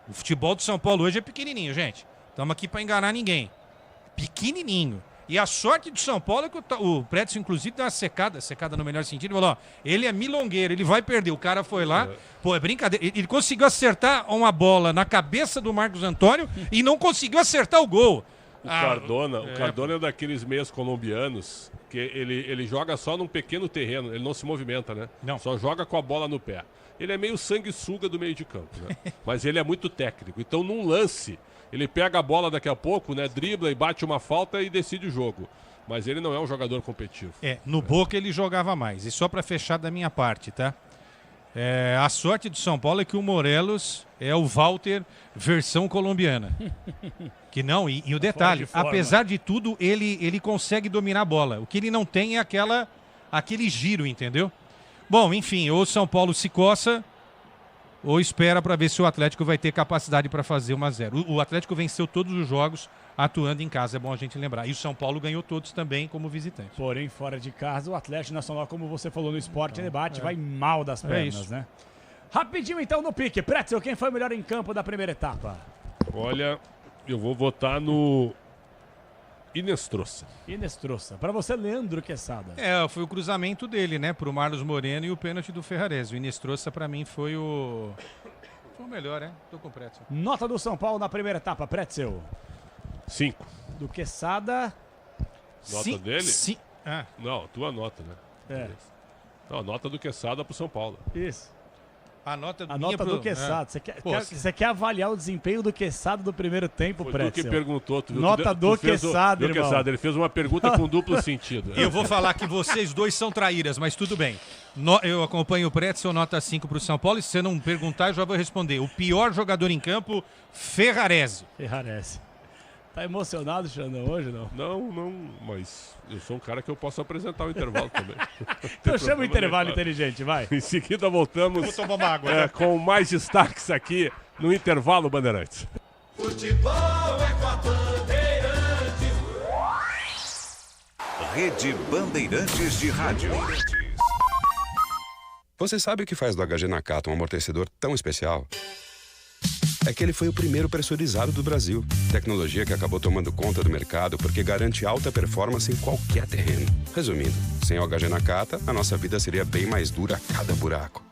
O futebol do São Paulo hoje é pequenininho, gente. Estamos aqui para enganar ninguém. Pequenininho. E a sorte do São Paulo é que o Pretzel, inclusive, deu uma secada no melhor sentido. Falou, ó, ele é milongueiro, ele vai perder. O cara foi lá, pô, é brincadeira. Ele conseguiu acertar uma bola na cabeça do Marcos Antônio e não conseguiu acertar o gol. O Cardona é daqueles meias colombianos que ele joga só num pequeno terreno, ele não se movimenta, né? Não. Só joga com a bola no pé. Ele é meio sanguessuga do meio de campo, né? Mas ele é muito técnico. Então, num lance, ele pega a bola daqui a pouco, né? Dribla e bate uma falta e decide o jogo. Mas ele não é um jogador competitivo. No Boca ele jogava mais. E só para fechar da minha parte, tá? A sorte do São Paulo é que o Morelos é o Walter versão colombiana. Que não, e o detalhe, apesar de tudo, ele consegue dominar a bola. O que ele não tem é aquele giro, entendeu? Bom, enfim, ou o São Paulo se coça, ou espera para ver se o Atlético vai ter capacidade para fazer 1-0. O Atlético venceu todos os jogos atuando em casa, é bom a gente lembrar. E o São Paulo ganhou todos também como visitante. Porém, fora de casa, o Atlético Nacional, como você falou no Esporte Debate, vai mal das pernas, né? Rapidinho então no pique. Pretzel, quem foi o melhor em campo da primeira etapa? Olha, eu vou votar no Inestrosa. Para você, Leandro Quesada. Foi o cruzamento dele, né? Pro Marlos Moreno e o pênalti do Ferrarese. O Inestrosa, para mim, foi o melhor, né? Tô com o Pretzel. Nota do São Paulo na primeira etapa, Pretzel. 5. Do Quesada. Nota dele? Sim. Não, tua nota, né? Não, a nota do Quesada pro São Paulo. Isso. A nota do Quesada. Você quer avaliar o desempenho do Quesada do primeiro tempo, Pretzel? Tu que perguntou. Nota do Quesada, irmão. Quesada, ele fez uma pergunta com duplo sentido. Eu vou falar que vocês dois são traíras, mas tudo bem. Eu acompanho o Pretzel, nota 5 pro São Paulo. E se você não perguntar, eu já vou responder. O pior jogador em campo, Ferrarese. Tá emocionado, Xandão, hoje não? Não, mas eu sou um cara que eu posso apresentar o intervalo também. Então chama o intervalo inteligente, vai. Em seguida voltamos vou tomar uma água, com mais destaques aqui no Intervalo Bandeirantes. Futebol é com a Bandeirantes. Rede Bandeirantes de Rádio. Você sabe o que faz do HG Nakata um amortecedor tão especial? É que ele foi o primeiro pressurizado do Brasil. Tecnologia que acabou tomando conta do mercado porque garante alta performance em qualquer terreno. Resumindo, sem o HG Nakata, a nossa vida seria bem mais dura a cada buraco.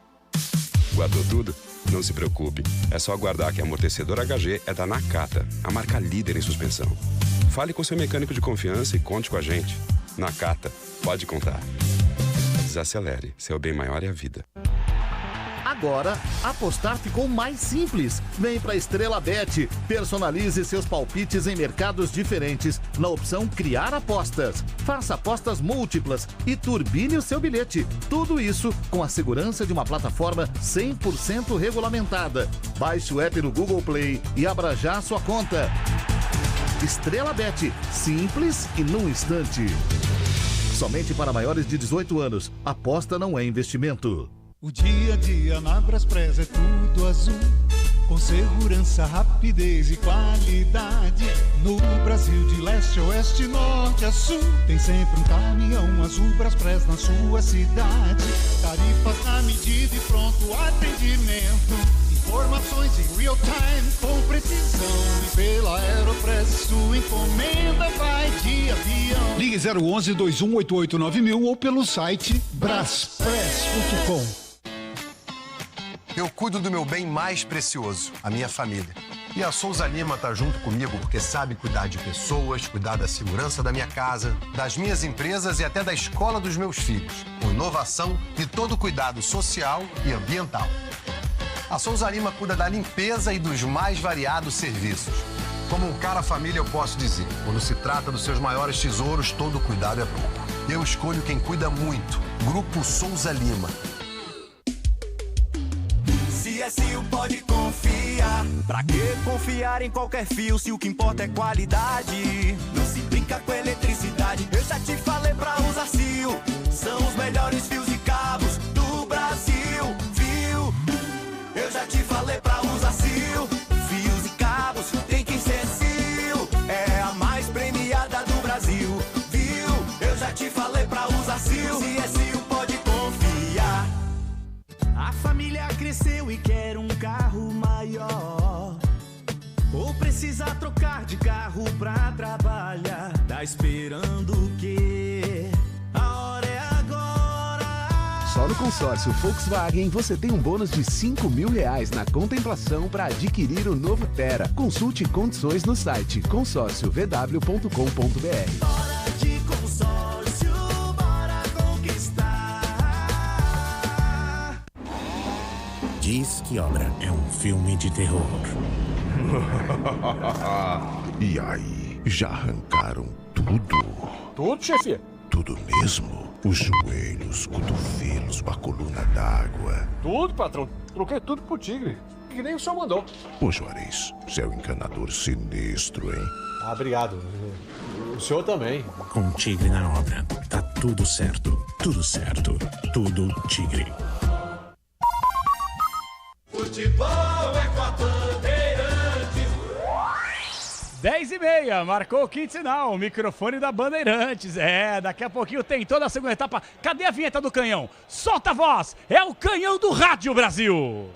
Guardou tudo? Não se preocupe. É só aguardar que amortecedor HG é da Nakata, a marca líder em suspensão. Fale com seu mecânico de confiança e conte com a gente. Nakata, pode contar. Desacelere, seu bem maior é a vida. Agora, apostar ficou mais simples. Vem pra Estrela Bet. Personalize seus palpites em mercados diferentes na opção Criar Apostas. Faça apostas múltiplas e turbine o seu bilhete. Tudo isso com a segurança de uma plataforma 100% regulamentada. Baixe o app no Google Play e abra já a sua conta. Estrela Bet. Simples e num instante. Somente para maiores de 18 anos. Aposta não é investimento. O dia a dia na Braspress é tudo azul. com segurança, rapidez e qualidade. No Brasil de leste a oeste, norte a sul, tem sempre um caminhão azul Braspress na sua cidade. Tarifas na medida e pronto atendimento. Informações em real time com precisão. E pela Aeropress sua encomenda vai de avião. Ligue 011 2188 9000 ou pelo site braspress.com. Eu cuido do meu bem mais precioso, a minha família. E a Souza Lima tá junto comigo porque sabe cuidar de pessoas, cuidar da segurança da minha casa, das minhas empresas e até da escola dos meus filhos, com inovação e todo cuidado social e ambiental. A Souza Lima cuida da limpeza e dos mais variados serviços. Como um cara família, eu posso dizer, quando se trata dos seus maiores tesouros, todo cuidado é pouco. Eu escolho quem cuida muito, Grupo Souza Lima. CSU pode confiar. Pra que confiar em qualquer fio se o que importa é qualidade? Não se brinca com eletricidade. Eu já te falei pra usar CIO. São os melhores fios e cabos do Brasil, viu? Eu já te falei pra usar CIO. Fios e cabos tem que ser CIO. É a mais premiada do Brasil, viu? Eu já te falei pra usar CIO. CSU pode confiar. A família cresceu e quer um carro maior, ou precisa trocar de carro pra trabalhar. Tá esperando o quê? A hora é agora. Só no consórcio Volkswagen você tem um bônus de R$5.000 na contemplação para adquirir o novo Tera. Consulte condições no site consórciovw.com.br. Hora de consórcio, bora conquistar. Diz que Obra é um filme de terror. E aí, já arrancaram tudo? Tudo, chefia? Tudo mesmo? Os joelhos, cotovelos, a coluna d'água. Tudo, patrão. Troquei tudo pro Tigre, que nem o senhor mandou. Ô Juarez, você é um encanador sinistro, hein? Ah, obrigado. O senhor também. Com Tigre na obra, tá tudo certo. Tudo certo. Tudo Tigre. Futebol é com a Bandeirantes. 10h30, marcou o quinto sinal, o microfone da Bandeirantes. Daqui a pouquinho tem toda a segunda etapa. Cadê a vinheta do canhão? Solta a voz, é o canhão do Rádio Brasil.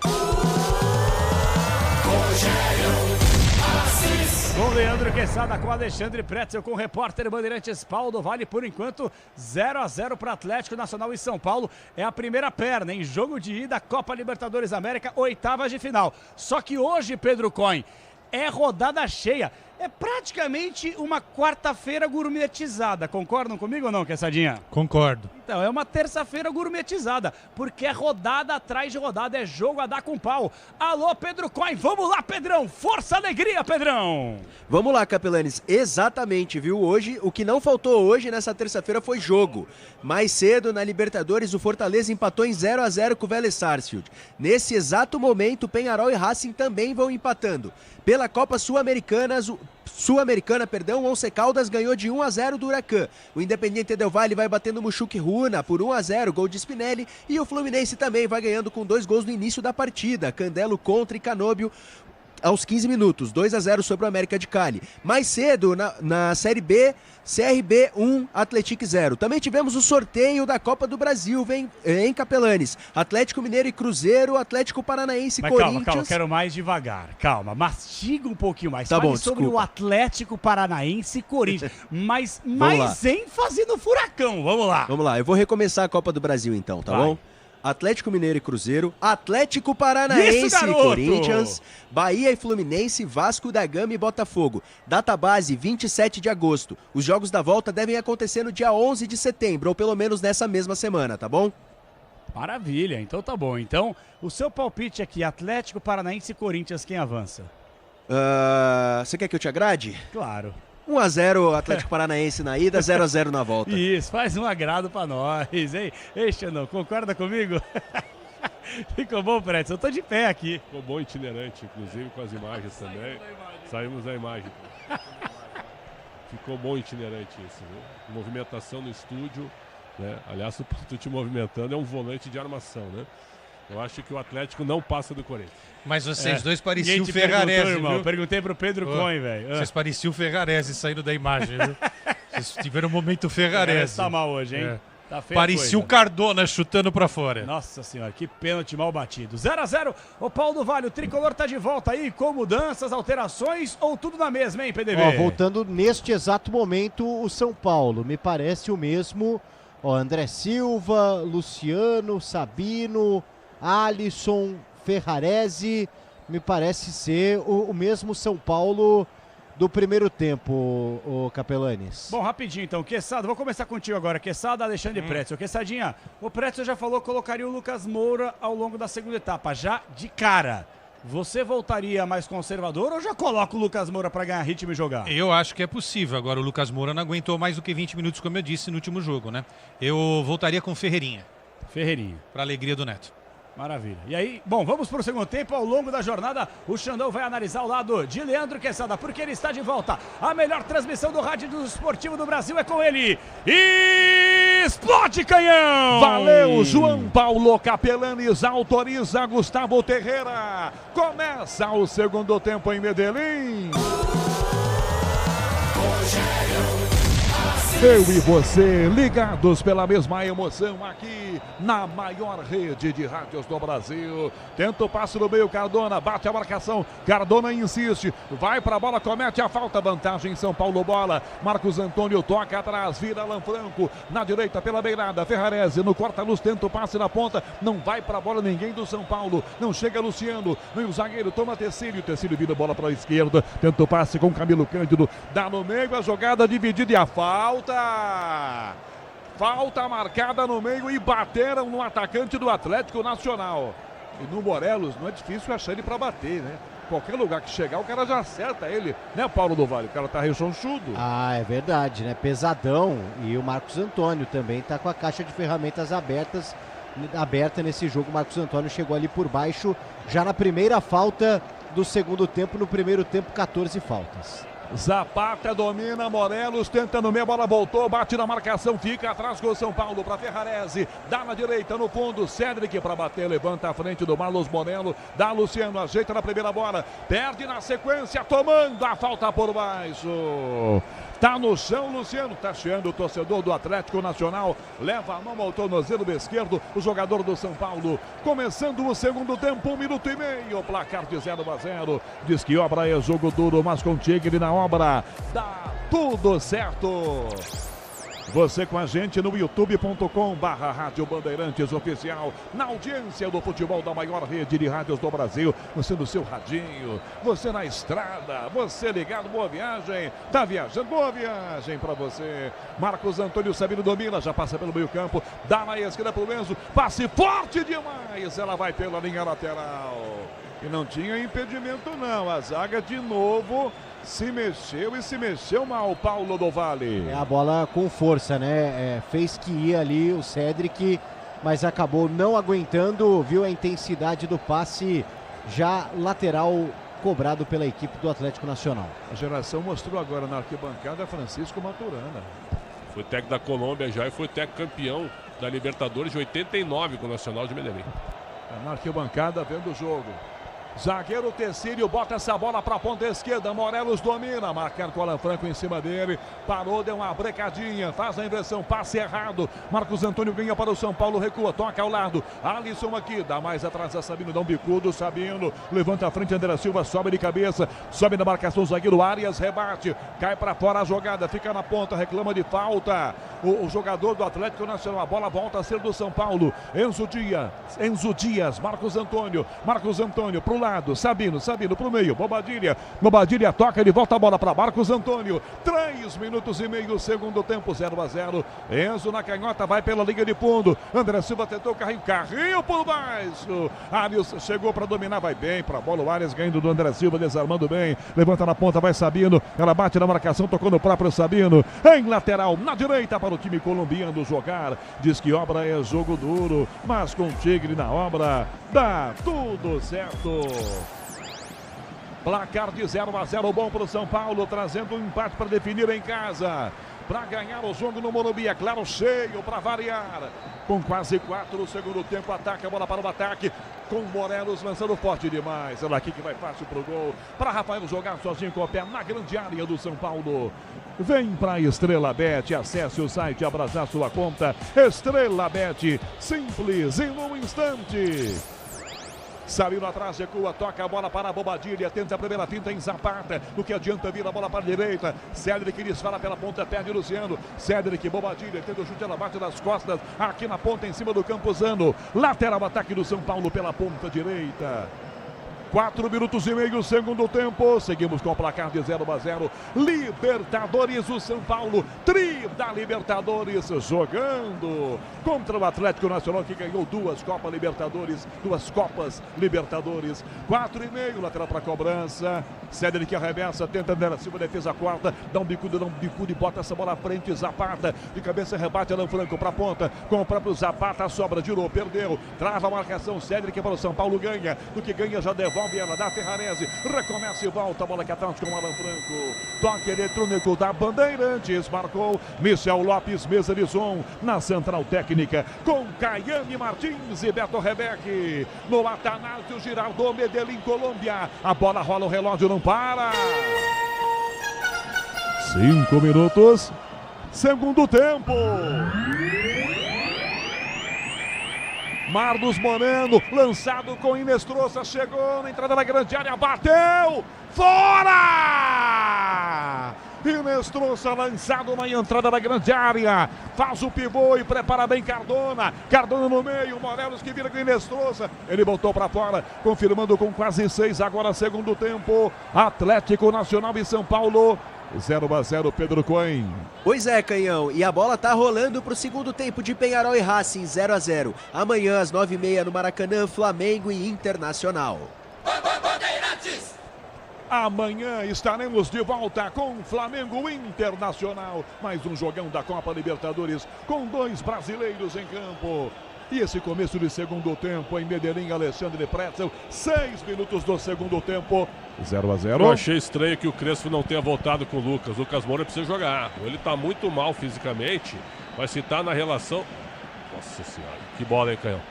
Com Leandro Quesada, com Alexandre Pretzel, com o repórter Bandeirantes Paulo Vale. Por enquanto, 0-0 para Atlético Nacional e São Paulo. É a primeira perna em jogo de ida, Copa Libertadores América, oitavas de final. Só que hoje, Pedro Coin, é rodada cheia. É praticamente uma quarta-feira gourmetizada. Concordam comigo ou não, Quessadinha? Concordo. Então, é uma terça-feira gourmetizada, porque é rodada atrás de rodada, é jogo a dar com pau. Alô, Pedro Coin, vamos lá, Pedrão, força, alegria, Pedrão. Vamos lá, Capelanes, exatamente, viu? Hoje, o que não faltou hoje nessa terça-feira foi jogo. Mais cedo, na Libertadores, o Fortaleza empatou em 0-0 com o Vélez Sarsfield. Nesse exato momento, Peñarol e Racing também vão empatando. Pela Copa Sul-Americana, o Once Caldas ganhou de 1-0 do Huracan. O Independiente Del Valle vai batendo o Muxuque Runa por 1-0, gol de Spinelli. E o Fluminense também vai ganhando com 2 gols no início da partida. Candelo contra e Canóbio aos 15 minutos, 2-0 sobre o América de Cali. Mais cedo, na Série B, CRB 1, Atlético 0. Também tivemos o sorteio da Copa do Brasil, em Capelanes. Atlético Mineiro e Cruzeiro, Atlético Paranaense e Corinthians. Calma, quero mais devagar. Calma, mastiga um pouquinho mais. Tá Fale bom, sobre desculpa. o Atlético Paranaense e Corinthians. Mas mais ênfase no Furacão, vamos lá. Vamos lá, eu vou recomeçar a Copa do Brasil então, tá bom? Atlético Mineiro e Cruzeiro, Atlético Paranaense e Corinthians, Bahia e Fluminense, Vasco da Gama e Botafogo. Data base 27 de agosto. Os jogos da volta devem acontecer no dia 11 de setembro, ou pelo menos nessa mesma semana, tá bom? Maravilha, então tá bom. Então, o seu palpite aqui, Atlético Paranaense e Corinthians, quem avança? Você quer que eu te agrade? Claro. 1-0 Atlético Paranaense na ida, 0-0 na volta. Isso, faz um agrado pra nós, hein? Ei, Xandão, concorda comigo? Ficou bom, Pretzel? Eu tô de pé aqui. Ficou bom, itinerante, inclusive com as imagens também. Saímos da imagem. Ficou bom, itinerante isso, viu? Movimentação no estúdio, né? Aliás, o tu te movimentando é um volante de armação, né? Eu acho que o Atlético não passa do Corinthians. Mas vocês dois pareciam o Ferrarese, irmão. viu? Perguntei pro Pedro Cohen, velho. Vocês pareciam o Ferrarese saindo da imagem, viu? Vocês tiveram um momento Ferrarese. Tá mal hoje, hein? Tá feio. Parecia o Cardona chutando pra fora. Nossa senhora, que pênalti mal batido. 0-0. O Paulo do Vale, o Tricolor tá de volta aí com mudanças, alterações ou tudo na mesma, hein, PDB? Voltando neste exato momento, o São Paulo. Me parece o mesmo. André Silva, Luciano, Sabino, Alisson, Ferrarese. Me parece ser o mesmo São Paulo do primeiro tempo, o Capelanes. Bom, rapidinho então, Quesada, vou começar contigo agora. Quesada, Alexandre Pretzel. Quessadinha, o Pretzel já falou que colocaria o Lucas Moura ao longo da segunda etapa, já de cara. Você voltaria mais conservador ou já coloca o Lucas Moura para ganhar ritmo e jogar? Eu acho que é possível. Agora o Lucas Moura não aguentou mais do que 20 minutos, como eu disse no último jogo, né? Eu voltaria com Ferreirinha. Ferreirinha. Para alegria do Neto. Maravilha. E aí, bom, vamos para o segundo tempo. Ao longo da jornada, o Xandão vai analisar o lado de Leandro Quesada, porque ele está de volta. A melhor transmissão do rádio do esportivo do Brasil é com ele. Explode Canhão! Valeu, João Paulo Capelanes autoriza Gustavo Terreira. Começa o segundo tempo em Medellín. Eu e você, ligados pela mesma emoção aqui na maior rede de rádios do Brasil. Tenta o passe no meio, Cardona, bate a marcação, Cardona insiste, vai pra bola, comete a falta, vantagem São Paulo, bola. Marcos Antônio toca atrás, vira Alan Franco, na direita pela beirada, Ferrarese no corta-luz, tenta o passe na ponta, não vai pra bola ninguém do São Paulo, não chega Luciano, vem o zagueiro, toma Tecílio vira a bola pra esquerda, tenta o passe com Camilo Cândido, dá no meio, a jogada dividida e a falta. Falta marcada no meio e bateram no atacante do Atlético Nacional. E no Morelos não é difícil achar ele para bater, né? Qualquer lugar que chegar o cara já acerta ele, né, Paulo do Vale? O cara tá rechonchudo. Ah, é verdade, né? Pesadão. E o Marcos Antônio também tá com a caixa de ferramentas aberta nesse jogo. O Marcos Antônio chegou ali por baixo já na primeira falta do segundo tempo. No primeiro tempo, 14 faltas. Zapata domina, Morelos tenta no meio, a bola voltou, bate na marcação, fica atrás com o São Paulo para Ferrarese, dá na direita no fundo, Cédric para bater, levanta a frente do Marlos Moreno, dá Luciano, ajeita na primeira bola, perde na sequência, tomando a falta por baixo. Tá no chão, Luciano, tá cheando o torcedor do Atlético Nacional, leva a mão ao tornozelo esquerdo, o jogador do São Paulo, começando o segundo tempo, 1 minuto e meio, placar de 0-0, diz que obra é jogo duro, mas com Tigre na obra, dá tudo certo. Você com a gente no youtube.com/Rádio Bandeirantes Oficial, na audiência do futebol da maior rede de rádios do Brasil, você no seu radinho, você na estrada, você ligado, boa viagem, tá viajando, boa viagem pra você. Marcos Antônio Sabino domina, já passa pelo meio campo, dá na esquerda pro Enzo, passe forte demais, ela vai pela linha lateral. E não tinha impedimento não, a zaga de novo se mexeu mal, Paulo do Vale. É a bola com força, né? Fez que ia ali o Cédric, mas acabou não aguentando, viu a intensidade do passe já lateral cobrado pela equipe do Atlético Nacional. A geração mostrou agora na arquibancada Francisco Maturana. Foi técnico da Colômbia já e foi técnico campeão da Libertadores de 89 com o Nacional de Medellín. Na arquibancada vendo o jogo. Zagueiro Tecílio bota essa bola para a ponta esquerda, Morelos domina, marcando com o Alan Franco em cima dele, parou, deu uma brecadinha, faz a inversão, passe errado, Marcos Antônio ganha para o São Paulo, recua, toca ao lado, Alisson aqui, dá mais atrás a Sabino, dá um bicudo, Sabino, levanta a frente, André Silva, sobe de cabeça, sobe na marcação, zagueiro Arias, rebate, cai para fora a jogada, fica na ponta, reclama de falta, o jogador do Atlético Nacional, a bola volta a ser do São Paulo, Enzo Dias, Marcos Antônio pro lado, Sabino pro meio, Bobadilha toca, ele volta a bola para Marcos Antônio, 3 minutos e meio, segundo tempo, 0-0, Enzo na canhota, vai pela linha de fundo, André Silva tentou carrinho por baixo, Arias chegou para dominar, vai bem para a bola, o Arias ganhando do André Silva, desarmando bem, levanta na ponta, vai Sabino, ela bate na marcação, tocou no próprio Sabino, em lateral, na direita para o time colombiano jogar, diz que obra é jogo duro, mas com Tigre na obra, dá tudo certo. Placar de 0-0, bom para o São Paulo, trazendo um empate para definir em casa. para ganhar o jogo no Morumbi. É claro, cheio para variar. Com quase 4 no segundo tempo, ataca a bola para o ataque. Com Morelos lançando forte demais. Olha aqui que vai fácil pro gol. Para Rafael jogar sozinho com o pé na grande área do São Paulo. Vem para Estrela Bet, acesse o site, abraçar sua conta. Estrela Bet, simples em um instante. Saiu atrás, recua, toca a bola para a Bobadilha, tenta a primeira finta em Zapata, no que adianta vira a bola para a direita, Cédric dispara pela ponta, perde Luciano, Cédric, Bobadilha, tenta o chute, ela bate nas costas, aqui na ponta em cima do Campuzano, lateral ataque do São Paulo pela ponta direita. 4 minutos e meio, segundo tempo. Seguimos com o placar de 0-0. Libertadores, o São Paulo, tri da Libertadores, jogando contra o Atlético Nacional, que ganhou 2 Copas Libertadores. 4,5, lateral para cobrança. Cédric arremessa, tenta André Silva, defesa quarta, dá um bicudo e bota essa bola à frente. Zapata, de cabeça, rebate Alan Franco para a ponta, com o próprio Zapata, a sobra, girou, perdeu, trava a marcação. Cédric para o São Paulo, ganha, do que ganha já devolve. Ela dá Ferrarese, recomeça e volta a bola aqui atrás com o Alan Franco. Toque eletrônico da Bandeirantes, marcou Michel Lopes, mesa de som na central técnica com Caiane Martins e Beto Rebeque. No Atanásio Girardot, Medellín, Colômbia. A bola rola, o relógio não para. 5 minutos, segundo tempo. Marlos Moreno, lançado com Inestrosa, chegou na entrada da grande área, bateu, fora! Inestrosa lançado na entrada da grande área, faz o pivô e prepara bem Cardona, Cardona no meio, Morelos que vira com Inestrosa, ele botou para fora, confirmando com quase 6, agora segundo tempo, Atlético Nacional e São Paulo. 0-0, Pedro Cohen. Pois é, Canhão, e a bola tá rolando pro segundo tempo de Penharol e Racing, 0-0. Amanhã às 9h30 no Maracanã, Flamengo e Internacional. Amanhã estaremos de volta com Flamengo Internacional. Mais um jogão da Copa Libertadores com 2 brasileiros em campo. E esse começo de segundo tempo em Medellín, Alexandre Pretzel, 6 minutos do segundo tempo, 0-0. Eu achei estranho que o Crespo não tenha voltado com o Lucas. Lucas Moura precisa jogar. Ele tá muito mal fisicamente, mas se tá na relação... Nossa Senhora, que bola, hein, Canhão?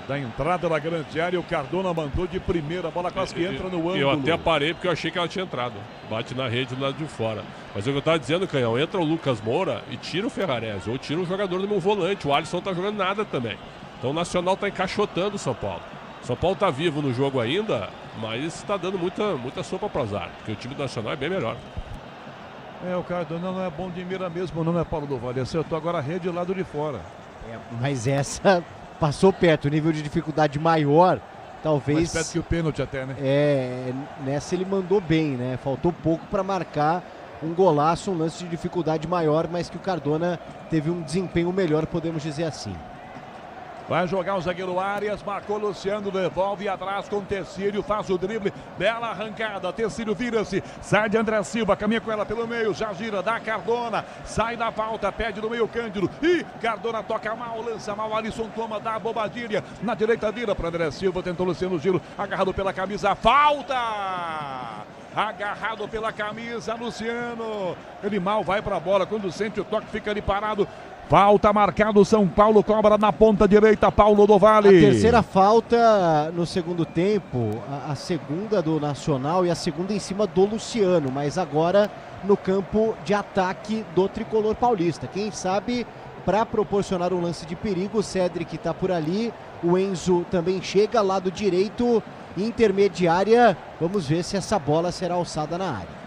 Da entrada da grande área, o Cardona mandou de primeira, a bola quase que entra no ângulo. Eu até parei porque eu achei que ela tinha entrado. Bate na rede do lado de fora. Mas é o que eu tava dizendo, Canhão, entra o Lucas Moura e tira o Ferrarese, ou tira um jogador do meu volante. O Alisson tá jogando nada também. Então o Nacional tá encaixotando o São Paulo. São Paulo tá vivo no jogo ainda, mas está dando muita sopa pro azar, porque o time do Nacional é bem melhor. O Cardona não é bom de mira mesmo, não é, Paulo do Vale? Acertou agora a rede do lado de fora. Mas essa passou perto, o nível de dificuldade maior, talvez... Mais perto que o pênalti até, né? Nessa ele mandou bem, né? Faltou pouco para marcar um golaço, um lance de dificuldade maior, mas que o Cardona teve um desempenho melhor, podemos dizer assim. Vai jogar o zagueiro Arias, marcou Luciano, devolve atrás com Tecílio, faz o drible, bela arrancada, Tecílio vira-se, sai de André Silva, caminha com ela pelo meio, já gira, dá Cardona, sai da falta, pede no meio Cândido, e Cardona toca mal, lança mal, Alisson toma, dá a Bobadilha, na direita vira para André Silva, tentou Luciano Giro, agarrado pela camisa, falta! Agarrado pela camisa, Luciano, ele mal vai para a bola, quando sente o toque fica ali parado. Falta marcado, São Paulo cobra na ponta direita, Paulo do Vale. A terceira falta no segundo tempo, a segunda do Nacional e a segunda em cima do Luciano, mas agora no campo de ataque do tricolor paulista. Quem sabe para proporcionar um lance de perigo, o Cédric está por ali, o Enzo também chega, lado direito, intermediária, vamos ver se essa bola será alçada na área.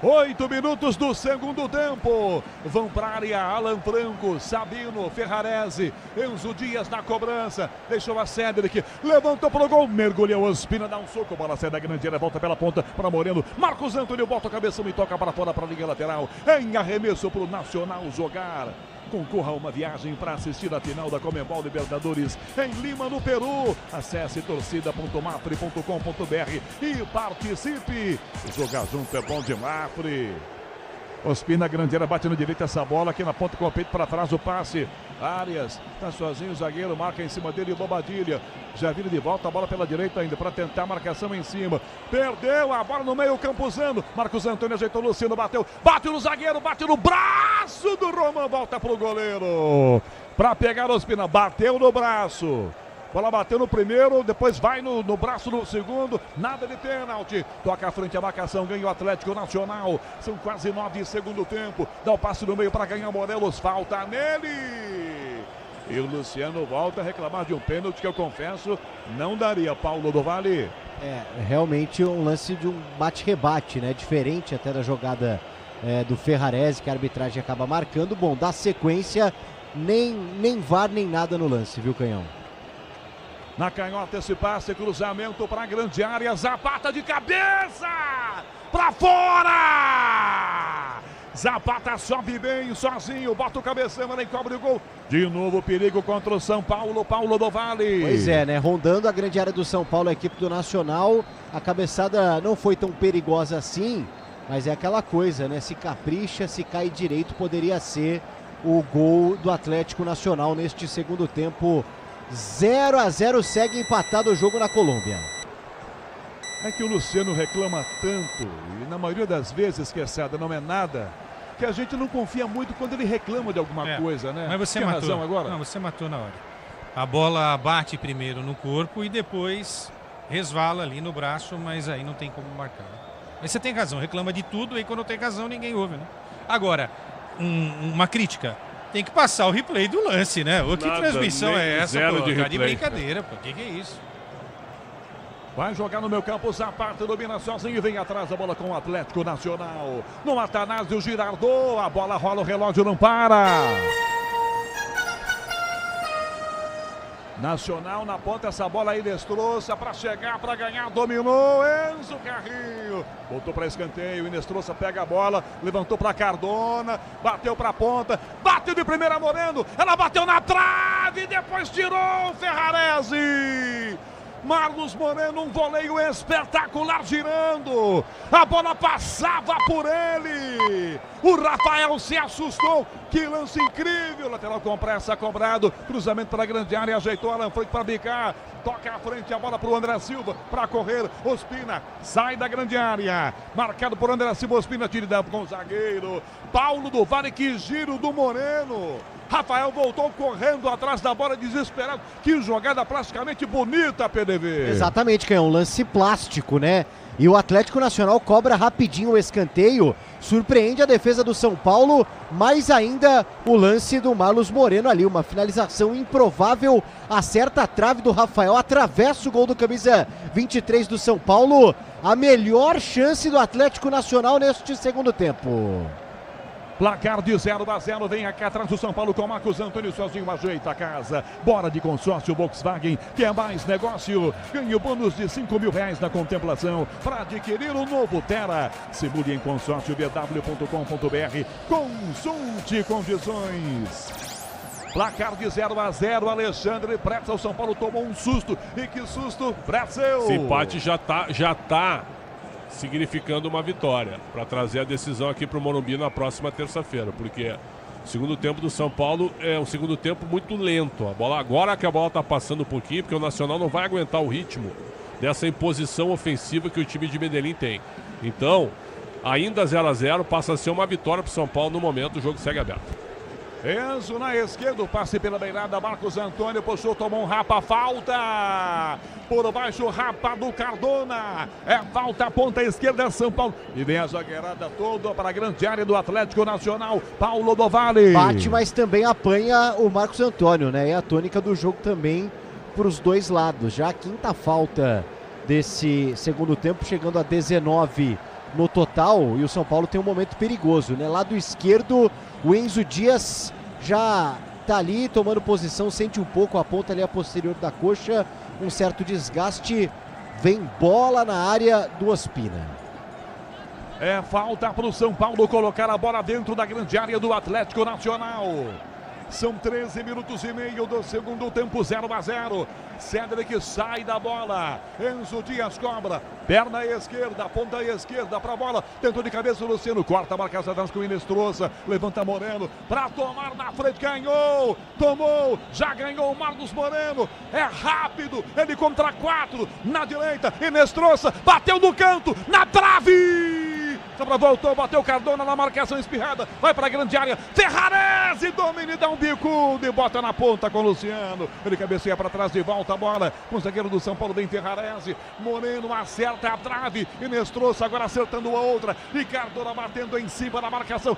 8 minutos do segundo tempo. Vão para a área Alan Franco, Sabino, Ferrarese, Enzo Dias na cobrança. Deixou a Cédric, levantou para o gol, mergulhou Ospina, dá um soco, bola sai da grande área, volta pela ponta para Moreno. Marcos Antônio bota a cabeção e toca para fora para a linha lateral. Em arremesso para o Nacional jogar. Concorra a uma viagem para assistir a final da Conmebol Libertadores em Lima, no Peru. Acesse torcida.mafre.com.br e participe. Jogar junto é bom de Mafre. Ospina, grande área, bate no direito essa bola aqui na ponta com o peito para trás, o passe. Arias, tá sozinho, o zagueiro marca em cima dele, Bobadilha. Já vira de volta a bola pela direita ainda para tentar a marcação em cima. Perdeu a bola no meio, Campuzano. Marcos Antônio ajeitou, Luciano bateu. Bate no zagueiro, bate no braço do Roman, volta pro goleiro. Para pegar Ospina, bateu no braço. Bola bateu no primeiro, depois vai no braço no segundo, nada de pênalti. Toca à frente a marcação, ganha o Atlético Nacional. São quase 9 de segundo tempo. Dá o passe no meio para ganhar Morelos, falta nele. E o Luciano volta a reclamar de um pênalti que eu confesso não daria. Paulo do Vale. Realmente um lance de um bate-rebate, né? Diferente até da jogada do Ferrarese, que a arbitragem acaba marcando. Bom, dá sequência, nem VAR nem nada no lance, viu, Canhão? Na canhota esse passe, cruzamento para a grande área, Zapata de cabeça, para fora! Zapata sobe bem, sozinho, bota o cabeção, ele cobre o gol. De novo perigo contra o São Paulo, Paulo do Vale. Pois é, né? Rondando a grande área do São Paulo, a equipe do Nacional. A cabeçada não foi tão perigosa assim, mas é aquela coisa, né? Se capricha, se cai direito, poderia ser o gol do Atlético Nacional neste segundo tempo. 0-0, segue empatado o jogo na Colômbia. É que o Luciano reclama tanto, e na maioria das vezes, Queçada, não é nada, que a gente não confia muito quando ele reclama de alguma coisa, né? Mas você tem matou. razão agora? Não, você matou na hora. A bola bate primeiro no corpo e depois resvala ali no braço, mas aí não tem como marcar. Mas você tem razão, reclama de tudo, e quando tem razão ninguém ouve, né? Agora, uma crítica. Tem que passar o replay do lance, né? Que transmissão é essa, pô? Tá de brincadeira, pô. Que é isso? Vai jogar no meu campo, Zapata domina sozinho e vem atrás da bola com o Atlético Nacional. No Atanásio Girardot, a bola rola, o relógio não para. Nacional na ponta, essa bola aí Inestrosa para chegar, para ganhar, dominou Enzo Carrinho, voltou para escanteio, Inestrosa pega a bola, levantou para Cardona, bateu para a ponta, bateu de primeira Moreno, ela bateu na trave, depois tirou o Ferrarese. Marlos Moreno, um voleio espetacular girando. A bola passava por ele. O Rafael se assustou. Que lance incrível. Lateral com pressa, cobrado. Cruzamento para a grande área. Ajeitou Alan Franco para bicar. Toca à frente a bola para o André Silva. Para correr. Ospina sai da grande área. Marcado por André Silva. Ospina tira com o zagueiro. Paulo do Vale, que giro do Moreno. Rafael voltou correndo atrás da bola, desesperado. Que jogada praticamente bonita, PDV. Exatamente, que é um lance plástico, né? E o Atlético Nacional cobra rapidinho o escanteio. Surpreende a defesa do São Paulo, mais ainda o lance do Marlos Moreno ali. Uma finalização improvável, acerta a trave do Rafael, atravessa o gol do camisa 23 do São Paulo. A melhor chance do Atlético Nacional neste segundo tempo. Placar de 0-0, vem aqui atrás do São Paulo com Marcos Antônio sozinho, ajeita a casa. Bora de consórcio Volkswagen, quer mais negócio? Ganhe o bônus de R$5.000 na contemplação para adquirir o novo Tera. Se mude em consórciovw.com.br, consulte condições. Placar de 0-0, Alexandre Pretzel, São Paulo tomou um susto. E que susto, Pretzel! Esse empate já tá significando uma vitória para trazer a decisão aqui para o Morumbi na próxima terça-feira, porque o segundo tempo do São Paulo é um segundo tempo muito lento. A bola, agora que a bola está passando um pouquinho, porque o Nacional não vai aguentar o ritmo dessa imposição ofensiva que o time de Medellín tem. Então, ainda 0-0, passa a ser uma vitória para o São Paulo no momento, o jogo segue aberto. Enzo na esquerda, passe pela beirada, Marcos Antônio puxou, tomou um rapa, falta por baixo, rapa do Cardona, é falta, ponta esquerda, São Paulo, e vem a zagueirada toda para a grande área do Atlético Nacional, Paulo do Vale. Bate, mas também apanha o Marcos Antônio, né? É a tônica do jogo também para os dois lados, já a quinta falta desse segundo tempo, chegando a 19 no total, e o São Paulo tem um momento perigoso, né? Lado esquerdo, o Enzo Dias já tá ali tomando posição, sente um pouco a ponta ali a posterior da coxa, um certo desgaste, vem bola na área do Ospina. É falta para o São Paulo colocar a bola dentro da grande área do Atlético Nacional. São 13 minutos e meio do segundo tempo, 0-0. Cedric sai da bola. Enzo Dias cobra. Perna esquerda, ponta esquerda para a bola. Tentou de cabeça o Luciano. Corta a marcação atrás com o Inestrosa. Levanta Moreno para tomar na frente. Ganhou. Tomou. Já ganhou o Marcos Moreno. É rápido. Ele contra 4. Na direita. Inestrosa. Bateu no canto. Na trave. Sobra voltou, bateu Cardona na marcação espirrada, vai para a grande área, Ferrarese domina e dá um bicudo e bota na ponta com o Luciano, ele cabeceia para trás de volta a bola, com o zagueiro do São Paulo vem Ferrarese, Moreno acerta a trave, Inestrosa agora acertando a outra, e Cardona batendo em cima da marcação,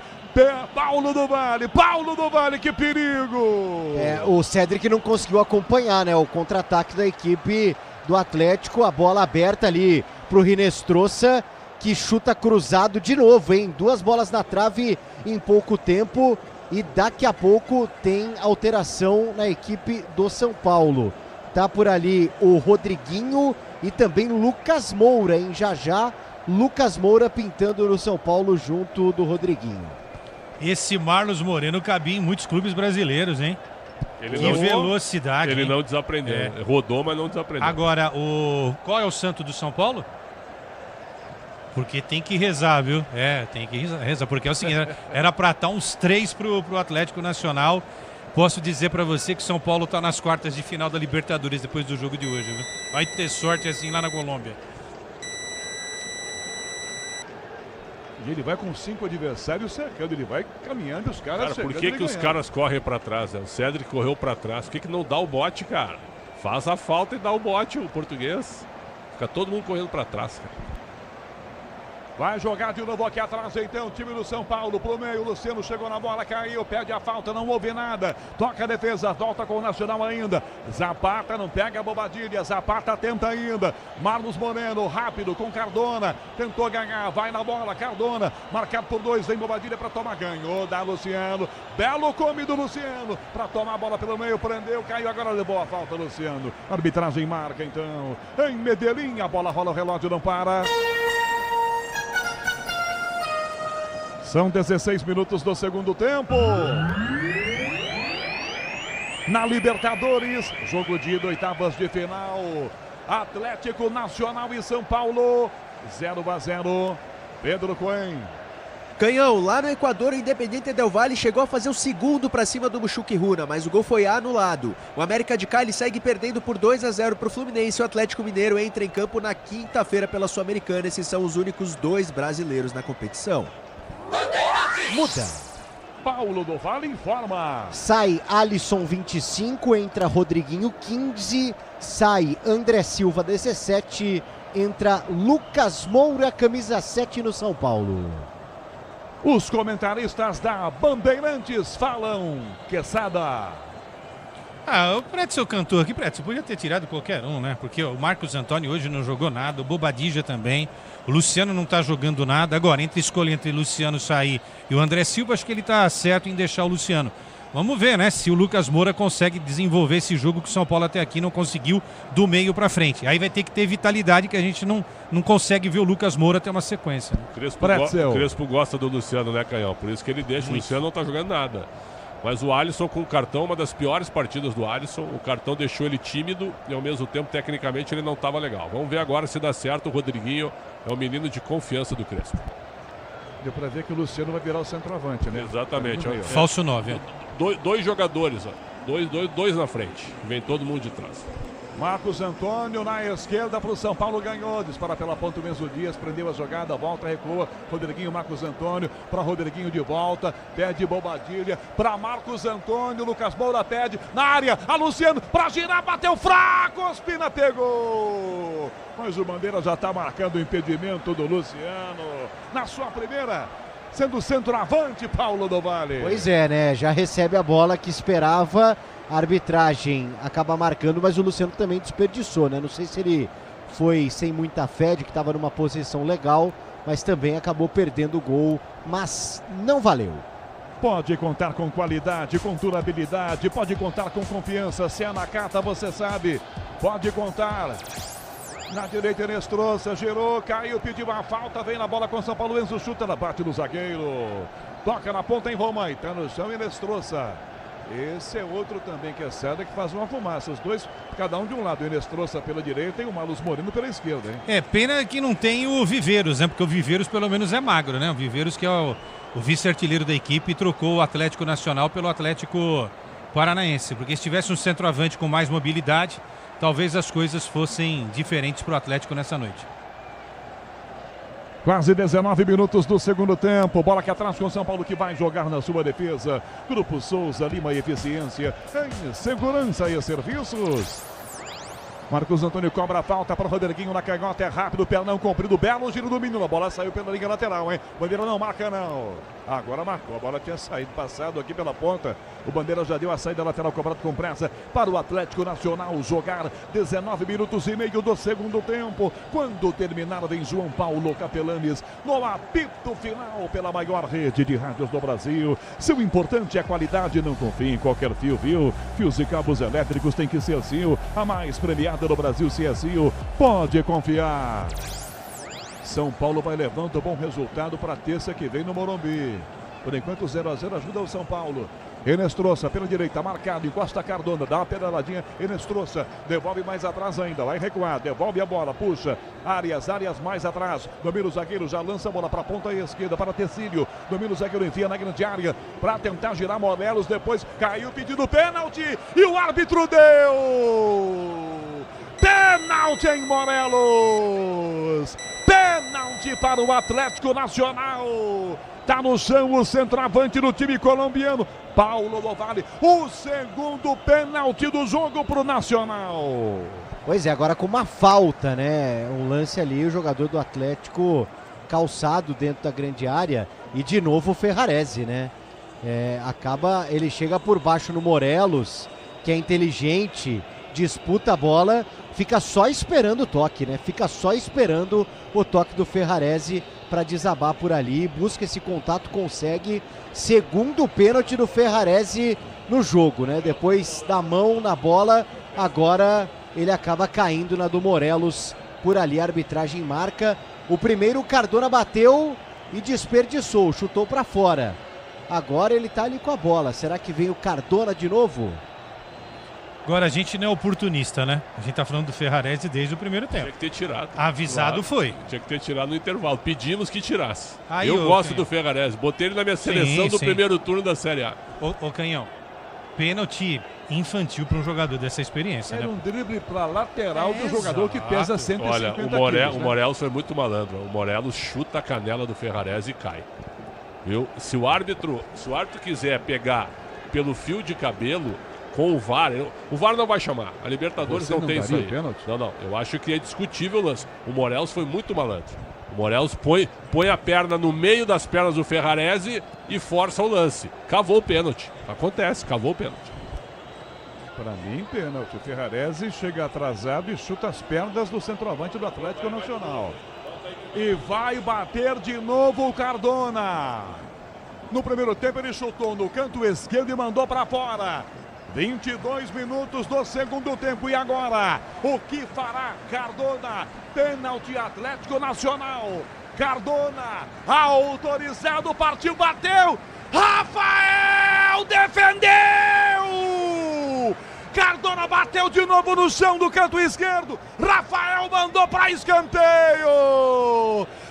Paulo do Vale, que perigo! O Cedric não conseguiu acompanhar, né, o contra-ataque da equipe do Atlético, a bola aberta ali pro Inestrosa, que chuta cruzado de novo, hein? 2 bolas na trave em pouco tempo e daqui a pouco tem alteração na equipe do São Paulo. Tá por ali o Rodriguinho e também Lucas Moura, hein? Já Lucas Moura pintando no São Paulo junto do Rodriguinho. Esse Marlos Moreno cabia em muitos clubes brasileiros, hein? Que velocidade. Ele hein? não desaprendeu. Rodou, mas não desaprendeu. Agora, qual é o santo do São Paulo? Porque tem que rezar, viu? Tem que rezar, porque é o seguinte, era pra estar uns 3 pro Atlético Nacional. Posso dizer pra você que São Paulo tá nas quartas de final da Libertadores depois do jogo de hoje, viu? Vai ter sorte assim lá na Colômbia. E ele vai com 5 adversários cercando, ele vai caminhando e os caras por que os caras correm pra trás? Né? O Cedric correu pra trás, por que não dá o bote, cara? Faz a falta e dá o bote, o português. Fica todo mundo correndo pra trás, cara. Vai jogar de novo aqui atrás, então, o time do São Paulo pro meio, o Luciano chegou na bola, caiu, pede a falta, não houve nada, toca a defesa, volta com o Nacional ainda, Zapata não pega a Bobadilha, Zapata tenta ainda, Marlos Moreno, rápido com Cardona, tentou ganhar, vai na bola, Cardona, marcado por 2, vem Bobadilha para tomar, ganhou da Luciano, belo come do Luciano, para tomar a bola pelo meio, prendeu, caiu, agora levou a falta, Luciano, arbitragem marca então, em Medellín, a bola rola, o relógio não para. São 16 minutos do segundo tempo. Na Libertadores, jogo de ida, oitavas de final. Atlético Nacional e São Paulo, 0-0. Pedro Cohen. Canhão, lá no Equador, o Independiente Del Valle chegou a fazer o segundo para cima do Buchuquiruna, mas o gol foi anulado. O América de Cali segue perdendo por 2-0 para o Fluminense. O Atlético Mineiro entra em campo na quinta-feira pela Sul-Americana. Esses são os únicos 2 brasileiros na competição. Muda. Paulo do Vale informa. Sai Alisson 25, entra Rodriguinho 15, sai André Silva 17, entra Lucas Moura, camisa 7 no São Paulo. Os comentaristas da Bandeirantes falam. Quesada. O Pretzel cantou aqui, Pretzel, podia ter tirado qualquer um, né? Porque o Marcos Antônio hoje não jogou nada, o Bobadilla também, o Luciano não tá jogando nada. Agora, escolha entre Luciano sair e o André Silva, acho que ele tá certo em deixar o Luciano. Vamos ver, né, se o Lucas Moura consegue desenvolver esse jogo que o São Paulo até aqui não conseguiu do meio pra frente. Aí vai ter que ter vitalidade, que a gente não consegue ver o Lucas Moura ter uma sequência. Né? Crespo gosta do Luciano, né, Canhão? Por isso que ele deixa. O Luciano não tá jogando nada. Mas o Alisson com o cartão, uma das piores partidas do Alisson. O cartão deixou ele tímido e ao mesmo tempo, tecnicamente, ele não estava legal. Vamos ver agora se dá certo. O Rodriguinho é o menino de confiança do Crespo. Deu para ver que o Luciano vai virar o centroavante, né? Exatamente. Falso 9. Dois jogadores, ó. Dois na frente. Vem todo mundo de trás. Marcos Antônio na esquerda para o São Paulo, ganhou, dispara pela ponta o Enzo Dias, prendeu a jogada, volta, recua, Rodriguinho, Marcos Antônio, para Rodriguinho de volta, pede Bobadilha, para Marcos Antônio, Lucas Moura pede, na área, a Luciano, para girar, bateu fraco, Ospina pegou, mas o Bandeira já está marcando o impedimento do Luciano, na sua primeira, sendo centroavante, Paulo do Vale. Pois é, né, já recebe a bola que esperava. A arbitragem acaba marcando, mas o Luciano também desperdiçou, né? Não sei se ele foi sem muita fé de que estava numa posição legal, mas também acabou perdendo o gol, mas não valeu. Pode contar com qualidade, com durabilidade, pode contar com confiança. Se é na carta, você sabe, pode contar. Na direita, Inestrosa, girou, caiu, pediu a falta, vem na bola com São Paulo, Enzo chuta, ela bate no zagueiro. Toca na ponta em Roma, tá no chão, Inestrosa. Esse é outro também que é César, que faz uma fumaça. Os dois, cada um de um lado. O Inestrosa pela direita e o Malus Moreno pela esquerda, hein? É, pena que não tem o Viveiros, né? Porque o Viveiros pelo menos é magro, né? O Viveiros que é o vice-artilheiro da equipe, trocou o Atlético Nacional pelo Atlético Paranaense. Porque se tivesse um centroavante com mais mobilidade, talvez as coisas fossem diferentes para o Atlético nessa noite. Quase 19 minutos do segundo tempo. Bola aqui atrás com o São Paulo que vai jogar na sua defesa. Grupo Souza, Lima e Eficiência em segurança e serviços. Marcos Antônio cobra a falta para o Rodriguinho na canhota. É rápido, pernão comprido, belo giro do menino. A bola saiu pela linha lateral, hein? Bandeira não marca, não. Agora marcou. A bola tinha saído, passado aqui pela ponta. O Bandeira já deu a saída lateral cobrada com pressa para o Atlético Nacional jogar 19 minutos e meio do segundo tempo. Quando terminar, vem João Paulo Capelanes no apito final pela maior rede de rádios do Brasil. Seu importante é a qualidade, não confie em qualquer fio, viu? Fios e cabos elétricos tem que ser Sil, a mais premiada do Brasil, se é Sil, pode confiar. São Paulo vai levando bom resultado para terça que vem no Morumbi. Por enquanto 0-0 ajuda o São Paulo. Enestrosa pela direita, marcado, encosta Cardona, dá uma pedaladinha, Enestrosa, devolve mais atrás ainda, vai recuar, devolve a bola, puxa, Arias mais atrás, domina o zagueiro, já lança a bola para a ponta esquerda, para Tecílio, domina o zagueiro, enfia na grande área, para tentar girar Morelos, depois caiu pedindo pênalti, e o árbitro deu! Pênalti em Morelos! Pênalti para o Atlético Nacional! Tá no chão o centroavante do time colombiano, Paulo Lovale, o segundo pênalti do jogo pro Nacional. Pois é, agora com uma falta, né? Um lance ali, o jogador do Atlético calçado dentro da grande área e de novo o Ferrarese, né? Ele chega por baixo no Morelos, que é inteligente, disputa a bola, fica só esperando o toque, né? Fica só esperando o toque do Ferrarese para desabar por ali, busca esse contato, consegue, segundo pênalti do Ferrarese no jogo, né? Depois da mão na bola, agora ele acaba caindo na do Morelos por ali, a arbitragem marca. O primeiro o Cardona bateu e desperdiçou, chutou para fora. Agora ele tá ali com a bola, será que vem o Cardona de novo? Agora a gente não é oportunista, né? A gente tá falando do Ferrarese desde o primeiro tempo. Tinha que ter tirado. Avisado foi. Tinha que ter tirado no intervalo. Pedimos que tirasse. Aí, eu gosto do Ferrarese. Botei ele na minha seleção do primeiro turno da Série A. Ô Canhão, pênalti infantil para um jogador dessa experiência, Era né? um drible para lateral do jogador que pesa 150 quilos. Olha, o Morelos foi muito malandro. O Morelos chuta a canela do Ferrarese e cai. Viu? Se o árbitro quiser pegar pelo fio de cabelo, com o VAR não vai chamar. A Libertadores não tem isso aí. Não. Eu acho que é discutível o lance. O Morelos foi muito malandro. O Morelos põe a perna no meio das pernas do Ferrarese e força o lance. Cavou o pênalti. Acontece, cavou o pênalti. Para mim, pênalti. O Ferrarese chega atrasado e chuta as pernas do centroavante do Atlético Nacional. E vai bater de novo o Cardona. No primeiro tempo ele chutou no canto esquerdo e mandou para fora. 22 minutos do segundo tempo. E agora, o que fará Cardona? Pênalti Atlético Nacional. Cardona, autorizado, partiu, bateu. Rafael defendeu! Cardona bateu de novo no chão do canto esquerdo. Rafael mandou para escanteio.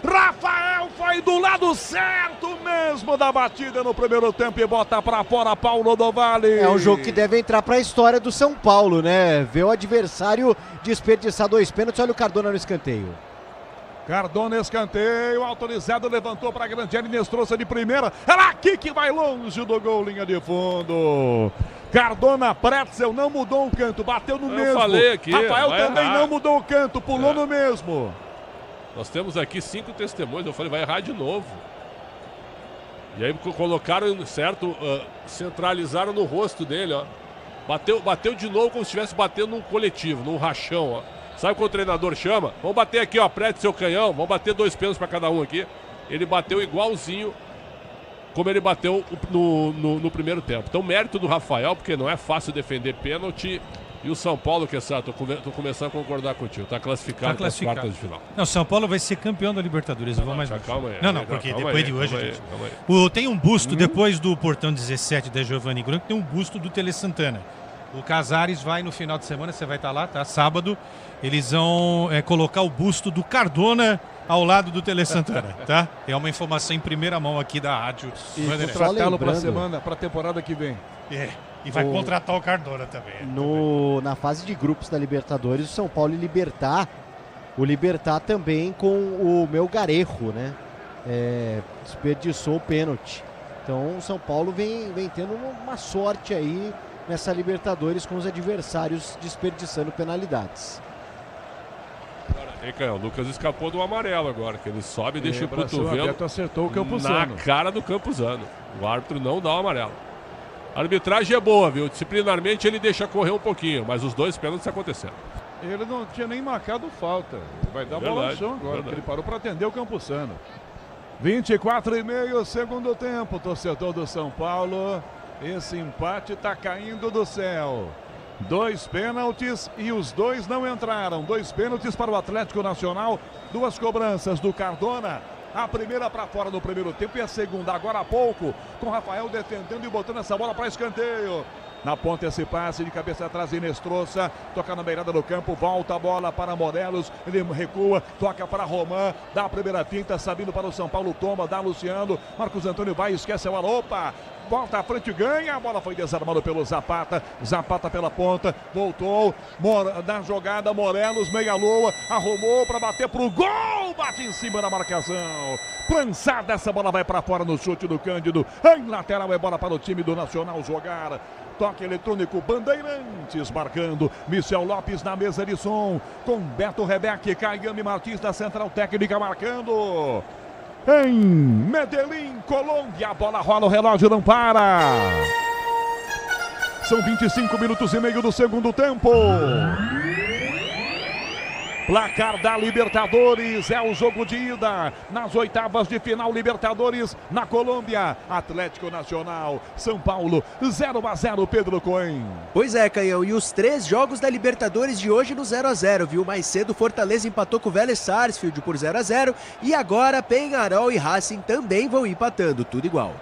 Rafael foi do lado certo mesmo da batida no primeiro tempo e bota para fora Paulo Lovale. É um jogo que deve entrar para a história do São Paulo, né? Ver o adversário desperdiçar 2 pênaltis. Olha o Cardona no escanteio. Cardona, escanteio, autorizado, levantou para a grande área, Inestrosa de primeira. Ela aqui que vai longe do gol, linha de fundo. Cardona, Pretzel não mudou o canto, bateu no mesmo. Eu falei aqui. Rafael também não mudou o canto, pulou no mesmo. Nós temos aqui 5 testemunhos, eu falei, vai errar de novo. E aí colocaram, certo, centralizaram no rosto dele, ó. Bateu de novo como se estivesse batendo num coletivo, num rachão, ó. Sabe o que o treinador chama? Vamos bater aqui, ó, Pretzel, Canhão, vamos bater 2 pênaltis para cada um aqui. Ele bateu igualzinho como ele bateu no primeiro tempo. Então, mérito do Rafael, porque não é fácil defender pênalti. E o São Paulo, que tô começando a concordar contigo, está classificado para as quartas de final. Não, São Paulo vai ser campeão da Libertadores. Calma aí. Não, porque depois de hoje... Tem um busto, depois do Portão 17 da Giovanni Branco, tem um busto do Tele Santana. O Casares vai no final de semana, você vai estar lá, tá? Sábado, eles vão colocar o busto do Cardona ao lado do Tele Santana, tá? É uma informação em primeira mão aqui da rádio. E contratá-lo para a temporada que vem. E vai contratar o Cardona também. Na fase de grupos da Libertadores, o São Paulo e o Libertad também com o Melgarejo, né? Desperdiçou o pênalti. Então o São Paulo vem tendo uma sorte aí nessa Libertadores com os adversários desperdiçando penalidades. O Lucas escapou do amarelo agora, que ele sobe e deixa o cotovelo acertou o Campuzano. Na cara do Campuzano. O árbitro não dá o amarelo. A arbitragem é boa, viu? Disciplinarmente ele deixa correr um pouquinho, mas os dois pênaltis aconteceram. Ele não tinha nem marcado falta. Vai dar bola no chão agora, porque ele parou para atender o Campuzano. 24,5 segundo tempo, torcedor do São Paulo. Esse empate está caindo do céu. 2 pênaltis e os 2 não entraram. 2 pênaltis para o Atlético Nacional. 2 cobranças do Cardona. A primeira para fora no primeiro tempo e a segunda agora há pouco, com Rafael defendendo e botando essa bola para escanteio. Na ponta esse passe de cabeça atrás, Inestrosa, toca na beirada do campo, volta a bola para Morelos, ele recua, toca para Roman, dá a primeira finta, Sabino para o São Paulo, toma, dá Luciano, Marcos Antônio vai, esquece a bola, opa, volta à frente, ganha, a bola foi desarmada pelo Zapata, Zapata pela ponta, voltou, na jogada, Morelos, meia-lua, arrumou para bater pro gol, bate em cima da marcação, lançada, essa bola vai para fora no chute do Cândido, em lateral é bola para o time do Nacional jogar. Toque eletrônico, Bandeirantes marcando, Michel Lopes na mesa de som, com Beto Rebeque, Caiame Martins da Central Técnica marcando. Em Medellín, Colômbia, a bola rola, o relógio não para. São 25 minutos e meio do segundo tempo. Placar da Libertadores, é o jogo de ida nas oitavas de final Libertadores na Colômbia. Atlético Nacional, São Paulo, 0-0, Pedro Cohen. Pois é, Canhão, e os 3 jogos da Libertadores de hoje no 0-0, viu? Mais cedo Fortaleza empatou com o Vélez Sarsfield por 0-0 e agora Peñarol e Racing também vão empatando, tudo igual.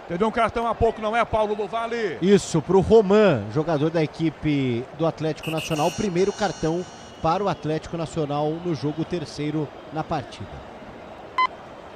Teve um cartão há pouco, não é, Paulo do Vale? Isso, para o Roman, jogador da equipe do Atlético Nacional. Primeiro cartão para o Atlético Nacional no jogo, terceiro na partida.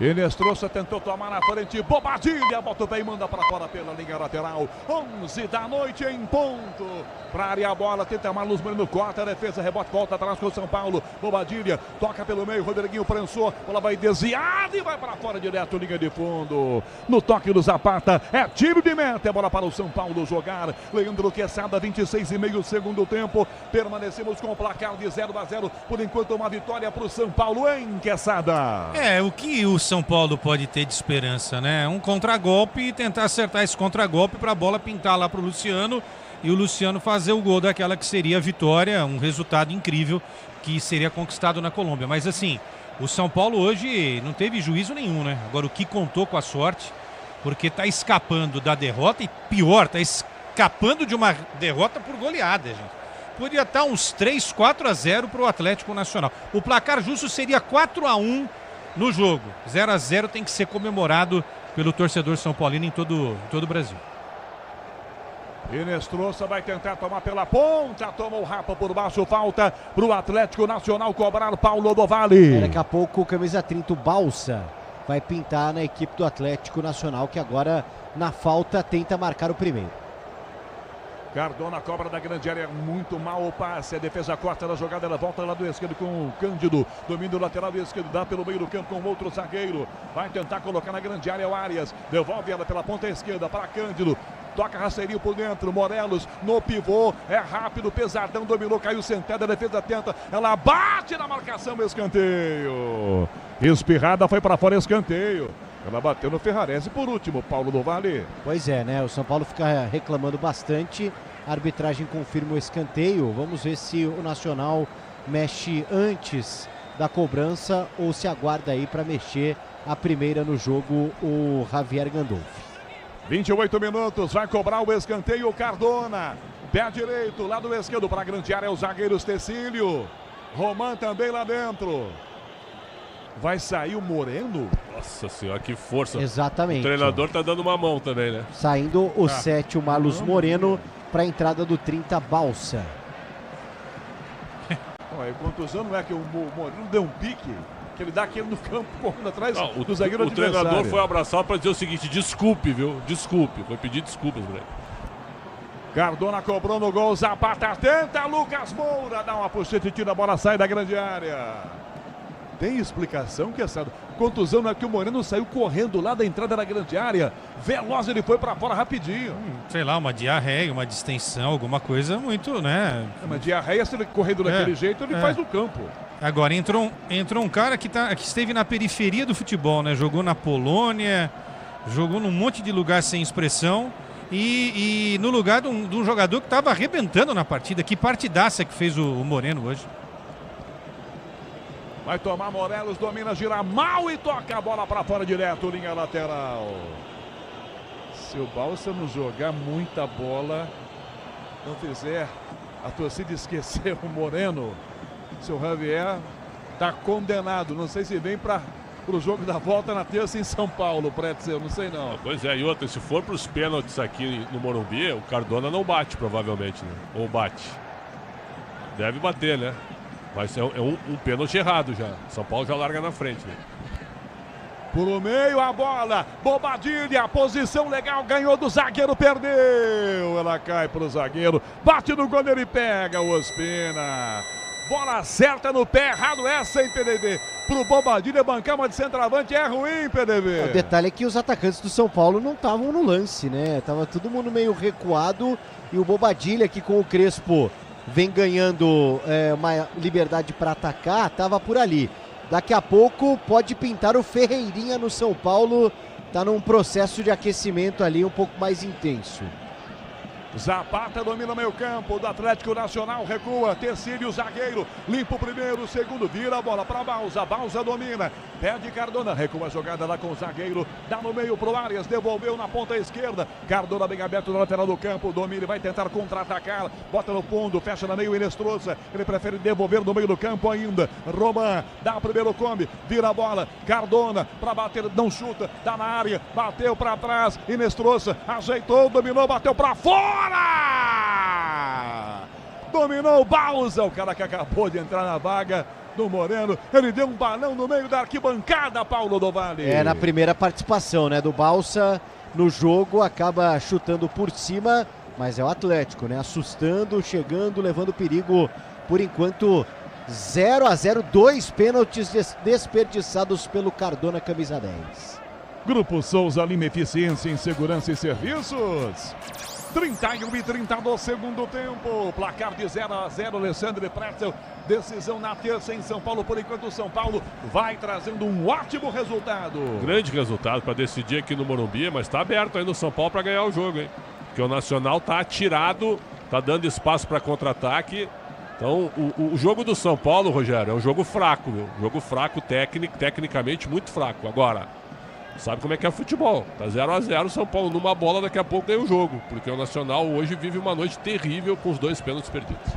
Inestrosa tentou tomar na frente, Bobadilha, bota o pé e manda para fora pela linha lateral. 11 da noite em ponto. Para área a bola, tenta Marlos Moreno, corta a defesa, rebote, volta atrás com o São Paulo. Bobadilha, toca pelo meio, Rodriguinho prensou, bola vai desviada e vai para fora direto, linha de fundo. No toque do Zapata, é tiro de meta, é bola para o São Paulo jogar. Leandro Quesada, 26,5 segundo tempo. Permanecemos com o placar de 0-0. Por enquanto, uma vitória para o São Paulo em Quesada. O que o São Paulo pode ter de esperança, né? Um contragolpe e tentar acertar esse contragolpe para a bola pintar lá para o Luciano e o Luciano fazer o gol daquela que seria a vitória, um resultado incrível que seria conquistado na Colômbia. Mas assim, o São Paulo hoje não teve juízo nenhum, né? Agora o que contou com a sorte, porque está escapando da derrota e pior, está escapando de uma derrota por goleada, gente. Podia estar uns 3-4-0 para o Atlético Nacional. O placar justo seria 4-1 no jogo. 0-0 tem que ser comemorado pelo torcedor são paulino em todo o Brasil. Inestrosa vai tentar tomar pela ponta, toma o rapa por baixo, falta para o Atlético Nacional cobrar Paulo do Vale. Daqui a pouco o camisa 30, o Balsa, vai pintar na equipe do Atlético Nacional, que agora na falta tenta marcar o primeiro. Cardona cobra da grande área, muito mal o passe, a defesa corta da jogada, ela volta lá do esquerdo com o Cândido, domínio lateral do esquerdo, dá pelo meio do campo com outro zagueiro, vai tentar colocar na grande área o Arias, devolve ela pela ponta esquerda para Cândido, toca rasteirinho por dentro, Morelos no pivô, é rápido, pesadão, dominou, caiu sentado, a defesa tenta, ela bate na marcação, escanteio, espirrada foi para fora, escanteio. Ela bateu no Ferrarese por último, Paulo do Vale. Pois é, né? O São Paulo fica reclamando bastante. A arbitragem confirma o escanteio. Vamos ver se o Nacional mexe antes da cobrança ou se aguarda aí para mexer a primeira no jogo, o Javier Gandolfi. 28 minutos, vai cobrar o escanteio Cardona. Pé direito, lado esquerdo para a grande área, o zagueiro Cecílio. Roman também lá dentro. Vai sair o Moreno? Nossa senhora, que força. Exatamente. O treinador tá dando uma mão também, né? Saindo o 7, o Marlos Moreno, para a entrada do 30, Balsa. Olha, contusão não é que o Moreno deu um pique, que ele dá aquele no campo correndo atrás do zagueiro adversário. O treinador foi abraçar para dizer o seguinte: desculpe, viu? Desculpe. Foi pedir desculpas, moleque. Cardona cobrou no gol, Zapata tenta, Lucas Moura dá uma puxeta e tira a bola, sai da grande área. Tem explicação que essa contusão não é que o Moreno saiu correndo lá da entrada da grande área, veloz ele foi para fora rapidinho. Sei lá, uma diarreia, uma distensão, alguma coisa muito, né? Uma diarreia, se ele correndo daquele jeito, ele faz no campo. Agora, entrou um cara que esteve na periferia do futebol, né? Jogou na Polônia, jogou num monte de lugar sem expressão e no lugar de um jogador que estava arrebentando na partida. Que partidaça que fez o Moreno hoje. Vai tomar Morelos, domina, gira mal e toca a bola para fora direto, linha lateral. Se o Balsa não jogar muita bola, não fizer a torcida esquecer o Moreno, seu Javier tá condenado. Não sei se vem para o jogo da volta na terça em São Paulo, Pretzel, não sei não. Pois é, e outra, se for para os pênaltis aqui no Morumbi, o Cardona não bate provavelmente, né? Ou bate. Deve bater, né? Mas é um pênalti errado já. São Paulo já larga na frente, né? Por o meio a bola, Bobadilha, posição legal, ganhou do zagueiro, perdeu. Ela cai pro zagueiro, bate no goleiro e pega o Ospina. Bola certa no pé, errado essa, hein, PDV? Pro Bobadilha bancar uma de centroavante é ruim, PDV. O detalhe é que os atacantes do São Paulo não estavam no lance, né? Tava todo mundo meio recuado e o Bobadilha aqui com o Crespo vem ganhando uma liberdade para atacar, estava por ali. Daqui a pouco pode pintar o Ferreirinha no São Paulo, está num processo de aquecimento ali um pouco mais intenso. Zapata domina o meio campo do Atlético Nacional, recua, Tecílio, zagueiro, limpa o primeiro, o segundo, vira a bola para Balsa, Balsa domina, perde Cardona, recua a jogada lá com o zagueiro, dá no meio pro Arias, devolveu na ponta esquerda, Cardona bem aberto na lateral do campo, domina, vai tentar contra-atacar, bota no fundo, fecha na meio Inestrosa, ele prefere devolver no meio do campo ainda, Roman, dá o primeiro come, vira a bola, Cardona, para bater, não chuta, dá na área, bateu para trás, Inestrosa, ajeitou, dominou, bateu para fora! Dominou o Balsa, o cara que acabou de entrar na vaga do Moreno, ele deu um balão no meio da arquibancada, Paulo do Vale. Na primeira participação, né, do Balsa no jogo, acaba chutando por cima, mas é o Atlético, né, assustando, chegando, levando perigo, por enquanto 0-0, 2 pênaltis desperdiçados pelo Cardona, camisa 10. Grupo Souza Lima, eficiência em segurança e serviços. 31:30 do segundo tempo, placar de 0-0, Alexandre Pretzel, decisão na terça em São Paulo, por enquanto o São Paulo vai trazendo um ótimo resultado. Grande resultado para decidir aqui no Morumbi, mas está aberto aí no São Paulo para ganhar o jogo, hein? Porque o Nacional tá atirado, tá dando espaço para contra-ataque. Então o jogo do São Paulo, Rogério, é um jogo fraco, viu? Jogo fraco, tecnicamente muito fraco. Agora, sabe como é que é futebol? Tá 0-0, São Paulo numa bola, daqui a pouco ganha o jogo. Porque o Nacional hoje vive uma noite terrível com os 2 pênaltis perdidos.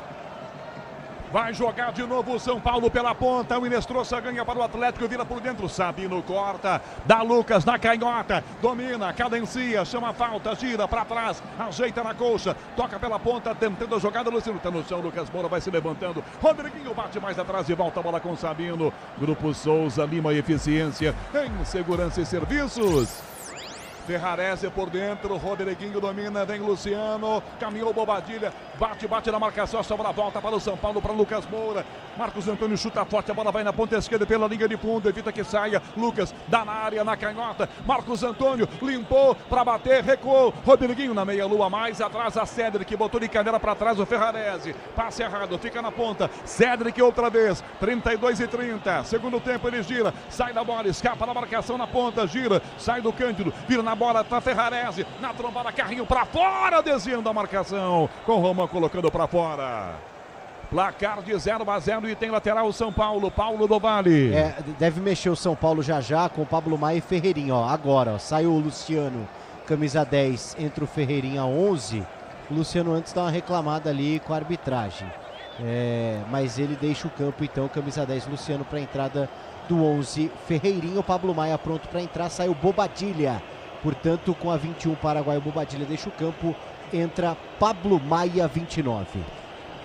Vai jogar de novo o São Paulo pela ponta, o Inestrosa ganha para o Atlético, vira por dentro, Sabino corta, dá Lucas na canhota, domina, cadencia, chama a falta, gira para trás, ajeita na coxa, toca pela ponta, tentando a jogada, Luciano tá no chão, Lucas Moura vai se levantando, Rodriguinho bate mais atrás e volta a bola com Sabino. Grupo Souza Lima, eficiência em segurança e serviços. Ferrarese por dentro, Rodriguinho domina, vem Luciano, caminhou Bobadilha, bate na marcação, sobra a volta para o São Paulo, para Lucas Moura, Marcos Antônio chuta forte, a bola vai na ponta esquerda pela linha de fundo, evita que saia, Lucas dá na área, na canhota, Marcos Antônio limpou para bater, recuou, Rodriguinho na meia lua, mais atrás a Cédric, botou de canela para trás o Ferrarese, passe errado, fica na ponta, Cédric outra vez, 32:30, segundo tempo ele gira, sai da bola, escapa na marcação na ponta, gira, sai do Cândido, vira na bola, tá Ferrarese, na trombada, carrinho para fora, desviando a marcação, com o Roman colocando para fora. Placar de 0-0 e tem lateral o São Paulo. Paulo do Vale. Deve mexer o São Paulo já com o Pablo Maia e Ferreirinha. Ó, agora, ó, saiu o Luciano, camisa 10, entra o Ferreirinha 11. O Luciano antes dá uma reclamada ali com a arbitragem. Mas ele deixa o campo, então, camisa 10, Luciano, para a entrada do 11. Ferreirinha, o Pablo Maia pronto para entrar, sai o Bobadilha. Portanto, com a 21, Paraguai, o Bobadilha deixa o campo, entra Pablo Maia, 29.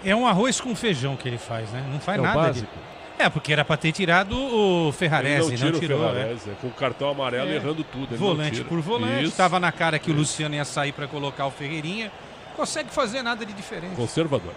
É um arroz com feijão que ele faz, né? Não faz É o nada. básico. Porque era para ter tirado o Ferrarese, Ele não tirou. O Ferrarese, com o cartão amarelo errando tudo. Ele volante por volante, Isso. estava na cara que o Luciano ia sair para colocar o Ferreirinha. Consegue fazer nada de diferente. Conservador.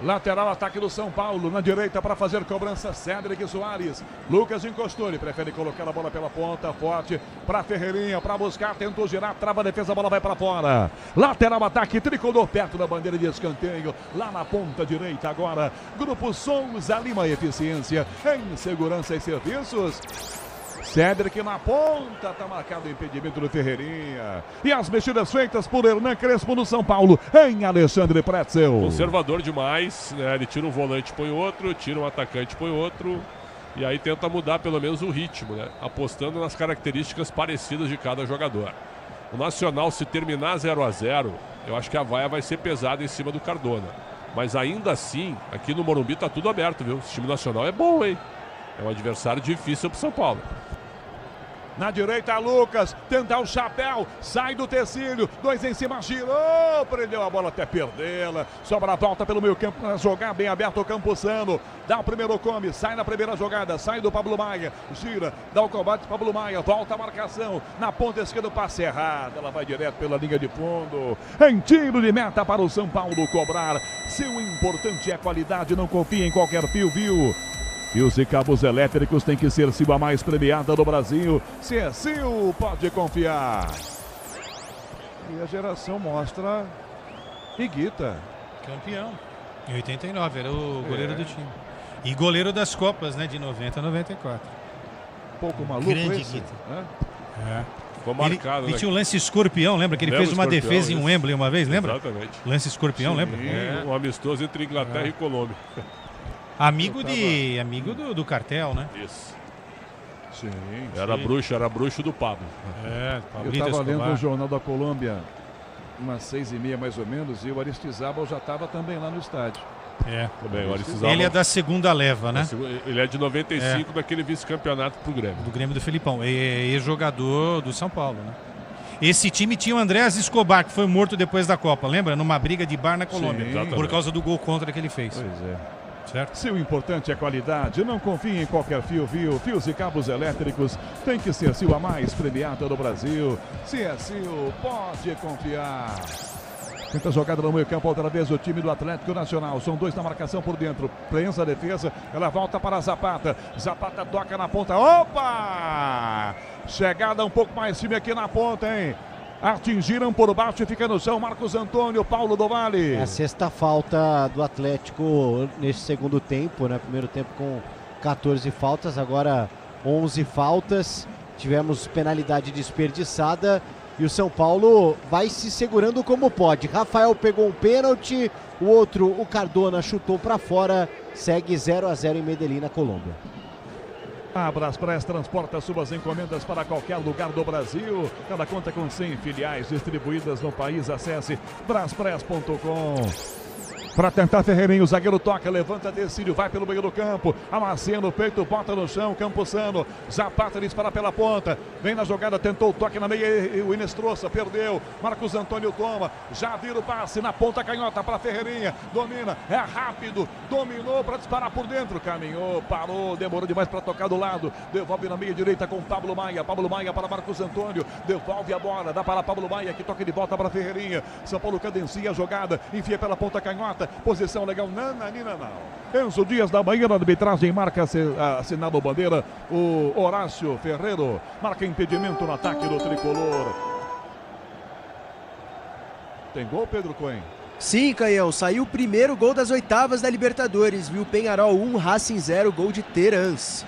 Lateral, ataque do São Paulo, na direita para fazer cobrança, Cédric Soares. Lucas encostou, ele prefere colocar a bola pela ponta, forte para Ferreirinha, para buscar, tentou girar, trava a defesa, a bola vai para fora. Lateral, ataque, tricolor perto da bandeira de escanteio, lá na ponta direita agora. Grupo Souza Lima, eficiência em segurança e serviços. Cédric na ponta, tá marcado o impedimento do Ferreirinha. E as mexidas feitas por Hernan Crespo no São Paulo, em Alexandre Pretzel. Conservador demais, né? Ele tira um volante, põe outro, tira um atacante, põe outro. E aí tenta mudar pelo menos o ritmo, né? Apostando nas características parecidas de cada jogador. O Nacional, se terminar 0-0, eu acho que a vaia vai ser pesada em cima do Cardona. Mas ainda assim, aqui no Morumbi tá tudo aberto, viu? Esse time nacional é bom, hein? É um adversário difícil pro São Paulo. Na direita, Lucas, tenta o chapéu, sai do Tecílio, 2 em cima, girou, prendeu a bola até perdê-la, sobra a volta pelo meio campo para jogar bem aberto o Campuzano, dá o primeiro come, sai na primeira jogada, sai do Pablo Maia, gira, dá o combate Pablo Maia, volta a marcação, na ponta esquerda o passe errado, ela vai direto pela linha de fundo, em tiro de meta para o São Paulo cobrar, seu importante é a qualidade, não confia em qualquer fio, viu? Fios e cabos elétricos tem que ser Sil a mais premiada do Brasil. Se é Sil, pode confiar. E a geração mostra Higuita. Campeão. Em 89, era o goleiro do time. E goleiro das Copas, né? De 90 a 94. Pouco maluco Grande esse, Higuita. Né? Ficou marcado, ele né? tinha o lance escorpião, lembra? Que ele fez uma defesa em Wembley uma vez, lembra? Exatamente. Lance escorpião, lembra? Um amistoso entre Inglaterra e Colômbia. Amigo do cartel, né? Isso. Sim. Era bruxo do Pablo. Eu estava lendo o Jornal da Colômbia, umas 6h30 mais ou menos, e o Aristizábal já estava também lá no estádio. Também, o Aristizábal. Ele é da segunda leva, né? Ele é de 95, daquele vice-campeonato pro Grêmio. Do Grêmio do Felipão. E jogador do São Paulo, né? Esse time tinha o Andrés Escobar, que foi morto depois da Copa, lembra? Numa briga de bar na Colômbia. Sim, por causa do gol contra que ele fez. Pois é. Certo? Se o importante é qualidade, não confie em qualquer fio. Fios e cabos elétricos tem que ser Sil a mais premiada do Brasil. Se é Sil, pode confiar. Tenta jogada no meio campo outra vez o time do Atlético Nacional. São 2 na marcação por dentro. Prensa a defesa, ela volta para Zapata. Zapata toca na ponta. Opa! Chegada um pouco mais firme aqui na ponta, hein? Atingiram por baixo e fica no chão Marcos Antônio, Paulo do Vale. É a sexta falta do Atlético nesse segundo tempo, né? Primeiro tempo com 14 faltas, agora 11 faltas. Tivemos penalidade desperdiçada e o São Paulo vai se segurando como pode. Rafael pegou um pênalti, o outro, o Cardona, chutou para fora. Segue 0-0 em Medellín, na Colômbia. A Braspress transporta suas encomendas para qualquer lugar do Brasil. Ela conta com 100 filiais distribuídas no país. Acesse braspress.com. Para tentar Ferreirinho, o zagueiro toca, levanta Tecílio, vai pelo meio do campo, amacia no peito, bota no chão, Campuzano, Zapata dispara pela ponta, vem na jogada, tentou o toque na meia, o Inestrosa perdeu, Marcos Antônio toma, já vira o passe na ponta canhota para Ferreirinha, domina, é rápido, dominou para disparar por dentro, caminhou, parou, demorou demais para tocar do lado, devolve na meia direita com Pablo Maia para Marcos Antônio, devolve a bola, dá para Pablo Maia que toca de volta para Ferreirinha, São Paulo cadencia a jogada, enfia pela ponta canhota, posição legal, nananina não. Enzo Dias da Bahia, na arbitragem, marca assinado bandeira, o Horácio Ferreiro, marca impedimento no ataque do tricolor. Tem gol, Pedro Cohen? Sim, Canhão, saiu o primeiro gol das oitavas da Libertadores, viu? Penharol 1, Racing 0, gol de Terans.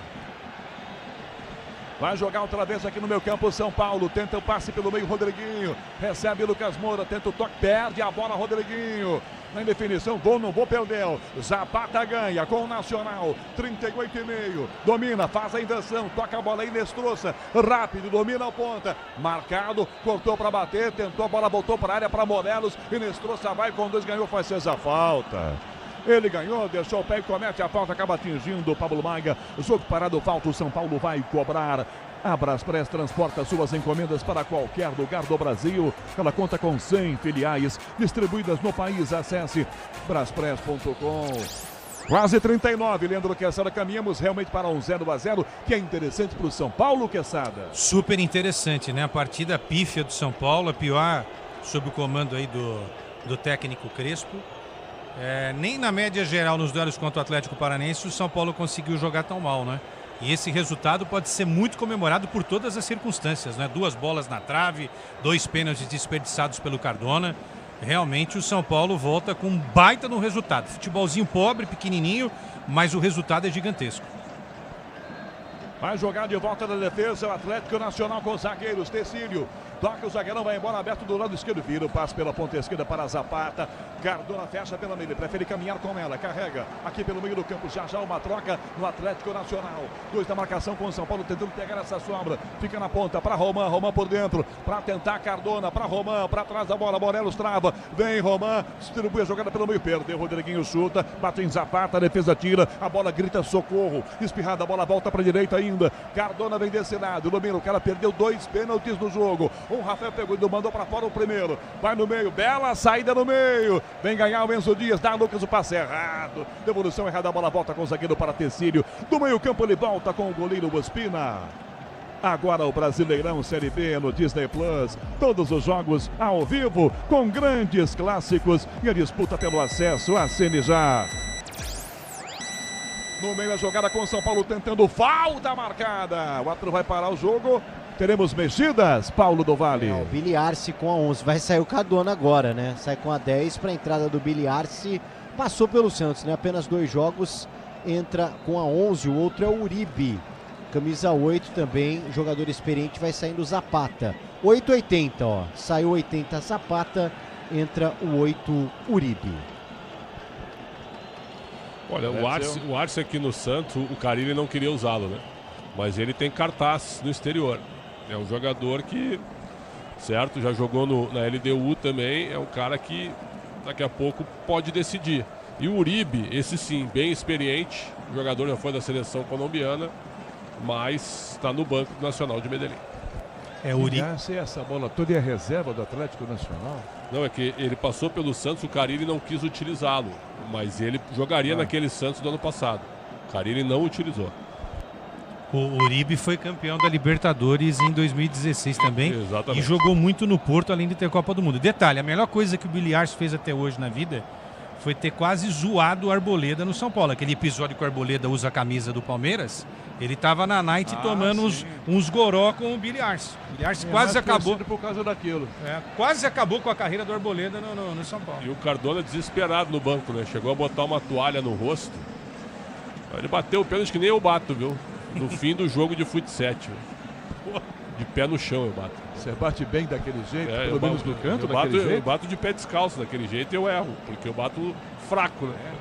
Vai jogar outra vez aqui no meu campo, São Paulo. Tenta o passe pelo meio, Rodriguinho. Recebe Lucas Moura, tenta o toque, perde a bola, Rodriguinho. Na indefinição, vou, não vou, perdeu. Zapata ganha com o Nacional. 38,5. Domina, faz a inversão, toca a bola aí, Inestrosa. Rápido, domina a ponta. Marcado, cortou para bater, tentou, a bola voltou para a área para Morelos. Inestrosa vai com 2, ganhou, faz a falta. Ele ganhou, deixou o pé e comete a falta, acaba atingindo o Pablo Maiga. Jogo parado, falta, o São Paulo vai cobrar. A Braspress transporta suas encomendas para qualquer lugar do Brasil. Ela conta com 100 filiais distribuídas no país. Acesse braspress.com. Quase 39, Leandro Quesada, caminhamos realmente para um 0-0, que é interessante para o São Paulo, Quesada. Super interessante, né? A partida pífia do São Paulo, a pior sob o comando aí do técnico Crespo. Nem na média geral nos duelos contra o Atlético Paranaense o São Paulo conseguiu jogar tão mal, né? E esse resultado pode ser muito comemorado por todas as circunstâncias, né? 2 bolas na trave, 2 pênaltis desperdiçados pelo Cardona. Realmente o São Paulo volta com um baita no resultado. Futebolzinho pobre, pequenininho, mas o resultado é gigantesco. Vai jogar de volta da defesa o Atlético Nacional com os zagueiros. Tecílio toca, o zagueirão vai embora, aberto do lado esquerdo, vira o passe pela ponta esquerda para Zapata. Cardona fecha pela meia, ele prefere caminhar com ela, carrega aqui pelo meio do campo, já uma troca no Atlético Nacional. 2 da marcação com o São Paulo tentando pegar essa sombra, fica na ponta para Roman, Roman por dentro, para tentar Cardona, para Roman, para trás da bola, Morelos trava, vem Roman, distribui a jogada pelo meio, perdeu, Rodriguinho chuta, bate em Zapata, a defesa tira, a bola grita socorro, espirrada, a bola volta para a direita ainda, Cardona vem desse lado, domina, o cara perdeu 2 pênaltis no jogo. O Rafael pegou e mandou para fora o primeiro. Vai no meio, bela saída no meio. Vem ganhar o Enzo Dias, dá Lucas o passe errado. Devolução errada, a bola volta com o zagueiro para Tecílio. Do meio campo ele volta com o goleiro Ospina. Agora o Brasileirão Série B no Disney Plus. Todos os jogos ao vivo, com grandes clássicos e a disputa pelo acesso. Assine já. No meio a jogada com o São Paulo tentando falta marcada. O árbitro vai parar o jogo. Teremos mexidas, Paulo do Vale. O Billy Arce com a 11. Vai sair o Cardona agora, né? Sai com a 10 para a entrada do Billy Arce. Passou pelo Santos, né? Apenas 2 jogos. Entra com a 11. O outro é o Uribe. Camisa 8 também. Jogador experiente. Vai saindo o Zapata. 8,80, ó. Saiu 80 Zapata. Entra o 8 Uribe. Olha, o Arce aqui no Santos, o Carille não queria usá-lo, né? Mas ele tem cartaz no exterior. É um jogador que, certo, já jogou na LDU também. É um cara que daqui a pouco pode decidir. E o Uribe, esse sim, bem experiente. O jogador já foi da seleção colombiana, mas está no Banco Nacional de Medellín. O Uribe. Essa bola toda é a reserva do Atlético Nacional? Não, é que ele passou pelo Santos, o Carille não quis utilizá-lo. Mas ele jogaria naquele Santos do ano passado. O Carille não utilizou. O Uribe foi campeão da Libertadores em 2016 também. Exatamente. E jogou muito no Porto, além de ter Copa do Mundo. Detalhe, a melhor coisa que o Billy Arce fez até hoje na vida foi ter quase zoado o Arboleda no São Paulo. Aquele episódio que o Arboleda usa a camisa do Palmeiras, ele estava na night tomando uns goró com o Billy Arce. O Billy Arce quase acabou por causa daquilo. Quase acabou com a carreira do Arboleda no São Paulo. E o Cardona desesperado no banco, né? Chegou a botar uma toalha no rosto. Ele bateu o pênalti que nem eu bato, viu? No fim do jogo de futsal. De pé no chão eu bato. Você bate bem daquele jeito? Pelo menos no canto daquele jeito? Eu bato de pé descalço daquele jeito e eu erro. Porque eu bato fraco, né?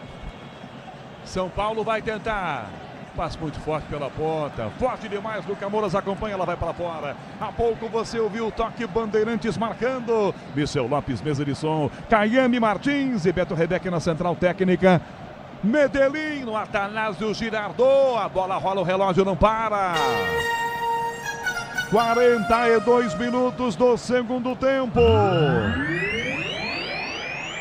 São Paulo vai tentar. Passe muito forte pela ponta. Forte demais. Luca Moras acompanha, ela vai para fora. Há pouco você ouviu o toque Bandeirantes marcando. Michel Lopes, mesa de som. Caiane Martins e Beto Rebeque na central técnica. Medellín no Atanásio Girardot. A bola rola, o relógio não para. 42 minutos do segundo tempo.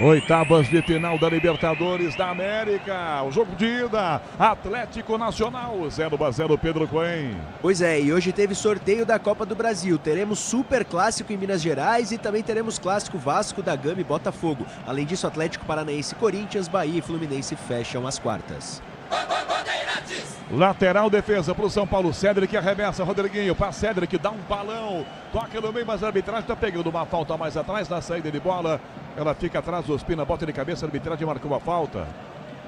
Oitavas de final da Libertadores da América. O jogo de ida, Atlético Nacional 0-0, Pedro Cohen. Pois é, e hoje teve sorteio da Copa do Brasil. Teremos Super Clássico em Minas Gerais e também teremos Clássico Vasco da Gama e Botafogo. Além disso, Atlético Paranaense, Corinthians, Bahia e Fluminense fecham as quartas. Lateral defesa para o São Paulo. Cédric arremessa, Rodriguinho para Cédric, dá um balão, toca no meio, mas a arbitragem está pegando uma falta mais atrás na saída de bola. Ela fica atrás, o Ospina bota de cabeça, a arbitragem marcou uma falta.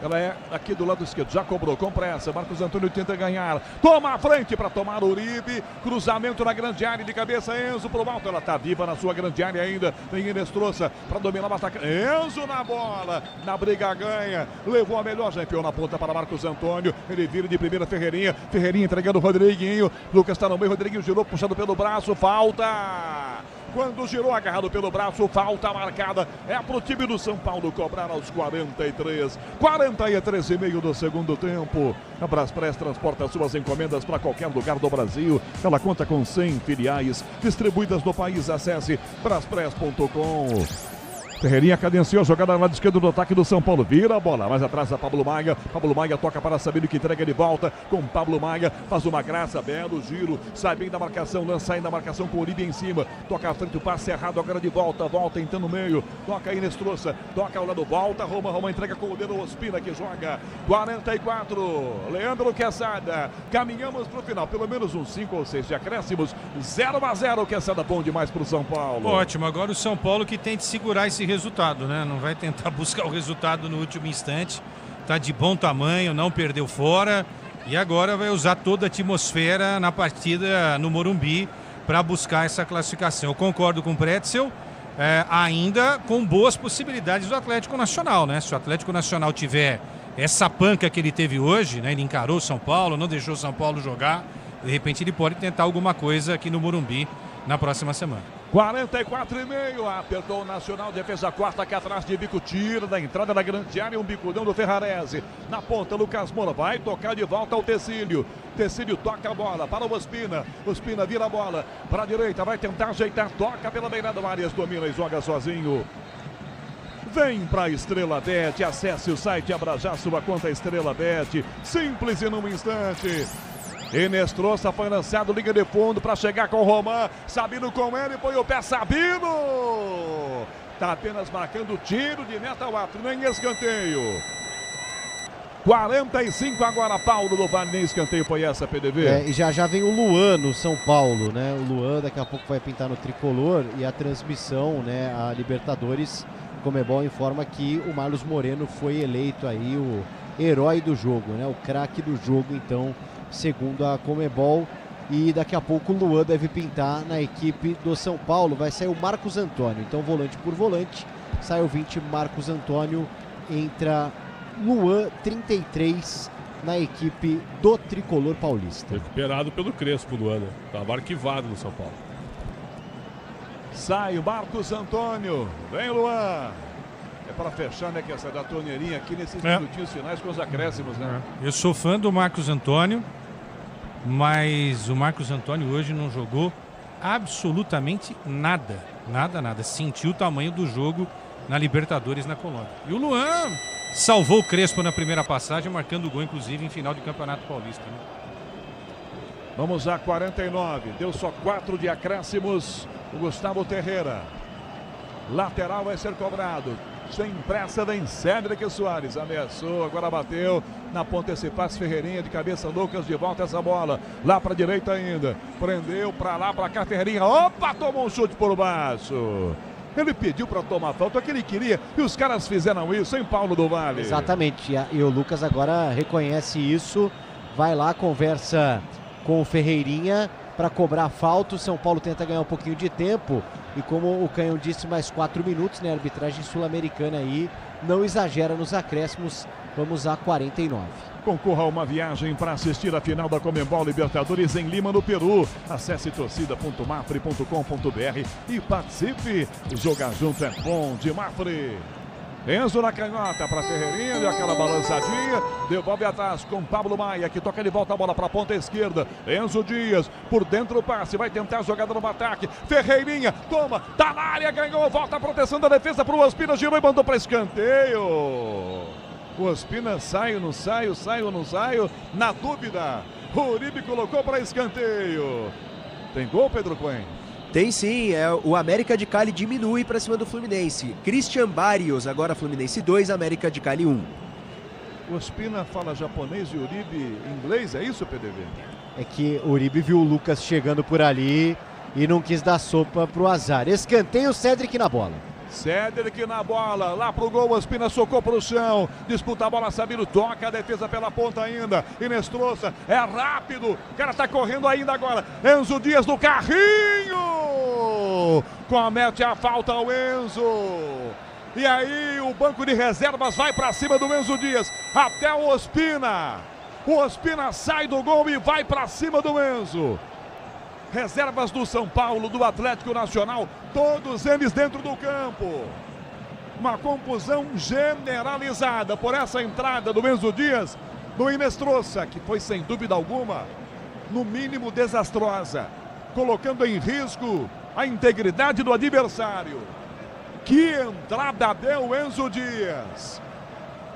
Ela é aqui do lado esquerdo, já cobrou com pressa. Marcos Antônio tenta ganhar. Toma a frente para tomar o Uribe. Cruzamento na grande área de cabeça. Enzo pro alto. Ela tá viva na sua grande área ainda. Tem Inestrosa para dominar o ataque. Enzo na bola. Na briga ganha. Levou a melhor. Já enfiou na ponta para Marcos Antônio. Ele vira de primeira Ferreirinha. Ferreirinha entregando o Rodriguinho. Lucas está no meio. Rodriguinho girou, puxado pelo braço. Falta. Quando girou, agarrado pelo braço, falta marcada. É pro time do São Paulo cobrar aos 43. 43,5 do segundo tempo. A Braspress transporta suas encomendas para qualquer lugar do Brasil. Ela conta com 100 filiais distribuídas no país. Acesse braspress.com. Ferreirinha cadenciou a jogada no lado esquerdo do ataque do São Paulo. Vira a bola, mais atrás a Pablo Maia. Pablo Maia toca para Sabino, que entrega de volta com Pablo Maia. Faz uma graça, belo giro. Sai bem da marcação, lança ainda a marcação com o Uribe em cima. Toca à frente, o passe errado, agora de volta. Volta então no meio. Toca aí Inestrosa. Toca ao lado, volta. Roma entrega com o dedo Ospina, que joga. 44. Leandro Quesada. Caminhamos para o final. Pelo menos uns 5 ou 6 de acréscimos. 0-0. Quesada bom demais para o São Paulo. Ótimo. Agora o São Paulo que tem de segurar esse resultado, né? Não vai tentar buscar o resultado no último instante. Tá de bom tamanho, não perdeu fora e agora vai usar toda a atmosfera na partida no Morumbi para buscar essa classificação. Eu concordo com o Pretzel, ainda com boas possibilidades do Atlético Nacional, né? Se o Atlético Nacional tiver essa panca que ele teve hoje, né? Ele encarou o São Paulo, não deixou o São Paulo jogar, de repente ele pode tentar alguma coisa aqui no Morumbi na próxima semana. 44,5, apertou o Nacional, defesa quarta aqui atrás de bico, tira da entrada da grande área, um bicudão do Ferrarese. Na ponta, Lucas Moura vai tocar de volta ao Tecílio. Tecílio toca a bola para o Ospina. Ospina vira a bola para a direita, vai tentar ajeitar, toca pela beirada, o Arias domina e joga sozinho. Vem para a Estrela Bet, acesse o site, abra já sua conta Estrela Bet, simples e num instante. Inestrosa foi lançado, liga de fundo para chegar com o Roman. Sabino com ele, põe o pé, Sabino! Tá apenas marcando tiro de meta ao ato, nem escanteio. 45 agora, Paulo do Vale, nem escanteio foi essa, PDV. E já vem o Luan no São Paulo, né? O Luan daqui a pouco vai pintar no tricolor e a transmissão, né? A Libertadores, Comebol informa que o Marlos Moreno foi eleito aí o herói do jogo, né? O craque do jogo, então, segundo a Comebol. E daqui a pouco o Luan deve pintar na equipe do São Paulo. Vai sair o Marcos Antônio. Então, volante por volante, sai o 20 Marcos Antônio. Entra Luan, 33, na equipe do Tricolor Paulista. Recuperado pelo Crespo, Luan, né? Estava arquivado no São Paulo. Sai o Marcos Antônio. Vem, Luan. É para fechar, né, que essa da torneirinha aqui nesses minutinhos finais com os acréscimos, né? Eu sou fã do Marcos Antônio, mas o Marcos Antônio hoje não jogou absolutamente nada. Nada. Sentiu o tamanho do jogo na Libertadores na Colômbia. E o Luan salvou o Crespo na primeira passagem, marcando o gol, inclusive, em final de Campeonato Paulista, né? Vamos a 49. Deu só 4 de acréscimos. O Gustavo Terreira. Lateral vai ser cobrado. Sem pressa, vem Cédric Soares. Ameaçou, agora bateu. Na ponta esse passe, Ferreirinha de cabeça, Lucas de volta essa bola. Lá para direita ainda. Prendeu para lá, para cá, Ferreirinha. Opa, tomou um chute por baixo. Ele pediu para tomar falta, o que ele queria. E os caras fizeram isso, em Paulo do Vale. Exatamente. E o Lucas agora reconhece isso. Vai lá, conversa com o Ferreirinha para cobrar a falta. O São Paulo tenta ganhar um pouquinho de tempo. E como o Canhão disse, mais 4 minutos, né? A arbitragem sul-americana aí não exagera nos acréscimos. Vamos a 49. Concorra a uma viagem para assistir a final da Comebol Libertadores em Lima, no Peru. Acesse torcida.mafre.com.br e participe. Jogar junto é bom de Mafre. Enzo na canhota para Ferreirinha, deu aquela balançadinha, devolve atrás com Pablo Maia, que toca de volta a bola para a ponta esquerda. Enzo Dias, por dentro o passe, vai tentar a jogada no ataque. Ferreirinha, toma, tá na área, ganhou, volta a proteção da defesa para o Ospina, girou e mandou para escanteio. O Ospina sai ou não sai, na dúvida. O Uribe colocou para escanteio. Tem gol, Pedro Cohen? Tem sim, o América de Cali diminui para cima do Fluminense. Christian Barrios, agora Fluminense 2, América de Cali 1. O Ospina fala japonês e o Uribe inglês, é isso, PDV? É que o Uribe viu o Lucas chegando por ali e não quis dar sopa pro azar. Escanteio, Cédric na bola. Cedric na bola, lá pro gol, Ospina socou pro chão, disputa a bola, Sabino toca a defesa pela ponta ainda, Inestrosa, é rápido, o cara tá correndo ainda agora, Enzo Dias no carrinho, comete a falta ao Enzo, e aí o banco de reservas vai pra cima do Enzo Dias, até o Ospina sai do gol e vai pra cima do Enzo. Reservas do São Paulo, do Atlético Nacional, todos eles dentro do campo. Uma confusão generalizada por essa entrada do Enzo Dias no Inestrosa, que foi sem dúvida alguma, no mínimo desastrosa, colocando em risco a integridade do adversário. Que entrada deu Enzo Dias.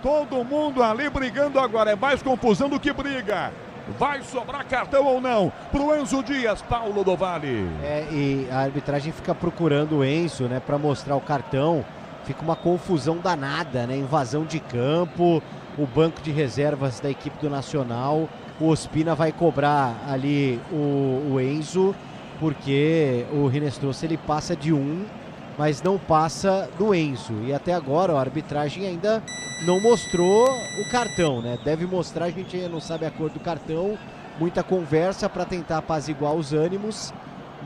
Todo mundo ali brigando agora, é mais confusão do que briga. Vai sobrar cartão ou não pro Enzo Dias, Paulo do Vale. E a arbitragem fica procurando o Enzo, né, para mostrar o cartão. Fica uma confusão danada, né? Invasão de campo, o banco de reservas da equipe do Nacional. O Ospina vai cobrar ali o Enzo, porque o Inestrosa ele passa de mas não passa do Enzo. E até agora a arbitragem ainda não mostrou o cartão, né? Deve mostrar, a gente ainda não sabe a cor do cartão. Muita conversa para tentar apaziguar os ânimos,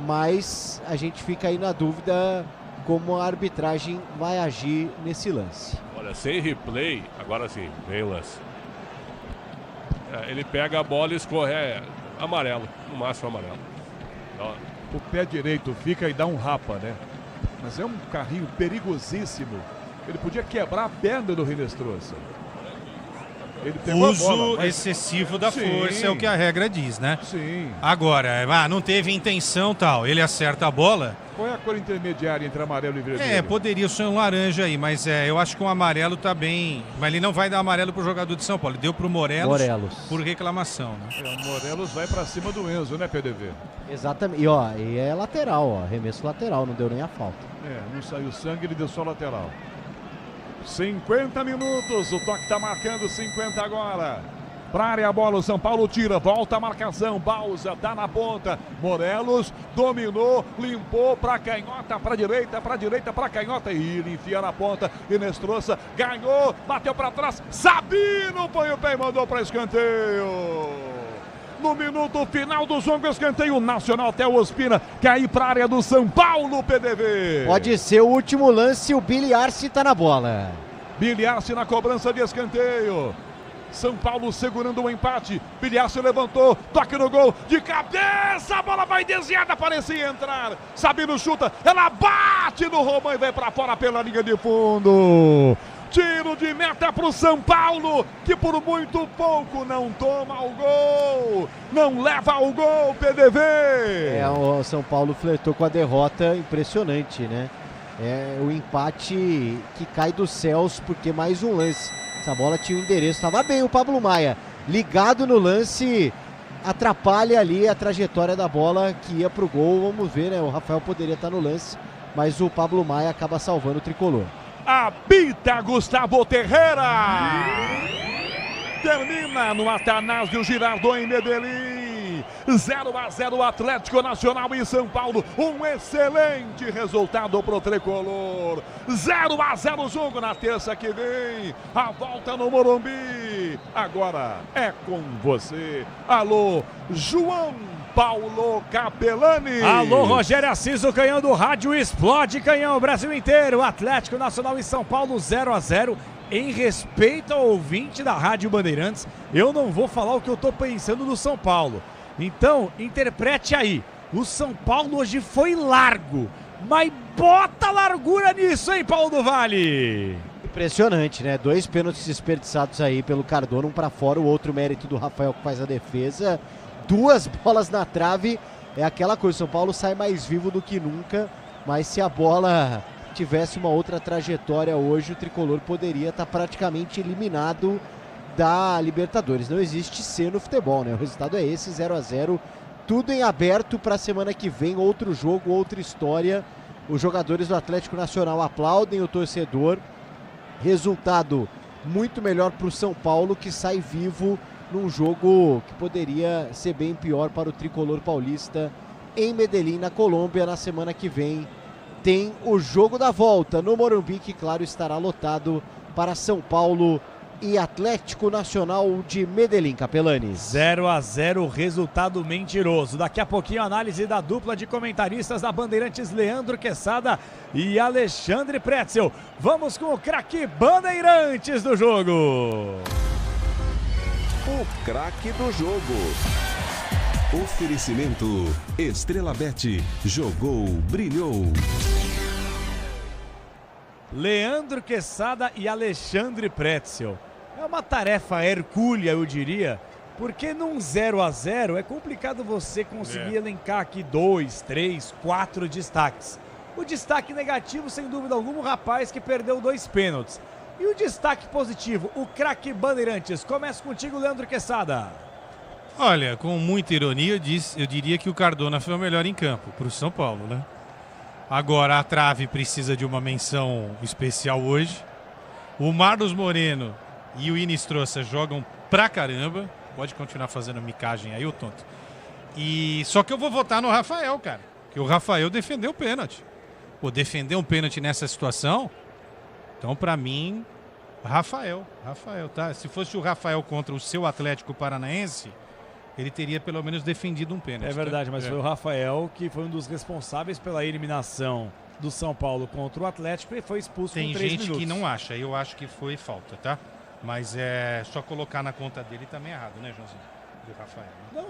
mas a gente fica aí na dúvida como a arbitragem vai agir nesse lance. Olha, sem replay, agora sim, vem o lance. Ele pega a bola e escorre, amarelo, no máximo amarelo. O pé direito fica e dá um rapa, né? Mas é um carrinho perigosíssimo. Ele podia quebrar a perna do Inestrosa. Ele pegou uso a bola, excessivo da força é o que a regra diz, né? Sim. Agora, não teve intenção tal, ele acerta a bola. Qual é a cor intermediária entre amarelo e vermelho? Poderia ser um laranja aí, mas eu acho que um amarelo tá bem. Mas ele não vai dar amarelo pro jogador de São Paulo, ele deu pro Morelos por reclamação, né? O Morelos vai pra cima do Enzo, né, PDV? Exatamente, e é lateral, arremesso lateral, não deu nem a falta. Não saiu sangue, ele deu só lateral. 50 minutos, o toque tá marcando 50 agora. Pra área a bola, o São Paulo tira, volta a marcação, Bausa tá na ponta, Morelos dominou, limpou pra canhota, pra direita, pra canhota, e ele enfia na ponta, Inestrosa ganhou, bateu pra trás, Sabino põe o pé e mandou pra escanteio. No minuto final do jogo, escanteio nacional até o Ospina, cair pra área do São Paulo, PDV. Pode ser o último lance, o Billy Arce tá na bola. Billy Arce na cobrança de escanteio. São Paulo segurando o empate. Billy Arce levantou, toque no gol, de cabeça, a bola vai desviada, parecia entrar. Sabino chuta, ela bate no Romain e vai pra fora pela linha de fundo. Tiro de meta pro São Paulo, que por muito pouco não toma o gol, não leva o gol, PDV. O São Paulo flertou com a derrota, impressionante, né? É o empate que cai dos céus, porque mais um lance. Essa bola tinha o endereço, estava bem o Pablo Maia, ligado no lance, atrapalha ali a trajetória da bola que ia pro gol. Vamos ver, né? O Rafael poderia estar no lance, mas o Pablo Maia acaba salvando o tricolor. Apita Gustavo Terreira. Termina no Atanásio Girardot em Medellín. 0-0 Atlético Nacional e São Paulo. Um excelente resultado pro tricolor. 0-0 o jogo na terça que vem. A volta no Morumbi. Agora é com você. Alô, João Paulo Capelani. Alô, Rogério Assis, o canhão do rádio explode, canhão, Brasil inteiro. Atlético Nacional e São Paulo 0-0. Em respeito ao ouvinte da Rádio Bandeirantes, eu não vou falar o que eu tô pensando do São Paulo. Então, interprete aí. O São Paulo hoje foi largo, mas bota largura nisso, hein, Paulo do Vale? Impressionante, né? 2 pênaltis desperdiçados aí pelo Cardona, um pra fora, o outro mérito do Rafael que faz a defesa. 2 bolas na trave, é aquela coisa, o São Paulo sai mais vivo do que nunca, mas se a bola tivesse uma outra trajetória hoje, o tricolor poderia estar praticamente eliminado da Libertadores. Não existe C no futebol, né? O resultado é esse, 0-0, tudo em aberto para a semana que vem, outro jogo, outra história. Os jogadores do Atlético Nacional aplaudem o torcedor, resultado muito melhor para o São Paulo, que sai vivo num jogo que poderia ser bem pior para o tricolor paulista em Medellín, na Colômbia, na semana que vem, tem o jogo da volta no Morumbi, que, claro, estará lotado para São Paulo e Atlético Nacional de Medellín. Capelanes. 0-0, resultado mentiroso. Daqui a pouquinho, a análise da dupla de comentaristas da Bandeirantes, Leandro Quesada e Alexandre Pretzel. Vamos com o craque Bandeirantes do jogo. O craque do jogo. Oferecimento Estrela Bet. Jogou, brilhou. Leandro Quesada e Alexandre Pretzel. É uma tarefa hercúlea, eu diria, porque num 0-0 é complicado você conseguir elencar aqui 2, 3, 4 destaques. O destaque negativo, sem dúvida alguma, o rapaz que perdeu 2 pênaltis. E o destaque positivo, o craque Bandeirantes. Começa contigo, Leandro Quesada. Olha, com muita ironia, eu diria que o Cardona foi o melhor em campo para o São Paulo, né? Agora a trave precisa de uma menção especial hoje. O Marlos Moreno e o Inistrosa jogam pra caramba. Pode continuar fazendo micagem aí, ô tonto. Só que eu vou votar no Rafael, cara. Que o Rafael defendeu o pênalti. Pô, defender um pênalti nessa situação, então pra mim, Rafael, tá? Se fosse o Rafael contra o seu Atlético Paranaense, ele teria pelo menos defendido um pênalti. É verdade, mas foi o Rafael que foi um dos responsáveis pela eliminação do São Paulo contra o Atlético e foi expulso com 3 minutos. Tem gente que não acha, eu acho que foi falta, tá? Mas é só colocar na conta dele também é errado, né, Joãozinho? Do Rafael.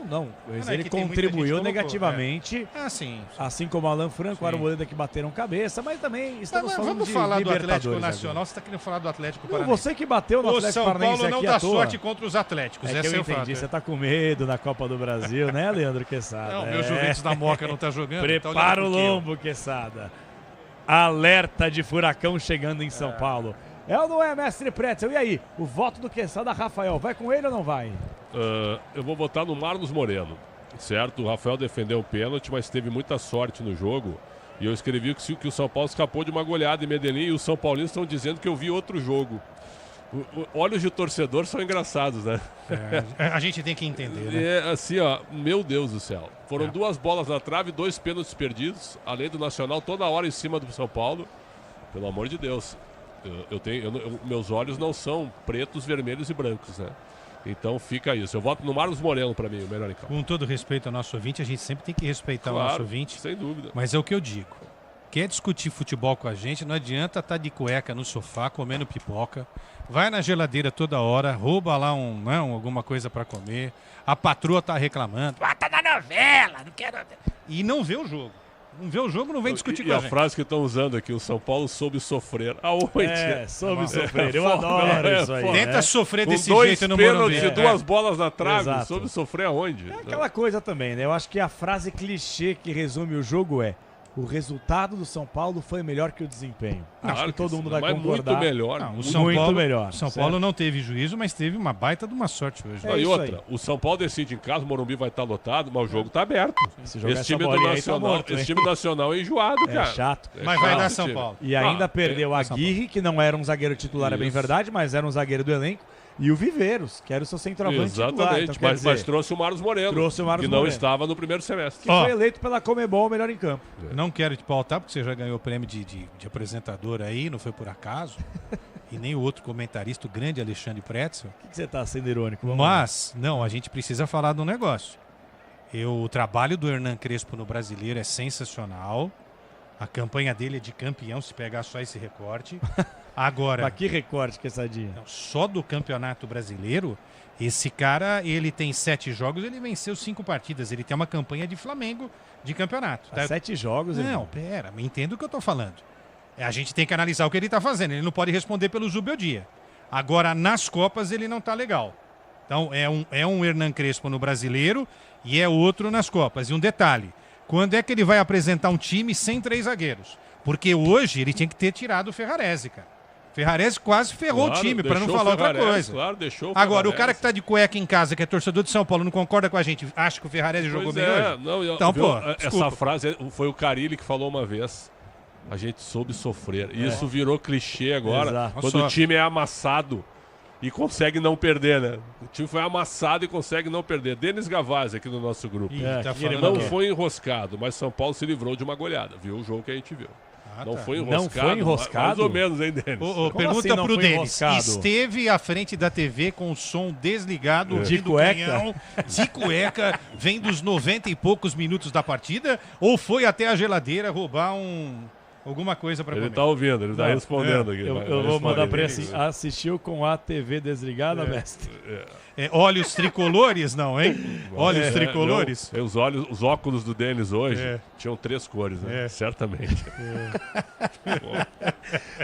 Não. Mas ele contribuiu negativamente. Sim. Assim como Alan Franco, Arboleda que bateram cabeça, mas também estamos falando vamos de falar do Libertadores Atlético Nacional. agora. Você está querendo falar do Atlético Paranaense. Você que bateu no Atlético Paranaense aqui à toa. O São Paulo não dá sorte contra os Atléticos. É que eu entendi, você tá com medo na Copa do Brasil, né, Leandro Quesada? Não, meu Juventus da Moca não tá jogando. Prepara o lombo, Quesada. Alerta de furacão chegando em São Paulo. É ou não é, mestre Pretzel? E aí, o voto do Quesada, Rafael, vai com ele ou não vai? Eu vou votar no Marlos Moreno, certo? O Rafael defendeu o pênalti, mas teve muita sorte no jogo. E eu escrevi que o São Paulo escapou de uma goleada em Medellín e os São Paulinos estão dizendo que eu vi outro jogo. Olhos de torcedor são engraçados, né? A gente tem que entender, né? É assim, ó, meu Deus do céu. Foram 2 bolas na trave, 2 pênaltis perdidos, além do Nacional toda hora em cima do São Paulo. Pelo amor de Deus. Meus olhos não são pretos, vermelhos e brancos, né? Então fica isso. Eu voto no Marlos Moreno para mim, o melhor em campo. Com todo respeito ao nosso ouvinte, a gente sempre tem que respeitar o nosso ouvinte. Sem dúvida. Mas é o que eu digo. Quer discutir futebol com a gente, não adianta estar de cueca no sofá, comendo pipoca. Vai na geladeira toda hora, rouba lá alguma coisa para comer. A patroa tá reclamando. Tá na novela, não quero... E não vê o jogo. Não vê o jogo, não vem discutir com a gente. E a frase que estão usando aqui, o São Paulo soube sofrer. Aonde? Soube sofrer. Eu adoro isso aí. Tenta sofrer desse jeito no Morumbi. 2 pênaltis e 2 bolas na trave. Soube sofrer aonde? É aquela coisa também, né? Eu acho que a frase clichê que resume o jogo é: o resultado do São Paulo foi melhor que o desempenho. Acho que todo mundo vai concordar. Muito melhor. Não, o São Paulo não teve juízo, mas teve uma baita de uma sorte hoje. E outra, o São Paulo decide em casa, o Morumbi vai estar lotado, mas o jogo está aberto. Esse time do Nacional, esse time nacional é enjoado, cara. É chato. Mas vai dar São Paulo. E ainda perdeu a Aguirre, que não era um zagueiro titular, é bem verdade, mas era um zagueiro do elenco. E o Viveiros, que era o seu centroavante titular. Exatamente, mas trouxe o Marlos Moreno, que não estava no primeiro semestre. Que foi eleito pela Comebol o melhor em campo. Não quero te pautar, porque você já ganhou o prêmio de apresentador aí, não foi por acaso. E nem o outro comentarista, o grande Alexandre Pretzel. O que você está sendo irônico? Mas, não, a gente precisa falar de um negócio. O trabalho do Hernan Crespo no Brasileiro é sensacional. A campanha dele é de campeão, se pegar só esse recorte. Agora... Mas que recorte, Quessadinha? Só do Campeonato Brasileiro, esse cara, ele tem 7 jogos, ele venceu 5 partidas. Ele tem uma campanha de Flamengo de campeonato. Tá? 7 jogos? Não, pera, entenda o que eu tô falando. A gente tem que analisar o que ele tá fazendo. Ele não pode responder pelo Zubeldia. Agora, nas Copas, ele não tá legal. Então, é um Hernan Crespo no Brasileiro e é outro nas Copas. E um detalhe, quando é que ele vai apresentar um time sem 3 zagueiros? Porque hoje ele tinha que ter tirado o Ferrarese, cara. Ferrarese quase ferrou o time, para não falar outra coisa. Claro, deixou o Agora, o cara que tá de cueca em casa, que é torcedor de São Paulo, não concorda com a gente, acha que o Ferrarese jogou bem hoje? Não, então, essa frase foi o Carille que falou uma vez. A gente soube sofrer. Isso virou clichê agora. Exato. Quando o time é amassado e consegue não perder, né? O time foi amassado e consegue não perder. Denis Gavazzi aqui no nosso grupo. Tá Não foi enroscado, mas São Paulo se livrou de uma goleada. Viu o jogo que a gente viu. Não foi enroscado. Não foi enroscado? Mais ou menos, hein, Denis? Pergunta assim pro Denis. Esteve à frente da TV com o som desligado, ouvindo o canhão, de cueca, vendo os 90 e poucos minutos da partida? Ou foi até a geladeira roubar alguma coisa para comer? Ele tá ouvindo, ele tá respondendo aqui. Eu vou mandar para ele assim. Assistiu com a TV desligada, mestre? Olhos tricolores, não, hein? Olhos tricolores? Não, os óculos do Denis hoje tinham 3 cores, né? Certamente.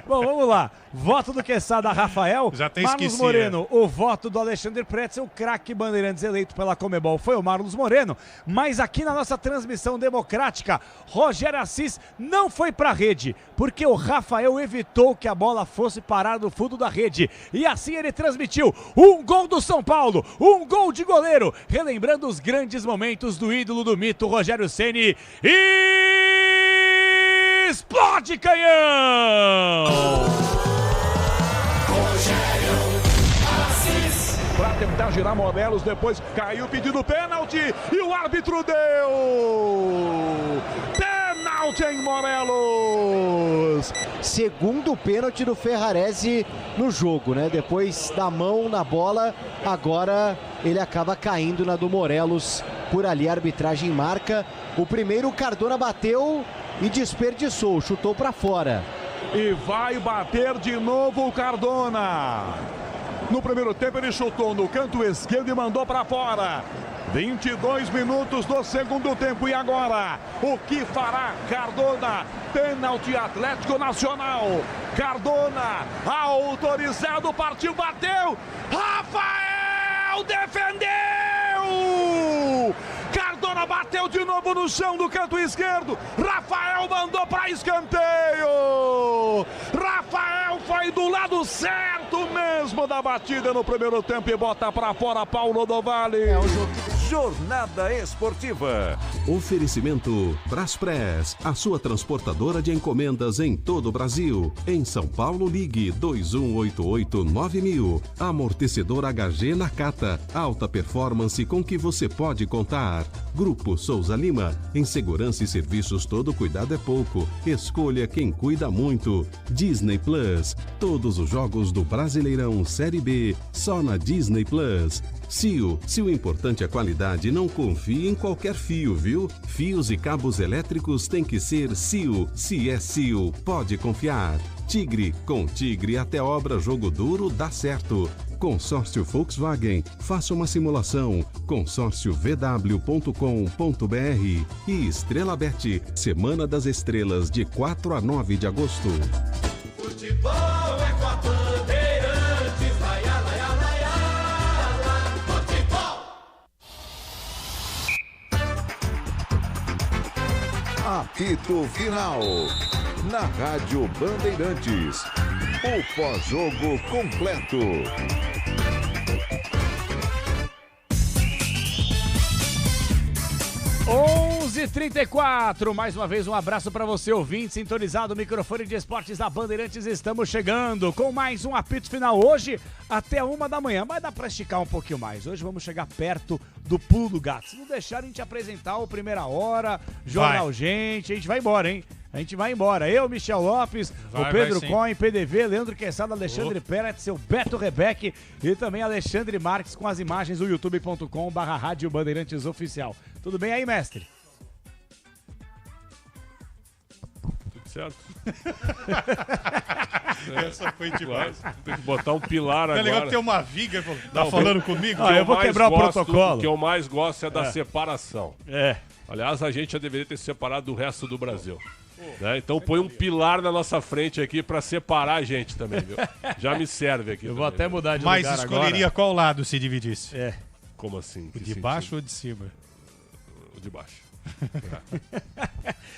Bom, vamos lá. Voto do Quesada, Rafael. Já tem Marlos esquecido. Moreno. O voto do Alexandre Pretzel, o craque Bandeirantes eleito pela Comebol, foi o Marlos Moreno. Mas aqui na nossa transmissão democrática, Rogério Assis não foi pra rede, porque o Rafael evitou que a bola fosse parar no fundo da rede. E assim ele transmitiu um gol do São Paulo, um gol de goleiro, relembrando os grandes momentos do ídolo do mito Rogério Ceni. E explode canhão! Rogério Assis. Pra tentar girar Morelos, depois caiu pedindo pênalti e o árbitro deu! Pênalti em Morelos! Segundo pênalti do Ferrarese no jogo, né? Depois da mão na bola, agora ele acaba caindo na do Morelos. Por ali a arbitragem marca. O primeiro o Cardona bateu e desperdiçou, chutou para fora. E vai bater de novo o Cardona. No primeiro tempo ele chutou no canto esquerdo e mandou para fora. 22 minutos do segundo tempo. E agora, o que fará Cardona? Pênalti Atlético Nacional. Cardona, autorizado, partiu, bateu. Rafael defendeu! Cardona bateu de novo no chão do canto esquerdo. Rafael mandou para escanteio. Rafael foi do lado certo mesmo da batida no primeiro tempo e bota para fora Paulo do Vale. Jornada Esportiva. Oferecimento Braspress, a sua transportadora de encomendas em todo o Brasil. Em São Paulo, ligue 2188-9000. Amortecedor HG Nakata, alta performance com que você pode contar. Grupo Souza Lima, em segurança e serviços todo cuidado é pouco. Escolha quem cuida muito. Disney Plus, todos os jogos do Brasileirão Série B, só na Disney Plus. CIO, se o importante é a qualidade, não confie em qualquer fio, viu? Fios e cabos elétricos tem que ser CIO. Se é CIO, pode confiar. Tigre, com Tigre até obra jogo duro dá certo. Consórcio Volkswagen, faça uma simulação. consórciovw.com.br. E Estrela Bet, Semana das Estrelas, de 4 a 9 de agosto. Futebol é com a Bandeirantes, vai, vai, vai, vai, futebol. Apito Final. Na Rádio Bandeirantes. O pós-jogo completo. 11h34, mais uma vez um abraço para você, ouvinte, sintonizado, o microfone de esportes da Bandeirantes, estamos chegando com mais um apito final hoje até 1 da manhã, mas dá para esticar um pouquinho mais, hoje vamos chegar perto do pulo do gato, se não deixar a gente apresentar o Primeira Hora, Jornal Gente, a gente vai embora, hein? A gente vai embora. Eu, Michel Lopes, o Pedro Cohen, PDV, Leandro Quesada, Alexandre Pérez, seu Beto Rebeck e também Alexandre Marques com as imagens do youtube.com/Rádio Bandeirantes Oficial. Tudo bem aí, mestre? Tudo certo. Essa foi demais. Tem que botar um pilar agora. É legal que tem uma viga. Tá falando comigo? Eu vou quebrar o protocolo. O que eu mais gosto é da separação. É. Aliás, a gente já deveria ter separado do resto do Brasil. Né? Então põe um pilar na nossa frente aqui pra separar a gente também, viu? Já me serve aqui. Eu vou até mudar de lugar. Mas escolheria agora. qual lado se dividisse? É. Como assim? O de baixo ou de cima? O de baixo.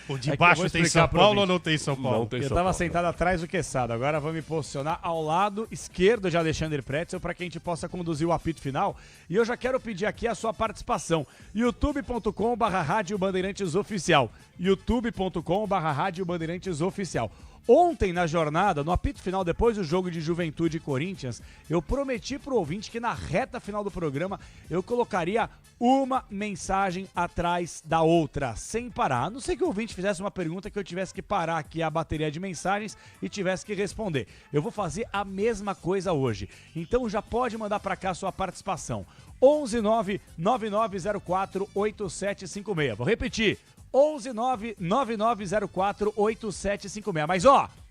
O de baixo tem São Paulo ou não tem São Paulo? Não tem Eu São tava Paulo. sentado atrás do Quesada, agora vou me posicionar ao lado esquerdo de Alexandre Pretzel para que a gente possa conduzir o apito final. E eu já quero pedir aqui a sua participação. youtube.com/Rádio Bandeirantes Oficial. youtube.com/Rádio Bandeirantes Oficial. Ontem na jornada, no apito final, depois do jogo de Juventude e Corinthians, eu prometi pro ouvinte que na reta final do programa eu colocaria uma mensagem atrás da outra, sem parar. A não ser que o ouvinte fizesse uma pergunta que eu tivesse que parar aqui a bateria de mensagens e tivesse que responder. Eu vou fazer a mesma coisa hoje. Então já pode mandar para cá a sua participação. 119-9904-8756. Vou repetir. 119-9904-8756. Mas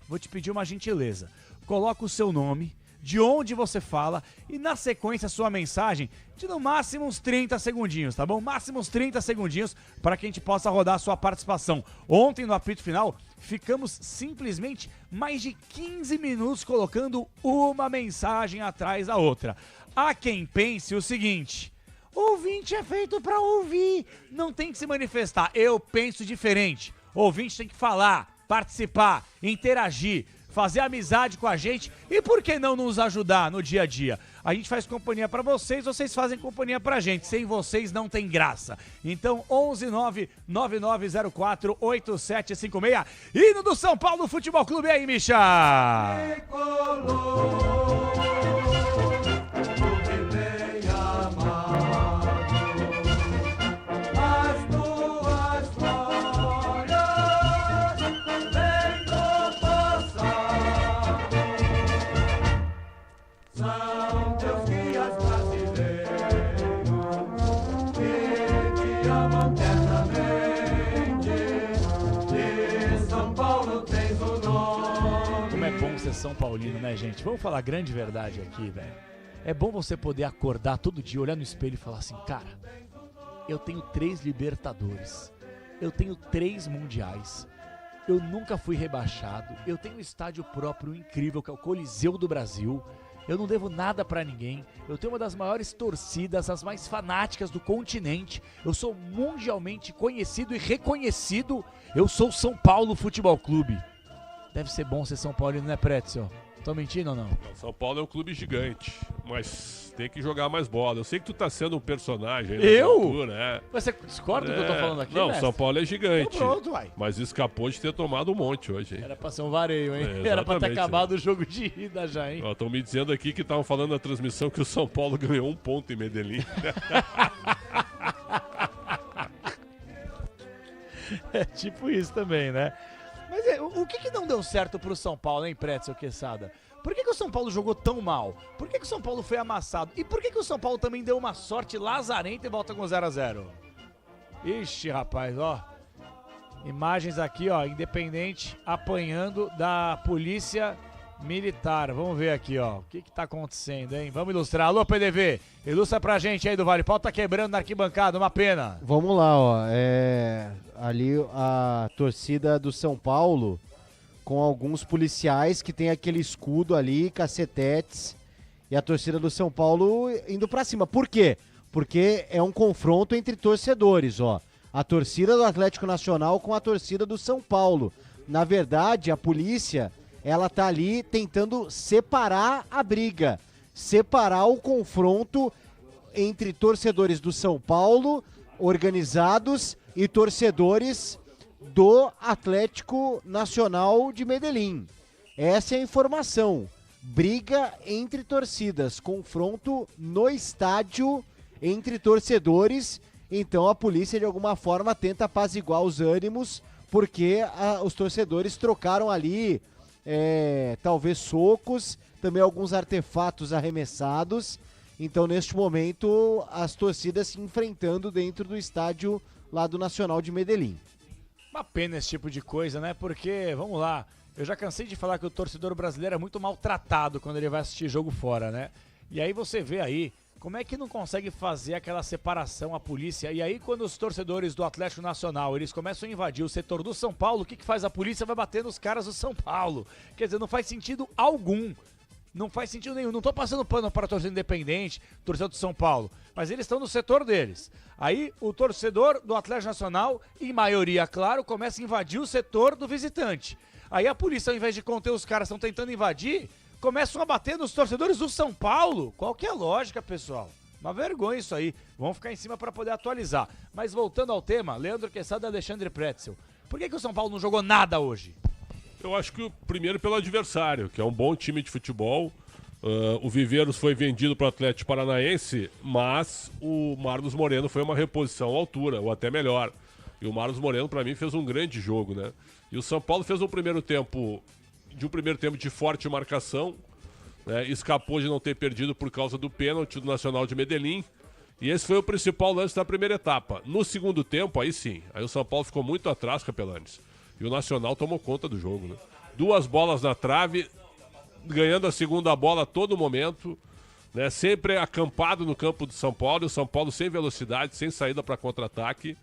vou te pedir uma gentileza. Coloca o seu nome, de onde você fala e na sequência a sua mensagem de no máximo uns 30 segundinhos, tá bom? Máximo uns 30 segundinhos para que a gente possa rodar a sua participação. Ontem no apito final ficamos simplesmente mais de 15 minutos colocando uma mensagem atrás da outra. Há quem pense o seguinte: ouvinte é feito pra ouvir, não tem que se manifestar. Eu penso diferente. Ouvinte tem que falar, participar, interagir, fazer amizade com a gente e por que não nos ajudar no dia a dia? A gente faz companhia pra vocês, vocês fazem companhia pra gente. Sem vocês não tem graça. Então 119-9904-8756. Hino do São Paulo Futebol Clube aí, Micha! São Paulino, né, gente? Vamos falar a grande verdade aqui, velho. É bom você poder acordar todo dia, olhar no espelho e falar assim, cara, eu tenho 3 Libertadores, eu tenho 3 Mundiais, eu nunca fui rebaixado, eu tenho um estádio próprio incrível, que é o Coliseu do Brasil, eu não devo nada pra ninguém, eu tenho uma das maiores torcidas, as mais fanáticas do continente, eu sou mundialmente conhecido e reconhecido, eu sou o São Paulo Futebol Clube. Deve ser bom ser São Paulino, né, Pretzel? Tô mentindo ou não? São Paulo é um clube gigante, mas tem que jogar mais bola. Eu sei que tu tá sendo um personagem. Eu? Né? Você discorda do que eu tô falando aqui, Não, mestre? São Paulo é gigante. Então pronto, uai. Mas escapou de ter tomado um monte hoje, hein? Era pra ser um vareio, hein? Era pra ter acabado o jogo de ida já, hein? Estão me dizendo aqui que estavam falando na transmissão que o São Paulo ganhou 1 ponto em Medellín. É tipo isso também, né? Mas o que não deu certo pro São Paulo, hein, Pretzel Quesada? Por que o São Paulo jogou tão mal? Por que o São Paulo foi amassado? E por que o São Paulo também deu uma sorte lazarenta e volta com 0-0? Ixi, rapaz, ó. Imagens aqui, ó, Independente apanhando da polícia militar. Vamos ver aqui, ó, o que tá acontecendo, hein? Vamos ilustrar. Alô, PDV, ilustra pra gente aí do Vale. Pau tá quebrando na arquibancada, uma pena. Vamos lá, ó, ali a torcida do São Paulo com alguns policiais que tem aquele escudo ali, cacetetes, e a torcida do São Paulo indo pra cima. Por quê? Porque é um confronto entre torcedores, ó. A torcida do Atlético Nacional com a torcida do São Paulo. Na verdade, a polícia, ela tá ali tentando separar a briga, separar o confronto entre torcedores do São Paulo, organizados, e torcedores do Atlético Nacional de Medellín. Essa é a informação. Briga entre torcidas, confronto no estádio entre torcedores. Então a polícia de alguma forma tenta apaziguar os ânimos, porque os torcedores trocaram ali talvez socos, também alguns artefatos arremessados. Então neste momento as torcidas se enfrentando dentro do estádio lá do Nacional de Medellín. Uma pena esse tipo de coisa, né? Porque, vamos lá, eu já cansei de falar que o torcedor brasileiro é muito maltratado quando ele vai assistir jogo fora, né? E aí você vê aí, como é que não consegue fazer aquela separação a polícia? E aí quando os torcedores do Atlético Nacional, eles começam a invadir o setor do São Paulo, o que faz a polícia? Vai bater nos caras do São Paulo. Quer dizer, não faz sentido algum. Não faz sentido nenhum. Não tô passando pano para a torcida independente, torcedor do São Paulo. Mas eles estão no setor deles. Aí o torcedor do Atlético Nacional, em maioria, claro, começa a invadir o setor do visitante. Aí a polícia, ao invés de conter os caras que estão tentando invadir, começam a bater nos torcedores do São Paulo. Qual que é a lógica, pessoal? Uma vergonha isso aí. Vamos ficar em cima para poder atualizar. Mas voltando ao tema, Leandro Quesada e Alexandre Pretzel. Por que o São Paulo não jogou nada hoje? Eu acho que primeiro pelo adversário, que é um bom time de futebol. O Viveiros foi vendido para o Atlético Paranaense, mas o Marlos Moreno foi uma reposição à altura, ou até melhor. E o Marlos Moreno, para mim, fez um grande jogo, né? E o São Paulo fez um primeiro tempo de forte marcação, né? Escapou de não ter perdido por causa do pênalti do Nacional de Medellín. E esse foi o principal lance da primeira etapa. No segundo tempo, aí sim, aí o São Paulo ficou muito atrás, Capelanes. E o Nacional tomou conta do jogo, né? 2 bolas na trave, ganhando a segunda bola a todo momento, né? Sempre acampado no campo do São Paulo, e o São Paulo sem velocidade, sem saída para contra-ataque.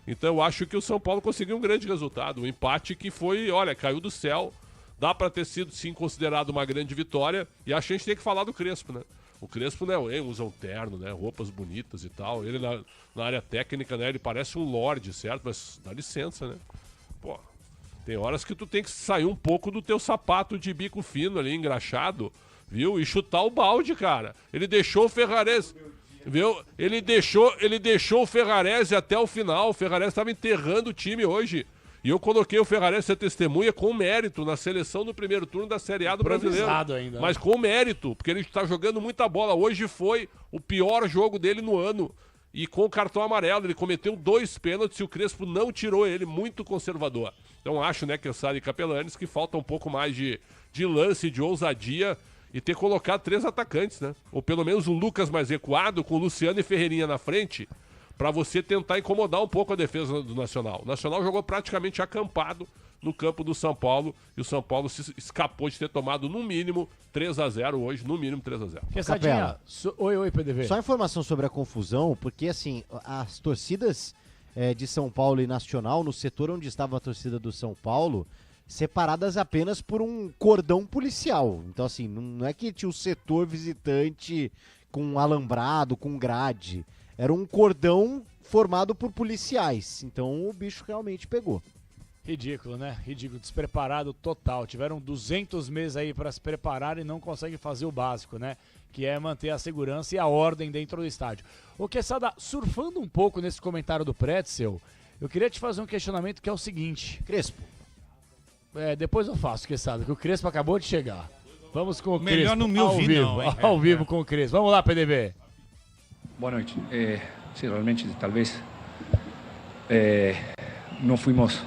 Então eu acho que o São Paulo conseguiu um grande resultado, um empate que foi, olha, caiu do céu, dá para ter sido sim considerado uma grande vitória, e acho que a gente tem que falar do Crespo, né? O Crespo, né, ele usa um terno, né, roupas bonitas e tal, ele na área técnica, né, ele parece um lorde, certo? Mas dá licença, né? Pô, tem horas que tu tem que sair um pouco do teu sapato de bico fino ali, engraxado, viu? E chutar o balde, cara. Ele deixou o Ferrarese, viu? Ele deixou o Ferrarese até o final. O Ferrarese estava enterrando o time hoje. E eu coloquei o Ferrarese ser testemunha com mérito na seleção do primeiro turno da Série A do Brasileiro. Ainda, mas com mérito, porque ele está jogando muita bola. Hoje foi o pior jogo dele no ano. E com o cartão amarelo, ele cometeu 2 pênaltis e o Crespo não tirou ele, muito conservador. Então acho, né, Kessari e Capelanes, que falta um pouco mais de lance, de ousadia e ter colocado 3 atacantes, né? Ou pelo menos um Lucas mais recuado, com o Luciano e Ferreirinha na frente, para você tentar incomodar um pouco a defesa do Nacional. O Nacional jogou praticamente acampado no campo do São Paulo, e o São Paulo se escapou de ter tomado no mínimo 3-0 hoje, no mínimo 3-0. Capela, oi, PDV. Só informação sobre a confusão, porque assim, as torcidas de São Paulo e Nacional, no setor onde estava a torcida do São Paulo, separadas apenas por um cordão policial. Então assim, não é que tinha o setor visitante com alambrado, com grade. Era um cordão formado por policiais. Então o bicho realmente pegou. Ridículo, né? Ridículo, despreparado total. Tiveram 200 meses aí para se preparar e não conseguem fazer o básico, né? Que é manter a segurança e a ordem dentro do estádio. Ô, Quesada, surfando um pouco nesse comentário do Pretzel, eu queria te fazer um questionamento que é o seguinte. Crespo. Depois eu faço, Quesada, que o Crespo acabou de chegar. Vamos com o Crespo. Melhor não me ouvir, não, hein? Ao vivo com o Crespo. Vamos lá, PDV. Boa noite. Sí, realmente, talvez não fomos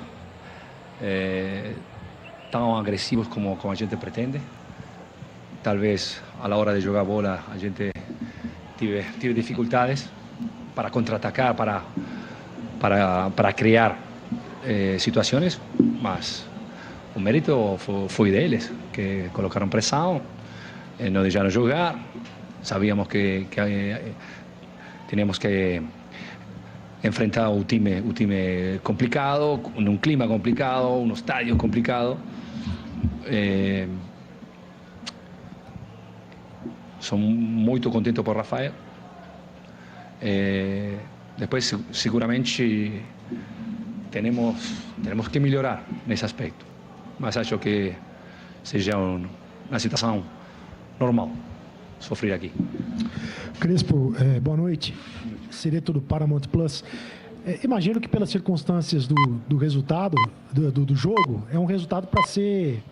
tão agressivos como a gente pretende. Talvez a la hora de jogar bola a gente tive dificuldades para contra-atacar, para criar situações, mas o mérito foi deles, que colocaram pressão, não deixaram jogar. Sabíamos que teníamos que enfrentar un time complicado, un clima complicado, un estadio complicado. Soy muy contento por Rafael. Después seguramente tenemos que melhorar nesse aspecto. Mas acho que seja uma situação normal sofrer aqui. Crespo, boa noite. Sereto do Paramount Plus. Imagino que pelas circunstâncias do resultado, do jogo, é um resultado para ser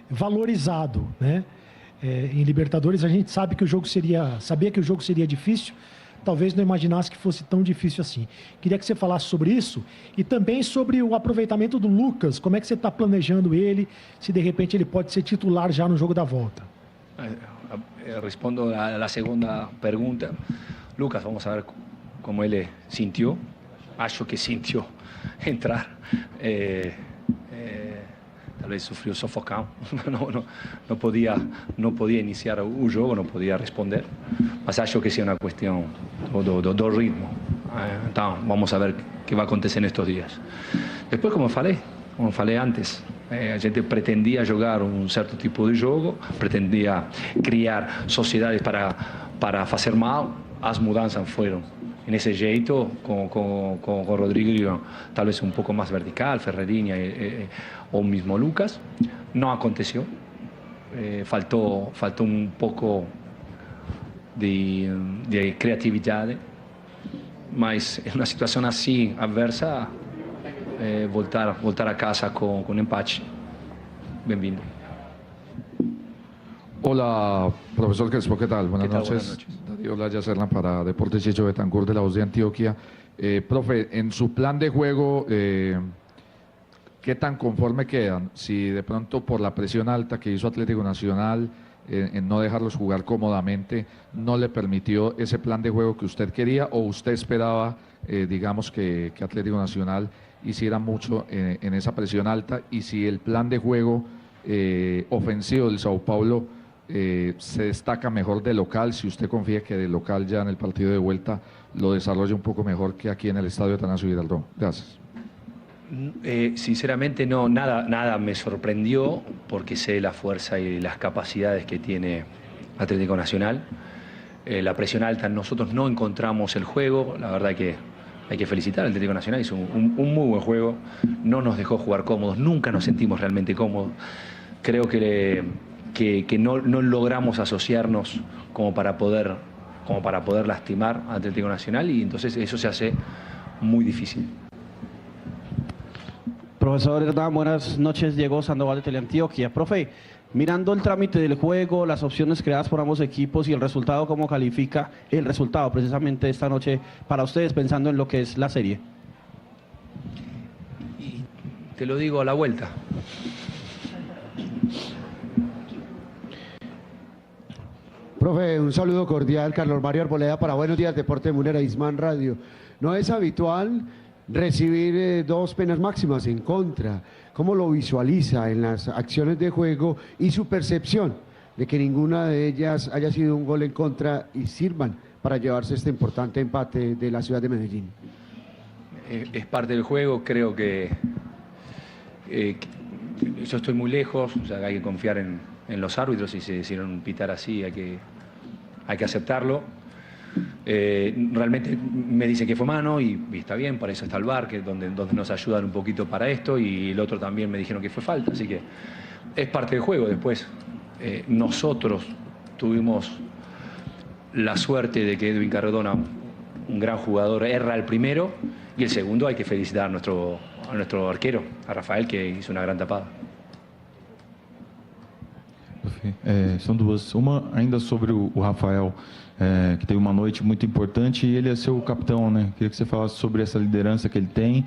valorizado, né? Em Libertadores a gente sabia que o jogo seria difícil, talvez não imaginasse que fosse tão difícil assim. Queria que você falasse sobre isso e também sobre o aproveitamento do Lucas. Como é que você está planejando ele, se de repente ele pode ser titular já no jogo da volta? Respondo a la segunda pergunta. Lucas, vamos a ver como ele sentiu. Acho que sentiu entrar. Talvez sofreu sufocão. Não podia iniciar o jogo, não podia responder. Mas acho que sim é uma questão do ritmo. Então, vamos a ver o que vai acontecer nestes dias. Depois, como falei antes, a gente pretendia jogar um certo tipo de jogo, pretendia criar sociedades para fazer mal. As mudanças foram nesse jeito, com Rodrigo talvez um pouco mais vertical, Ferreirinha ou mesmo Lucas. Não aconteceu. Faltou um pouco de criatividade, mas em uma situação assim adversa, voltar a casa com empate bienvenido. Hola, profesor Crespo, ¿qué tal? Buenas ¿Qué tal? noches. Buenas noches. Darío Olaya Serna para Deportes Chicho Betancur de La Voz de Antioquia. Profe, en su plan de juego, ¿qué tan conforme quedan? Si de pronto por la presión alta que hizo Atlético Nacional, en no dejarlos jugar cómodamente, no le permitió ese plan de juego que usted quería, o usted esperaba, digamos, que Atlético Nacional hiciera mucho en esa presión alta, y si el plan de juego ofensivo del Sao Paulo se destaca mejor de local, si usted confía que de local ya en el partido de vuelta lo desarrolla un poco mejor que aquí en el estadio Atanasio Girardot. Gracias. Sinceramente no, nada me sorprendió, porque sé la fuerza y las capacidades que tiene Atlético Nacional. La presión alta, nosotros no encontramos el juego, la verdad que hay que felicitar al Atlético Nacional, hizo un muy buen juego, no nos dejó jugar cómodos, nunca nos sentimos realmente cómodos. Creo que no logramos asociarnos como para poder lastimar a Atlético Nacional, y entonces eso se hace muy difícil. Profesor Hernán, buenas noches. Diego Sandoval de Teleantioquia. Profe, mirando el trámite del juego, las opciones creadas por ambos equipos y el resultado, ¿cómo califica el resultado precisamente esta noche para ustedes, pensando en lo que es la serie? Y te lo digo a la vuelta. Profe, un saludo cordial, Carlos Mario Arboleda para Buenos Días Deporte Munera, Isman Radio. No es habitual recibir 2 penas máximas en contra. ¿Cómo lo visualiza en las acciones de juego y su percepción de que ninguna de ellas haya sido un gol en contra y sirvan para llevarse este importante empate de la ciudad de Medellín? Es parte del juego, creo que yo estoy muy lejos, o sea, hay que confiar en los árbitros. Si se decidieron pitar así, hay que aceptarlo. Realmente me dice que fue mano y está bien, para eso está el VAR, que donde nos ayudan un poquito para esto, y el otro también me dijeron que fue falta, así que es parte del juego. Después nosotros tuvimos la suerte de que Edwin Cardona, un gran jugador, erra el primero, y el segundo hay que felicitar a nuestro arquero, a Rafael, que hizo una gran tapada. São duas. Uma ainda sobre o Rafael, que teve uma noite muito importante, e ele é seu capitão, né? Queria que você falasse sobre essa liderança que ele tem.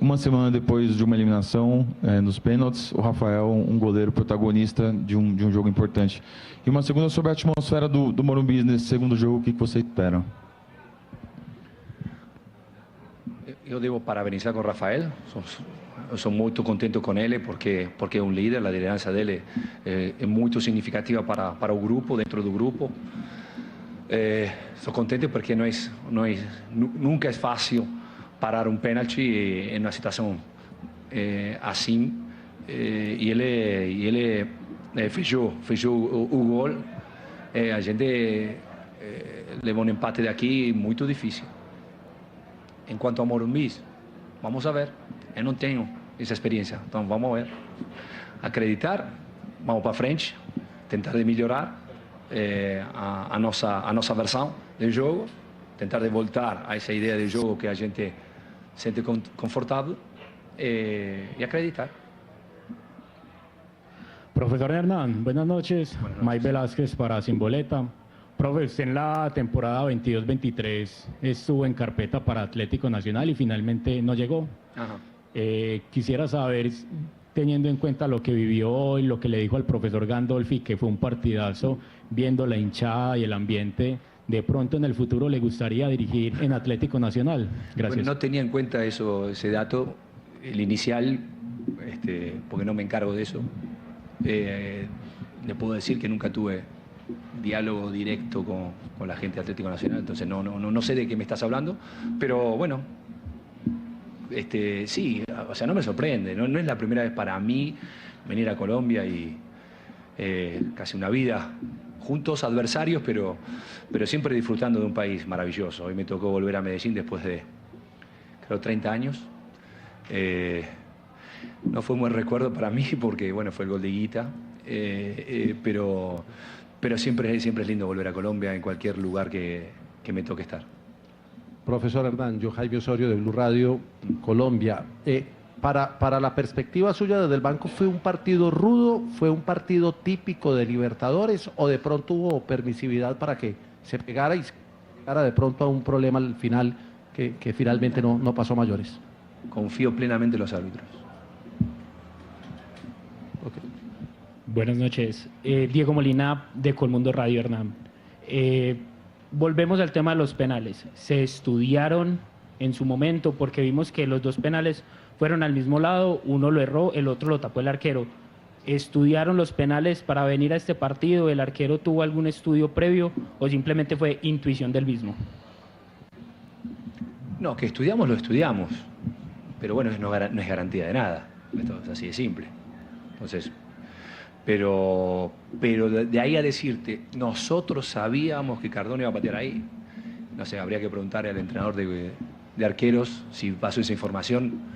Uma semana depois de uma eliminação nos pênaltis, o Rafael, um goleiro protagonista de um jogo importante. E uma segunda sobre a atmosfera do Morumbi nesse segundo jogo, o que você espera? Eu devo parabenizar com o Rafael. Sono molto contento con él porque è un líder, la lideranza de él è molto significativa para el grupo, dentro del grupo. Sono contento porque nunca es fácil parar un penalti en una situación así. Y él fechó el gol. A gente levó un empate de aquí muy difícil. En cuanto a Morumbi, vamos a ver. Eu não tenho essa experiência, então vamos ver, acreditar, vamos para frente, tentar de melhorar a nossa versão do jogo, tentar de voltar a essa ideia de jogo que a gente sente confortável e acreditar. Profesor Hernán, buenas noches. Mike Velázquez para Sin Boleta. Profe, usted en la temporada 22-23 estuvo en carpeta para Atlético Nacional y finalmente no llegó. Ajá. Quisiera saber, teniendo en cuenta lo que vivió hoy, lo que le dijo al profesor Gandolfi, que fue un partidazo, viendo la hinchada y el ambiente, ¿de pronto en el futuro le gustaría dirigir en Atlético Nacional? Gracias. Bueno, no tenía en cuenta ese dato, el inicial, porque no me encargo de eso. Le puedo decir que nunca tuve diálogo directo con la gente de Atlético Nacional, entonces no sé de qué me estás hablando, pero bueno, sí, o sea, no me sorprende, no es la primera vez para mí venir a Colombia y casi una vida juntos, adversarios, pero siempre disfrutando de un país maravilloso. Hoy me tocó volver a Medellín después de, creo, 30 años. No fue un buen recuerdo para mí porque, bueno, fue el gol de Higuita, pero siempre es lindo volver a Colombia en cualquier lugar que me toque estar. Profesor Hernán, yo Jaime Osorio de Blue Radio, Colombia. para la perspectiva suya desde el banco, ¿fue un partido rudo, fue un partido típico de Libertadores o de pronto hubo permisividad para que se pegara y se llegara de pronto a un problema al final que finalmente no pasó a mayores? Confío plenamente en los árbitros. Okay. Buenas noches. Diego Molina, de Colmundo Radio, Hernán. Volvemos al tema de los penales. ¿Se estudiaron en su momento? Porque vimos que los dos penales fueron al mismo lado, uno lo erró, el otro lo tapó el arquero. ¿Estudiaron los penales para venir a este partido? ¿El arquero tuvo algún estudio previo o simplemente fue intuición del mismo? No, que estudiamos, lo estudiamos. Pero bueno, no es garantía de nada. Esto es así de simple. Entonces, pero de ahí a decirte, nosotros sabíamos que Cardona iba a patear ahí. No sé, habría que preguntarle al entrenador de arqueros si pasó esa información.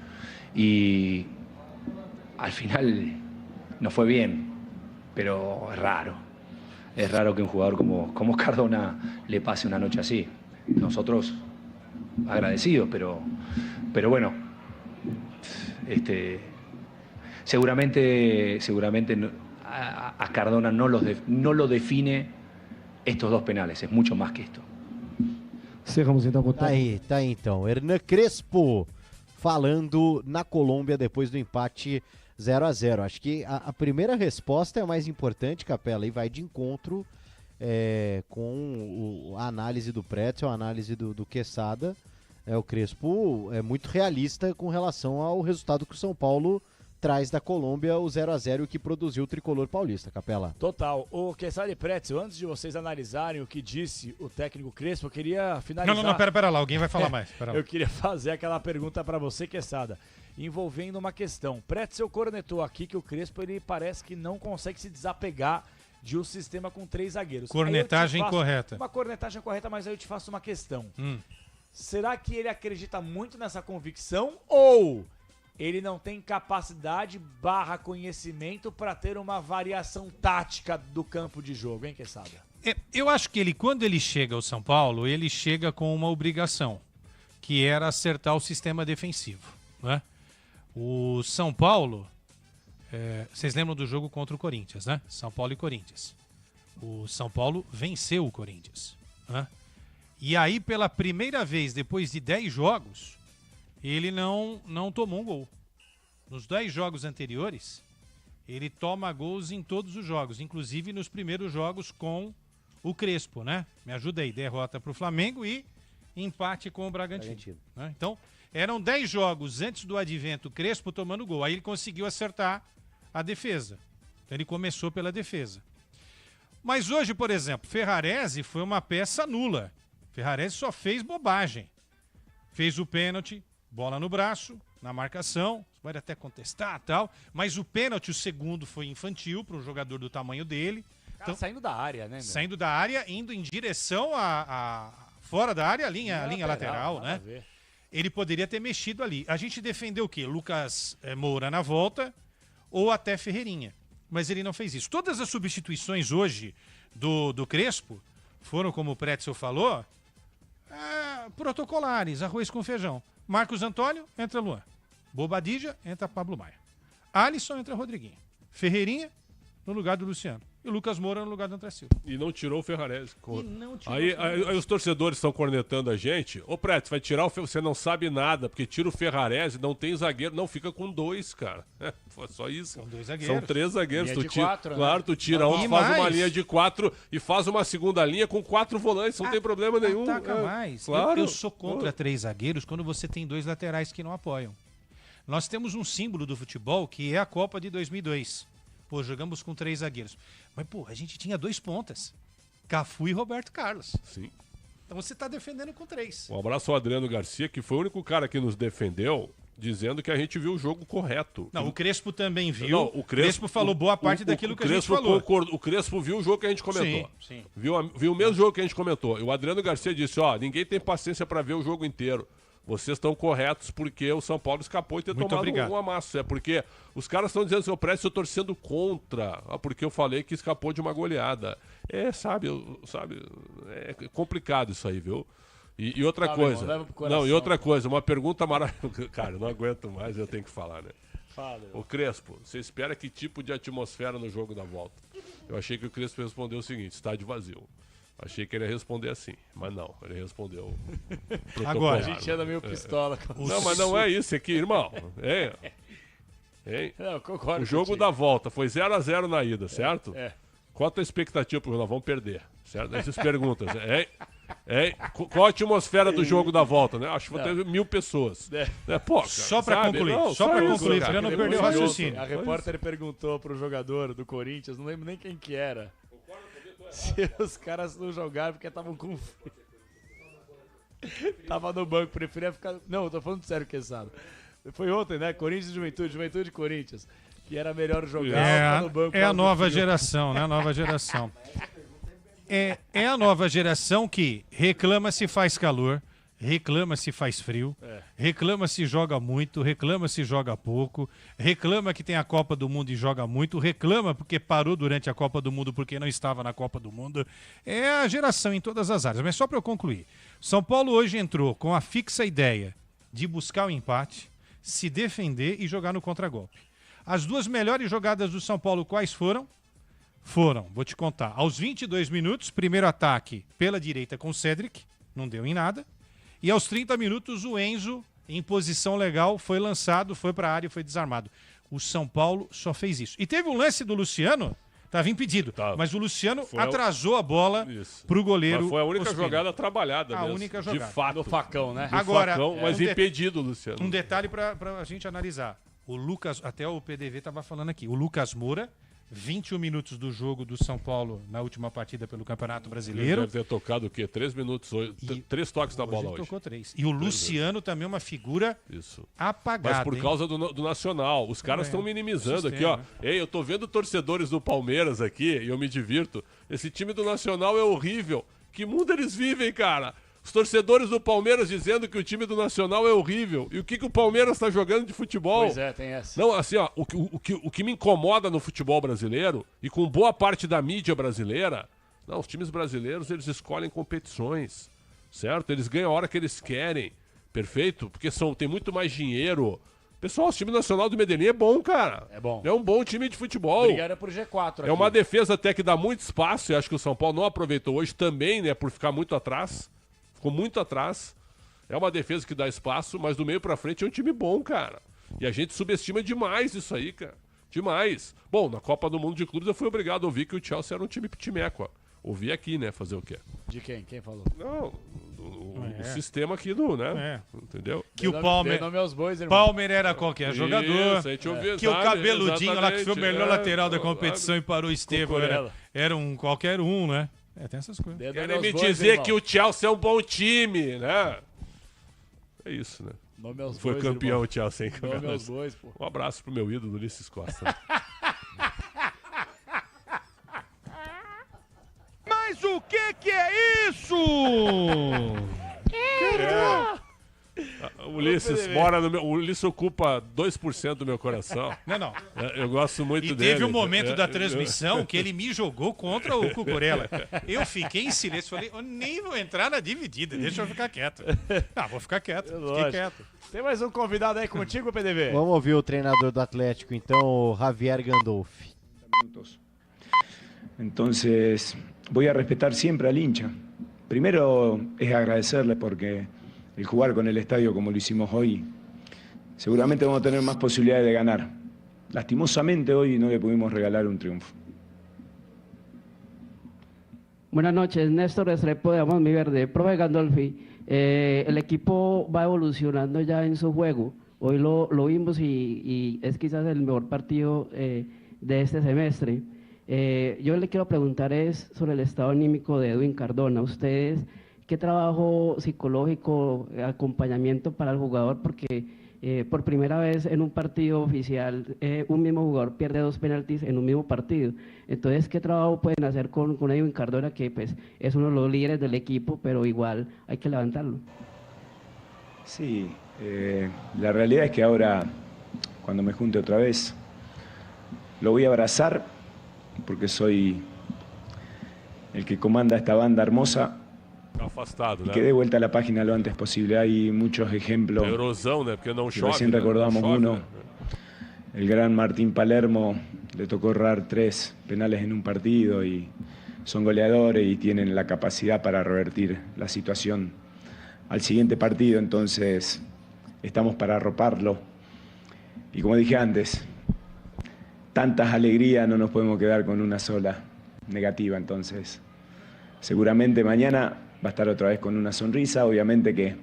Y al final no fue bien, pero es raro. Es raro que un jugador como Cardona le pase una noche así. Nosotros agradecidos, pero bueno, seguramente a Cardona no lo define estos dos penales, es mucho más que esto. Tá aí então. Hernan Crespo falando na Colômbia depois do empate 0-0. Acho que a primeira resposta é a mais importante, Capela, e vai de encontro com a análise do Pretzel, a análise do Quesada. O Crespo é muito realista com relação ao resultado que o São Paulo traz da Colômbia, o 0-0 que produziu o tricolor paulista, Capela. Total. O Quesada e Pretzel, antes de vocês analisarem o que disse o técnico Crespo, eu queria finalizar... Não, pera lá, alguém vai falar mais. Eu queria fazer aquela pergunta para você, Quesada, envolvendo uma questão. Pretzel cornetou aqui que o Crespo, ele parece que não consegue se desapegar de um sistema com 3 zagueiros. Cornetagem correta. Uma cornetagem correta, mas aí eu te faço uma questão. Será que ele acredita muito nessa convicção ou ele não tem capacidade / conhecimento para ter uma variação tática do campo de jogo, hein, Quesada? Eu acho que quando ele chega ao São Paulo, ele chega com uma obrigação, que era acertar o sistema defensivo, né? O São Paulo, vocês lembram do jogo contra o Corinthians, né? São Paulo e Corinthians. O São Paulo venceu o Corinthians, né? E aí, pela primeira vez, depois de 10 jogos, ele não tomou um gol. Nos 10 jogos anteriores, ele toma gols em todos os jogos, inclusive nos primeiros jogos com o Crespo, né? Me ajuda aí, derrota para o Flamengo e empate com o Bragantino. Né? Então, eram 10 jogos antes do advento Crespo tomando gol. Aí ele conseguiu acertar a defesa. Então, ele começou pela defesa. Mas hoje, por exemplo, Ferrarese foi uma peça nula. Ferrarese só fez bobagem. Fez o pênalti, bola no braço, na marcação, pode até contestar e tal, mas o pênalti, o segundo, foi infantil para um jogador do tamanho dele. Então, saindo da área, né? Saindo da área, indo em direção fora da área, a linha lateral, né? Ele poderia ter mexido ali. A gente defendeu o quê? Lucas Moura na volta ou até Ferreirinha. Mas ele não fez isso. Todas as substituições hoje do Crespo foram, como o Pretzel falou, protocolares, arroz com feijão. Marcos Antônio, entra Luan. Bobadilla, entra Pablo Maia. Alisson, entra Rodriguinho. Ferreirinha, no lugar do Luciano. E Lucas Moura no lugar do André Silva. E não tirou o Ferrarese. Aí os torcedores estão cornetando a gente. Ô, Preto, vai tirar você não sabe nada, porque tira o Ferrarese, não tem zagueiro, não fica com 2, cara. Foi só isso. São 2 zagueiros. São 3 zagueiros. Linha de 4, claro, né? tu tira um, faz uma linha de 4 e faz uma segunda linha com 4 volantes, não tem problema nenhum. Ataca mais. Claro. Eu sou contra 3 zagueiros quando você tem 2 laterais que não apoiam. Nós temos um símbolo do futebol que é a Copa de 2002. Pô, jogamos com 3 zagueiros. Mas, pô, a gente tinha 2 pontas. Cafu e Roberto Carlos. Sim. Então você tá defendendo com 3. Um abraço ao Adriano Garcia, que foi o único cara que nos defendeu, dizendo que a gente viu o jogo correto. Não, o Crespo também viu. Não, o Crespo falou boa parte daquilo que a gente falou. O Crespo viu o jogo que a gente comentou. Sim. Viu o mesmo jogo que a gente comentou. E o Adriano Garcia disse, ninguém tem paciência para ver o jogo inteiro. Vocês estão corretos porque o São Paulo escapou de ter tomado um amasso. É porque os caras estão dizendo assim, eu estou torcendo contra, porque eu falei que escapou de uma goleada. É complicado isso aí, viu? E outra coisa. Não, e outra coisa, uma pergunta maravilhosa. Cara, eu não aguento mais, eu tenho que falar, né? Fala. Ô Crespo, você espera que tipo de atmosfera no jogo da volta? Eu achei que o Crespo respondeu o seguinte: estádio vazio. Achei que ele ia responder assim, mas não, ele respondeu. Agora, a gente anda meio pistola. Não, mas não é isso aqui, irmão. Hein? Não, concordo. O jogo contigo. da volta foi 0-0 na ida, certo? É. Qual a tua expectativa? Porque nós vamos perder, certo? Essas perguntas. Qual a atmosfera do jogo da volta, né? Acho que vai ter 1.000 pessoas. Pô, cara, só para concluir, não, só para isso, concluir, cara. para não perder o raciocínio. A repórter perguntou pro jogador do Corinthians, não lembro nem quem que era, se os caras não jogaram porque estavam com frio. Tava no banco, preferia ficar... Não, eu tô falando sério, Quesada. Foi ontem, né? Corinthians e Juventude e Corinthians. Que era melhor jogar ficar no banco. É a nova geração, né? A nova geração. É a nova geração que reclama se faz calor, reclama se faz frio, reclama se joga muito, reclama se joga pouco, reclama que tem a Copa do Mundo e joga muito, reclama porque parou durante a Copa do Mundo porque não estava na Copa do Mundo. É a geração em todas as áreas. Mas só para eu concluir, São Paulo hoje entrou com a fixa ideia de buscar o empate, se defender e jogar no contragolpe. As duas melhores jogadas do São Paulo quais foram? Vou te contar, aos 22 minutos, primeiro ataque pela direita com o Cédric, não deu em nada. E aos 30 minutos, o Enzo, em posição legal, foi lançado, foi para a área e foi desarmado. O São Paulo só fez isso. E teve um lance do Luciano, estava impedido, mas o Luciano atrasou a bola para o goleiro. Mas foi a única Ospina. jogada trabalhada mesmo. A única jogada. De fato. No facão, né? Agora, mas impedido, Luciano. Um detalhe para a gente analisar. O Lucas, até o PDV estava falando aqui, o Lucas Moura, 21 minutos do jogo do São Paulo na última partida pelo Campeonato Brasileiro. Ele deve ter tocado o quê? 3 minutos, 3 toques na bola hoje. Tocou 3. E o Luciano também é uma figura apagada. Mas por causa do Nacional. Os caras estão minimizando aqui, ó. Ei, eu tô vendo torcedores do Palmeiras aqui e eu me divirto. Esse time do Nacional é horrível. Que mundo eles vivem, cara? Os torcedores do Palmeiras dizendo que o time do Nacional é horrível. E o que o Palmeiras está jogando de futebol? Pois é, tem essa. Não, assim, ó, o que me incomoda no futebol brasileiro, e com boa parte da mídia brasileira, não, os times brasileiros, eles escolhem competições, certo? Eles ganham a hora que eles querem, perfeito? Porque tem muito mais dinheiro. Pessoal, o time nacional do Medellín é bom, cara. É bom. É um bom time de futebol. Obrigado por G4 aqui. É uma defesa até que dá muito espaço, e acho que o São Paulo não aproveitou hoje também, né, por ficar muito atrás. Ficou muito atrás. É uma defesa que dá espaço, mas do meio pra frente é um time bom, cara. E a gente subestima demais isso aí, cara. Demais. Bom, na Copa do Mundo de Clubes eu fui obrigado a ouvir que o Chelsea era um time timeco, ó. Ouvi aqui, né? Fazer o quê? De quem? Quem falou? Não, o sistema aqui do, né? Entendeu? Que o Palmer era qualquer jogador. Isso, a gente ouviu, que o cabeludinho lá que foi o melhor lateral da competição e parou o Estevão. Era um qualquer um, né? Tem essas coisas. Querem me dizer que o Chelsea é um bom time, né? É isso, né? Foi bois, campeão irmão. o Chelsea, hein? Nome aos bois, pô. Um abraço pro meu ídolo, Ulisses Costa. Mas o que é isso? Ulisses mora no meu. O Ulisses ocupa 2% do meu coração. Não. Eu gosto muito E dele. teve um momento da transmissão que ele me jogou contra o Cucurella. Eu fiquei em silêncio, falei, eu nem vou entrar na dividida, deixa eu ficar quieto. Vou ficar quieto, fiquei quieto. Tem mais um convidado aí contigo, PDV? Vamos ouvir o treinador do Atlético, então, o Javier Gandolfi. Entonces, voy a respetar siempre al hincha. Primero es agradecerle porque el jugar con el estadio como lo hicimos hoy, seguramente vamos a tener más posibilidades de ganar. Lastimosamente hoy no le pudimos regalar un triunfo. Buenas noches, Néstor Restrepo de Amos Mi Verde. Profe Gandolfi, el equipo va evolucionando ya en su juego. Hoy lo vimos y es quizás el mejor partido de este semestre. Yo le quiero preguntar sobre el estado anímico de Edwin Cardona. ¿Ustedes qué trabajo psicológico, acompañamiento para el jugador? Porque por primera vez en un partido oficial un mismo jugador pierde 2 penaltis en un mismo partido. Entonces, ¿qué trabajo pueden hacer con Edwin Cardona, que pues es uno de los líderes del equipo, pero igual hay que levantarlo? Sí, la realidad es que ahora, cuando me junte otra vez, lo voy a abrazar porque soy el que comanda esta banda hermosa afastado, y né? que dé vuelta a la página lo antes posible. Hay muchos ejemplos. A erosão, né? Porque não Y chove. recién né? recordamos Não chove, uno. né? El gran Martín Palermo le tocó errar 3 penales en un partido y son goleadores y tienen la capacidad para revertir la situación al siguiente partido. Entonces estamos para arroparlo. Y como dije antes, tantas alegrías, no nos podemos quedar con una sola negativa. Entonces seguramente mañana va a estar otra vez con una sonrisa. Obviamente que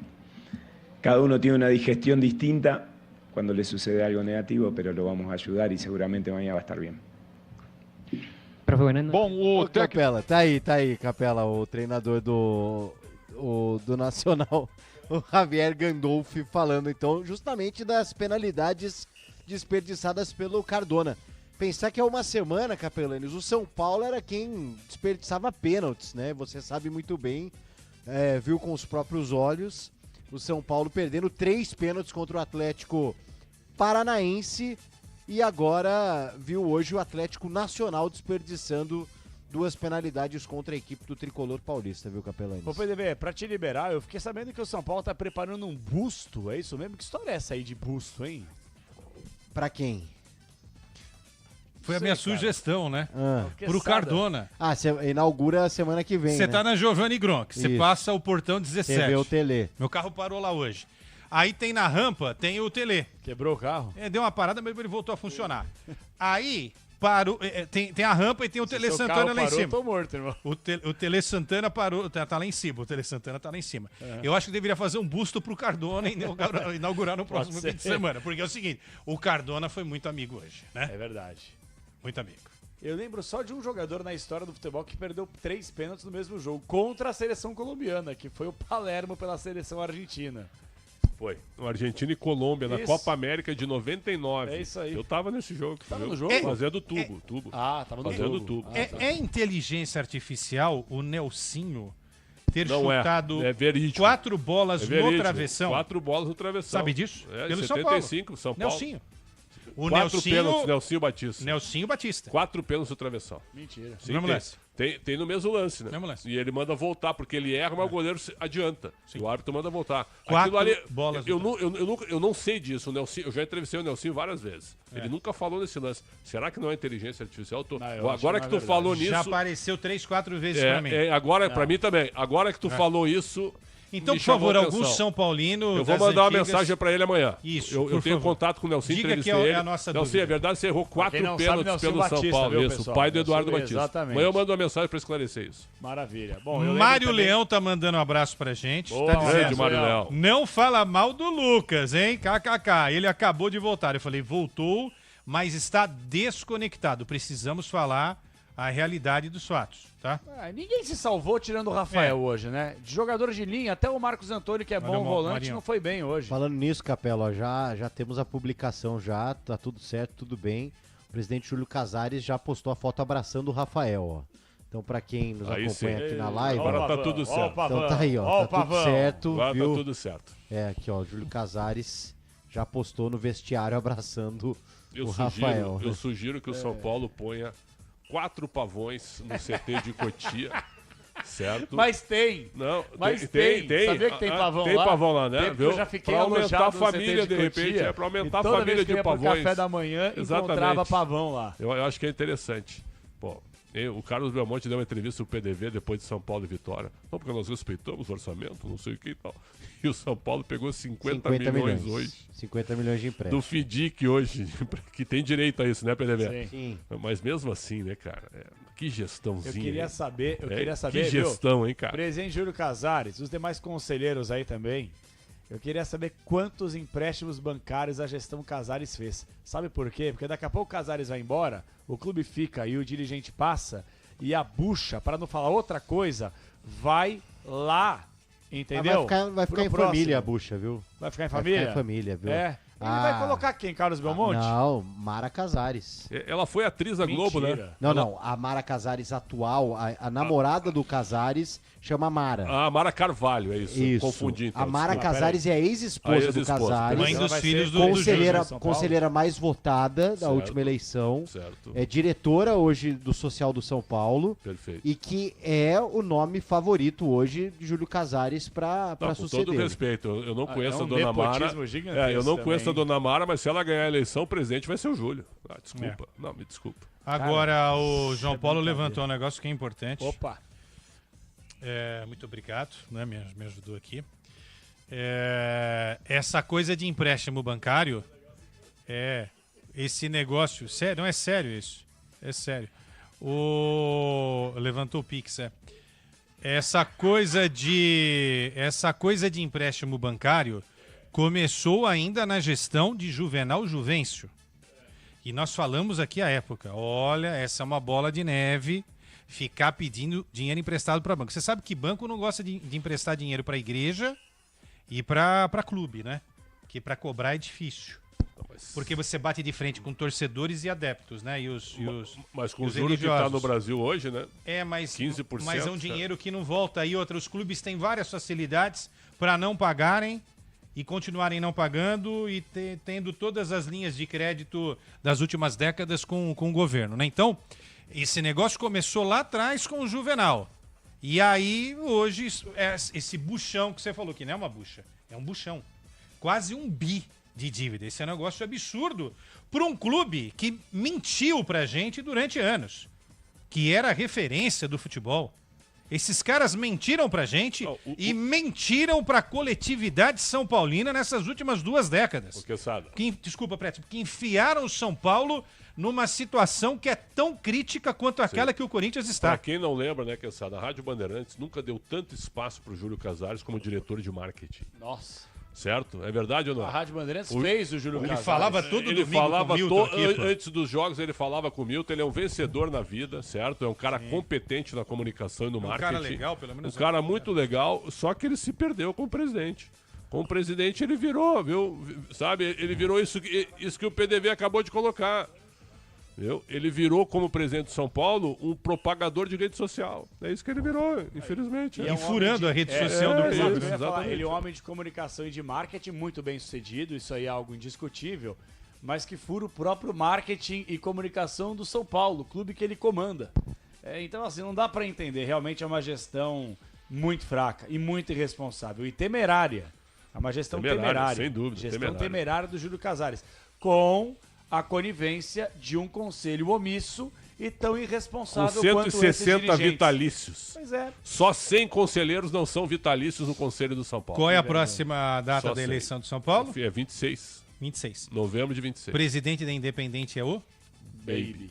cada uno tiene una digestión distinta cuando le sucede algo negativo, pero lo vamos a ayudar y seguramente mañana va a estar bien. Bom, o Capela, tá aí, Capela, o treinador do Nacional, o Javier Gandolfi, falando então justamente das penalidades desperdiçadas pelo Cardona. Pensar que há uma semana, Capelanes, o São Paulo era quem desperdiçava pênaltis, né? Você sabe muito bem, viu com os próprios olhos, o São Paulo perdendo 3 pênaltis contra o Atlético Paranaense e agora viu hoje o Atlético Nacional desperdiçando 2 penalidades contra a equipe do Tricolor Paulista, viu, Capelanes? Ô, PDV, pra te liberar, eu fiquei sabendo que o São Paulo tá preparando um busto, é isso mesmo? Que história é essa aí de busto, hein? Pra quem? Foi a minha sugestão, né? Ah. Pro Cardona. Ah, você inaugura semana que vem, Você né? tá na Giovanni Gronk, você Isso. passa o portão 17. Você vê o Telê. Meu carro parou lá hoje. Aí tem na rampa, tem o Telê. Quebrou o carro? Deu uma parada, mas ele voltou a funcionar. Aí, parou, tem a rampa e tem o Tele seu Santana carro lá em parou, cima. eu tô morto, irmão. O Tele Santana parou, tá lá em cima, o Tele Santana tá lá em cima. Eu acho que deveria fazer um busto pro Cardona e inaugurar no próximo fim de semana. Porque é o seguinte, o Cardona foi muito amigo hoje, né? É verdade. Muito amigo. Eu lembro só de um jogador na história do futebol que perdeu 3 pênaltis no mesmo jogo contra a seleção colombiana, que foi o Palermo pela seleção argentina. Foi. No Argentina e Colômbia, na Isso. Copa América de 99. É isso aí. Eu tava nesse jogo. Tava viu? no jogo? Fazendo tubo. Ah, tava no Fazendo jogo. tubo. É inteligência artificial o Nelsinho ter Não chutado é verídico. 4 bolas É verídico. no travessão? 4 bolas no travessão. Sabe disso? É, Pelo em São Paulo. 75, São Paulo. Nelsinho. O 4 pênaltis, Nelsinho Batista. Nelsinho Batista. 4 pênaltis no travessão. Mentira. Sim, Mesmo tem, lance. tem no mesmo lance, né? Mesmo lance. E ele manda voltar, porque ele erra, mas o goleiro se adianta. E o árbitro manda voltar. 4 Aquilo bolas eu não sei disso. O Nelsinho, eu já entrevistei o Nelsinho várias vezes. É. Ele nunca falou nesse lance. Será que não é inteligência artificial? eu acho Agora que que não tu é falou verdade. nisso... Já apareceu 3, 4 vezes pra mim. Agora, Não. pra mim também. Agora que tu falou isso... Então, me por chamou favor, a algum atenção. São Paulino. Eu vou das mandar uma antigas- mensagem pra ele amanhã. Isso, Eu por tenho favor. contato com o Nelsinho, Diga que entrevistei ele. é a nossa Nelsinho, dúvida. é verdade, você errou 4 quem não sabe, pênaltis Nelsinho pelo São Batista, Paulo. viu, Isso, pessoal? o pai do Eduardo Nelsinho, Batista. exatamente. Amanhã eu mando uma mensagem pra esclarecer isso. Maravilha. Bom, eu lembro Mário também- Leão tá mandando um abraço pra gente. Boa, Tá dizendo, grande Mário Leão. não fala mal do Lucas, hein? KKK. Ele acabou de voltar. Eu falei, voltou, mas está desconectado. Precisamos falar a realidade dos fatos, tá? Ninguém se salvou tirando o Rafael hoje, né? De jogador de linha, até o Marcos Antônio, que é Olha bom o volante, Marinho. não foi bem hoje. Falando nisso, Capela, ó, já temos a publicação já, tá tudo certo, tudo bem. O presidente Júlio Casares já postou a foto abraçando o Rafael, ó. Então, pra quem nos Aí acompanha sim. aqui na live, Agora ó, tá tudo certo. então tá aí, ó, tá tudo certo, Agora viu? tá tudo certo. É, aqui, ó, Júlio Casares já postou no vestiário abraçando o Rafael. Eu sugiro que o São Paulo ponha 4 pavões no CT de Cotia. Certo? Mas tem. Não, Mas tem. Sabia que tem pavão tem lá? pavão lá, né? Tem, porque Viu? eu já fiquei pra aumentar a alojado no CT família, de repente, Cotia, pra aumentar e a toda família vez que eu de ia pro pavões. café da manhã, encontrava pavão lá. Eu acho que é interessante. Pô, o Carlos Belmonte deu uma entrevista pro PDV depois de São Paulo e Vitória. Não, porque nós respeitamos o orçamento, não sei o que e tal. E o São Paulo pegou 50 milhões hoje. 50 milhões de empréstimo. Do FIDIC hoje, que tem direito a isso, né, PDV? Sim. Mas mesmo assim, né, cara? Que gestãozinha. Eu queria saber, Que gestão, viu? hein, cara? Presidente Júlio Casares, os demais conselheiros aí também. Eu queria saber quantos empréstimos bancários a gestão Casares fez. Sabe por quê? Porque daqui a pouco o Casares vai embora, o clube fica e o dirigente passa e a bucha, para não falar outra coisa, vai lá. Entendeu? Vai ficar em Pro próximo. família a bucha, viu? Vai ficar em família? Vai ficar em família, viu? É. Ele vai colocar quem? Carlos Belmonte? Não, Mara Casares. Ela foi atriz da Globo, né? Não, a Mara Casares atual, a namorada do Casares chama Mara. A Mara Carvalho, é isso. Confundi, então. A Mara Casares é a ex-esposa do Casares. Mãe dos filhos do conselheira mais votada da última eleição. Certo. É diretora hoje do Social do São Paulo. Perfeito. E que é o nome favorito hoje de Júlio Casares para suceder. Com todo respeito, eu não conheço a um Dona Mara. Eu não conheço a também. Dona Mara, mas se ela ganhar a eleição, o presidente vai ser o Júlio. Desculpa. Não, me desculpa. Agora, o João Paulo levantou um negócio que é importante. Opa. Muito obrigado, né? Me ajudou aqui. Essa coisa de empréstimo bancário, esse negócio, sério, não é sério isso, é sério. Levantou o Pix, Essa coisa de empréstimo bancário começou ainda na gestão de Juvenal Juvencio. E nós falamos aqui à época, olha, essa é uma bola de neve, ficar pedindo dinheiro emprestado para banco. Você sabe que banco não gosta de emprestar dinheiro para igreja e para clube, né? Que para cobrar é difícil. Porque você bate de frente com torcedores e adeptos, né? Mas com o juros que está no Brasil hoje, né? Mas 15%. Mas é um dinheiro que não volta. E outros clubes têm várias facilidades para não pagarem e continuarem não pagando e tendo todas as linhas de crédito das últimas décadas com o governo, né? Então, esse negócio começou lá atrás com o Juvenal. E aí, hoje, esse buchão que você falou, que não é uma bucha, é um buchão. Quase 1 bi de dívida. Esse é um negócio absurdo para um clube que mentiu pra gente durante anos, que era a referência do futebol. Esses caras mentiram pra gente e mentiram pra coletividade são paulina nessas últimas 2 décadas. Desculpa, Preto, que enfiaram o São Paulo numa situação que é tão crítica quanto aquela que o Corinthians está. Pra quem não lembra, né, Quesada, a Rádio Bandeirantes nunca deu tanto espaço pro Júlio Casares como diretor de marketing. Nossa. Certo? É verdade ou não? A Rádio Bandeirantes fez o Júlio Casares. Ele falava todo domingo falava com o Milton aqui, antes dos jogos ele falava com o Milton, ele é um vencedor na vida, certo? É um cara competente na comunicação e no marketing. Um cara legal, pelo menos. Um cara muito legal, só que ele se perdeu com o presidente. Com o presidente ele virou, viu? Sabe? Ele virou isso que o PDV acabou de colocar. Viu? Ele virou, como presidente de São Paulo, um propagador de rede social. É isso que ele virou, infelizmente. E furando a rede social do presidente. Ele é um homem de comunicação e de marketing muito bem sucedido, isso aí é algo indiscutível, mas que fura o próprio marketing e comunicação do São Paulo, clube que ele comanda. Então, assim, não dá para entender. Realmente é uma gestão muito fraca e muito irresponsável e temerária. É uma gestão temerária. Sem dúvida. Gestão temerária do Júlio Casares. Com a conivência de um conselho omisso e tão irresponsável quanto esses 160 vitalícios. Pois é. Só 100 conselheiros não são vitalícios no Conselho do São Paulo. Qual é a próxima data da eleição de São Paulo? É 26. 26. Novembro de 26. Presidente da Independente é o? Baby.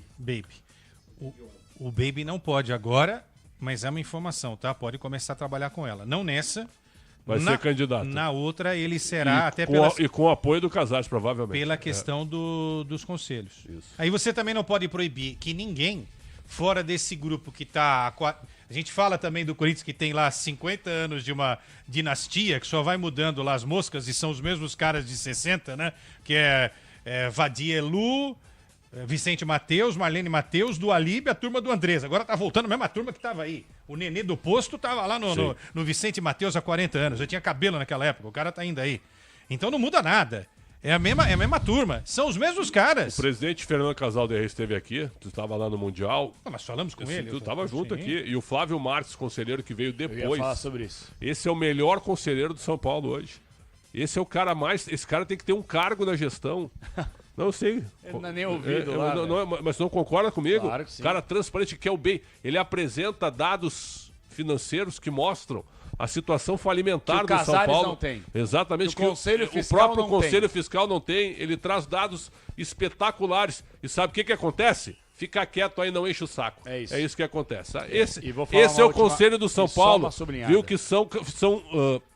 O Baby não pode agora, mas é uma informação, tá? Pode começar a trabalhar com ela. Não nessa. Vai ser candidato. Na outra ele será e com o apoio do Casares, provavelmente. Pela questão dos conselhos. Isso. Aí você também não pode proibir que ninguém, fora desse grupo que tá... A gente fala também do Corinthians que tem lá 50 anos de uma dinastia, que só vai mudando lá as moscas e são os mesmos caras de 60, né? Que é Vadielu, Vicente Mateus, Marlene Mateus, do Alibe, a turma do Andrés. Agora tá voltando a mesma turma que tava aí. O Nenê do Posto tava lá no Vicente Mateus há 40 anos. Eu tinha cabelo naquela época, o cara tá ainda aí. Então não muda nada. É a mesma turma. São os mesmos caras. O presidente Fernando Casalderre esteve aqui, tu estava lá no Mundial. Mas falamos com ele. Tu estava junto aqui. E o Flávio Marques, conselheiro que veio depois. Eu ia falar sobre isso. Esse é o melhor conselheiro do São Paulo hoje. Esse é o cara mais... Esse cara tem que ter um cargo na gestão. Não sei. Ele não é nem ouvido lá. Mas não concorda comigo? Claro que sim. Cara transparente, que é o bem. Ele apresenta dados financeiros que mostram a situação falimentar do São Paulo. Não tem. Exatamente. Que o próprio Conselho Fiscal não tem. Ele traz dados espetaculares. E sabe o que acontece? Fica quieto aí, não enche o saco. É isso que acontece. Esse é o Conselho do São Paulo. Viu que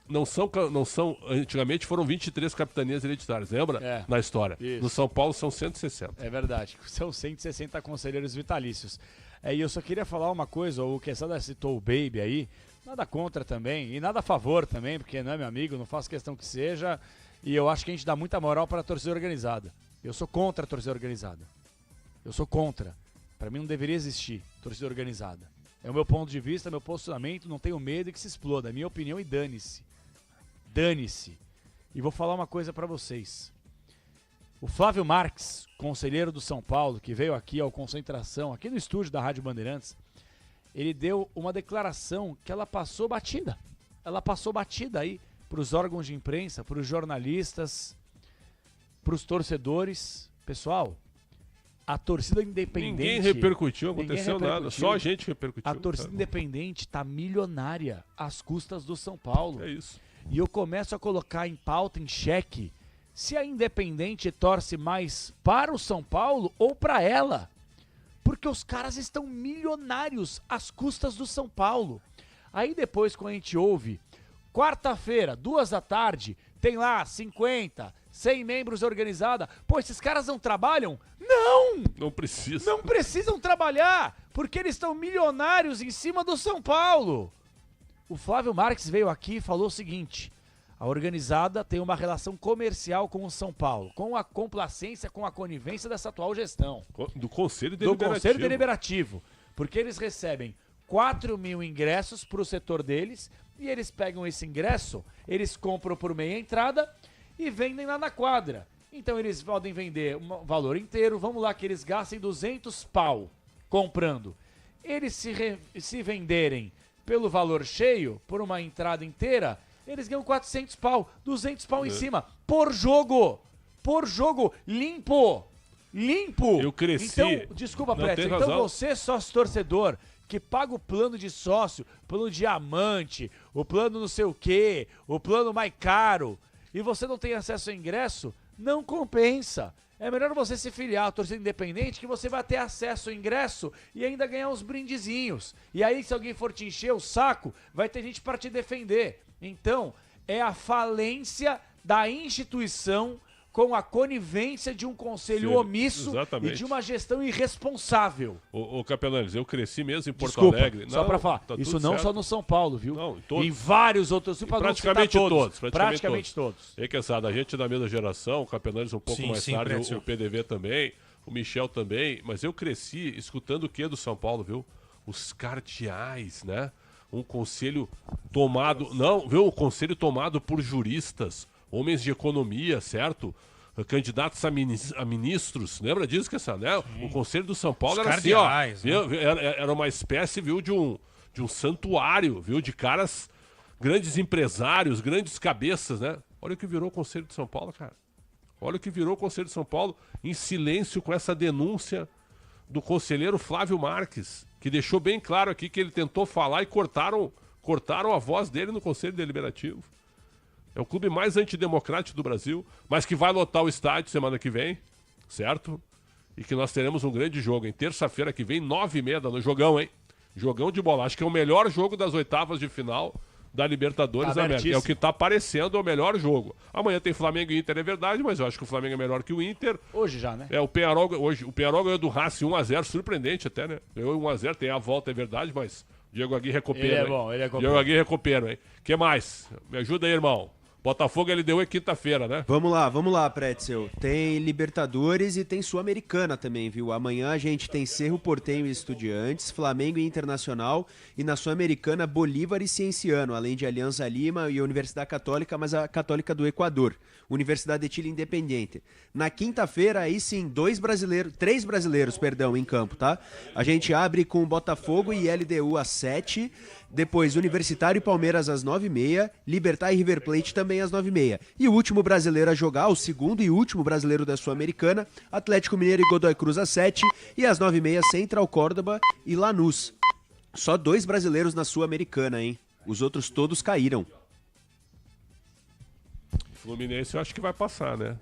não são, antigamente foram 23 capitanias hereditárias, lembra? Na história. Isso. No São Paulo são 160. É verdade, são 160 conselheiros vitalícios. E eu só queria falar uma coisa, o Quesada citou o Baby aí, nada contra também, e nada a favor também, porque não é meu amigo, não faço questão que seja, E eu acho que a gente dá muita moral para a torcida organizada. Eu sou contra a torcida organizada. Eu sou contra. Para mim não deveria existir torcida organizada. É o meu ponto de vista, meu posicionamento, não tenho medo que se exploda. É minha opinião e dane-se. Dane-se. E vou falar uma coisa para vocês. O Flávio Marques, conselheiro do São Paulo, que veio aqui ao Concentração, aqui no estúdio da Rádio Bandeirantes, ele deu uma declaração que ela passou batida. Ela passou batida aí para os órgãos de imprensa, para os jornalistas, para os torcedores. Pessoal, a torcida independente... Ninguém repercutiu, aconteceu nada. Só a gente repercutiu. A torcida independente está milionária às custas do São Paulo. É isso. E eu começo a colocar em pauta, em xeque, se a Independente torce mais para o São Paulo ou para ela. Porque os caras estão milionários às custas do São Paulo. Aí depois, quando a gente ouve, quarta-feira, 14h, tem lá 50, 100 membros organizada. Pô, esses caras não trabalham? Não! Não precisam. Não precisam trabalhar, porque eles estão milionários em cima do São Paulo. O Flávio Marques veio aqui e falou o seguinte: a organizada tem uma relação comercial com o São Paulo, com a complacência, com a conivência dessa atual gestão. Do Conselho Deliberativo. Do Conselho Deliberativo. Porque eles recebem 4 mil ingressos para o setor deles e eles pegam esse ingresso, eles compram por meia entrada e vendem lá na quadra. Então eles podem vender um valor inteiro, vamos lá que eles gastem 200 pau comprando. Eles se venderem pelo valor cheio, por uma entrada inteira, eles ganham 400 pau, 200 pau em cima, por jogo, limpo, Eu cresci. Então, desculpa, Prédio, então você, sócio torcedor, que paga o plano de sócio, plano diamante, o plano não sei o quê, o plano mais caro, e você não tem acesso ao ingresso, não compensa. É melhor você se filiar à torcida independente, que você vai ter acesso ao ingresso e ainda ganhar uns brindezinhos. E aí, se alguém for te encher o saco, vai ter gente para te defender. Então, é a falência da instituição com a conivência de um conselho omisso e de uma gestão irresponsável. Ô Capelanes, eu cresci mesmo em Porto Desculpa, Alegre. Só para falar, isso não só no São Paulo, viu? Não, em vários outros, praticamente todos. Praticamente todos. É que a gente é da mesma geração, o Capelanes um pouco mais tarde, o PDV também, o Michel também, mas eu cresci escutando o que do São Paulo, viu? Os cardeais, né? Um conselho tomado, um conselho tomado por juristas, homens de economia, certo? Candidatos a ministros, lembra disso, né? O Conselho do São Paulo era assim, ó, né? era uma espécie, viu, de um santuário, viu, de caras, grandes empresários, grandes cabeças, né? Olha o que virou o Conselho de São Paulo, cara. Olha o que virou o Conselho de São Paulo em silêncio com essa denúncia do conselheiro Flávio Marques, que deixou bem claro aqui que ele tentou falar e cortaram a voz dele no Conselho Deliberativo. É o clube mais antidemocrático do Brasil, mas que vai lotar o estádio semana que vem, certo? E que nós teremos um grande jogo, em terça-feira que vem, 9h30 da noite. Jogão, hein? Jogão de bola. Acho que é o melhor jogo das oitavas de final da Libertadores da América. É o que está parecendo o melhor jogo. Amanhã tem Flamengo e Inter, é verdade, mas eu acho que o Flamengo é melhor que o Inter. Hoje já, né? O Peñarol ganhou do Racing 1x0, surpreendente até, né? Ganhou 1x0, tem a volta, é verdade, mas Diego Aguirre recupera. Ele é bom, ele é bom. Diego Aguirre recupera, hein? O que mais? Me ajuda aí, irmão. Botafogo LDU é quinta-feira, né? Vamos lá, Pretzel. Tem Libertadores e tem Sul-Americana também, viu? Amanhã a gente tem Cerro Porteño e Estudiantes, Flamengo e Internacional, e na Sul-Americana Bolívar e Cienciano, além de Alianza Lima e a Universidade Católica, mas a Católica do Equador, Universidade de Chile Independiente. Na quinta-feira, aí sim, três brasileiros, em campo, tá? A gente abre com Botafogo e LDU às 7h, depois Universitário e Palmeiras às 9h30, Libertad e River Plate também às 9h30. E o último brasileiro a jogar, o segundo e último brasileiro da Sul-Americana, Atlético Mineiro e Godoy Cruz às 7h, e às 9h30 Central Córdoba e Lanús. Só 2 brasileiros na Sul-Americana, hein? Os outros todos caíram. Fluminense eu acho que vai passar, né?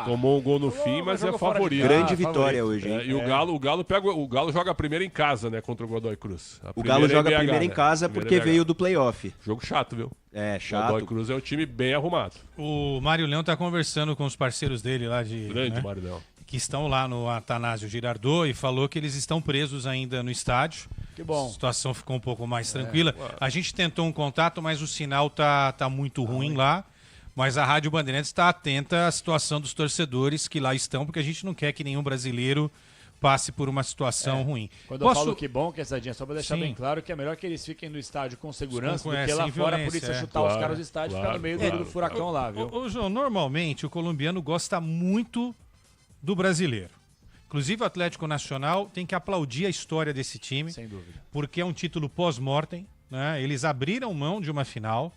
Tomou um gol no fim, mas é favorito. Grande vitória hoje, hein? E o Galo joga a primeira em casa, né? Contra o Godoy Cruz. O Galo joga a primeira em casa porque veio do playoff. Jogo chato, viu? É, chato. O Godoy Cruz é um time bem arrumado. O Mário Leão tá conversando com os parceiros dele lá de... Grande Mário Leão. Que estão lá no Atanásio Girardot e falou que eles estão presos ainda no estádio. Que bom. A situação ficou um pouco mais tranquila. A gente tentou um contato, mas o sinal tá muito ruim lá. Mas a Rádio Bandeirantes está atenta à situação dos torcedores que lá estão, porque a gente não quer que nenhum brasileiro passe por uma situação ruim. Quando eu falo que bom, que essa só para deixar bem claro que é melhor que eles fiquem no estádio com segurança do que lá fora a polícia chutar os caras do estádio e ficar no meio do furacão lá, viu? Ô, João, normalmente o colombiano gosta muito do brasileiro. Inclusive o Atlético Nacional tem que aplaudir a história desse time. Sem dúvida. Porque é um título pós-mortem, né? Eles abriram mão de uma final.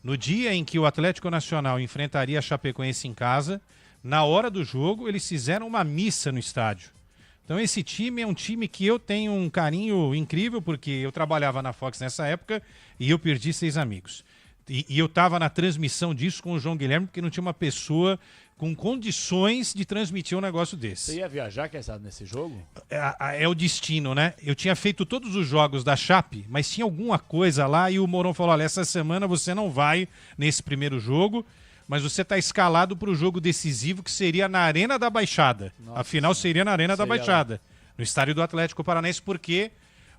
No dia em que o Atlético Nacional enfrentaria a Chapecoense em casa, na hora do jogo, eles fizeram uma missa no estádio. Então esse time é um time que eu tenho um carinho incrível, porque eu trabalhava na Fox nessa época e eu perdi 6 amigos. E eu estava na transmissão disso com o João Guilherme, porque não tinha uma pessoa com condições de transmitir um negócio desse. Você ia viajar, quem sabe, nesse jogo? É o destino, né? Eu tinha feito todos os jogos da Chape, mas tinha alguma coisa lá e o Mourão falou, olha, essa semana você não vai nesse primeiro jogo, mas você está escalado para o jogo decisivo que seria na Arena da Baixada. Nossa, a final seria na Arena da Baixada, lá. no estádio do Atlético Paranaense, porque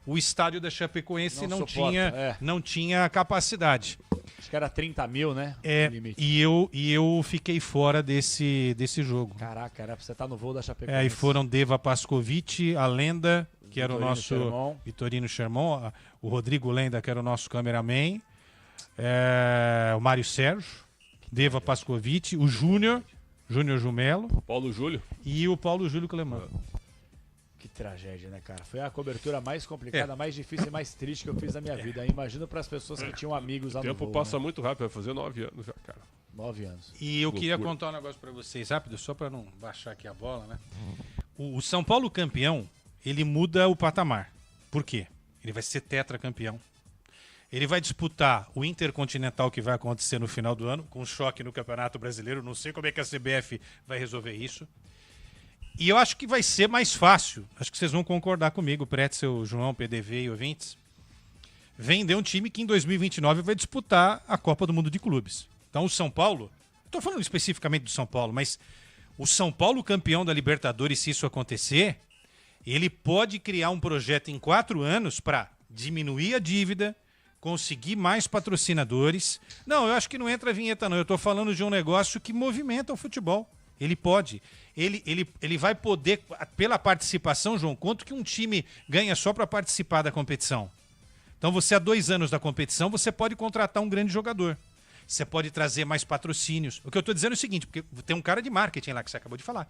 o estádio da Chapecoense não tinha capacidade. Acho que era 30 mil, né? E eu fiquei fora desse jogo. Caraca, era pra você estar no voo da Chapecoense. E foram Deva Pascovitch, a Lenda, que era o nosso Sherman. Vitorino Sherman, o Rodrigo Lenda, que era o nosso cameraman, o Mário Sérgio, Deva Pascovitch, o Júnior Jumelo. Paulo Júlio. E o Paulo Júlio Clemão. Que tragédia, né, cara? Foi a cobertura mais complicada, mais difícil e mais triste que eu fiz na minha vida. Imagino para as pessoas que tinham amigos lá no voo. O tempo passa muito rápido, vai fazer 9 anos já, cara. 9 anos. E eu queria contar um negócio para vocês rápido, só para não baixar aqui a bola, né? O São Paulo campeão, ele muda o patamar. Por quê? Ele vai ser tetracampeão. Ele vai disputar o Intercontinental que vai acontecer no final do ano, com um choque no Campeonato Brasileiro. Não sei como é que a CBF vai resolver isso. E eu acho que vai ser mais fácil. Acho que vocês vão concordar comigo, Pretzel, João, PDV e ouvintes. Vender um time que em 2029 vai disputar a Copa do Mundo de Clubes. Então o São Paulo, estou falando especificamente do São Paulo, mas o São Paulo campeão da Libertadores, se isso acontecer, ele pode criar um projeto em 4 anos para diminuir a dívida, conseguir mais patrocinadores. Não, eu acho que não entra a vinheta não, eu estou falando de um negócio que movimenta o futebol. Ele pode. Ele vai poder, pela participação, João, quanto que um time ganha só para participar da competição? Então você, há 2 anos da competição, você pode contratar um grande jogador. Você pode trazer mais patrocínios. O que eu estou dizendo é o seguinte, porque tem um cara de marketing lá que você acabou de falar.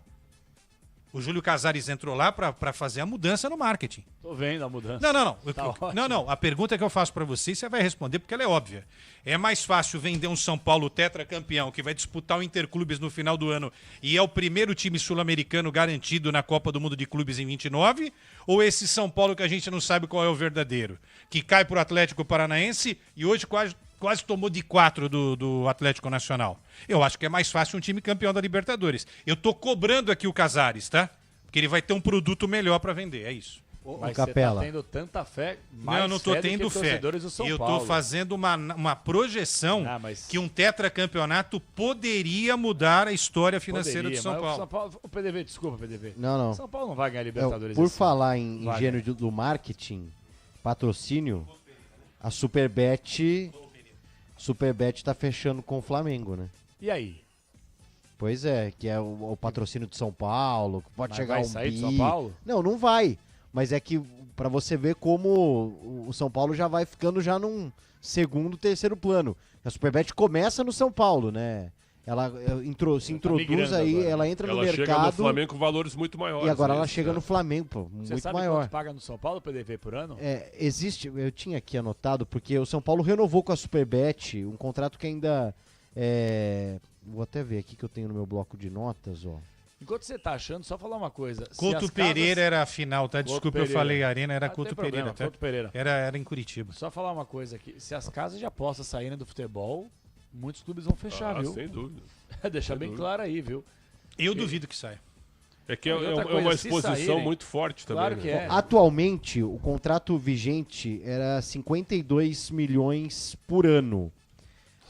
O Júlio Casares entrou lá para fazer a mudança no marketing. Tô vendo a mudança. Não. A pergunta que eu faço para você vai responder porque ela é óbvia. É mais fácil vender um São Paulo tetracampeão que vai disputar o Interclubes no final do ano e é o primeiro time sul-americano garantido na Copa do Mundo de Clubes em 29? Ou esse São Paulo que a gente não sabe qual é o verdadeiro? Que cai pro Atlético Paranaense e hoje quase tomou de 4 do Atlético Nacional. Eu acho que é mais fácil um time campeão da Libertadores. Eu tô cobrando aqui o Casares, tá? Porque ele vai ter um produto melhor para vender, é isso. Mas Capela, você tá tendo tanta fé, mais eu não tô fé tendo fé. Do São eu Paulo. tô fazendo uma projeção que um tetracampeonato poderia mudar a história financeira do São Paulo. O PDV, desculpa, PDV. Não. São Paulo não vai ganhar Libertadores. Por falar em gênero do marketing, patrocínio, a Superbet tá fechando com o Flamengo, né? E aí? Pois é, que é o patrocínio de São Paulo, pode chegar vai um sair de São Paulo? Não vai. Mas é que pra você ver como o São Paulo já vai ficando já num segundo, terceiro plano. A Superbet começa no São Paulo, né? Ela se introduz aí, agora. Ela entra no mercado. Ela chega no Flamengo com valores muito maiores. E agora ela chega no Flamengo, pô, muito maior. Você sabe quanto paga no São Paulo, PDV, por ano? Existe, eu tinha aqui anotado, porque o São Paulo renovou com a Superbet um contrato que ainda vou até ver aqui que eu tenho no meu bloco de notas, ó. Enquanto você tá achando, só falar uma coisa. Couto Pereira era a final, tá? Desculpa, eu falei Arena, era Couto Pereira, tá? Couto Pereira. Era em Curitiba. Só falar uma coisa aqui. Se as casas de apostas saírem do futebol, muitos clubes vão fechar, viu? Sem dúvida. Deixar bem claro aí, viu? Eu duvido que saia. É que é uma exposição muito forte também. Claro que é. Atualmente, o contrato vigente era 52 milhões por ano,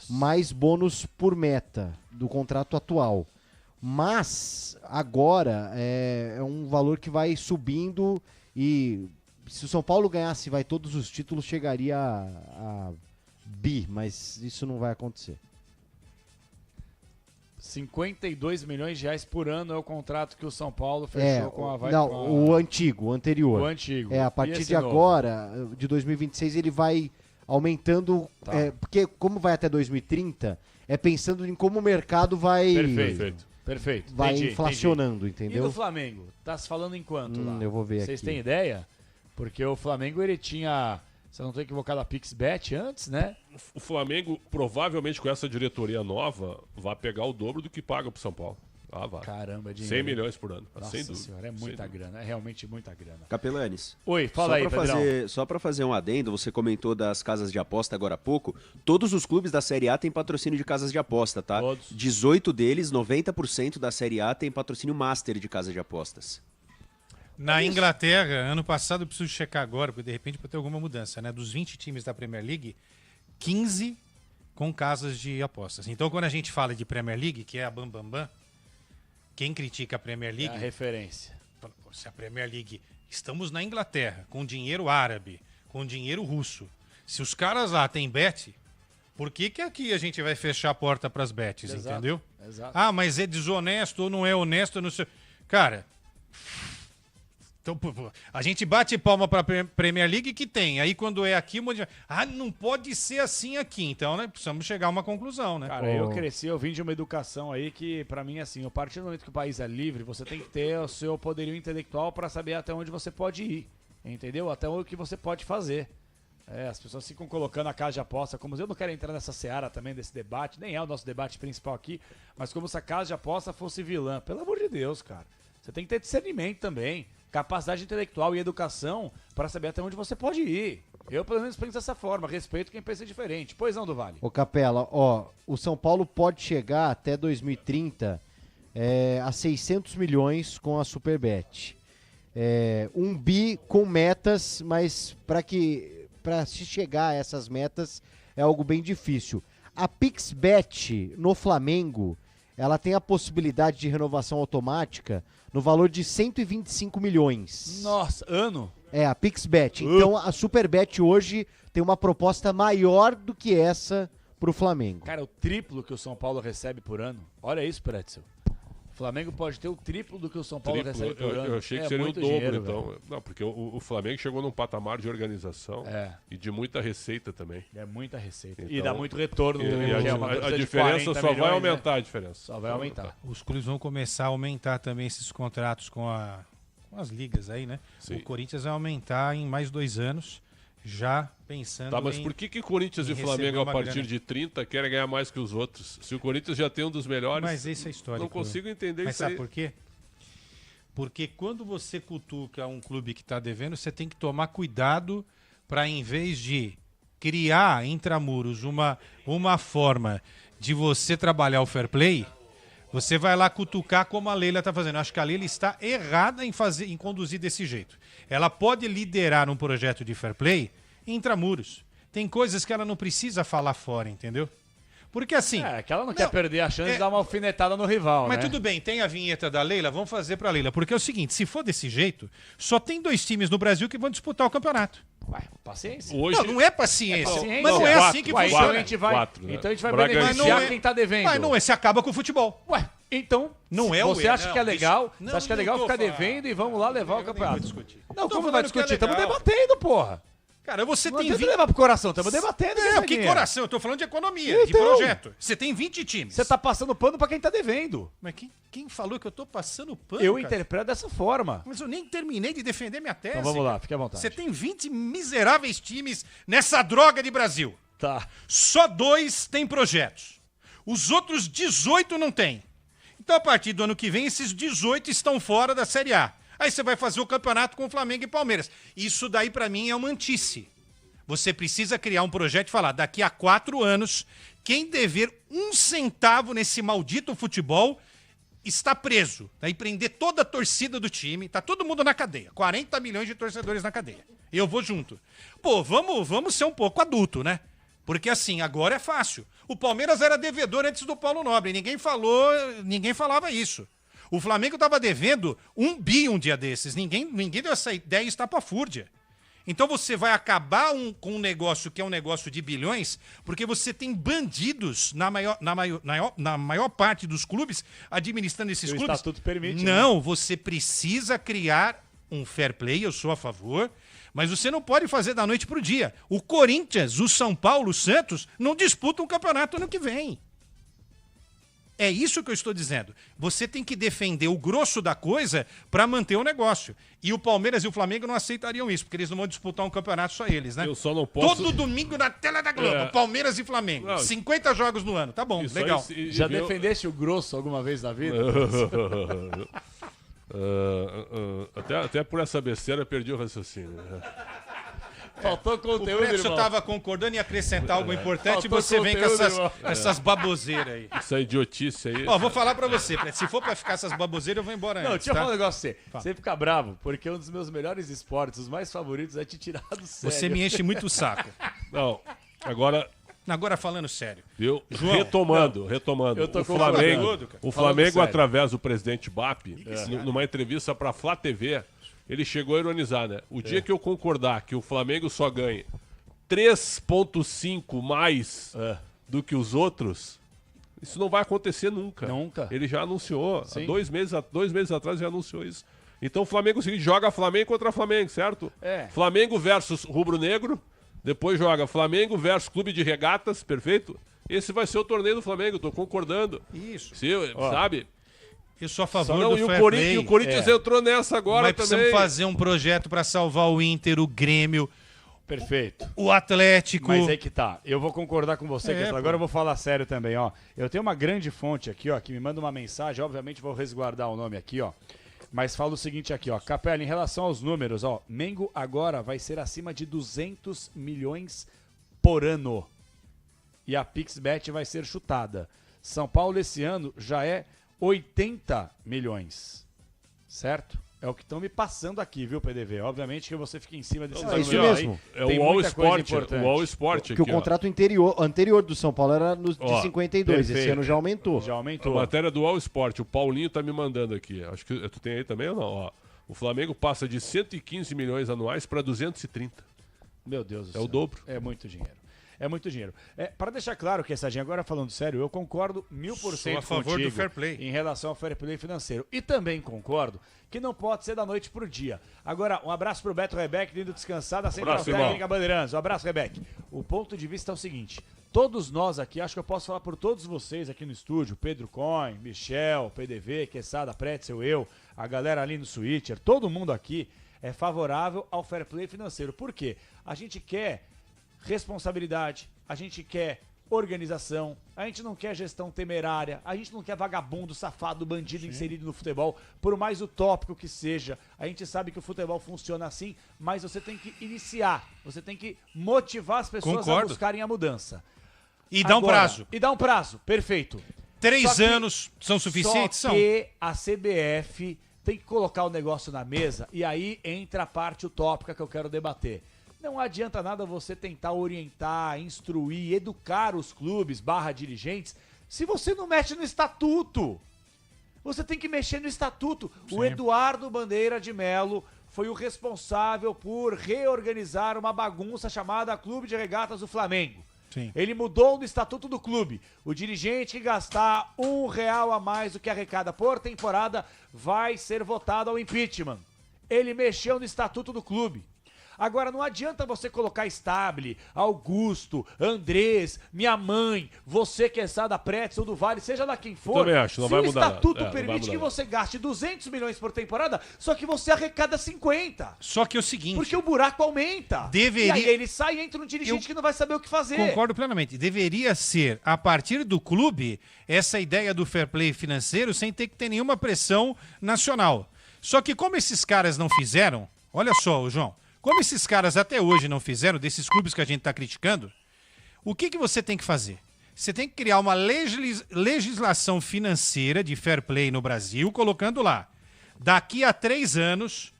mais bônus por meta do contrato atual. Mas agora é um valor que vai subindo e se o São Paulo ganhasse todos os títulos, chegaria a bi, mas isso não vai acontecer. 52 milhões de reais por ano é o contrato que o São Paulo fechou com a... o antigo, o anterior. O antigo. A partir de agora, de 2026, ele vai aumentando, porque como vai até 2030, é pensando em como o mercado vai... Perfeito. Vai inflacionando, entendeu? E do Flamengo? Tá se falando em quanto lá? Eu vou ver Vocês aqui. têm ideia? Porque o Flamengo, ele tinha... Se eu não estou equivocado, a PixBet antes, né? O Flamengo, provavelmente com essa diretoria nova, vai pegar o dobro do que paga pro São Paulo. Vai. Caramba, dinheiro. 100 milhões por ano. Nossa sem dúvida. senhora, é muita grana. É realmente muita grana. Capelanes. Oi, fala aí, Pedrão. Só para fazer um adendo, você comentou das casas de aposta agora há pouco. Todos os clubes da Série A têm patrocínio de casas de aposta, tá? Todos. 18 deles, 90% da Série A tem patrocínio master de casa de apostas. Na Inglaterra, ano passado, eu preciso checar agora, porque de repente pode ter alguma mudança, né? Dos 20 times da Premier League, 15 com casas de apostas. Então, quando a gente fala de Premier League, que é a Bam Bam Bam, quem critica a Premier League... É a referência. Fala, se a Premier League... Estamos na Inglaterra, com dinheiro árabe, com dinheiro russo. Se os caras lá têm bet, por que aqui a gente vai fechar a porta para as bets, entendeu? Exato. Ah, mas é desonesto ou não é honesto, não sei... Cara... Então, a gente bate palma para a Premier League que tem. Aí quando é aqui, não pode ser assim aqui. Então, né, precisamos chegar a uma conclusão, né? Cara, eu vim de uma educação aí que, pra mim, assim, a partir do momento que o país é livre, você tem que ter o seu poderio intelectual para saber até onde você pode ir. Entendeu? Até o que você pode fazer. As pessoas ficam colocando a casa de aposta como... Eu não quero entrar nessa seara também desse debate, nem é o nosso debate principal aqui, mas como se a casa de aposta fosse vilã. Pelo amor de Deus, cara. Você tem que ter discernimento também. Capacidade intelectual e educação para saber até onde você pode ir. Eu, pelo menos, penso dessa forma. Respeito quem pensa diferente. Pois não, do Vale. Ô, Capela, o São Paulo pode chegar até 2030 a 600 milhões com a Superbet. 1 bi com metas, mas para se chegar a essas metas é algo bem difícil. A PixBet no Flamengo, ela tem a possibilidade de renovação automática no valor de 125 milhões. Nossa, ano? A PixBet. Então a Superbet hoje tem uma proposta maior do que essa pro Flamengo. Cara, o triplo que o São Paulo recebe por ano. Olha isso, Pretzel. O Flamengo pode ter o triplo do que o São Paulo recebe por ano. Eu achei que seria o dobro, dinheiro, então. Velho. Não, porque o Flamengo chegou num patamar de organização e de muita receita também. É muita receita. Então, e dá muito retorno. A diferença só vai aumentar, a diferença. Só vai aumentar. Os clubes vão começar a aumentar também esses contratos com as ligas aí, né? Sim. O Corinthians vai aumentar em mais 2 anos, já pensando mas por que Corinthians e Flamengo, a partir de 30, querem ganhar mais que os outros? Se o Corinthians já tem um dos melhores... Mas essa é a história. Não consigo entender mas isso aí. Mas sabe por quê? Porque quando você cutuca um clube que está devendo, você tem que tomar cuidado para, em vez de criar intramuros uma forma de você trabalhar o fair play, você vai lá cutucar como a Leila está fazendo. Acho que a Leila está errada em conduzir desse jeito. Ela pode liderar um projeto de fair play intramuros. Tem coisas que ela não precisa falar fora, entendeu? Porque assim... que ela não quer perder a chance de dar uma alfinetada no rival, Mas né? tudo bem, tem a vinheta da Leila, vamos fazer pra Leila. Porque é o seguinte, se for desse jeito, só tem 2 times no Brasil que vão disputar o campeonato. Paciência. Hoje... Não é paciência. Mas não é assim que funciona. Então a gente vai beneficiar quem tá devendo. Mas não é, se acaba com o futebol. Então, não é você o acha que é legal? Você acha que é legal ficar devendo e vamos lá levar o campeonato? Não, como vai discutir? Estamos debatendo, porra. Cara, você não tem 20... levar pro coração, estamos debatendo. Que coração? Eu tô falando de economia, de projeto. Você tem 20 times. Você tá passando pano pra quem tá devendo. Mas quem falou que eu tô passando pano, Eu interpreto dessa forma. Mas eu nem terminei de defender minha tese. Então vamos lá, fique à vontade. Você tem 20 miseráveis times nessa droga de Brasil. Tá. Só 2 têm projetos. Os outros 18 não têm. Então, a partir do ano que vem, esses 18 estão fora da Série A. Aí você vai fazer o campeonato com Flamengo e Palmeiras. Isso daí, pra mim, é uma antice. Você precisa criar um projeto e falar, daqui a 4 anos, quem dever 1 centavo nesse maldito futebol está preso. Daí prender toda a torcida do time, tá todo mundo na cadeia. 40 milhões de torcedores na cadeia. Eu vou junto. Pô, vamos ser um pouco adulto, né? Porque assim, agora é fácil. O Palmeiras era devedor antes do Paulo Nobre. Ninguém falava isso. O Flamengo estava devendo 1 bi um dia desses. Ninguém deu essa ideia estapafúrdia. Então você vai acabar com um negócio que é um negócio de bilhões, porque você tem bandidos na maior parte dos clubes administrando esses clubes. O estatuto permite. Não, você precisa criar um fair play, eu sou a favor, mas você não pode fazer da noite para o dia. O Corinthians, o São Paulo, o Santos não disputam o campeonato ano que vem. É isso que eu estou dizendo. Você tem que defender o grosso da coisa para manter o negócio. E o Palmeiras e o Flamengo não aceitariam isso, porque eles não vão disputar um campeonato só eles, né? Eu só não posso... Todo domingo na tela da Globo, Palmeiras e Flamengo. Não, 50 jogos no ano, tá bom, legal. Já defendeste o grosso alguma vez na vida? Até por essa besteira eu perdi o raciocínio. Faltou conteúdo, irmão. O Preto estava concordando em acrescentar algo importante e você vem com essas baboseiras aí. Essa idiotice aí. Ó, vou falar pra você, Preto. Se for pra ficar essas baboseiras, eu vou embora antes. Não, deixa eu falar um negócio pra você. Você fica bravo, porque um dos meus melhores esportes, os mais favoritos, é te tirar do sério. Você me enche muito o saco. Não, agora falando sério. Viu? João, retomando. O Flamengo através do presidente BAP, numa entrevista pra Flá TV, ele chegou a ironizar, né? O dia que eu concordar que o Flamengo só ganha 3,5 mais do que os outros, isso não vai acontecer nunca. Nunca. Ele já anunciou. Há 2 meses atrás já anunciou isso. Então o Flamengo é o seguinte, joga Flamengo contra Flamengo, certo? Flamengo versus Rubro Negro, depois joga Flamengo versus Clube de Regatas, perfeito? Esse vai ser o torneio do Flamengo, tô concordando. Isso. Sabe? Eu sou a favor do fair play. E o Corinthians entrou nessa agora mas também. Precisamos fazer um projeto para salvar o Inter, o Grêmio. Perfeito. O Atlético. Mas aí que tá. Eu vou concordar com você, agora eu vou falar sério também, ó. Eu tenho uma grande fonte aqui, ó, que me manda uma mensagem, obviamente vou resguardar o nome aqui, ó. Mas fala o seguinte aqui, ó. Capela, em relação aos números, ó, Mengo agora vai ser acima de 200 milhões por ano. E a PixBet vai ser chutada. São Paulo esse ano já é 80 milhões, certo? É o que estão me passando aqui, viu, PDV? Obviamente que você fica em cima desse número. É isso mesmo. Aí, é o All Sport. Que o contrato anterior do São Paulo era de 52, perfeito. Esse ano já aumentou. Já aumentou. A matéria do All Sport, o Paulinho tá me mandando aqui. Acho que tu tem aí também ou não? Ó, o Flamengo passa de 115 milhões anuais para 230. Meu Deus do céu. É o dobro. É muito dinheiro. É muito dinheiro. Para deixar claro que essa gente, agora falando sério, eu concordo 1000% Sou a favor do fair play em relação ao fair play financeiro. E também concordo que não pode ser da noite pro dia. Agora, um abraço pro Beto Rebeck, indo descansar da Central Técnica Bandeirantes. Um abraço, Rebeck. O ponto de vista é o seguinte, todos nós aqui, acho que eu posso falar por todos vocês aqui no estúdio, Pedro Coin, Michel, PDV, Quesada, Pretzel, eu, a galera ali no Switcher, todo mundo aqui é favorável ao fair play financeiro. Por quê? A gente quer responsabilidade, a gente quer organização, a gente não quer gestão temerária, a gente não quer vagabundo, safado, bandido inserido no futebol, por mais utópico que seja. A gente sabe que o futebol funciona assim, mas você tem que iniciar, você tem que motivar as pessoas a buscarem a mudança. E dar um prazo. E dar um prazo, perfeito. 3 anos são suficientes? Só que a CBF tem que colocar o negócio na mesa e aí entra a parte utópica que eu quero debater. Não adianta nada você tentar orientar, instruir, educar os clubes / dirigentes se você não mexe no estatuto. Você tem que mexer no estatuto. Sim. O Eduardo Bandeira de Melo foi o responsável por reorganizar uma bagunça chamada Clube de Regatas do Flamengo. Sim. Ele mudou no estatuto do clube. O dirigente que gastar R$1 a mais do que arrecada por temporada vai ser votado ao impeachment. Ele mexeu no estatuto do clube. Agora, não adianta você colocar Stable, Augusto, Andrés, minha mãe, você que é Sada Pretzel do Vale, seja lá quem for. Também acho, não vai mudar. Se o estatuto permite que você gaste 200 milhões por temporada, só que você arrecada 50. Só que é o seguinte... Porque o buraco aumenta. E aí ele sai e entra um dirigente que não vai saber o que fazer. Concordo plenamente. Deveria ser, a partir do clube, essa ideia do fair play financeiro sem ter que ter nenhuma pressão nacional. Só que como esses caras não fizeram, olha só, João, como esses caras até hoje não fizeram, desses clubes que a gente está criticando, o que você tem que fazer? Você tem que criar uma legislação financeira de fair play no Brasil, colocando lá, daqui a 3 anos,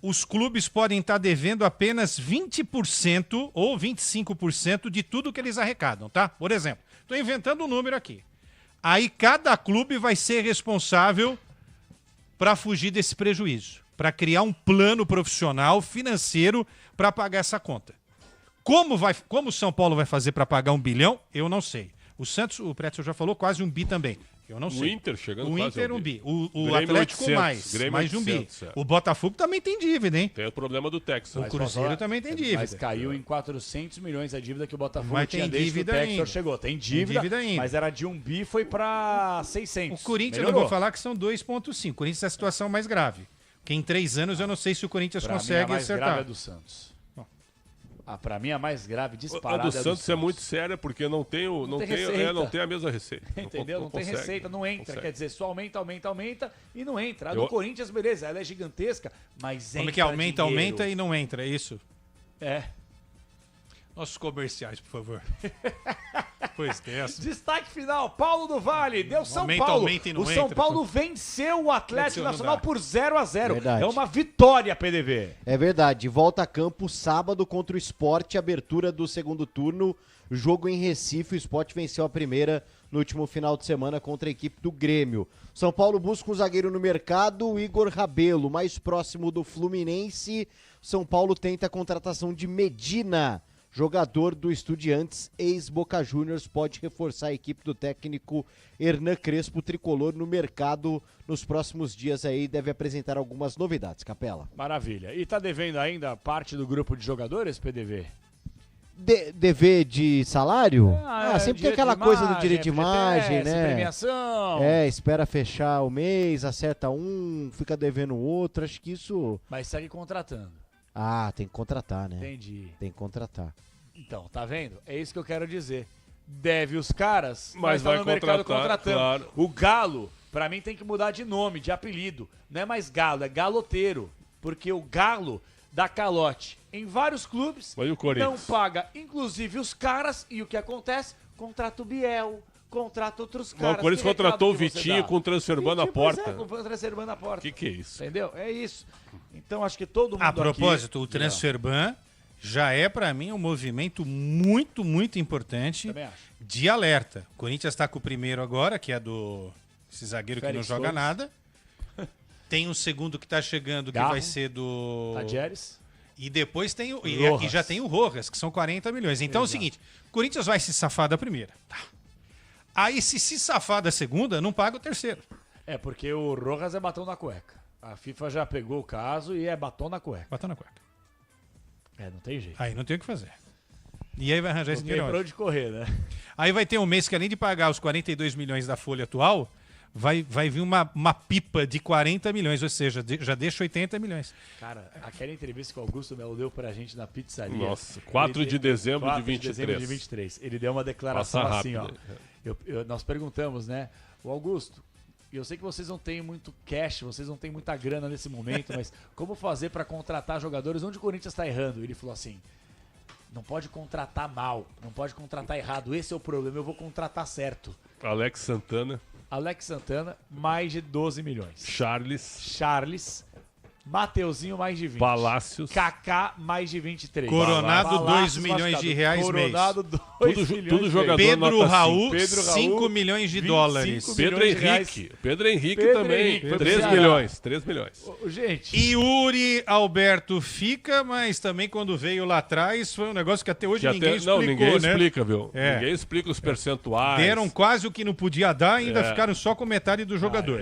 os clubes podem estar devendo apenas 20% ou 25% de tudo que eles arrecadam, tá? Por exemplo, estou inventando um número aqui. Aí cada clube vai ser responsável para fugir desse prejuízo, para criar um plano profissional, financeiro, para pagar essa conta. Como o São Paulo vai fazer para pagar 1 bilhão, eu não sei. O Santos, o Pretzel já falou, quase 1 bi também. Eu não sei. O Inter chegando o quase Inter 1 bi. O Grêmio Atlético 800, mais de 1 bi. 800, é. O Botafogo também tem dívida, hein? Tem o problema do Texas. O Cruzeiro também tem dívida. Mas caiu em 400 milhões a dívida que o Botafogo Mas tinha tem desde dívida que o Textor ainda. chegou. Tem Tem dívida, dívida ainda. mas era de 1 bi foi para 600. O Corinthians, eu Melhorou. vou falar que são 2,5. O Corinthians é a situação mais grave. Porque em 3 anos eu não sei se o Corinthians Pra mim, consegue a mais acertar. grave é do Santos. Pra mim, a mais grave, A disparada, do Santos é muito séria porque não tem receita. não tem a mesma receita. Entendeu? Não tem consegue. receita, não entra. Consegue. Quer dizer, só aumenta e não entra. A do Corinthians, beleza, ela é gigantesca, mas Como entra é que aumenta, dinheiro. aumenta e não entra, é isso? É. Nossos comerciais, por favor. Pois dessa. Destaque final, Paulo do Vale, deu São Aumenta, Paulo. aumenta e não o São entra. Paulo venceu o Atlético Venceu, não Nacional dá. por 0-0. Verdade. É uma vitória, PDV. É verdade. Volta a campo sábado contra o Sport, abertura do segundo turno. Jogo em Recife, o Sport venceu a primeira no último final de semana contra a equipe do Grêmio. São Paulo busca um zagueiro no mercado, o Igor Rabelo, mais próximo do Fluminense. São Paulo tenta a contratação de Medina, jogador do Estudiantes, ex-Boca Juniors, pode reforçar a equipe do técnico Hernan Crespo, tricolor no mercado nos próximos dias aí, deve apresentar algumas novidades, Capela. Maravilha. E tá devendo ainda parte do grupo de jogadores, PDV? Dever de salário? sempre tem direito aquela de coisa do imagem, direito de imagem, FGTS, né? premiação. Espera fechar o mês, acerta um, fica devendo o outro, acho que isso... Mas segue contratando. Tem que contratar, né? Entendi. Tem que contratar. Então, tá vendo? É isso que eu quero dizer. Deve os caras, Mas tá vai no mercado contratar, contratando. claro. O Galo, pra mim, tem que mudar de nome, de apelido. Não é mais Galo, é Galoteiro. Porque o Galo dá calote em vários clubes, Mas e o Corinthians? não paga, inclusive os caras, e o que acontece? Contrata o Biel, contrata outros caras. Mas o Corinthians Que recado contratou o que você Vitinho dá? com transferban na Vitinho, pois porta. com o transferban na porta. Que é isso? Entendeu? É isso. Então, acho que todo mundo A propósito, aqui... o Transferban já é, para mim, um movimento muito, muito importante Também acho. de alerta. O Corinthians está com o primeiro agora, que é esse zagueiro que não Félix joga Torres. nada. Tem um segundo que está chegando, que Garro. vai ser do... Tadieres. E depois tem Rojas. e já tem o Rojas, que são 40 milhões. Então é o seguinte, o Corinthians vai se safar da primeira. Tá. Aí, se safar da segunda, não paga o terceiro. É, porque o Rojas é batom na cueca. A FIFA já pegou o caso e é batom na cueca. Batom na cueca. Não tem jeito. Aí não tem o que fazer. E aí vai arranjar esse Não tem dinheiro pra onde? onde correr, né? Aí vai ter um mês que, além de pagar os 42 milhões da folha atual, vai vir uma pipa de 40 milhões, ou seja, já deixa 80 milhões. Cara, aquela entrevista que o Augusto Melo deu pra gente na pizzaria. Nossa, 4 de dezembro de 23. 4 de dezembro de 23. Ele deu uma declaração Passa assim, ó. rápido. Nós perguntamos, né? O Augusto, eu sei que vocês não têm muito cash, vocês não têm muita grana nesse momento, mas como fazer pra contratar jogadores? Onde o Corinthians tá errando? Ele falou assim, não pode contratar mal, não pode contratar errado. Esse é o problema, eu vou contratar certo. Alex Santana. Alex Santana, mais de 12 milhões. Charles. Mateuzinho, mais de 20. Palácios. Kaká, mais de 23. Coronado, Palácios, 2 milhões de machucado. reais Coronado, mês. 2 milhões Tudo jogador Pedro nota Raul, 5. 5 milhões de dólares. Pedro Henrique. Pedro Henrique Pedro também. Henrique, foi 3 pro milhões. 3 milhões. Gente. Yuri Alberto fica, mas também quando veio lá atrás foi um negócio que até hoje ninguém explicou, Não, ninguém né? explica, viu? É. Ninguém explica os percentuais. Deram quase o que não podia dar, ainda ficaram só com metade do jogador.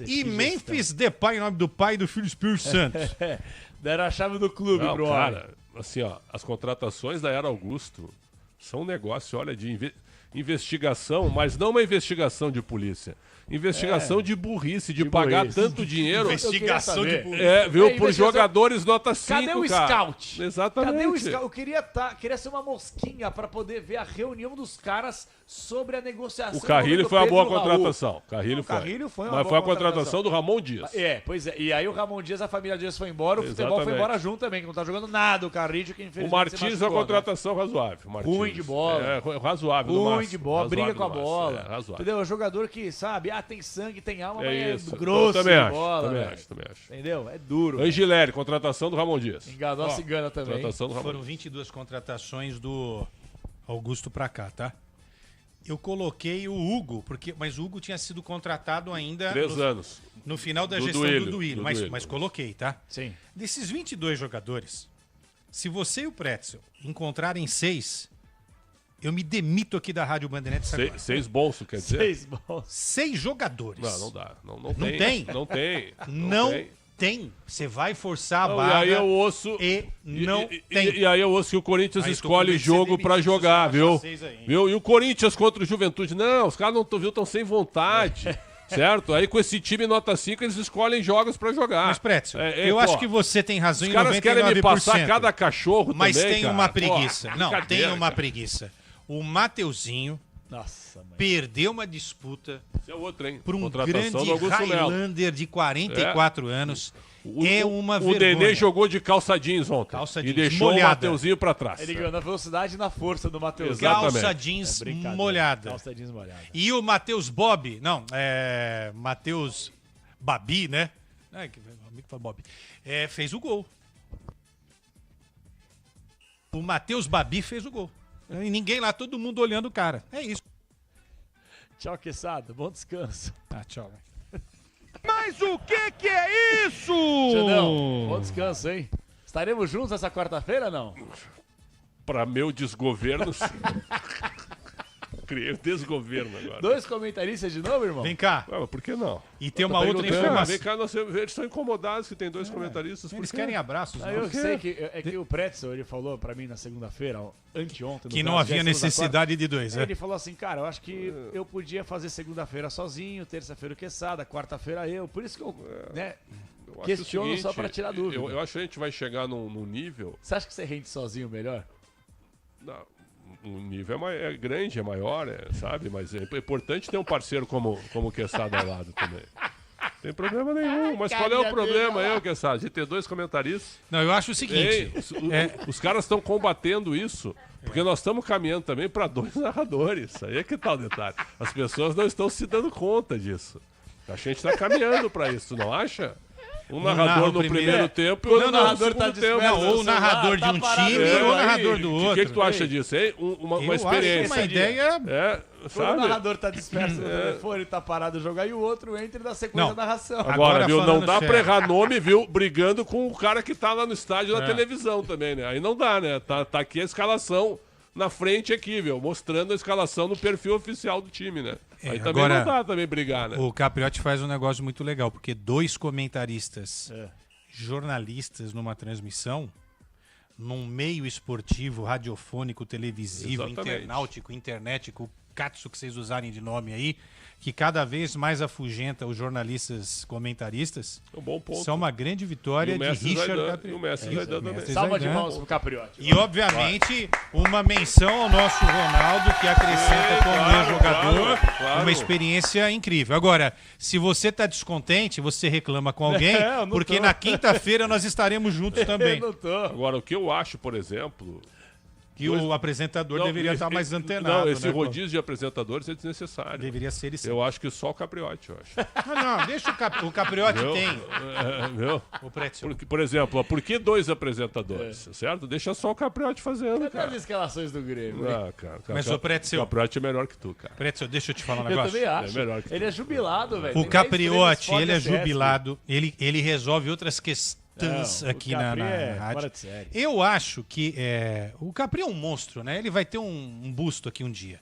E que Memphis Depay, em nome do pai do filho Espírito Santo. Deram a chave do clube Não, pro cara, assim, ó, as contratações da Era Augusto são um negócio, olha, de investigação, mas não uma investigação de polícia. Investigação de burrice, de pagar burrice. tanto dinheiro. Investigação de polícia. Viu? Por investigação- jogadores nota 5, Cadê o cara. scout? Exatamente. Cadê o scout? Eu queria ser uma mosquinha pra poder ver a reunião dos caras sobre a negociação. O Carrilho do foi uma boa Pedro Raul. contratação. O Carrilho foi uma Mas boa foi a contratação. contratação do Ramon Dias. Pois é. E aí o Ramon Dias, a família Dias foi embora, o futebol foi Exatamente. embora junto também, que não tá jogando nada. O Carrilho que O infelizmente Martins se é uma machucou, contratação razoável. Martins. Ruim de bola. Razoável. no Ruim máximo. de bola, Razoável briga com a no máximo. bola. Razoável. Entendeu? É um jogador que, sabe, tem sangue, tem alma, mas é isso. grosso Eu também de acho, bola. também velho. acho, também acho. Entendeu? É duro. Angileri, contratação do Ramon Dias. Enganou a cigana também. Contratação do Ramon Foram 22 contratações do Augusto pra cá, tá? Eu coloquei o Hugo, mas o Hugo tinha sido contratado ainda 3 anos. No final da gestão do Duílio, mas coloquei, tá? Sim. Desses 22 jogadores, se você e o Pretzel encontrarem 6, eu me demito aqui da Rádio Bandeirantes agora. 6 bolsos, quer dizer? 6 bolsos. 6 jogadores. Não dá. Não tem. Não tem. Não tem. Você vai forçar a Não, vaga e aí eu ouço, não tem. E aí eu ouço que o Corinthians escolhe jogo pra jogar, viu? Viu? E o Corinthians contra o Juventude. Não, os caras não estão sem vontade. Certo? Aí com esse time nota 5, eles escolhem jogos pra jogar. Mas, Pretzel, eu acho que você tem razão em 99%. Os caras querem me passar cada cachorro mas também, tem uma preguiça. Não, tem uma preguiça. O Mateuzinho perdeu uma disputa por um grande Highlander de 44 anos. É uma vergonha. O Nenê jogou de calça jeans ontem. E deixou o Mateuzinho pra trás. Ele ganhou na velocidade e na força do Mateuzinho. Calça jeans molhada. Calça jeans molhada. E o Matheus Bob, Matheus Babi, né? Amigo fala Bob. Fez o gol. O Matheus Babi fez o gol. E ninguém lá, todo mundo olhando o cara. É isso. Tchau, Quesada. Bom descanso. Tchau. Mas o que é isso? Xandão, bom descanso, hein? Estaremos juntos essa quarta-feira, não? Pra meu desgoverno, sim. Criei o desgoverno agora. 2 comentaristas de novo, irmão? Vem cá. Por que não? E tem uma outra informação. Vem cá, eles estão incomodados que tem 2 comentaristas. Eles querem abraços. Eu sei que o Pretzel, ele falou pra mim na segunda-feira, anteontem. Que não havia necessidade de 2, Ele falou assim, cara, eu acho que eu podia fazer segunda-feira sozinho, terça-feira o Quesada, quarta-feira eu. Por isso que eu questiono seguinte, só pra tirar dúvida. Eu acho que a gente vai chegar num nível... Você acha que você rende sozinho melhor? Não. O nível é grande, é maior, sabe? Mas é importante ter um parceiro como o Quesada ao lado também. Não tem problema nenhum. Mas qual é o problema, Quesada? De ter 2 comentaristas? Não, eu acho o seguinte. Os caras estão combatendo isso, porque nós estamos caminhando também para 2 narradores. Aí é que tá o detalhe. As pessoas não estão se dando conta disso. A gente está caminhando para isso, não acha? Um narrador no primeiro tempo e outro no segundo tempo. Ou o narrador de um time ou o narrador do outro. O que tu acha disso, hein? Uma experiência. Uma ideia... Quando o narrador tá disperso no telefone, tá parado de jogar, e o outro entra e dá sequência da narração. Agora, viu, não dá pra errar nome, viu, brigando com o cara que tá lá no estádio na televisão também, né? Aí não dá, né? Tá aqui a escalação na frente aqui, viu? Mostrando a escalação no perfil oficial do time, né? Aí também não dá também brigar, né? O Capriotti faz um negócio muito legal, porque 2 comentaristas jornalistas numa transmissão, num meio esportivo, radiofônico, televisivo, internautico, internetico, catso que vocês usarem de nome aí, que cada vez mais afugenta os jornalistas comentaristas. Um bom ponto. Isso é uma grande vitória de Richard Capriotti. E o Messi vai dando também. Salva de mãos pro Capriotti. E, obviamente, uma menção ao nosso Ronaldo, que acrescenta como jogador uma experiência incrível. Agora, se você está descontente, você reclama com alguém, porque na quinta-feira nós estaremos juntos também. Eu não tô. Agora, o que eu acho, por exemplo... Que o apresentador deveria estar mais antenado. Não, esse rodízio de apresentadores é desnecessário. Deveria ser isso. Eu acho que só o Capriotti, eu acho. Não, deixa o Capriotti tem. O Pretzel. Por exemplo, por que 2 apresentadores, certo? Deixa só o Capriotti fazendo, cara. Cadê as escalações do Grêmio? Cara. Mas o Pretzel... O Capriotti é melhor que tu, cara. Pretzel, deixa eu te falar um negócio. Eu também acho. É melhor que tu. Ele é jubilado, velho. O Capriotti, ele é jubilado. Ele resolve outras questões. Aqui na rádio. Eu acho que o Capri é um monstro, né? Ele vai ter um busto aqui um dia.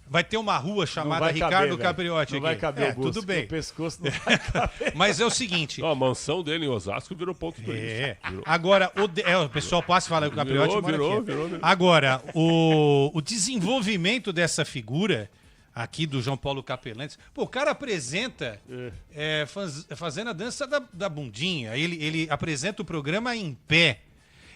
Vai ter uma rua chamada Ricardo Capriotti. Não vai caber o busto, tudo bem. O pescoço não vai caber. Mas é o seguinte... A mansão dele em Osasco virou ponto turístico. Agora, o pessoal passa e fala que o Capriotti virou. Agora, o desenvolvimento dessa figura... aqui do João Paulo Capelantes. Pô, o cara apresenta fazendo a dança da bundinha. Ele apresenta o programa em pé.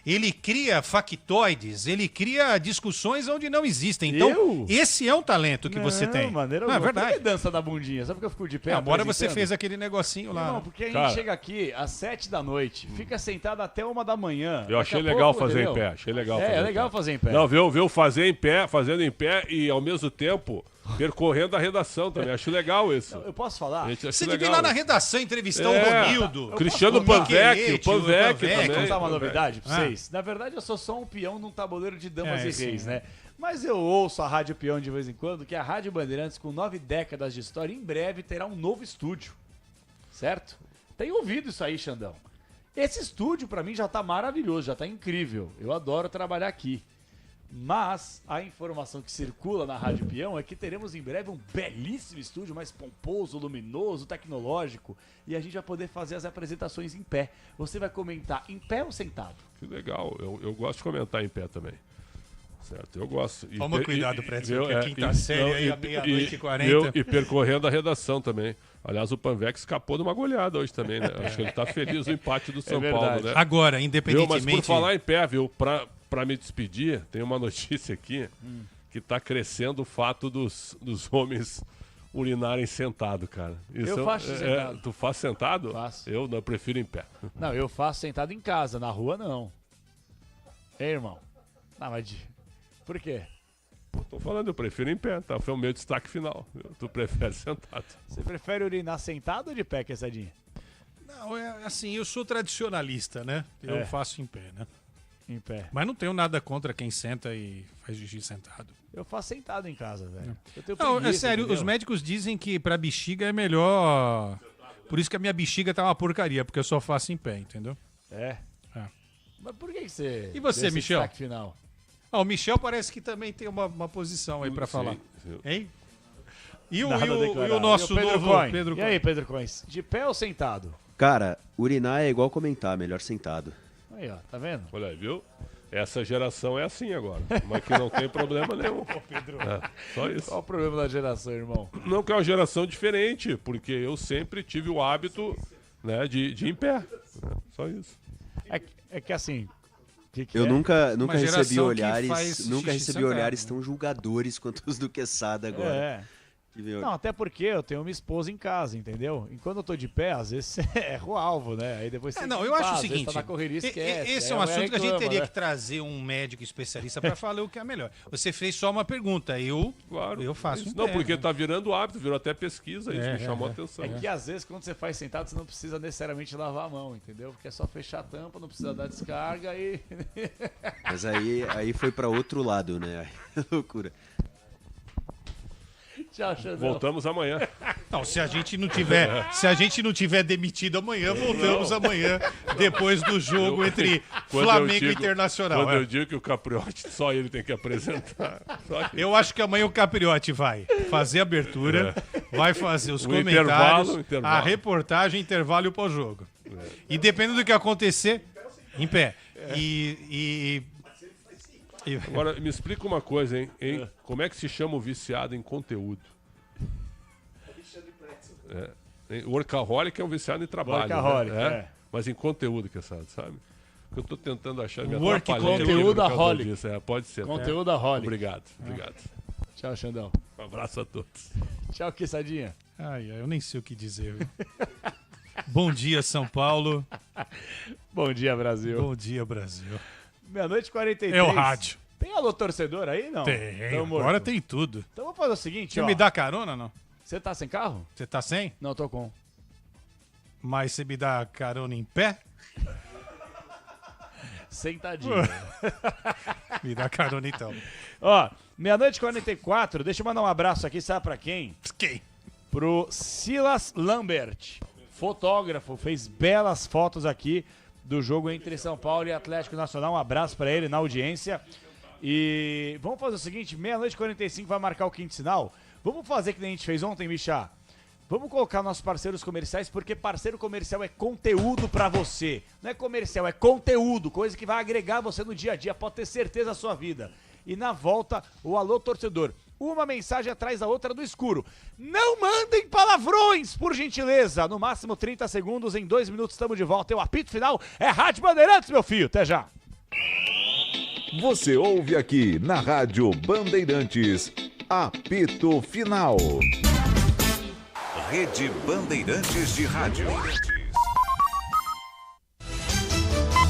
Ele cria factoides, ele cria discussões onde não existem. Então, esse é um talento que você tem. Não, é verdade. Por que dança da bundinha? Só porque eu fico de pé. Agora você fez aquele negocinho lá. Não, porque a gente chega aqui às 7 da noite, fica sentado até 1 da manhã. Eu achei legal fazer em pé. Achei legal. É legal fazer em pé. Não, viu fazer em pé, fazendo em pé e ao mesmo tempo Percorrendo a redação também, acho legal isso. Eu posso falar? Você devia ir lá na redação entrevistar o Ronildo. Cristiano Panvec, o Panvec também. Vou contar uma novidade pra vocês. Na verdade, eu sou só um peão num tabuleiro de damas e reis, né? Mas eu ouço a Rádio Peão de vez em quando, que a Rádio Bandeirantes, com 9 décadas de história, em breve terá um novo estúdio. Certo? Tem ouvido isso aí, Xandão. Esse estúdio, pra mim, já tá maravilhoso, já tá incrível. Eu adoro trabalhar aqui. Mas a informação que circula na Rádio Peão é que teremos em breve um belíssimo estúdio, mais pomposo, luminoso, tecnológico, e a gente vai poder fazer as apresentações em pé. Você vai comentar em pé ou sentado? Que legal, eu gosto de comentar em pé também. Certo, eu gosto. Toma cuidado, Prédio, que a quinta série aí, a meia-noite e 40. E percorrendo a redação também. Aliás, o Panvec escapou de uma goleada hoje também, né? Acho que ele tá feliz no empate do São Paulo, né? Agora, independentemente... Mas por falar em pé, viu, pra me despedir, tem uma notícia aqui que tá crescendo o fato dos homens urinarem sentado, cara. Isso eu faço sentado. Tu faz sentado? Faço. Eu não, eu prefiro em pé. Não, eu faço sentado em casa, na rua não. Ei, irmão. Não, mas... Por quê? Tô falando, eu prefiro em pé, tá? Foi o meu destaque final. Tu prefere sentado. Você prefere urinar sentado ou de pé, Quesadinha? Não, é assim, eu sou tradicionalista, né? Eu faço em pé, né? Em pé. Mas não tenho nada contra quem senta e faz xixi sentado. Eu faço sentado em casa, velho. Não, é sério, entendeu? Os médicos dizem que pra bexiga é melhor... Por isso que a minha bexiga tá uma porcaria, porque eu só faço em pé, entendeu? É? Mas por que você... E você, Michel? Final? O Michel parece que também tem uma posição aí pra falar. Hein? E o nosso novo Pedro Coins? E aí, Pedro Coins? De pé ou sentado? Cara, urinar é igual comentar, melhor sentado. Aí, ó, tá vendo? Olha aí, viu? Essa geração é assim agora, mas que não tem problema nenhum. Pedro. Só isso. Qual o problema da geração, irmão? Não, que é uma geração diferente, porque eu sempre tive o hábito, né, de ir em pé. Só isso. É que assim... Eu nunca recebi olhares tão julgadores quanto os do Quesada agora. Não, até porque eu tenho uma esposa em casa, entendeu? E quando eu tô de pé, às vezes você erra o alvo, né? Aí depois você eu acho o seguinte, tá na correria, esquece. Esse é um assunto que a gente teria que trazer um médico especialista para falar o que é melhor. Você fez só uma pergunta, eu faço em pé. Não, porque tá virando hábito, virou até pesquisa, isso me chamou a atenção. É que às vezes quando você faz sentado, você não precisa necessariamente lavar a mão, entendeu? Porque é só fechar a tampa, não precisa dar descarga e... Mas aí foi para outro lado, né? Loucura. Tchau, Xandão. Voltamos amanhã. Não, se a gente não tiver demitido amanhã, voltamos amanhã, depois do jogo entre Flamengo e Internacional. Quando eu digo que o Capriotti, só ele tem que apresentar. Eu acho que amanhã o Capriotti vai fazer a abertura, vai fazer os comentários, intervalo. a reportagem, intervalo e o pós-jogo. E dependendo do que acontecer, em pé. Agora, me explica uma coisa, hein? Como é que se chama o viciado em conteúdo? O workaholic é um viciado em trabalho. Workaholic, Mas em conteúdo, que sabe? Porque eu tô tentando achar... Conteúdo-aholic. Pode ser. Conteúdo-aholic. Obrigado. Tchau, Xandão. Um abraço a todos. Tchau, Quesadinha. Eu nem sei o que dizer. Bom dia, São Paulo. Bom dia, Brasil. Bom dia, Brasil. Meia-noite e 43. É o rádio. Tem alô torcedor aí, não? Tem, agora tem tudo. Então vamos fazer o seguinte, Você me dá carona, não? Você tá sem carro? Você tá sem? Não, tô com. Mas você me dá carona em pé? Sentadinho. Me dá carona então. Ó, meia-noite e 44, deixa eu mandar um abraço aqui, sabe pra quem? Quem? Pro Silas Lambert, fotógrafo, fez belas fotos aqui do jogo entre São Paulo e Atlético Nacional. Um abraço pra ele na audiência. E vamos fazer o seguinte, meia-noite e 45 vai marcar o quinto sinal. Vamos fazer que nem a gente fez ontem, Michá. Vamos colocar nossos parceiros comerciais, porque parceiro comercial é conteúdo pra você. Não é comercial, é conteúdo, coisa que vai agregar você no dia a dia, pode ter certeza da sua vida. E na volta, o alô torcedor. Uma mensagem atrás da outra do escuro. Não mandem palavrões, por gentileza. No máximo 30 segundos, em 2 minutos estamos de volta. E o apito final é Rádio Bandeirantes, meu filho. Até já. Você ouve aqui na Rádio Bandeirantes, apito final. Rede Bandeirantes de Rádio.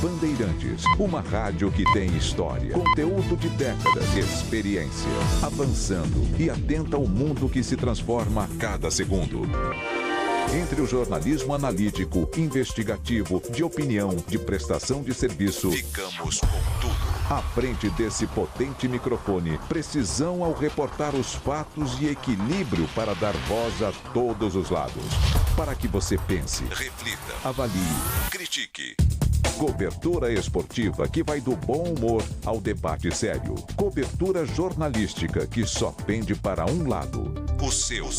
Bandeirantes, uma rádio que tem história, conteúdo de décadas, experiência, avançando e atenta ao mundo que se transforma a cada segundo. Entre o jornalismo analítico, investigativo, de opinião, de prestação de serviço, ficamos com tudo. À frente desse potente microfone, precisão ao reportar os fatos e equilíbrio para dar voz a todos os lados. Para que você pense, reflita, avalie, critique. Cobertura esportiva que vai do bom humor ao debate sério. Cobertura jornalística que só pende para um lado. O seu.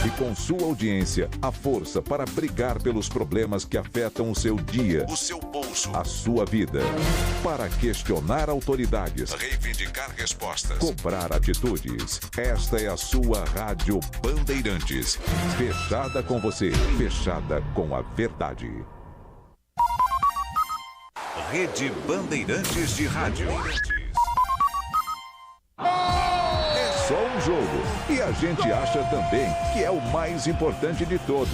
E com sua audiência, a força para brigar pelos problemas que afetam o seu dia, o seu bolso, a sua vida. Para questionar autoridades, reivindicar respostas, cobrar atitudes. Esta é a sua Rádio Bandeirantes. Fechada com você, fechada com a verdade. Rede Bandeirantes de Rádio. É só um jogo e a gente acha também que é o mais importante de todos.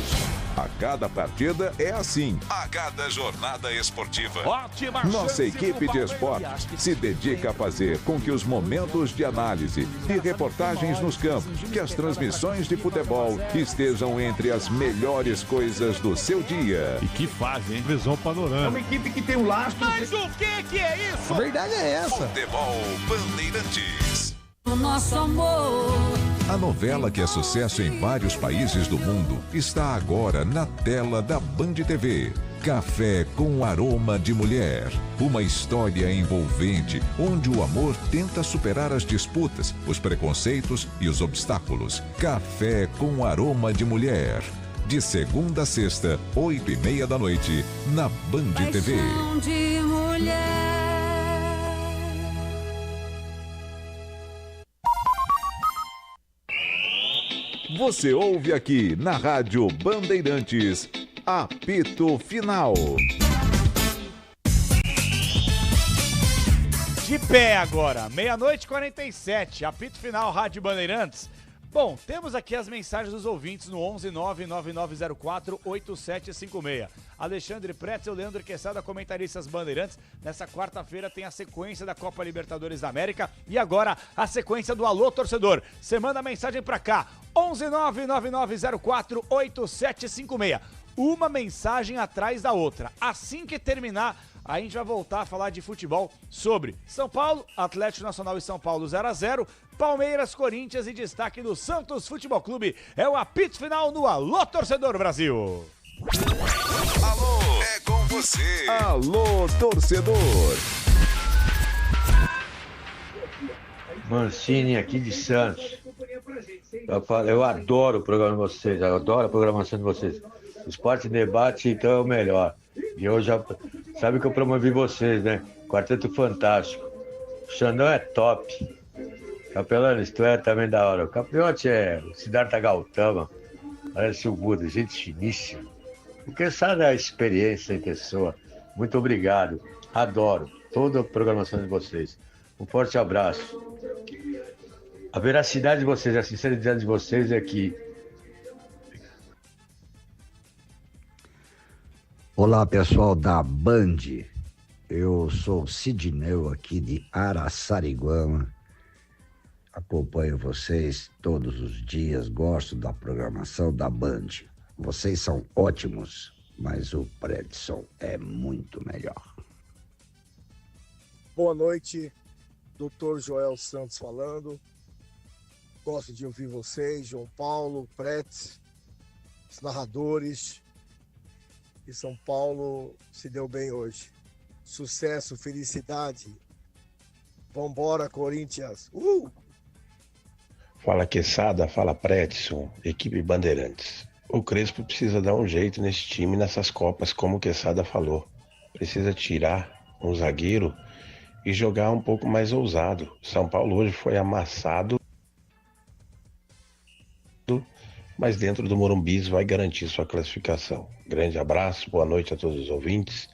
A cada partida é assim. A cada jornada esportiva. Nossa equipe de esportes se dedica a fazer com que os momentos de análise e reportagens nos campos, que as transmissões de futebol estejam entre as melhores coisas do seu dia. E que faz, hein? Visão panorâmica. É uma equipe que tem um lastro. Mas o que é isso? A verdade é essa. Futebol Bandeirantes. O nosso amor. A novela que é sucesso em vários países do mundo está agora na tela da Band TV. Café com Aroma de Mulher. Uma história envolvente, onde o amor tenta superar as disputas, os preconceitos e os obstáculos. Café com Aroma de Mulher. De segunda a sexta, 8h30 da noite, na Band TV. Paixão de mulher. Você ouve aqui na Rádio Bandeirantes, apito final. De pé agora, 00:47, apito final, Rádio Bandeirantes. Bom, temos aqui as mensagens dos ouvintes no 11-99904-8756. Alexandre Pretzel, Leandro Quesada, comentaristas Bandeirantes. Nessa quarta-feira tem a sequência da Copa Libertadores da América e agora a sequência do Alô Torcedor. Você manda a mensagem pra cá, 11-99904-8756. Uma mensagem atrás da outra. Assim que terminar, a gente vai voltar a falar de futebol sobre São Paulo, Atlético Nacional e São Paulo 0x0, Palmeiras, Corinthians e destaque do Santos Futebol Clube. É o apito final no Alô Torcedor Brasil. Alô, é com você. Alô Torcedor. Mancini aqui de Santos. Eu adoro o programa de vocês, eu adoro a programação de vocês. Esporte e debate, então, é o melhor. E eu já... Sabe que eu promovi vocês, né? Quarteto Fantástico. O Xandão é top. Capelanes, tu é também da hora. O Capriotti é o Siddhartha Gautama. Parece o Buda, gente finíssima. Porque sabe a experiência em pessoa. Muito obrigado. Adoro toda a programação de vocês. Um forte abraço. A veracidade de vocês, a sinceridade de vocês é que... Olá, pessoal da Band. Eu sou Sidneu aqui de Araçariguama. Acompanho vocês todos os dias, gosto da programação da Band. Vocês são ótimos, mas o Predson é muito melhor. Boa noite, Dr. Joel Santos falando. Gosto de ouvir vocês, João Paulo, Pretz, os narradores. E São Paulo se deu bem hoje. Sucesso, felicidade. Vambora, Corinthians. Fala Quesada, fala Pretson, equipe Bandeirantes. O Crespo precisa dar um jeito nesse time, nessas Copas, como o Quesada falou. Precisa tirar um zagueiro e jogar um pouco mais ousado. São Paulo hoje foi amassado, mas dentro do Morumbi vai garantir sua classificação. Grande abraço, boa noite a todos os ouvintes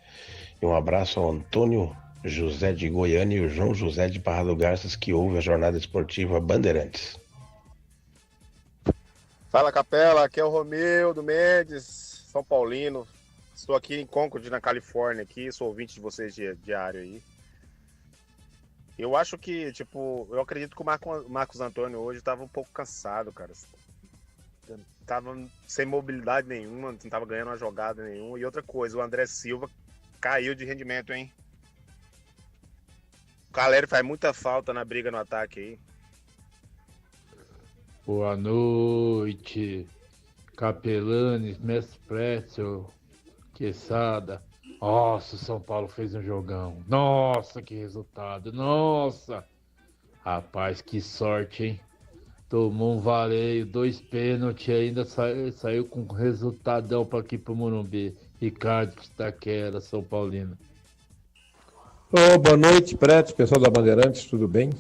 e um abraço ao Antônio José de Goiânia e o João José de Barra do Garças, que ouve a jornada esportiva Bandeirantes. Fala Capela, aqui é o Romeu do Mendes, São Paulino, Estou aqui em Concord, na Califórnia, aqui, sou ouvinte de vocês diário aí. Eu acho que, tipo, eu acredito que o Marcos Antônio hoje estava um pouco cansado, cara. Tava sem mobilidade nenhuma, não tava ganhando uma jogada nenhuma. E outra coisa, o André Silva caiu de rendimento, hein? O Caleri faz muita falta na briga no ataque aí. Boa noite, Capelani, Mestre Pretzel, Quesada. Nossa, o São Paulo fez um jogão. Nossa, que resultado. Nossa. Rapaz, que sorte, hein? Tomou um vareio, 2 pênaltis, ainda saiu com um resultadão para aqui pro Morumbi. Ricardo Taquera, São Paulino. Oh, boa noite, Pretzel, pessoal da Bandeirantes, tudo bem?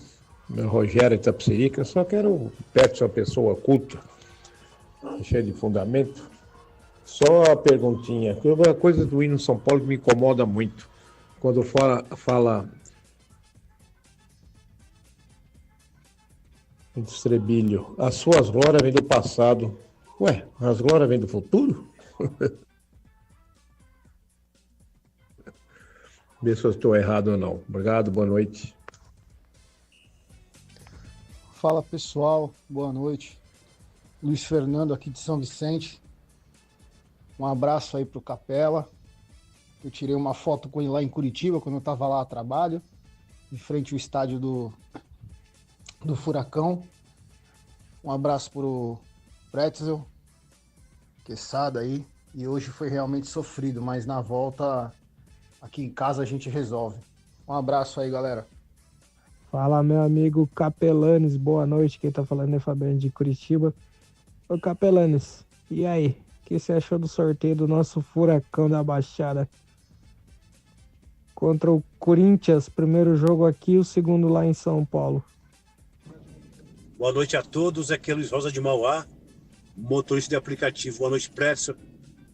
Meu Rogério Itapecerica, só quero perto de uma pessoa culta, cheia de fundamento. Só a perguntinha, uma coisa do hino São Paulo que me incomoda muito, quando fala o estribilho, as suas glórias vêm do passado. Ué, as glórias vêm do futuro? Vê se eu estou errado ou não. Obrigado, boa noite. Fala pessoal, boa noite. Luiz Fernando aqui de São Vicente. Um abraço aí pro Capela. Eu tirei uma foto com ele lá em Curitiba, quando eu estava lá a trabalho, em frente ao estádio do Furacão. Um abraço pro Pretzel, Quesada aí. E hoje foi realmente sofrido, mas na volta aqui em casa a gente resolve. Um abraço aí, galera. Fala, meu amigo Capelanes, boa noite. Quem tá falando é Fabiano de Curitiba. Ô Capelanes, e aí? O que você achou do sorteio do nosso Furacão da Baixada? Contra o Corinthians, primeiro jogo aqui, o segundo lá em São Paulo. Boa noite a todos, aqui é Luiz Rosa de Mauá, motorista de aplicativo. Boa noite, Pretzel,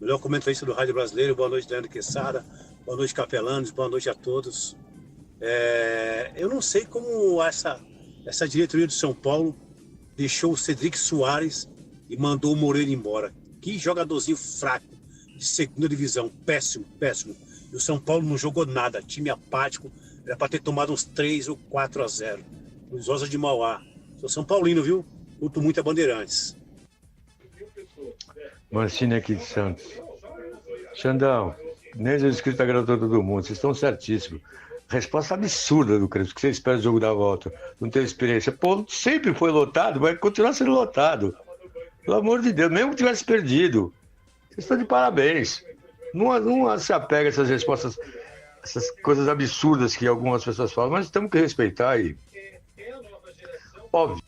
melhor comentarista do Rádio Brasileiro. Boa noite, Leandro Quesada. Boa noite, Capelanes. Boa noite a todos. Eu não sei como essa diretoria do São Paulo deixou o Cedric Soares e mandou o Moreira embora. Que jogadorzinho fraco, de segunda divisão, péssimo, péssimo. E o São Paulo não jogou nada, time apático, era para ter tomado uns 3 ou 4-0. Luiz Rosa de Mauá. Sou São Paulino, viu? Luto muito a Bandeirantes. Mancini aqui de Santos. Xandão, nem Jesus Cristo agradou todo mundo, vocês estão certíssimos. Resposta absurda do Crespo, que você espera o jogo da volta, não tem experiência. Pô, sempre foi lotado, vai continuar sendo lotado. Pelo amor de Deus, mesmo que tivesse perdido. Vocês estão de parabéns. Não se apega a essas respostas, essas coisas absurdas que algumas pessoas falam, mas temos que respeitar aí. Óbvio.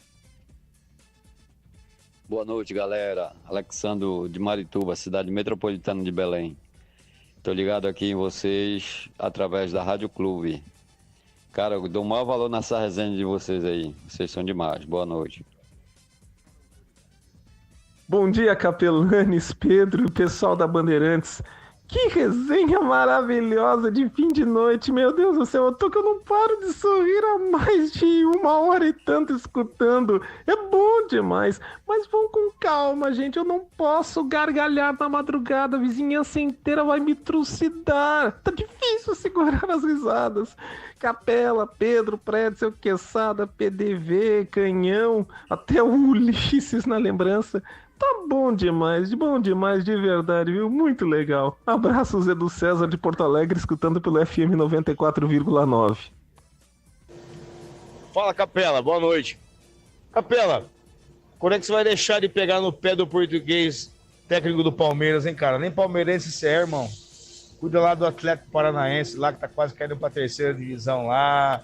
Boa noite, galera. Alexandro de Marituba, cidade metropolitana de Belém. Tô ligado aqui em vocês através da Rádio Clube. Cara, eu dou o maior valor nessa resenha de vocês aí. Vocês são demais. Boa noite. Bom dia, Capelanes, Pedro e pessoal da Bandeirantes. Que resenha maravilhosa de fim de noite, meu Deus do céu, eu tô que eu não paro de sorrir há mais de 1 hora e tanto escutando. É bom demais, mas vão com calma, gente, eu não posso gargalhar na madrugada, a vizinhança inteira vai me trucidar. Tá difícil segurar as risadas. Capela, Pedro, Pretzel, Quesada, PDV, Canhão, até o Ulisses na lembrança. Tá bom demais de verdade, viu? Muito legal. Abraços, Edu César de Porto Alegre, escutando pelo FM 94,9. Fala, Capela, boa noite. Capela, quando é que você vai deixar de pegar no pé do português técnico do Palmeiras, hein, cara? Nem palmeirense você é, irmão. Cuida lá do Atlético Paranaense, lá que tá quase caindo pra 3ª divisão lá.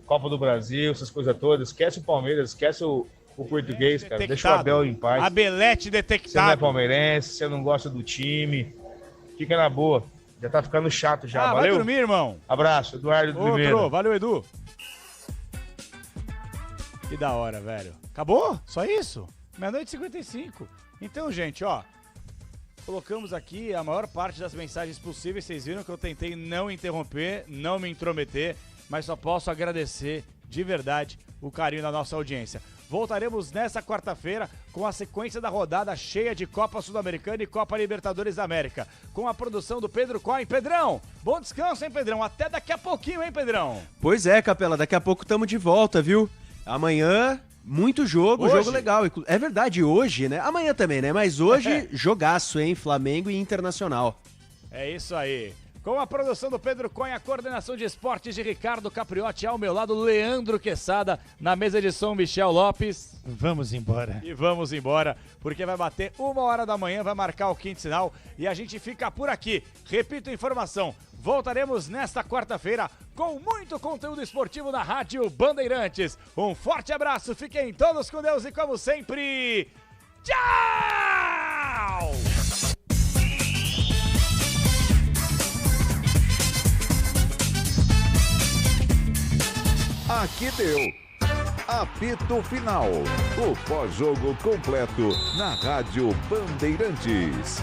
Copa do Brasil, essas coisas todas. Esquece o Palmeiras, esquece o português, cara. Deixa o Abel em paz. Abelete detectado. Você não é palmeirense, você não gosta do time. Fica na boa. Já tá ficando chato já. Valeu? Vai dormir, irmão. Abraço, Eduardo do Primeiro. Valeu, Edu. Que da hora, velho. Acabou? Só isso? 00:55. Então, gente, ó. Colocamos aqui a maior parte das mensagens possíveis. Vocês viram que eu tentei não interromper, não me intrometer, mas só posso agradecer de verdade o carinho da nossa audiência. Voltaremos nessa quarta-feira com a sequência da rodada cheia de Copa Sul-Americana e Copa Libertadores da América, com a produção do Pedro Coin. Pedrão, bom descanso, hein, Pedrão? Até daqui a pouquinho, hein, Pedrão? Pois é, Capela, daqui a pouco estamos de volta, viu? Amanhã, muito jogo, Hoje? jogo legal. É verdade, hoje, né? Amanhã também, né? Mas hoje, jogaço, hein? Flamengo e Internacional. É isso aí. Com a produção do Pedro Coin, a coordenação de esportes de Ricardo Capriotti, ao meu lado, Leandro Quesada, na mesa de som, Michel Lopes. Vamos embora. E vamos embora, porque vai bater 1h da manhã, vai marcar o quinto sinal e a gente fica por aqui. Repito a informação, voltaremos nesta quarta-feira com muito conteúdo esportivo na Rádio Bandeirantes. Um forte abraço, fiquem todos com Deus e como sempre, tchau! Aqui deu. Apito Final. O pós-jogo completo na Rádio Bandeirantes.